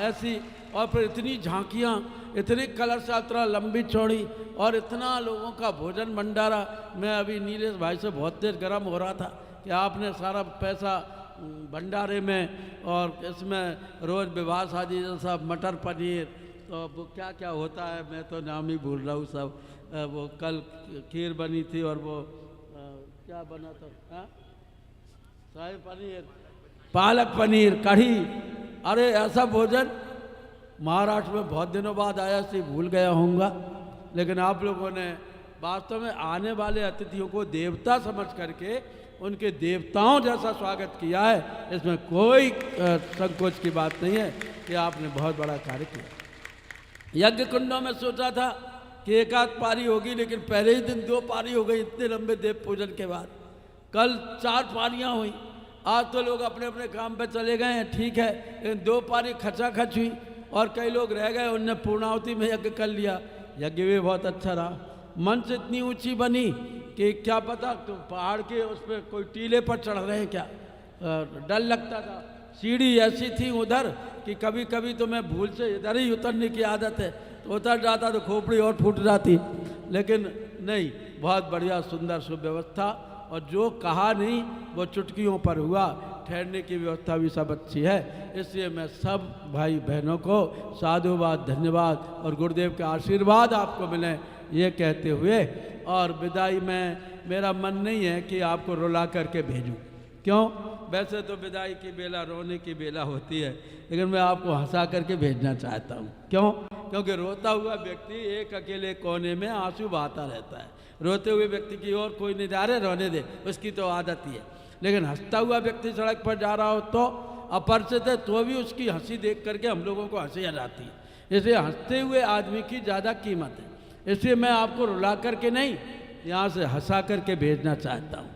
ऐसी। और फिर इतनी झांकियाँ, इतनी कलश यात्रा लंबी चौड़ी और इतना लोगों का भोजन भंडारा। मैं अभी नीलेश भाई से बहुत देर गर्म हो रहा था कि आपने सारा पैसा भंडारे में और इसमें रोज़ विवाह शादी जैसा मटर पनीर, तो वो क्या क्या होता है मैं तो नाम ही भूल रहा हूँ सब। वो कल खीर बनी थी और वो क्या बना था, शाही पनीर, पालक पनीर, कढ़ी, अरे ऐसा भोजन महाराष्ट्र में बहुत दिनों बाद आया, से भूल गया होऊंगा। लेकिन आप लोगों ने वास्तव में आने वाले अतिथियों को देवता समझ करके उनके देवताओं जैसा स्वागत किया है। इसमें कोई संकोच की बात नहीं है कि आपने बहुत बड़ा कार्य किया। यज्ञ कुंडों में सोचा था कि एक आध पारी होगी, लेकिन पहले ही दिन 2 पारी हो गई इतने लंबे देव पूजन के बाद। कल 4 पारियां हुई। आज तो लोग अपने अपने काम पे चले गए हैं, ठीक है, लेकिन 2 पारी खचाखच हुई और कई लोग रह गए, उनने पूर्णाहुति में यज्ञ कर लिया। यज्ञ भी बहुत अच्छा रहा। मंच इतनी ऊंची बनी कि क्या पता तो पहाड़ के उस पर कोई टीले पर चढ़ रहे हैं क्या, डर लगता था। सीढ़ी ऐसी थी उधर कि कभी कभी तो मैं भूल से इधर ही उतरने की आदत है, तो उतर जाता तो खोपड़ी और फूट जाती। लेकिन नहीं, बहुत बढ़िया सुंदर सुव्यवस्था, और जो कहा नहीं वो चुटकियों पर हुआ। ठहरने की व्यवस्था भी सब अच्छी है। इसलिए मैं सब भाई बहनों को साधुवाद, धन्यवाद और गुरुदेव के आशीर्वाद आपको मिले ये कहते हुए, और विदाई में मेरा मन नहीं है कि आपको रुला करके भेजूं। क्यों? वैसे तो विदाई की बेला रोने की बेला होती है, लेकिन मैं आपको हंसा करके भेजना चाहता हूँ। क्यों? क्योंकि रोता हुआ व्यक्ति एक अकेले कोने में आंसू बहाता रहता है। रोते हुए व्यक्ति की ओर कोई नहीं जा रहे, रोने दे, उसकी तो आदत ही है। लेकिन हंसता हुआ व्यक्ति सड़क पर जा रहा हो तो अपरिचित है तो भी उसकी हंसी देख करके हम लोगों को हंसी आ जाती है। इसलिए हंसते हुए आदमी की ज़्यादा कीमत है। इसलिए मैं आपको रुला करके नहीं, यहाँ से हंसा करके भेजना चाहता हूँ।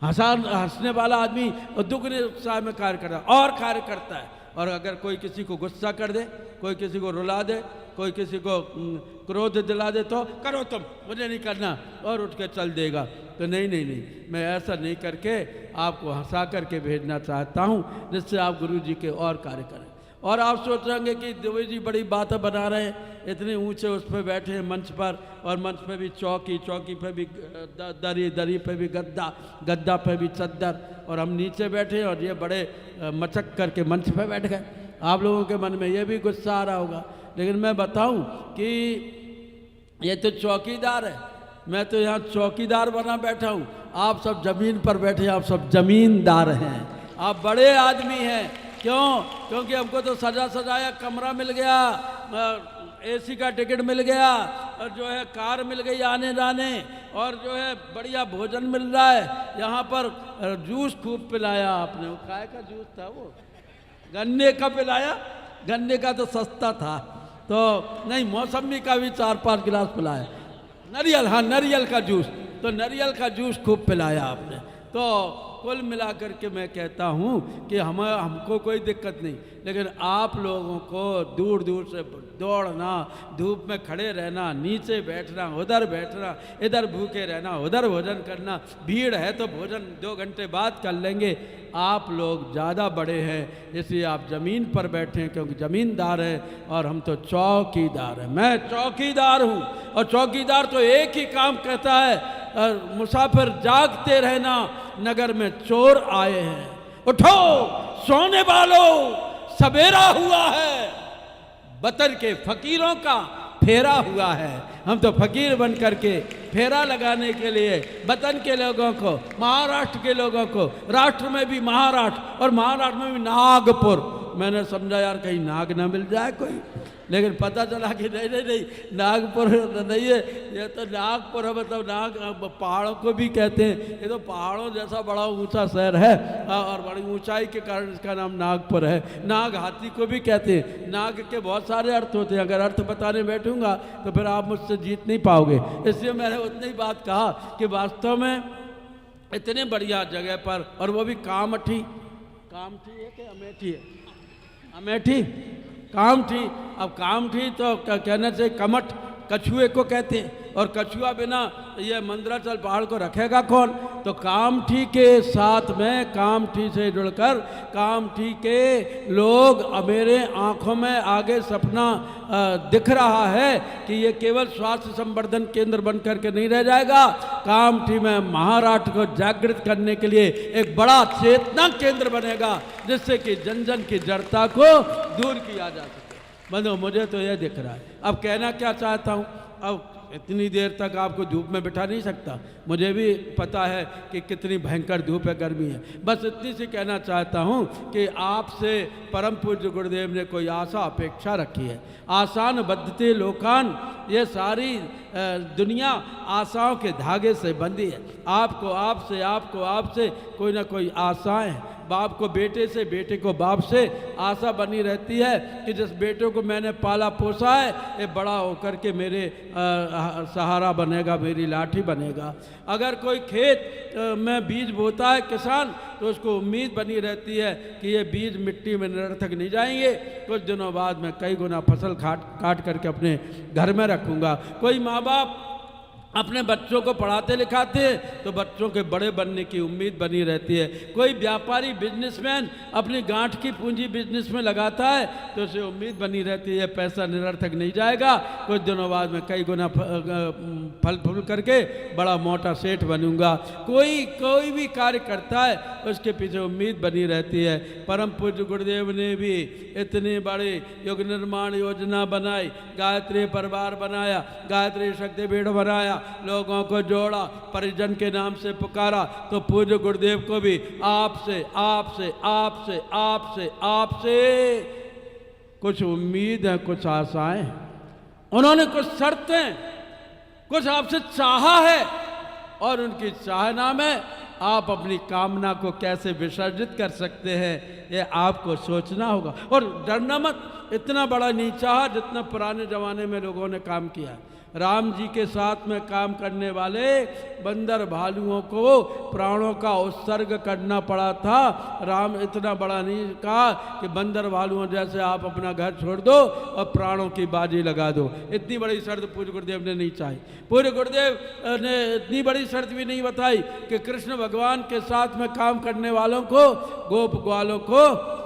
हंसने वाला आदमी दुगने उत्साह में कार्य करता है और कार्य करता है। और अगर कोई किसी को गुस्सा कर दे, कोई किसी को रुला दे, कोई किसी को क्रोध दिला दे तो करो तुम, मुझे नहीं करना, और उठ के चल देगा। तो नहीं नहीं नहीं, मैं ऐसा नहीं करके आपको हंसा करके भेजना चाहता हूँ, जिससे आप गुरु जी के और कार्य करें। और आप सोच रहे होंगे कि देवी जी बड़ी बातें बना रहे हैं, इतने ऊंचे उस पर बैठे हैं मंच पर, और मंच पे भी चौकी, चौकी पे भी दरी, दरी पे भी गद्दा, गद्दा पे भी चद्दर, और हम नीचे बैठे और ये बड़े मचक करके मंच पे बैठ गए। आप लोगों के मन में ये भी गुस्सा आ रहा होगा, लेकिन मैं बताऊं कि ये तो चौकीदार है, मैं तो यहाँ चौकीदार बना बैठा हूँ। आप सब जमीन पर बैठे, आप सब जमींदार हैं, आप बड़े आदमी हैं। क्यों? क्योंकि हमको तो सजा सजाया कमरा मिल गया, एसी का टिकट मिल गया, और जो है कार मिल गई आने जाने, और जो है बढ़िया भोजन मिल रहा है। यहाँ पर जूस खूब पिलाया आपने। वो काय का जूस था? वो गन्ने का पिलाया। गन्ने का तो सस्ता था, तो नहीं, मौसमी का भी 4-5 गिलास पिलाया। नारियल, हाँ नारियल का जूस, तो नारियल का जूस खूब पिलाया आपने। तो कुल मिलाकर के मैं कहता हूँ कि हमको कोई दिक्कत नहीं, लेकिन आप लोगों को दूर दूर से दौड़ना, धूप में खड़े रहना, नीचे बैठना, उधर बैठना, इधर भूखे रहना, उधर भोजन करना, भीड़ है तो भोजन 2 घंटे बाद कर लेंगे। आप लोग ज़्यादा बड़े हैं इसलिए आप ज़मीन पर बैठे हैं, क्योंकि ज़मींदार है और हम तो चौकीदार हैं। मैं चौकीदार हूँ और चौकीदार तो एक ही काम कहता है, मुसाफिर जागते रहना, नगर में चोर आए हैं। उठो सोने वालों, सवेरा हुआ है, वतन के फकीरों का फेरा हुआ है। हम तो फकीर बन करके फेरा लगाने के लिए वतन के लोगों को, महाराष्ट्र के लोगों को, राष्ट्र में भी महाराष्ट्र और महाराष्ट्र में भी नागपुर, मैंने समझा यार कहीं नाग ना मिल जाए कोई, लेकिन पता चला कि नहीं नागपुर नहीं है, ये तो नागपुर है, मतलब नाग पहाड़ों को भी कहते हैं। ये तो पहाड़ों जैसा बड़ा ऊंचा शहर है और बड़ी ऊंचाई के कारण इसका नाम नागपुर है। नाग हाथी को भी कहते हैं। नाग के बहुत सारे अर्थ होते हैं, अगर अर्थ बताने बैठूंगा तो फिर आप मुझसे जीत नहीं पाओगे। इसलिए मैंने उतनी ही बात कहा कि वास्तव में इतने बढ़िया जगह पर, और वो भी कामठी है कि अमेठी है, अमेठी कामठी। अब कामठी तो कहने से कमठ, कछुए को कहते हैं, और कछुआ बिना ये मंदराचल पहाड़ को रखेगा कौन। तो कामठी के साथ में, कामठी से जुड़कर कामठी के लोग, मेरे आंखों में आगे सपना दिख रहा है कि ये केवल स्वास्थ्य संवर्धन केंद्र बन करके नहीं रह जाएगा, कामठी में महाराष्ट्र को जागृत करने के लिए एक बड़ा चेतना केंद्र बनेगा, जिससे कि जन जन की जड़ता को दूर किया जा सके। बंधु मुझे तो यह दिख रहा है। अब कहना क्या चाहता हूँ, अब इतनी देर तक आपको धूप में बिठा नहीं सकता, मुझे भी पता है कि कितनी भयंकर धूप है, गर्मी है। बस इतनी सी कहना चाहता हूँ कि आपसे परम पूज्य गुरुदेव ने कोई आशा अपेक्षा रखी है। आसान बद्धते लोकान, ये सारी दुनिया आशाओं के धागे से बंधी है। आपको आपसे कोई ना कोई आशाएं, बाप को बेटे से, बेटे को बाप से आशा बनी रहती है कि जिस बेटे को मैंने पाला पोसा है ये बड़ा होकर के मेरे सहारा बनेगा, मेरी लाठी बनेगा। अगर कोई खेत में बीज बोता है किसान, तो उसको उम्मीद बनी रहती है कि ये बीज मिट्टी में निरर्थक नहीं जाएंगे, कुछ दिनों बाद मैं कई गुना फसल काट करके अपने घर में रखूँगा। कोई माँ बाप अपने बच्चों को पढ़ाते लिखाते हैं तो बच्चों के बड़े बनने की उम्मीद बनी रहती है। कोई व्यापारी बिजनेसमैन अपनी गांठ की पूंजी बिजनेस में लगाता है तो उसे उम्मीद बनी रहती है पैसा निरर्थक नहीं जाएगा, कुछ दिनों बाद में कई गुना फल फूल करके बड़ा मोटा सेठ बनूंगा। कोई भी कार्य करता है उसके पीछे उम्मीद बनी रहती है। परम पूज्य गुरुदेव ने भी इतनी बड़ी युग निर्माण योजना बनाई, गायत्री परिवार बनाया, गायत्री शक्ति पीठ बनाया, लोगों को जोड़ा, परिजन के नाम से पुकारा, तो पूज्य गुरुदेव को भी आपसे कुछ उम्मीद है, कुछ आशाएं, उन्होंने कुछ शर्तें, कुछ आपसे चाहा है, और उनकी चाहना में आप अपनी कामना को कैसे विसर्जित कर सकते हैं ये आपको सोचना होगा। और डरना मत, इतना बड़ा नहीं चाहा जितना पुराने जमाने में लोगों ने काम किया। राम जी के साथ में काम करने वाले बंदर भालुओं को प्राणों का उत्सर्ग करना पड़ा था। राम इतना बड़ा नहीं कहा कि बंदर भालुओं जैसे आप अपना घर छोड़ दो और प्राणों की बाजी लगा दो। इतनी बड़ी शर्त पूज्य गुरुदेव ने नहीं चाही। पूज्य गुरुदेव ने इतनी बड़ी शर्त भी नहीं बताई कि कृष्ण भगवान के साथ में काम करने वालों को, गोप ग्वालों को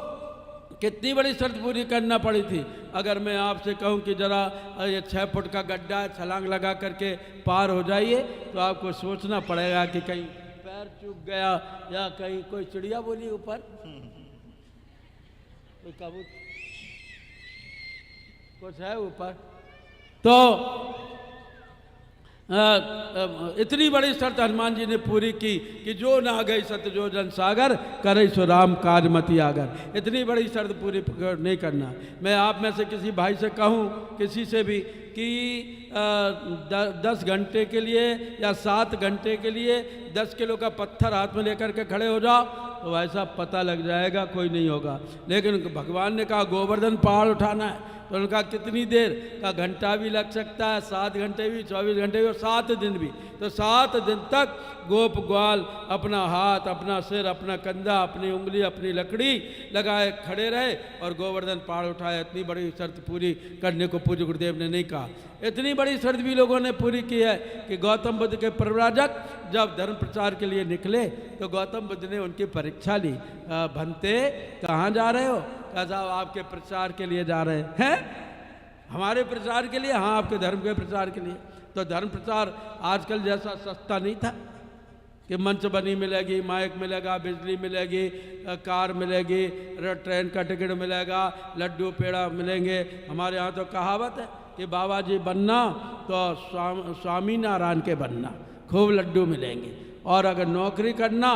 कितनी बड़ी शर्त पूरी करना पड़ी थी। अगर मैं आपसे कहूं कि जरा ये 6 फुट का गड्ढा है, छलांग लगा करके पार हो जाइए, तो आपको सोचना पड़ेगा कि कहीं पैर चूक गया या कहीं कोई चिड़िया बोली ऊपर, कोई कबूतर कुछ है ऊपर। तो इतनी बड़ी शर्त हनुमान जी ने पूरी की कि जो ना गई सत्य जो जन सागर करे सो राम काज मति आगर। इतनी बड़ी शर्त पूरी नहीं करना। मैं आप में से किसी भाई से कहूँ, किसी से भी कि 10 घंटे के लिए या 7 घंटे के लिए 10 किलो का पत्थर हाथ में लेकर के खड़े हो जाओ, तो ऐसा पता लग जाएगा कोई नहीं होगा। लेकिन भगवान ने कहा गोवर्धन पहाड़ उठाना है, तो उनका कितनी देर का, घंटा भी लग सकता है, 7 घंटे भी, 24 घंटे भी और 7 दिन भी। तो 7 दिन तक गोप ग्वाल अपना हाथ, अपना सिर, अपना कंधा, अपनी उंगली, अपनी लकड़ी लगाए खड़े रहे और गोवर्धन पहाड़ उठाए। इतनी बड़ी शर्त पूरी करने को पूज्य गुरुदेव ने नहीं कहा। इतनी बड़ी शर्त भी लोगों ने पूरी की है कि गौतम बुद्ध के प्रव्राजक जब धर्म प्रचार के लिए निकले तो गौतम बुद्ध ने उनकी परीक्षा ली। भंते कहाँ जा रहे हो? कहा साहब आपके प्रचार के लिए जा रहे हैं। हमारे प्रचार के लिए? हाँ, आपके धर्म के प्रचार के लिए। तो धर्म प्रचार आजकल जैसा सस्ता नहीं था कि मंच बनी मिलेगी, माइक मिलेगा, बिजली मिलेगी, कार मिलेगी, ट्रेन का टिकट मिलेगा, लड्डू पेड़ा मिलेंगे। हमारे यहाँ तो कहावत है कि बाबा जी बनना तो स्वामी नारायण के बनना, खूब लड्डू मिलेंगे। और अगर नौकरी करना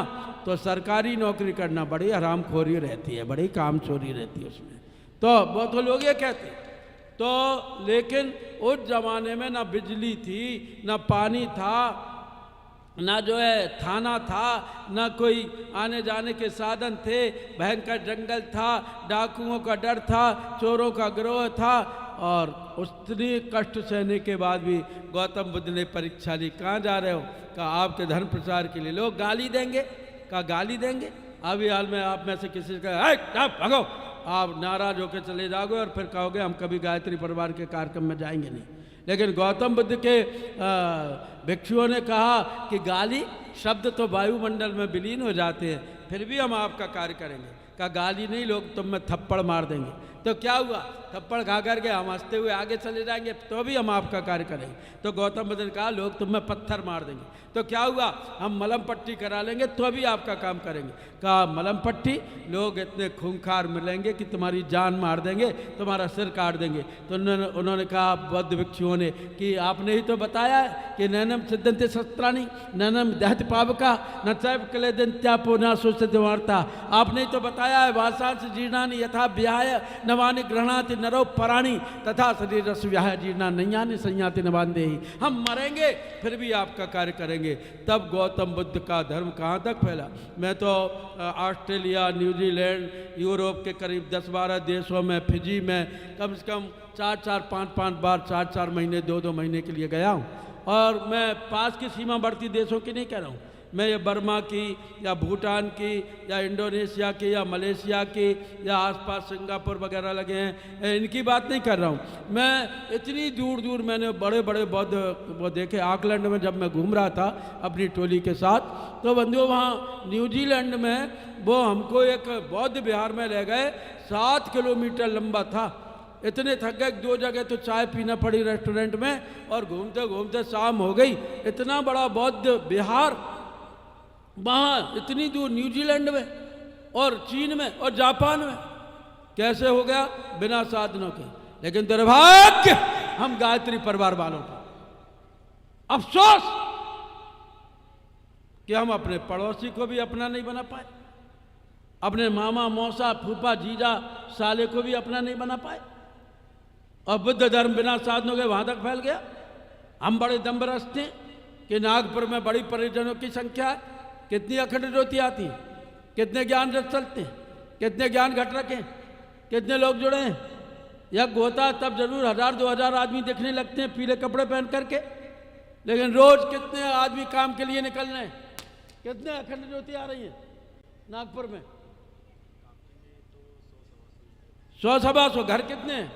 तो सरकारी नौकरी करना, बड़ी हरामखोरी रहती है, बड़ी काम चोरी रहती है उसमें। तो वो तो लोग ये कहते। तो लेकिन उस जमाने में ना बिजली थी, ना पानी था, ना जो है थाना था, ना कोई आने जाने के साधन थे, भयंकर जंगल था, डाकुओं का डर था, चोरों का गिरोह था। और उतनी कष्ट सहने के बाद भी गौतम बुद्ध ने परीक्षा ली। कहाँ जा रहे हो? कहा आपके धर्म प्रचार के लिए। लोग गाली देंगे। कहा गाली देंगे? अभी हाल में आप में से किसी का भागो, आप नाराज होकर चले जाओगे और फिर कहोगे हम कभी गायत्री परिवार के कार्यक्रम में जाएंगे नहीं। लेकिन गौतम बुद्ध के भिक्षुओं ने कहा कि गाली शब्द तो वायुमंडल में विलीन हो जाते हैं, फिर भी हम आपका कार्य करेंगे। कहा गाली नहीं, लोग तुम में थप्पड़ मार देंगे। तो क्या हुआ? थप्पड़ खा करके हम हंसते हुए आगे चले जाएंगे, तो भी हम आपका कार्य करेंगे। तो गौतम बुद्ध ने कहा लोग तुम में पत्थर मार देंगे। तो क्या हुआ? हम मलम पट्टी करा लेंगे, तो भी आपका काम करेंगे। कहा मलम पट्टी? लोग इतने खूंखार मिलेंगे कि तुम्हारी जान मार देंगे, तुम्हारा सिर काट देंगे। तो उन्होंने कहा बौद्ध भिक्षुओं ने कि आपने ही तो बताया है कि नैनम सिद्धंते शस्त्राणी नैनम दहत पावका न चैव क्लेदंत्यापो न सुस्थित वार्ता। आपने ही तो बताया है वासांस जीर्णानि यथा व्याय नवानि गृह्णाति नरो पराणी तथा शरीर व्याह जीर्णा नैयानि संयाति नवान्देहि। हम मरेंगे फिर भी आपका कार्य करेंगे। तब गौतम बुद्ध का धर्म कहाँ तक फैला। मैं तो ऑस्ट्रेलिया, न्यूजीलैंड, यूरोप के करीब 10-12 देशों में, फिजी में कम से कम 4-4, 5-5 बार, 4-4 महीने, 2-2 महीने के लिए गया हूँ। और मैं पास की सीमावर्ती देशों की नहीं कह रहा हूँ, मैं ये बर्मा की या भूटान की या इंडोनेशिया की या मलेशिया की या आसपास सिंगापुर वगैरह लगे हैं, इनकी बात नहीं कर रहा हूँ। मैं इतनी दूर दूर मैंने बड़े बड़े बौद्ध वो देखे। ऑकलैंड में जब मैं घूम रहा था अपनी टोली के साथ, तो बंधुओं वहाँ न्यूजीलैंड में वो हमको एक बौद्ध विहार में ले गए, 7 किलोमीटर लंबा था। इतने थक गए, 2 जगह तो चाय पीना पड़ी रेस्टोरेंट में, और घूमते घूमते शाम हो गई। इतना बड़ा बौद्ध विहार वहाँ इतनी दूर न्यूजीलैंड में और चीन में और जापान में कैसे हो गया? बिना साधनों के। लेकिन दुर्भाग्य हम गायत्री परिवार वालों का, अफसोस कि हम अपने पड़ोसी को भी अपना नहीं बना पाए, अपने मामा मौसा फूफा जीजा साले को भी अपना नहीं बना पाए, और बुद्ध धर्म बिना साधनों के वहां तक फैल गया। हम बड़े दम्बरस्त थे कि नागपुर में बड़ी परिजनों की संख्या है, कितनी अखंड ज्योति आती है, कितने ज्ञान रथ चलते हैं, कितने ज्ञान घट रखे हैं, कितने लोग जुड़े हैं। यज्ञ होता तब जरूर 1000-2000 आदमी दिखने लगते हैं पीले कपड़े पहन करके, लेकिन रोज कितने आदमी काम के लिए निकल रहे हैं, कितने अखंड ज्योति आ रही है नागपुर में? 100-125 घर कितने हैं?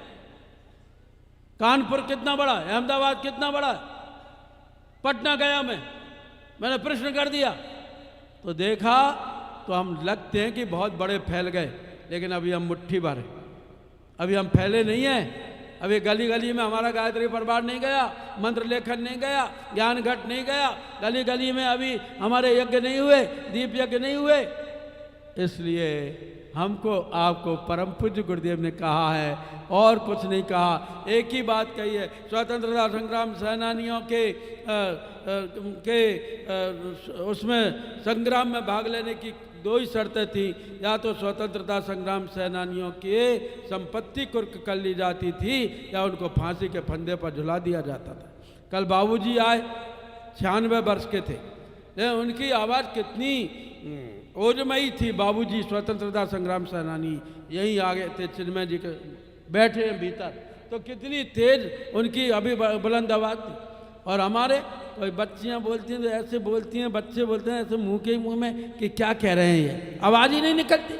कानपुर कितना बड़ा है? अहमदाबाद कितना बड़ा है? पटना गया मैंने प्रश्न कर दिया तो देखा तो हम लगते हैं कि बहुत बड़े फैल गए, लेकिन अभी हम मुट्ठी भर हैं, अभी हम फैले नहीं हैं। अभी गली गली में हमारा गायत्री परिवार नहीं गया, मंत्र लेखन नहीं गया, ज्ञान घट नहीं गया, गली गली में अभी हमारे यज्ञ नहीं हुए, दीप यज्ञ नहीं हुए। इसलिए हमको आपको परम पूज्य गुरुदेव ने कहा है, और कुछ नहीं कहा, एक ही बात कही है। स्वतंत्रता संग्राम सेनानियों के उसमें संग्राम में भाग लेने की 2 ही शर्तें थी, या तो स्वतंत्रता संग्राम सेनानियों की संपत्ति कुर्क कर ली जाती थी, या उनको फांसी के फंदे पर झुला दिया जाता था। कल बाबूजी आए, 96 वर्ष के थे, लेकिन उनकी आवाज़ कितनी ओजमयी थी। बाबूजी स्वतंत्रता संग्राम सेनानी, यहीं आ गए थे चिन्मय जी के बैठे हैं भीतर, तो कितनी तेज उनकी अभी बुलंद आवाज़ थी। और हमारे कोई बच्चियाँ बोलती हैं तो ऐसे बोलती हैं, बच्चे बोलते हैं ऐसे मुंह के मुंह में कि क्या कह रहे हैं, ये आवाज़ ही नहीं निकलती।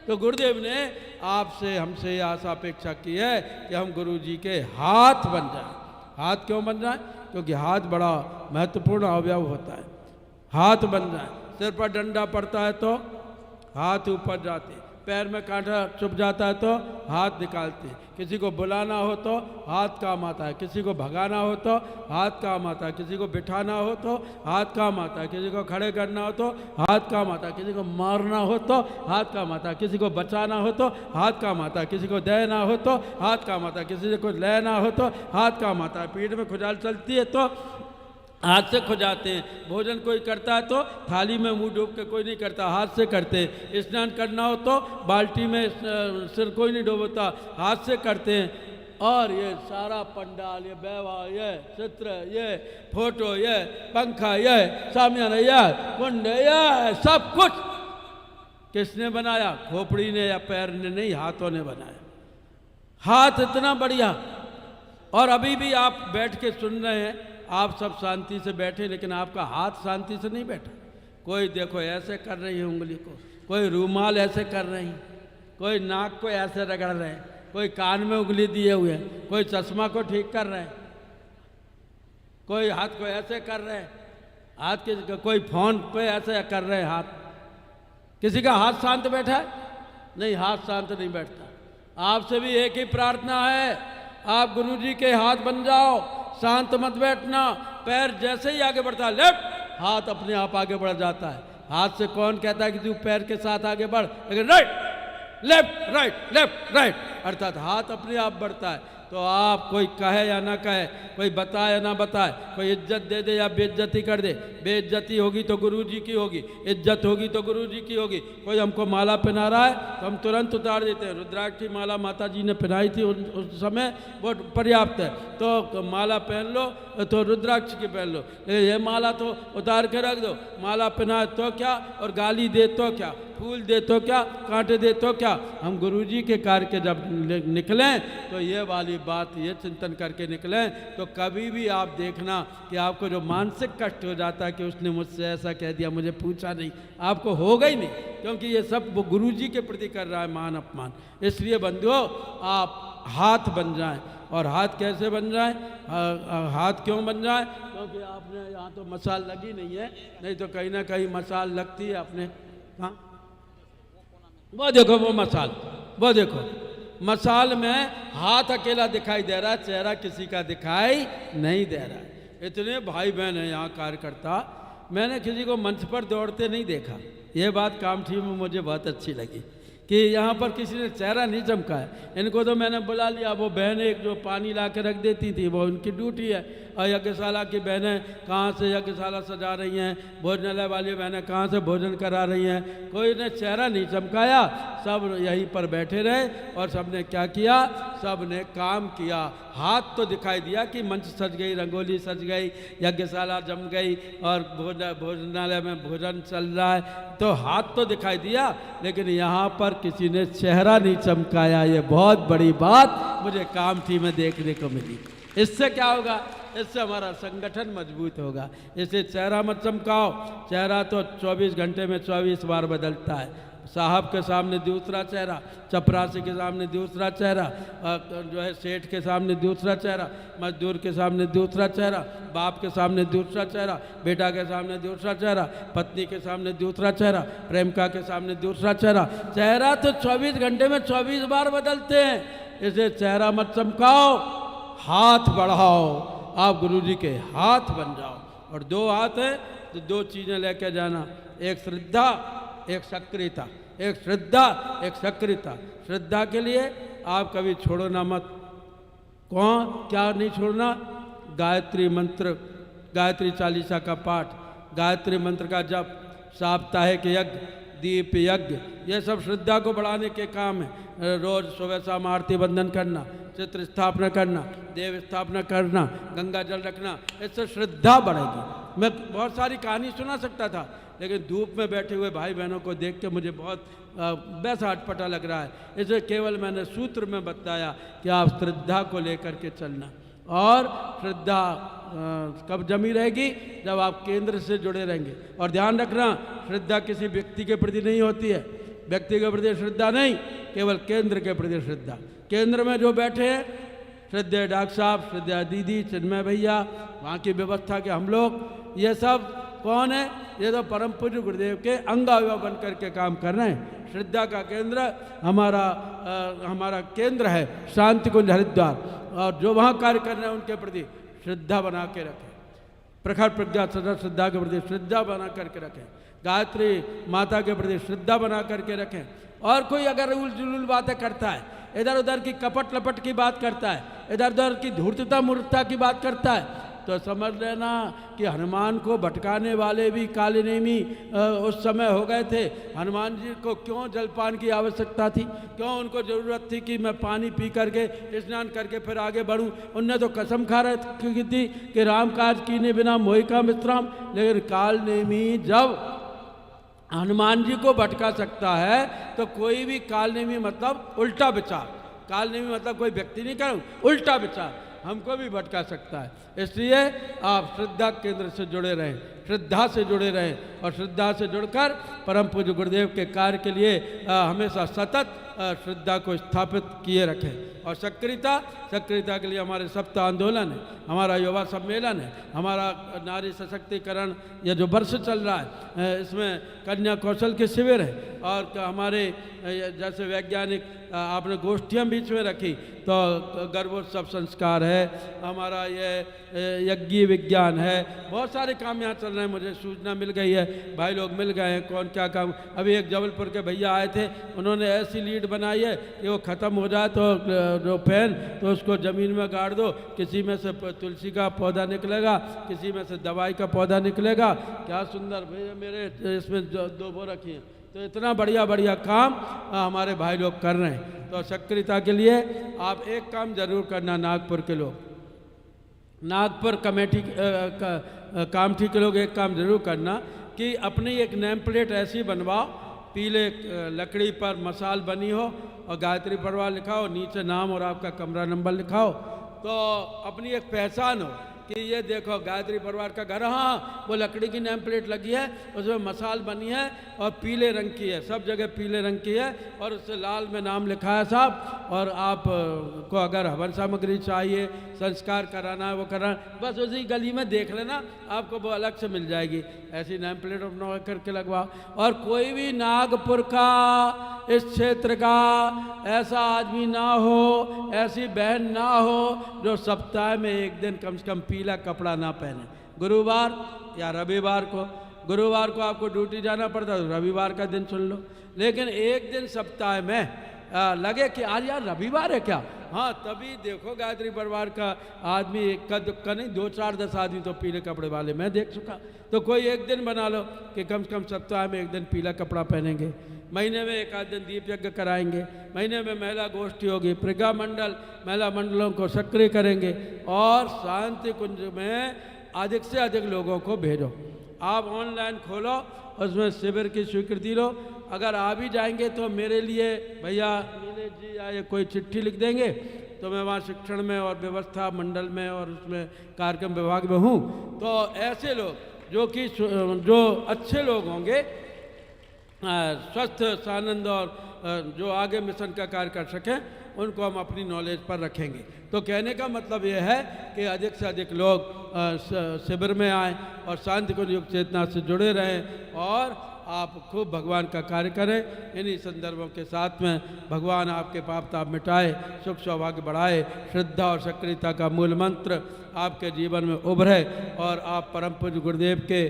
तो गुरुदेव ने आपसे हमसे आशा अपेक्षा की है कि हम गुरु जी के हाथ बन जाएं। हाथ क्यों बन जाए? क्योंकि हाथ बड़ा महत्वपूर्ण अवयव होता है। हाथ बन जाए। सिर पर डंडा पड़ता है तो हाथ ऊपर जाते, पैर में कांटा चुभ जाता है तो हाथ निकालते, किसी को बुलाना हो तो हाथ काम आता है, किसी को भगाना हो तो हाथ काम आता है, किसी को बिठाना हो तो हाथ काम आता है, किसी को खड़े करना हो तो हाथ काम आता है, किसी को मारना हो तो हाथ काम आता है, किसी को बचाना हो तो हाथ काम आता है, किसी को देना हो तो हाथ काम आता है, किसी को लेना हो तो हाथ काम आता है। पीठ में खुजाल चलती है तो हाथ से खुजाते हैं। भोजन कोई करता है तो थाली में मुंह डूब के कोई नहीं करता, हाथ से करते हैं। स्नान करना हो तो बाल्टी में सिर कोई नहीं डूबता, हाथ से करते हैं। और ये सारा पंडाल, ये बैवा, ये चित्र, ये फोटो, ये पंखा, ये सामियाना, ये कुंड, ये सब कुछ किसने बनाया? खोपड़ी ने या पैर ने नहीं, हाथों ने बनाया। हाथ इतना बढ़िया। और अभी भी आप बैठ के सुन रहे हैं, आप सब शांति से बैठे, लेकिन आपका हाथ शांति से नहीं बैठा। कोई देखो ऐसे कर रही है उंगली को, कोई रूमाल ऐसे कर रही, कोई नाक को ऐसे रगड़ रहे हैं, कोई कान में उंगली दिए हुए हैं, कोई चश्मा को ठीक कर रहे हैं, कोई हाथ को ऐसे कर रहे हैं, हाथ के कोई फोन पे ऐसे कर रहे हैं हाथ। किसी का हाथ शांत बैठा है? नहीं, हाथ शांत नहीं बैठता। आपसे भी एक ही प्रार्थना है, आप गुरु जी के हाथ बन जाओ, शांत मत बैठना। पैर जैसे ही आगे बढ़ता है लेफ्ट, हाथ अपने आप आगे बढ़ जाता है। हाथ से कौन कहता है कि तू पैर के साथ आगे बढ़, लेकिन right left right left right, अर्थात हाथ अपने आप बढ़ता है। तो आप कोई कहे या ना कहे, कोई बताए या ना बताए, कोई इज्जत दे दे या बेइज्जती कर दे, बेइज्जती होगी तो गुरु जी की होगी, इज्जत होगी तो गुरु जी की होगी। कोई हमको माला पहना रहा है तो हम तुरंत उतार देते हैं। रुद्राक्ष की माला माता जी ने पहनाई थी उस समय, वो पर्याप्त है। तो माला पहन लो तो रुद्राक्ष की पहन लो, ये माला तो उतार के रख दो। माला पहनाए तो क्या, और गाली दे तो क्या, फूल दे तो क्या, कांटे दे तो क्या। हम गुरु जी के कार्य के जब निकलें तो ये वाली बात, ये चिंतन करके निकलें, तो कभी भी आप देखना कि आपको जो मानसिक कष्ट हो जाता है कि उसने मुझसे ऐसा कह दिया, मुझे पूछा नहीं, आपको होगा ही नहीं, क्योंकि ये सब वो गुरु जी के प्रति कर रहा है मान अपमान। इसलिए बंधुओं, आप हाथ बन जाएं। और हाथ कैसे बन जाए? हाथ क्यों बन जाए? क्योंकि आपने यहाँ तो मसाल लगी नहीं है, नहीं तो कहीं ना कहीं मसाल लगती है अपने। हाँ, वो देखो वो मसाल, वो देखो मसाल में हाथ अकेला दिखाई दे रहा है, चेहरा किसी का दिखाई नहीं दे रहा है। इतने भाई बहन हैं यहाँ कार्यकर्ता, मैंने किसी को मंच पर दौड़ते नहीं देखा। ये बात कामठी में मुझे बहुत अच्छी लगी कि यहाँ पर किसी ने चेहरा नहीं चमका है। इनको तो मैंने बुला लिया, वो बहनें एक जो पानी ला के रख देती थी, वो उनकी ड्यूटी है। और यज्ञशाला की बहनें कहाँ से यज्ञशाला सजा रही हैं, भोजनालय वाली बहनें कहाँ से भोजन करा रही हैं, कोई ने चेहरा नहीं चमकाया। सब यहीं पर बैठे रहे और सब ने क्या किया? सब ने काम किया। हाथ तो दिखाई दिया कि मंच सज गई, रंगोली सज गई, यज्ञशाला जम गई और भोजनालय में भोजन चल रहा है, तो हाथ तो दिखाई दिया, लेकिन यहाँ पर किसी ने चेहरा नहीं चमकाया। ये बहुत बड़ी बात मुझे कामठी में देखने को मिली। इससे क्या होगा? इससे हमारा संगठन मजबूत होगा। इससे चेहरा मत चमकाओ। चेहरा तो 24 घंटे में 24 बार बदलता है। साहब के सामने दूसरा चेहरा, चपरासी के सामने दूसरा चेहरा, जो है सेठ के सामने दूसरा चेहरा, मजदूर के सामने दूसरा चेहरा, बाप के सामने दूसरा चेहरा, बेटा के सामने दूसरा चेहरा, पत्नी के सामने दूसरा चेहरा, प्रेमिका के सामने दूसरा चेहरा। चेहरा तो 24 घंटे में 24 बार बदलते हैं। इसे चेहरा मत चमकाओ, हाथ बढ़ाओ। आप गुरु जी के हाथ बन जाओ। और 2 हाथ है तो 2 चीज़ें लेके जाना, एक श्रद्धा, एक सक्रियता। एक श्रद्धा, एक सक्रियता। श्रद्धा के लिए आप कभी छोड़ो ना मत। कौन क्या नहीं छोड़ना? गायत्री मंत्र, गायत्री चालीसा का पाठ, गायत्री मंत्र का जप, साप्ताहिक यज्ञ, दीप यज्ञ, ये सब श्रद्धा को बढ़ाने के काम है। रोज सुबह शाम आरती बंदन करना, चित्र स्थापना करना, देव स्थापना करना, गंगा जल रखना, इससे श्रद्धा बढ़ेगी। मैं बहुत सारी कहानी सुना सकता था, लेकिन धूप में बैठे हुए भाई बहनों को देख के मुझे बहुत वैसा अटपटा लग रहा है। इसलिए केवल मैंने सूत्र में बताया कि आप श्रद्धा को लेकर के चलना, और श्रद्धा कब जमी रहेगी, जब आप केंद्र से जुड़े रहेंगे। और ध्यान रखना, श्रद्धा किसी व्यक्ति के प्रति नहीं होती है, व्यक्ति के प्रति श्रद्धा नहीं, केवल केंद्र के प्रति श्रद्धा। केंद्र में जो बैठे हैं, श्रद्धेय डॉक्टर साहब, श्रद्धेय दीदी, चिन्मय भैया, वहाँ की व्यवस्था के हम लोग, ये सब कौन है? ये तो परम पूज्य गुरुदेव के अंगावयव बन करके काम कर रहे हैं। श्रद्धा का केंद्र हमारा केंद्र है शांति कुंज हरिद्वार, और जो वहाँ कार्य कर रहे हैं उनके प्रति श्रद्धा बना के रखें, प्रखर प्रज्ञा सदा श्रद्धा के प्रति श्रद्धा बना करके रखें, गायत्री माता के प्रति श्रद्धा बना करके रखें। और कोई अगर उल जुलूल बातें करता है, इधर उधर की कपट लपट की बात करता है, इधर उधर की धूर्तता मूर्खता की बात करता है, तो समझ लेना कि हनुमान को भटकाने वाले भी काले नेमी उस समय हो गए थे। हनुमान जी को क्यों जलपान की आवश्यकता थी, क्यों उनको ज़रूरत थी कि मैं पानी पी करके स्नान करके फिर आगे बढ़ूं? उनने तो कसम खा रखी थी कि राम काज कीने बिना मोहि का मिश्राम। लेकिन काल नेमी जब हनुमान जी को भटका सकता है तो कोई भी काल नेमी मतलब उल्टा विचार, काल नेमी मतलब कोई व्यक्ति नहीं करूँ, उल्टा विचार हमको भी भटका सकता है। इसलिए आप श्रद्धा केंद्र से जुड़े रहें, श्रद्धा से जुड़े रहें, और श्रद्धा से जुड़कर परम पूज्य गुरुदेव के कार्य के लिए हमेशा सतत श्रद्धा को स्थापित किए रखें। और सक्रियता के लिए हमारे सप्ताह आंदोलन है, हमारा युवा सम्मेलन है, हमारा नारी सशक्तिकरण ये जो वर्ष चल रहा है, इसमें कन्या कौशल के शिविर है, और हमारे जैसे वैज्ञानिक आपने गोष्ठियाँ बीच में रखी, तो गर्भोत्सव संस्कार है, हमारा ये यज्ञ विज्ञान है, बहुत सारे काम यहाँ चल रहे हैं। मुझे सूचना मिल गई है, भाई लोग मिल गए हैं कौन क्या काम। अभी एक जबलपुर के भैया आए थे, उन्होंने ऐसी लीड बनाई है कि वो ख़त्म हो जाए तो जो फैन तो उसको ज़मीन में गाड़ दो, किसी में से तुलसी का पौधा निकलेगा, किसी में से दवाई का पौधा निकलेगा। क्या सुंदर भैया, मेरे इसमें दो वो रखी हैं। तो इतना बढ़िया बढ़िया काम हमारे भाई लोग कर रहे हैं। तो सक्रियता के लिए आप एक काम जरूर करना, नागपुर के लोग, नागपुर कमेटी कामठी के लोग एक काम जरूर करना कि अपनी एक नेम प्लेट ऐसी बनवाओ, पीले लकड़ी पर मसाल बनी हो और गायत्री परिवार लिखा हो, नीचे नाम और आपका कमरा नंबर लिखा हो, तो अपनी एक पहचान हो कि ये देखो गायत्री परिवार का घर। हाँ, वो लकड़ी की नेम प्लेट लगी है, उसमें मसाल बनी है और पीले रंग की है, सब जगह पीले रंग की है, और उससे लाल में नाम लिखा है साहब। और आप को अगर हवन सामग्री चाहिए, संस्कार कराना है, वो कराना, बस उसी गली में देख लेना, आपको वो अलग से मिल जाएगी। ऐसी नेम प्लेट बना करके लगवाओ। और कोई भी नागपुर का, इस क्षेत्र का ऐसा आदमी ना हो, ऐसी बहन ना हो जो सप्ताह में एक दिन कम से कम पीला कपड़ा ना पहने। गुरुवार या रविवार को, गुरुवार को आपको ड्यूटी जाना पड़ता है तो रविवार का दिन चुन लो, लेकिन एक दिन सप्ताह में लगे कि आज यार रविवार है क्या, हाँ तभी देखो गायत्री परिवार का आदमी एक का नहीं, 2-4-10 आदमी तो पीले कपड़े वाले मैं देख चुका। तो कोई एक दिन बना लो कि कम से कम सप्ताह में एक दिन पीला कपड़ा पहनेंगे, महीने में एक आध दिन दीप यज्ञ कराएंगे, महीने में महिला गोष्ठी होगी, प्रज्ञा मंडल महिला मंडलों को सक्रिय करेंगे, और शांति कुंज में अधिक से अधिक लोगों को भेजो। आप ऑनलाइन खोलो, उसमें शिविर की स्वीकृति लो। अगर आ भी जाएंगे तो मेरे लिए भैया नीलेश जी या ये कोई चिट्ठी लिख देंगे, तो मैं वहाँ शिक्षण में और व्यवस्था मंडल में और उसमें कार्यक्रम विभाग में हूँ। तो ऐसे लोग जो अच्छे लोग होंगे, स्वस्थ सानंद और जो आगे मिशन का कार्य कर सकें, उनको हम अपनी नॉलेज पर रखेंगे। तो कहने का मतलब ये है कि अधिक से अधिक लोग शिविर में आएँ और शांति को युग चेतना से जुड़े रहें, और आप खूब भगवान का कार्य करें। इन्हीं संदर्भों के साथ में भगवान आपके पाप ताप मिटाए, सुख सौभाग्य बढ़ाए, श्रद्धा और सक्रियता का मूल मंत्र आपके जीवन में उभरे, और आप परम पूज्य गुरुदेव के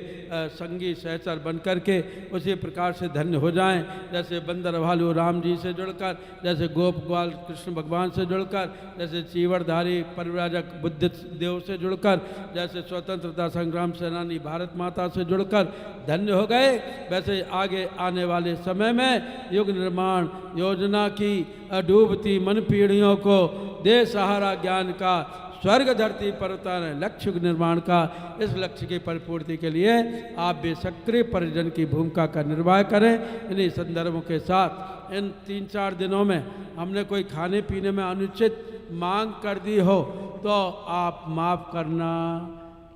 संगी सहचर बन करके उसी प्रकार से धन्य हो जाएं, जैसे बंदर भालू राम जी से जुड़कर, जैसे गोप ग्वाल कृष्ण भगवान से जुड़कर, जैसे चीवरधारी परिव्राजक बुद्ध देव से जुड़कर, जैसे स्वतंत्रता संग्राम सेनानी भारत माता से जुड़कर धन्य हो गए, वैसे आगे आने वाले समय में युग निर्माण योजना की डूबती मन पीढ़ियों को दे सहारा ज्ञान का, स्वर्ग धरती पर उतारें लक्ष्य निर्माण का। इस लक्ष्य की परिपूर्ति के लिए आप बेसक्रिय परिजन की भूमिका का निर्वाह करें। इन्हीं संदर्भों के साथ इन 3-4 दिनों में हमने कोई खाने पीने में अनुचित मांग कर दी हो तो आप माफ़ करना।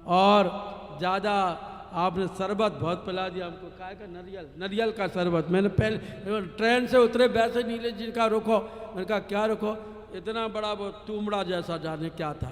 और ज़्यादा आपने शरबत बहुत पिला दिया हमको, काय का नरियल का शरबत। मैंने पहले ट्रेन से उतरे वैसे नीले जी का रुको, मैंने कहा क्या रुको, इतना बड़ा वो तुमड़ा जैसा जाने क्या था,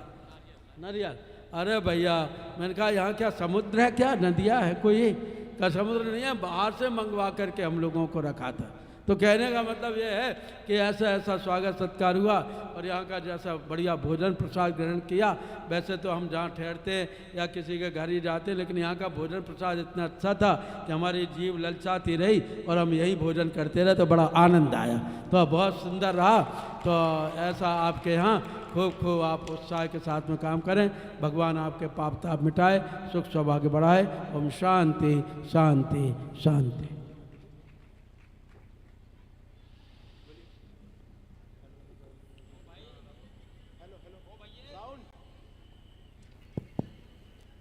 नरियल। अरे भैया मैंने कहा यहाँ क्या समुद्र है, क्या नदियाँ है कोई? का समुद्र नहीं है, बाहर से मंगवा करके हम लोगों को रखा था। तो कहने का मतलब ये है कि ऐसा ऐसा स्वागत सत्कार हुआ और यहाँ का जैसा बढ़िया भोजन प्रसाद ग्रहण किया। वैसे तो हम जहाँ ठहरते हैं या किसी के घर ही जाते हैं, लेकिन यहाँ का भोजन प्रसाद इतना अच्छा था कि हमारी जीव ललचाती रही और हम यही भोजन करते रहे, तो बड़ा आनंद आया, तो बहुत सुंदर रहा। तो ऐसा आपके यहाँ खूब खूब आप उत्साह के साथ में काम करें। भगवान आपके पाप ताप मिटाए, सुख सौभाग्य बढ़ाए। ओम शांति शांति शांति।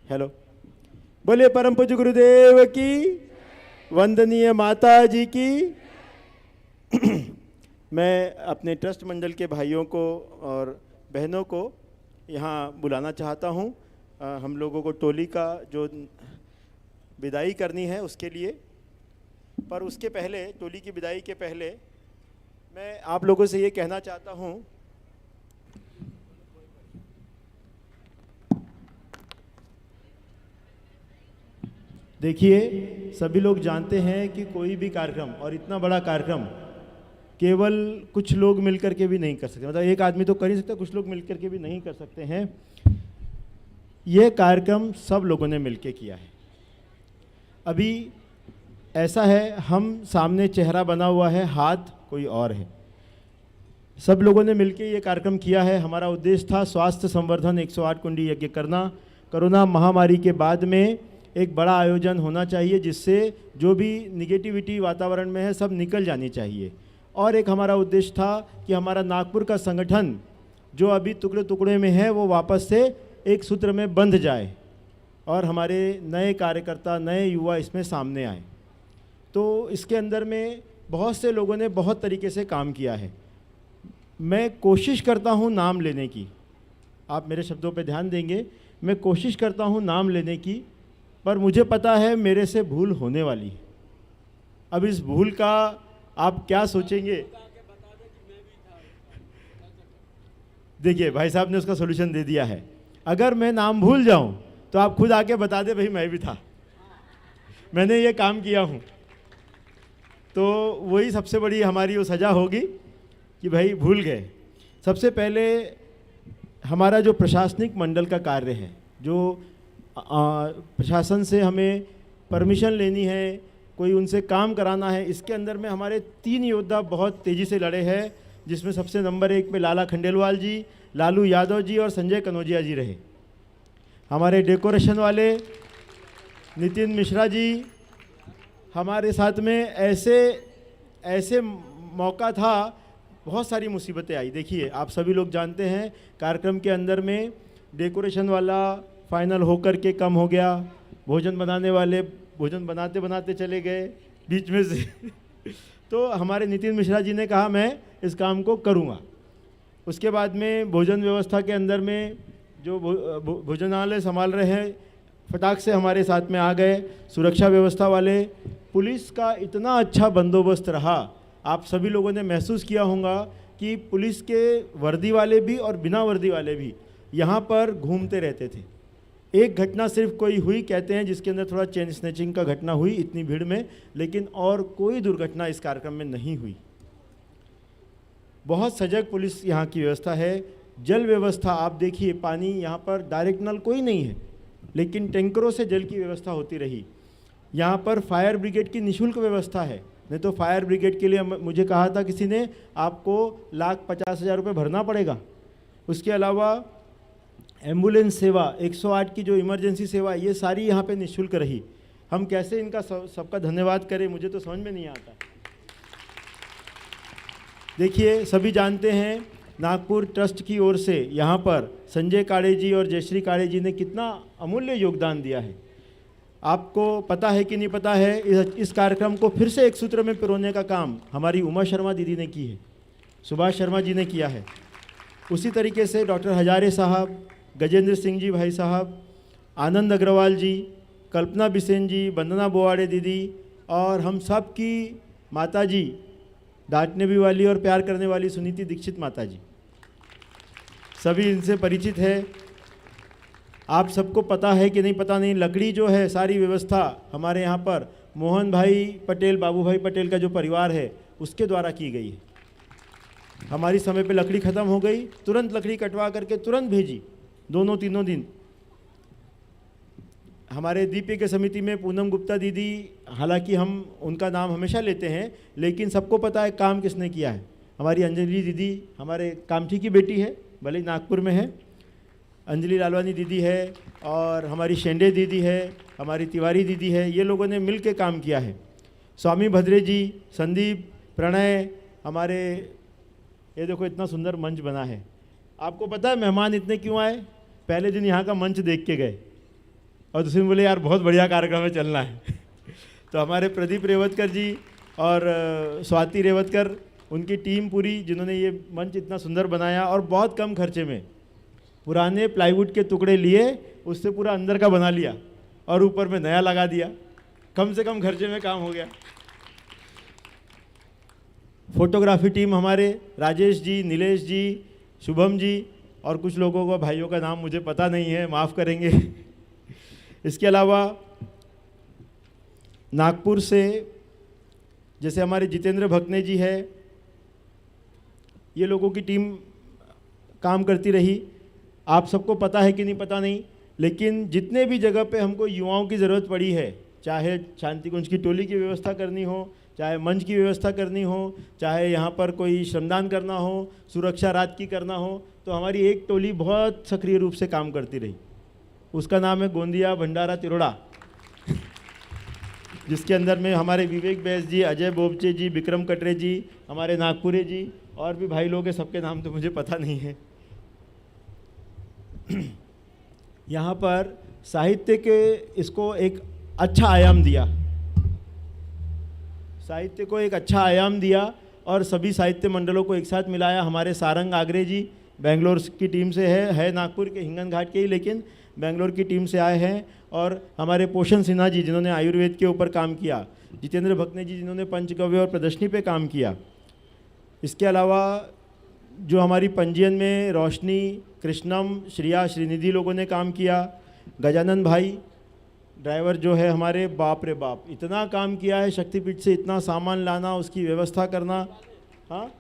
हेलो, बोलिए परम पूज्य गुरुदेव की, वंदनीय माता जी की। मैं अपने ट्रस्ट मंडल के भाइयों को और बहनों को यहाँ बुलाना चाहता हूँ। हम लोगों को टोली का जो विदाई करनी है उसके लिए, पर उसके पहले, टोली की विदाई के पहले मैं आप लोगों से ये कहना चाहता हूँ, देखिए सभी लोग जानते हैं कि कोई भी कार्यक्रम, और इतना बड़ा कार्यक्रम केवल कुछ लोग मिलकर के भी नहीं कर सकते। मतलब एक आदमी तो कर ही सकता, कुछ लोग मिलकर के भी नहीं कर सकते हैं। यह कार्यक्रम सब लोगों ने मिलकर किया है। अभी ऐसा है, हम सामने चेहरा बना हुआ है, हाथ कोई और है। सब लोगों ने मिलकर ये कार्यक्रम किया है। हमारा उद्देश्य था स्वास्थ्य संवर्धन 108 कुंडी यज्ञ करना। कोरोना महामारी के बाद में एक बड़ा आयोजन होना चाहिए जिससे जो भी निगेटिविटी वातावरण में है सब निकल जानी चाहिए। और एक हमारा उद्देश्य था कि हमारा नागपुर का संगठन जो अभी टुकड़े टुकड़े में है वो वापस से एक सूत्र में बंध जाए और हमारे नए कार्यकर्ता, नए युवा इसमें सामने आए। तो इसके अंदर में बहुत से लोगों ने बहुत तरीके से काम किया है। मैं कोशिश करता हूँ नाम लेने की, आप मेरे शब्दों पे ध्यान देंगे, मैं कोशिश करता हूँ नाम लेने की, पर मुझे पता है मेरे से भूल होने वाली है। अब इस भूल का आप क्या सोचेंगे? देखिए भाई साहब ने उसका सॉल्यूशन दे दिया है। अगर मैं नाम भूल जाऊं तो आप खुद आके बता दे भाई मैं भी था, मैंने ये काम किया हूं। तो वही सबसे बड़ी हमारी वो सज़ा होगी कि भाई भूल गए। सबसे पहले हमारा जो प्रशासनिक मंडल का कार्य है, जो प्रशासन से हमें परमिशन लेनी है, कोई उनसे काम कराना है, इसके अंदर में हमारे 3 योद्धा बहुत तेज़ी से लड़े हैं, जिसमें सबसे नंबर 1 पे लाला खंडेलवाल जी, लालू यादव जी और संजय कनौजिया जी रहे। हमारे डेकोरेशन वाले नितिन मिश्रा जी हमारे साथ में। ऐसे मौका था, बहुत सारी मुसीबतें आई। देखिए आप सभी लोग जानते हैं कार्यक्रम के अंदर में डेकोरेशन वाला फाइनल होकर के कम हो गया, भोजन बनाने वाले भोजन बनाते बनाते चले गए बीच में से। तो हमारे नितिन मिश्रा जी ने कहा मैं इस काम को करूँगा। उसके बाद में भोजन व्यवस्था के अंदर में जो भोजनालय संभाल रहे हैं फटाक से हमारे साथ में आ गए। सुरक्षा व्यवस्था वाले, पुलिस का इतना अच्छा बंदोबस्त रहा, आप सभी लोगों ने महसूस किया होगा कि पुलिस के वर्दी वाले भी और बिना वर्दी वाले भी यहाँ पर घूमते रहते थे। एक घटना सिर्फ कोई हुई कहते हैं जिसके अंदर थोड़ा चेन स्नैचिंग का घटना हुई इतनी भीड़ में, लेकिन और कोई दुर्घटना इस कार्यक्रम में नहीं हुई। बहुत सजग पुलिस यहाँ की व्यवस्था है। जल व्यवस्था आप देखिए, पानी यहाँ पर डायरेक्ट नल कोई नहीं है, लेकिन टैंकरों से जल की व्यवस्था होती रही। यहाँ पर फायर ब्रिगेड की निःशुल्क व्यवस्था है, नहीं तो फायर ब्रिगेड के लिए मुझे कहा था किसी ने आपको 1,50,000 रुपये भरना पड़ेगा। उसके अलावा एम्बुलेंस सेवा, 108 की जो इमरजेंसी सेवा, ये सारी यहाँ पे निःशुल्क रही। हम कैसे इनका सबका धन्यवाद करें, मुझे तो समझ में नहीं आता। देखिए सभी जानते हैं नागपुर ट्रस्ट की ओर से यहाँ पर संजय काड़े जी और जयश्री काड़े जी ने कितना अमूल्य योगदान दिया है। आपको पता है कि नहीं पता है, इस कार्यक्रम को फिर से एक सूत्र में पिरोने का काम हमारी उमा शर्मा दीदी ने की है, सुभाष शर्मा जी ने किया है। उसी तरीके से डॉक्टर हजारे साहब, गजेंद्र सिंह जी भाई साहब, आनंद अग्रवाल जी, कल्पना बिसेन जी, वंदना बोवाड़े दीदी और हम सब की माता जी, डांटने भी वाली और प्यार करने वाली सुनीति दीक्षित माता जी, सभी इनसे परिचित है। आप सबको पता है कि नहीं पता नहीं, लकड़ी जो है सारी व्यवस्था हमारे यहाँ पर मोहन भाई पटेल, बाबू भाई पटेल का जो परिवार है उसके द्वारा की गई है। हमारी समय पे लकड़ी ख़त्म हो गई, तुरंत लकड़ी कटवा करके तुरंत भेजी, दोनों तीनों दिन। हमारे दीपी के समिति में पूनम गुप्ता दीदी, हालांकि हम उनका नाम हमेशा लेते हैं लेकिन सबको पता है काम किसने किया है। हमारी अंजलि दीदी हमारे कामठी की बेटी है, भले ही नागपुर में है, अंजलि लालवानी दीदी है और हमारी शेंडे दीदी है, हमारी तिवारी दीदी है, ये लोगों ने मिल के काम किया है। स्वामी भद्रे जी, संदीप, प्रणय, हमारे ये देखो इतना सुंदर मंच बना है। आपको पता है मेहमान इतने क्यों आए? पहले दिन यहाँ का मंच देख के गए और दूसरे दिन बोले यार बहुत बढ़िया कार्यक्रम है, चलना है। तो हमारे प्रदीप रेवतकर जी और स्वाति रेवतकर, उनकी टीम पूरी, जिन्होंने ये मंच इतना सुंदर बनाया और बहुत कम खर्चे में पुराने प्लाईवुड के टुकड़े लिए उससे पूरा अंदर का बना लिया और ऊपर में नया लगा दिया, कम से कम खर्चे में काम हो गया। फोटोग्राफी टीम हमारे राजेश जी, नीलेश जी, शुभम जी और कुछ लोगों को, भाइयों का नाम मुझे पता नहीं है, माफ़ करेंगे। इसके अलावा नागपुर से जैसे हमारे जितेंद्र भकने जी है, ये लोगों की टीम काम करती रही। आप सबको पता है कि नहीं पता नहीं, लेकिन जितने भी जगह पे हमको युवाओं की ज़रूरत पड़ी है, चाहे शांति कुंज की टोली की व्यवस्था करनी हो, चाहे मंच की व्यवस्था करनी हो, चाहे यहाँ पर कोई श्रमदान करना हो, सुरक्षा रात की करना हो, तो हमारी एक टोली बहुत सक्रिय रूप से काम करती रही। उसका नाम है गोंदिया भंडारा तिरोड़ा, जिसके अंदर में हमारे विवेक बैस जी, अजय बोबचे जी, विक्रम कटरे जी, हमारे नागपुरे जी और भी भाई लोग हैं, सबके नाम तो मुझे पता नहीं है। यहाँ पर साहित्य के इसको एक अच्छा आयाम दिया, साहित्य को एक अच्छा आयाम दिया और सभी साहित्य मंडलों को एक साथ मिलाया। हमारे सारंग आगरे जी बेंगलोर की टीम से है नागपुर के हिंगन घाट के ही, लेकिन बेंगलोर की टीम से आए हैं। और हमारे पोषण सिन्हा जी जिन्होंने आयुर्वेद के ऊपर काम किया, जितेंद्र भकने जी जिन्होंने पंचगव्य और प्रदर्शनी पे काम किया। इसके अलावा जो हमारी पंजीयन में रोशनी, कृष्णम, श्रिया, श्रीनिधि लोगों ने काम किया। गजानन भाई ड्राइवर जो है हमारे, बाप रे बाप, इतना काम किया है शक्तिपीठ से, इतना सामान लाना, उसकी व्यवस्था करना। हाँ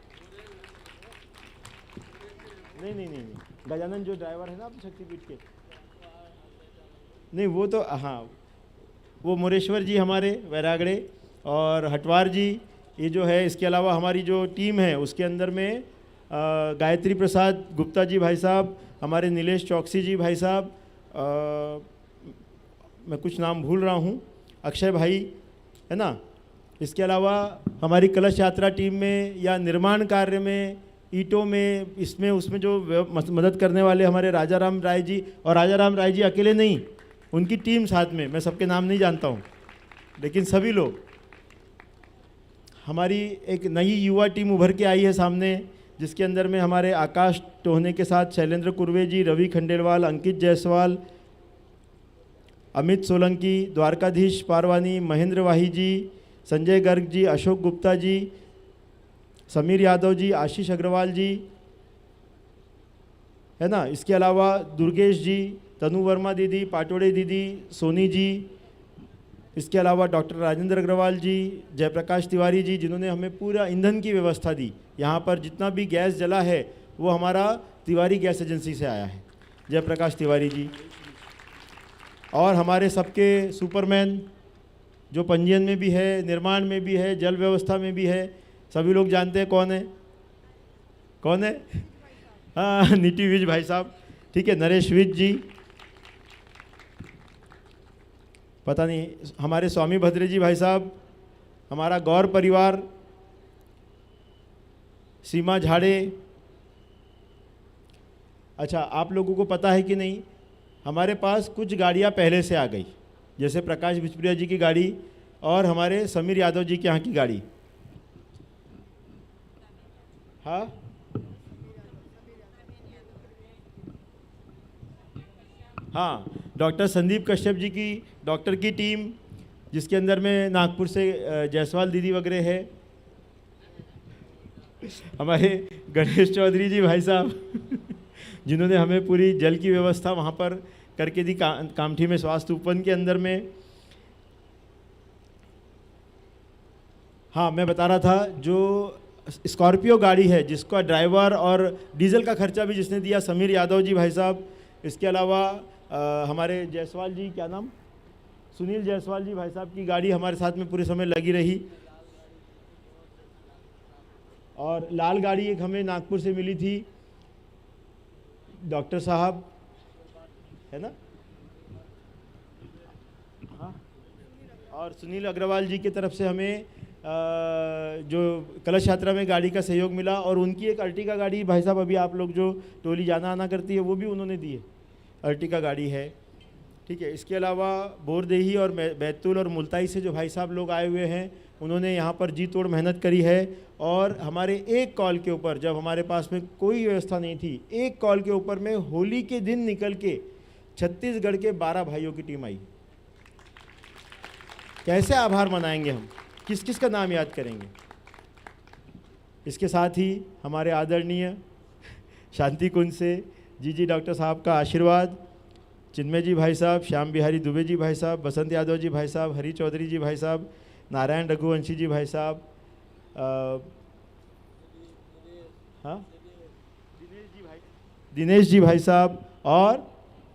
नहीं, गजानन जो ड्राइवर है ना आप शक्तिपीठ के, नहीं वो तो हाँ, वो मोरेश्वर जी हमारे वैरागड़े और हटवार जी, ये जो है। इसके अलावा हमारी जो टीम है उसके अंदर में गायत्री प्रसाद गुप्ता जी भाई साहब, हमारे नीलेश चौकसी जी भाई साहब, मैं कुछ नाम भूल रहा हूँ, अक्षय भाई है ना। इसके अलावा हमारी कलश यात्रा टीम में या निर्माण कार्य में, ईंटों में, इसमें उसमें जो मदद करने वाले हमारे राजा राम राय जी, और राजा राम राय जी अकेले नहीं, उनकी टीम साथ में, मैं सबके नाम नहीं जानता हूँ लेकिन सभी लोग। हमारी एक नई युवा टीम उभर के आई है सामने, जिसके अंदर में हमारे आकाश टोहने के साथ शैलेंद्र कुर्वे जी, रवि खंडेलवाल, अंकित जायसवाल, अमित सोलंकी, द्वारकाधीश पारवानी, महेंद्र वाही जी, संजय गर्ग जी, अशोक गुप्ता जी, समीर यादव जी, आशीष अग्रवाल जी है ना। इसके अलावा दुर्गेश जी, तनु वर्मा दीदी, पाटोड़े दीदी, सोनी जी, इसके अलावा डॉक्टर राजेंद्र अग्रवाल जी, जयप्रकाश तिवारी जी, जिन्होंने हमें पूरा ईंधन की व्यवस्था दी। यहाँ पर जितना भी गैस जला है वो हमारा तिवारी गैस एजेंसी से आया है, जयप्रकाश तिवारी जी। और हमारे सबके सुपरमैन जो पंजीयन में भी है, निर्माण में भी है, जल व्यवस्था में भी है, सभी लोग जानते हैं कौन है, कौन है? हाँ, नीति विज भाई साहब, ठीक है, नरेश विज जी, पता नहीं, हमारे स्वामी भद्रे जी भाई साहब, हमारा गौर परिवार, सीमा झाड़े, अच्छा, आप लोगों को पता है कि नहीं, हमारे पास कुछ गाड़ियां पहले से आ गई, जैसे प्रकाश बिचपुरिया जी की गाड़ी और हमारे समीर यादव जी के यहाँ की गाड़ी। हाँ, हाँ, डॉक्टर संदीप कश्यप जी की डॉक्टर की टीम, जिसके अंदर में नागपुर से जायसवाल दीदी वगैरह है, हमारे गणेश चौधरी जी भाई साहब जिन्होंने हमें पूरी जल की व्यवस्था वहाँ पर करके दी, कामठी में स्वास्थ्य उपवन के अंदर में। हाँ, मैं बता रहा था, जो स्कॉर्पियो गाड़ी है जिसका ड्राइवर और डीजल का खर्चा भी जिसने दिया समीर यादव जी भाई साहब। इसके अलावा हमारे जायसवाल जी, क्या नाम, सुनील जायसवाल जी भाई साहब की गाड़ी हमारे साथ में पूरे समय लगी रही। और लाल गाड़ी एक हमें नागपुर से मिली थी, डॉक्टर साहब है ना, हाँ, और सुनील अग्रवाल जी की तरफ से हमें जो कलश यात्रा में गाड़ी का सहयोग मिला, और उनकी एक अर्टिका गाड़ी भाई साहब, अभी आप लोग जो टोली जाना आना करती है वो भी उन्होंने दी है, अर्टिका गाड़ी है, ठीक है। इसके अलावा बोरदेही और बैतूल और मुल्ताई से जो भाई साहब लोग आए हुए हैं, उन्होंने यहाँ पर जी तोड़ मेहनत करी है। और हमारे एक कॉल के ऊपर, जब हमारे पास में कोई व्यवस्था नहीं थी, एक कॉल के ऊपर में होली के दिन निकल के छत्तीसगढ़ के 12 भाइयों की टीम आई। कैसे आभार मनाएंगे हम, किस किस का नाम याद करेंगे। इसके साथ ही हमारे आदरणीय शांति कुंज से जी डॉक्टर साहब का आशीर्वाद, चिन्मय जी भाई साहब, श्याम बिहारी दुबे जी भाई साहब, बसंत यादव जी भाई साहब, हरी चौधरी जी भाई साहब, नारायण रघुवंशी जी भाई साहब, हाँ, दिनेश जी भाई साहब, और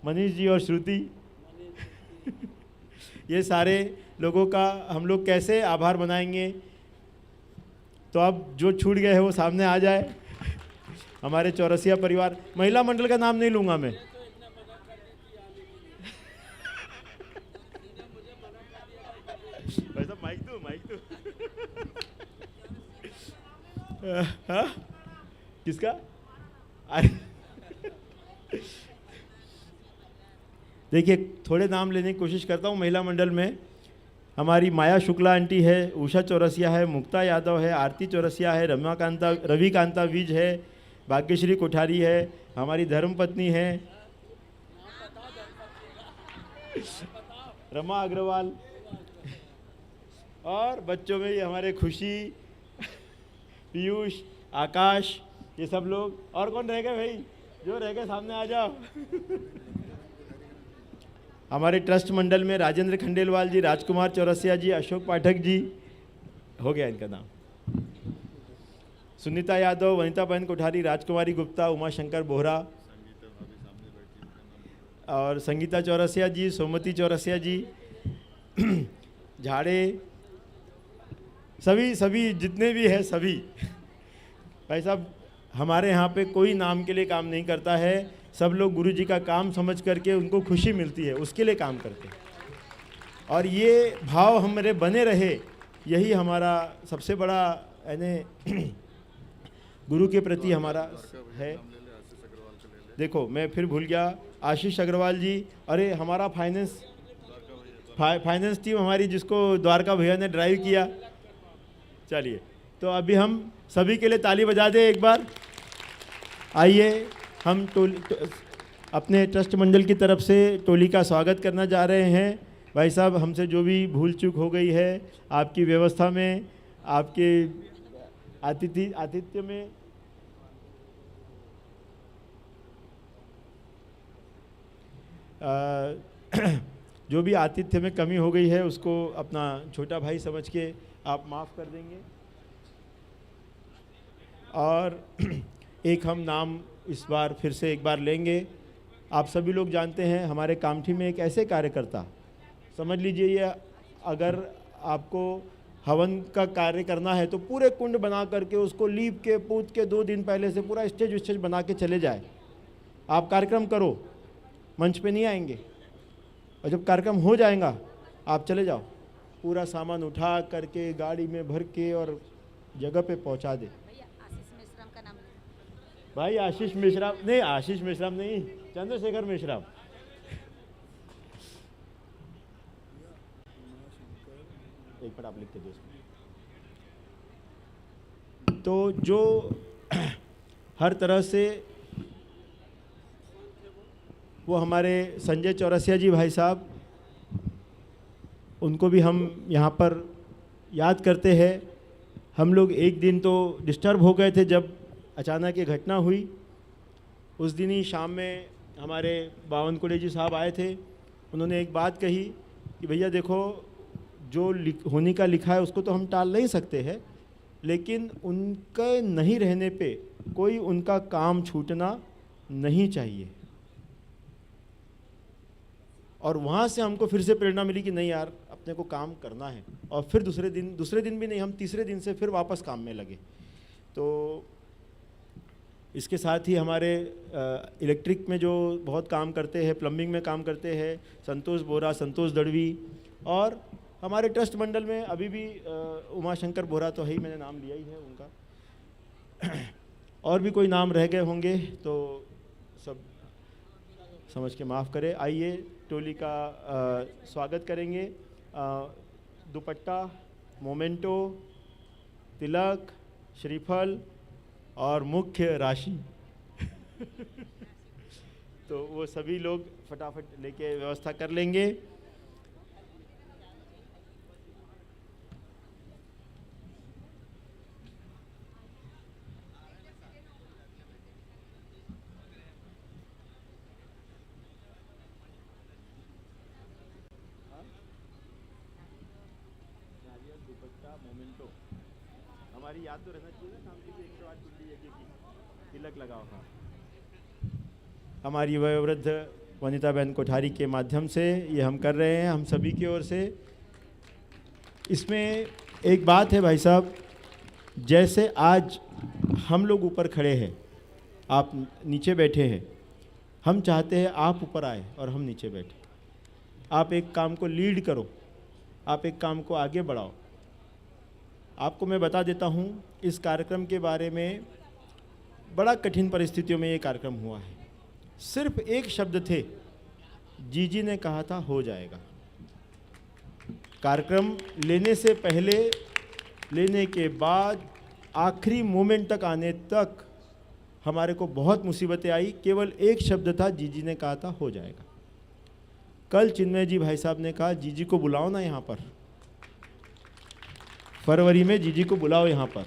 मनीष जी और श्रुति ये सारे लोगों का हम लोग कैसे आभार मनाएंगे। तो अब जो छूट गए हैं वो सामने आ जाए। हमारे चौरसिया परिवार, महिला मंडल का नाम नहीं लूँगा मैं, भाई साहब माइक दो, माइक दो। हाँ, किसका? देखिए, थोड़े नाम लेने की कोशिश करता हूँ। महिला मंडल में हमारी माया शुक्ला आंटी है, उषा चौरसिया है, मुक्ता यादव है, आरती चौरसिया है, रवि कांता विज है, भाग्यश्री कोठारी है, हमारी धर्मपत्नी है रमा अग्रवाल, और बच्चों में ये हमारे खुशी, पीयूष, आकाश, ये सब लोग। और कौन रह गए भाई, जो रह गए सामने आ जाओ। हमारे ट्रस्ट मंडल में राजेंद्र खंडेलवाल जी, राजकुमार चौरसिया जी, अशोक पाठक जी, हो गया इनका नाम, सुनीता यादव, वनिता बहन कोठारी, राजकुमारी गुप्ता, उमा शंकर बोहरा, और संगीता चौरसिया जी, सोमती चौरसिया जी, झाड़े, सभी जितने भी हैं सभी भाई साहब। हमारे यहाँ पे कोई नाम के लिए काम नहीं करता है, सब लोग गुरु जी का काम समझ करके उनको खुशी मिलती है उसके लिए काम करते हैं, और ये भाव हमारे बने रहे, यही हमारा सबसे बड़ा यानी गुरु के प्रति हमारा है। देखो, मैं फिर भूल गया, आशीष अग्रवाल जी, अरे हमारा फाइनेंस टीम हमारी, जिसको द्वारका भैया ने ड्राइव किया। चलिए, तो अभी हम सभी के लिए ताली बजा दें एक बार। आइए, हम अपने ट्रस्ट मंडल की तरफ से टोली का स्वागत करना जा रहे हैं। भाई साहब, हमसे जो भी भूल चूक हो गई है आपकी व्यवस्था में, आपके आतिथ्य में, जो भी आतिथ्य में कमी हो गई है उसको अपना छोटा भाई समझ के आप माफ़ कर देंगे। और एक हम नाम इस बार फिर से एक बार लेंगे। आप सभी लोग जानते हैं, हमारे कामठी में एक ऐसे कार्यकर्ता, समझ लीजिए, ये अगर आपको हवन का कार्य करना है तो पूरे कुंड बना करके उसको लीप के पूत के 2 दिन पहले से पूरा स्टेज बना के चले जाए। आप कार्यक्रम करो, मंच पे नहीं आएंगे, और जब कार्यक्रम हो जाएगा आप चले जाओ, पूरा सामान उठा करके गाड़ी में भर के और जगह पे पहुंचा दे। भाई आशीष मेश्राम नहीं, आशीष मेश्राम नहीं, चंद्रशेखर मेश्राम। एक बार आप लिख के दो इसको। तो जो हर तरह से वो हमारे संजय चौरसिया जी भाई साहब, उनको भी हम यहाँ पर याद करते हैं। हम लोग एक दिन तो डिस्टर्ब हो गए थे जब अचानक ये घटना हुई। उस दिन ही शाम में हमारे बावनकुड़े जी साहब आए थे। उन्होंने एक बात कही कि भैया देखो, जो होने का लिखा है उसको तो हम टाल नहीं सकते हैं, लेकिन उनके नहीं रहने पे कोई उनका काम छूटना नहीं चाहिए। और वहाँ से हमको फिर से प्रेरणा मिली कि नहीं यार, अपने को काम करना है। और फिर दूसरे दिन भी नहीं, हम तीसरे दिन से फिर वापस काम में लगे। तो इसके साथ ही हमारे इलेक्ट्रिक में जो बहुत काम करते हैं, प्लम्बिंग में काम करते हैं, संतोष बोरा, संतोष दड़वी, और हमारे ट्रस्ट मंडल में अभी भी उमाशंकर बोरा तो है ही, मैंने नाम लिया ही है उनका। और भी कोई नाम रह गए होंगे तो सब समझ के माफ़ करें। आइए टोली का स्वागत करेंगे। दुपट्टा, मोमेंटो, तिलक, श्रीफल और मुख्य राशि तो वो सभी लोग फटाफट लेके व्यवस्था कर लेंगे। मोमेंटो हमारी याद तो रहना चाहिए ना, शाम की 108 कुंडली यज्ञ की तिलक लगाओ। हाँ, हमारी वयोवृद्ध वनिता बहन कोठारी के माध्यम से ये हम कर रहे हैं, हम सभी की ओर से। इसमें एक बात है भाई साहब, जैसे आज हम लोग ऊपर खड़े हैं, आप नीचे बैठे हैं, हम चाहते हैं आप ऊपर आए और हम नीचे बैठे। आप एक काम को लीड करो, आप एक काम को आगे बढ़ाओ। आपको मैं बता देता हूँ, इस कार्यक्रम के बारे में बड़ा कठिन परिस्थितियों में ये कार्यक्रम हुआ है। सिर्फ एक शब्द थे, जीजी ने कहा था हो जाएगा। कार्यक्रम लेने से पहले, लेने के बाद, आखिरी मोमेंट तक आने तक हमारे को बहुत मुसीबतें आई। केवल एक शब्द था, जीजी ने कहा था हो जाएगा। कल चिन्मय जी भाई साहब ने कहा जीजी को बुलाओ ना यहाँ पर, फरवरी में जीजी को बुलाओ यहाँ पर।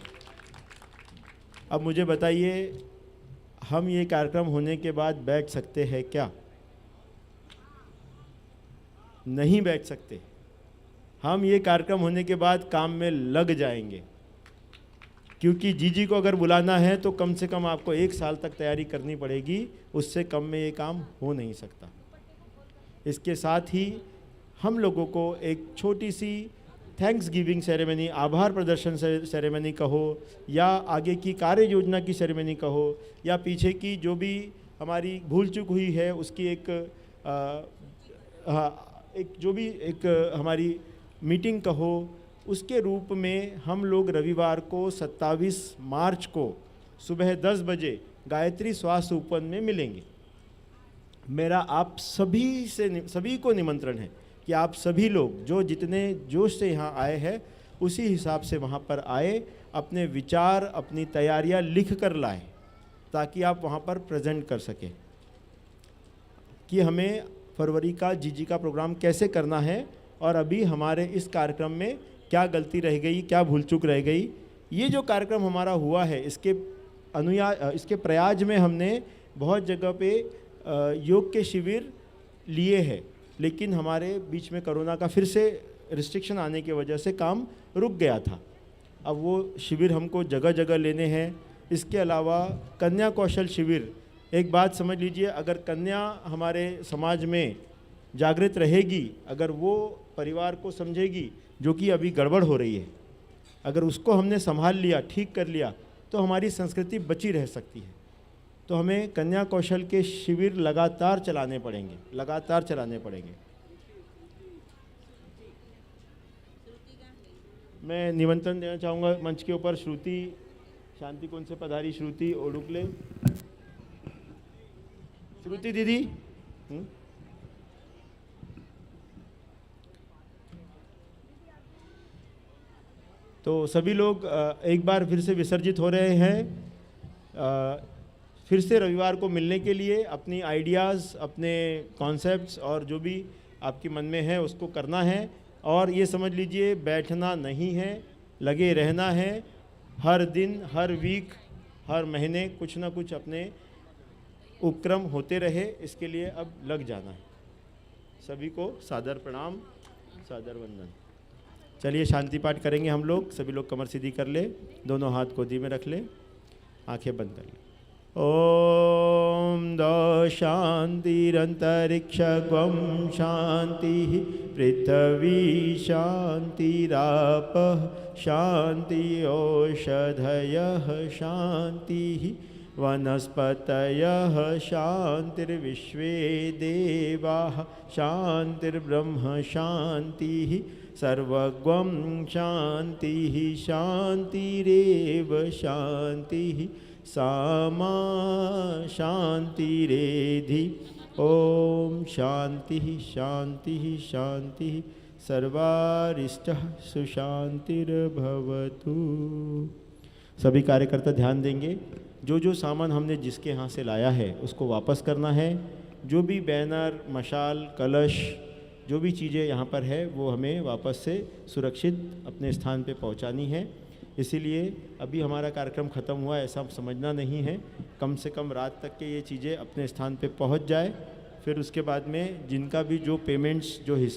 अब मुझे बताइए, हम ये कार्यक्रम होने के बाद बैठ सकते हैं क्या? नहीं बैठ सकते। हम ये कार्यक्रम होने के बाद काम में लग जाएंगे, क्योंकि जीजी को अगर बुलाना है तो कम से कम आपको 1 साल तक तैयारी करनी पड़ेगी, उससे कम में ये काम हो नहीं सकता। इसके साथ ही हम लोगों को एक छोटी सी थैंक्स गिविंग सेरेमनी, आभार प्रदर्शन सेरेमनी कहो, या आगे की कार्य योजना की सेरेमनी कहो, या पीछे की जो भी हमारी भूल चूक हुई है उसकी एक हमारी मीटिंग कहो, उसके रूप में हम लोग रविवार को 27 मार्च को सुबह 10 बजे गायत्री स्वास्थ्य उपवन में मिलेंगे। मेरा आप सभी को निमंत्रण है कि आप सभी लोग जो जितने जोश से यहाँ आए हैं उसी हिसाब से वहाँ पर आए, अपने विचार, अपनी तैयारियाँ लिख कर लाएँ, ताकि आप वहाँ पर प्रेजेंट कर सकें कि हमें फरवरी का जीजी का प्रोग्राम कैसे करना है, और अभी हमारे इस कार्यक्रम में क्या गलती रह गई, क्या भूल चूक रह गई। ये जो कार्यक्रम हमारा हुआ है, इसके प्रयाज में हमने बहुत जगह पे योग के शिविर लिए हैं, लेकिन हमारे बीच में कोरोना का फिर से रिस्ट्रिक्शन आने की वजह से काम रुक गया था। अब वो शिविर हमको जगह जगह लेने हैं। इसके अलावा कन्या कौशल शिविर, एक बात समझ लीजिए, अगर कन्या हमारे समाज में जागृत रहेगी, अगर वो परिवार को समझेगी जो कि अभी गड़बड़ हो रही है, अगर उसको हमने संभाल लिया, ठीक कर लिया, तो हमारी संस्कृति बची रह सकती है। तो हमें कन्या कौशल के शिविर लगातार चलाने पड़ेंगे। मैं निमंत्रण देना चाहूँगा मंच के ऊपर श्रुति शांति कुंज से पधारी श्रुति ओडुकले। श्रुति दीदी। तो सभी लोग एक बार फिर से विसर्जित हो रहे हैं। फिर से रविवार को मिलने के लिए अपनी आइडियाज़, अपने कॉन्सेप्ट्स और जो भी आपके मन में है उसको करना है। और ये समझ लीजिए बैठना नहीं है, लगे रहना है। हर दिन, हर वीक, हर महीने कुछ ना कुछ अपने उपक्रम होते रहे, इसके लिए अब लग जाना है। सभी को सादर प्रणाम, सादर वंदन। चलिए शांति पाठ करेंगे हम लोग। सभी लोग कमर सीधी कर ले, दोनों हाथ गोदी में रख ले, आंखें बंद कर ले। ओम दो शांतिरंतरिक्षगम शांति पृथ्वी शांतिराप शांति औषधयः शांति वनस्पतयः शांतिर्विश्वे देवाः शांतिर्ब्रह्म शांतिः सर्वगं शांतिः शांतिरेव शांतिः सामा शांतिरेधि। ओम शांति शांति शांति सर्वारिष्टः सुशांतिर्भवतु। सभी कार्यकर्ता ध्यान देंगे, जो जो सामान हमने जिसके यहाँ से लाया है उसको वापस करना है। जो भी बैनर, मशाल, कलश, जो भी चीज़ें यहाँ पर है वो हमें वापस से सुरक्षित अपने स्थान पे पहुँचानी है। इसीलिए अभी हमारा कार्यक्रम ख़त्म हुआ ऐसा समझना नहीं है, कम से कम रात तक के ये चीज़ें अपने स्थान पे पहुँच जाए। फिर उसके बाद में जिनका भी जो पेमेंट्स, जो हिस्सा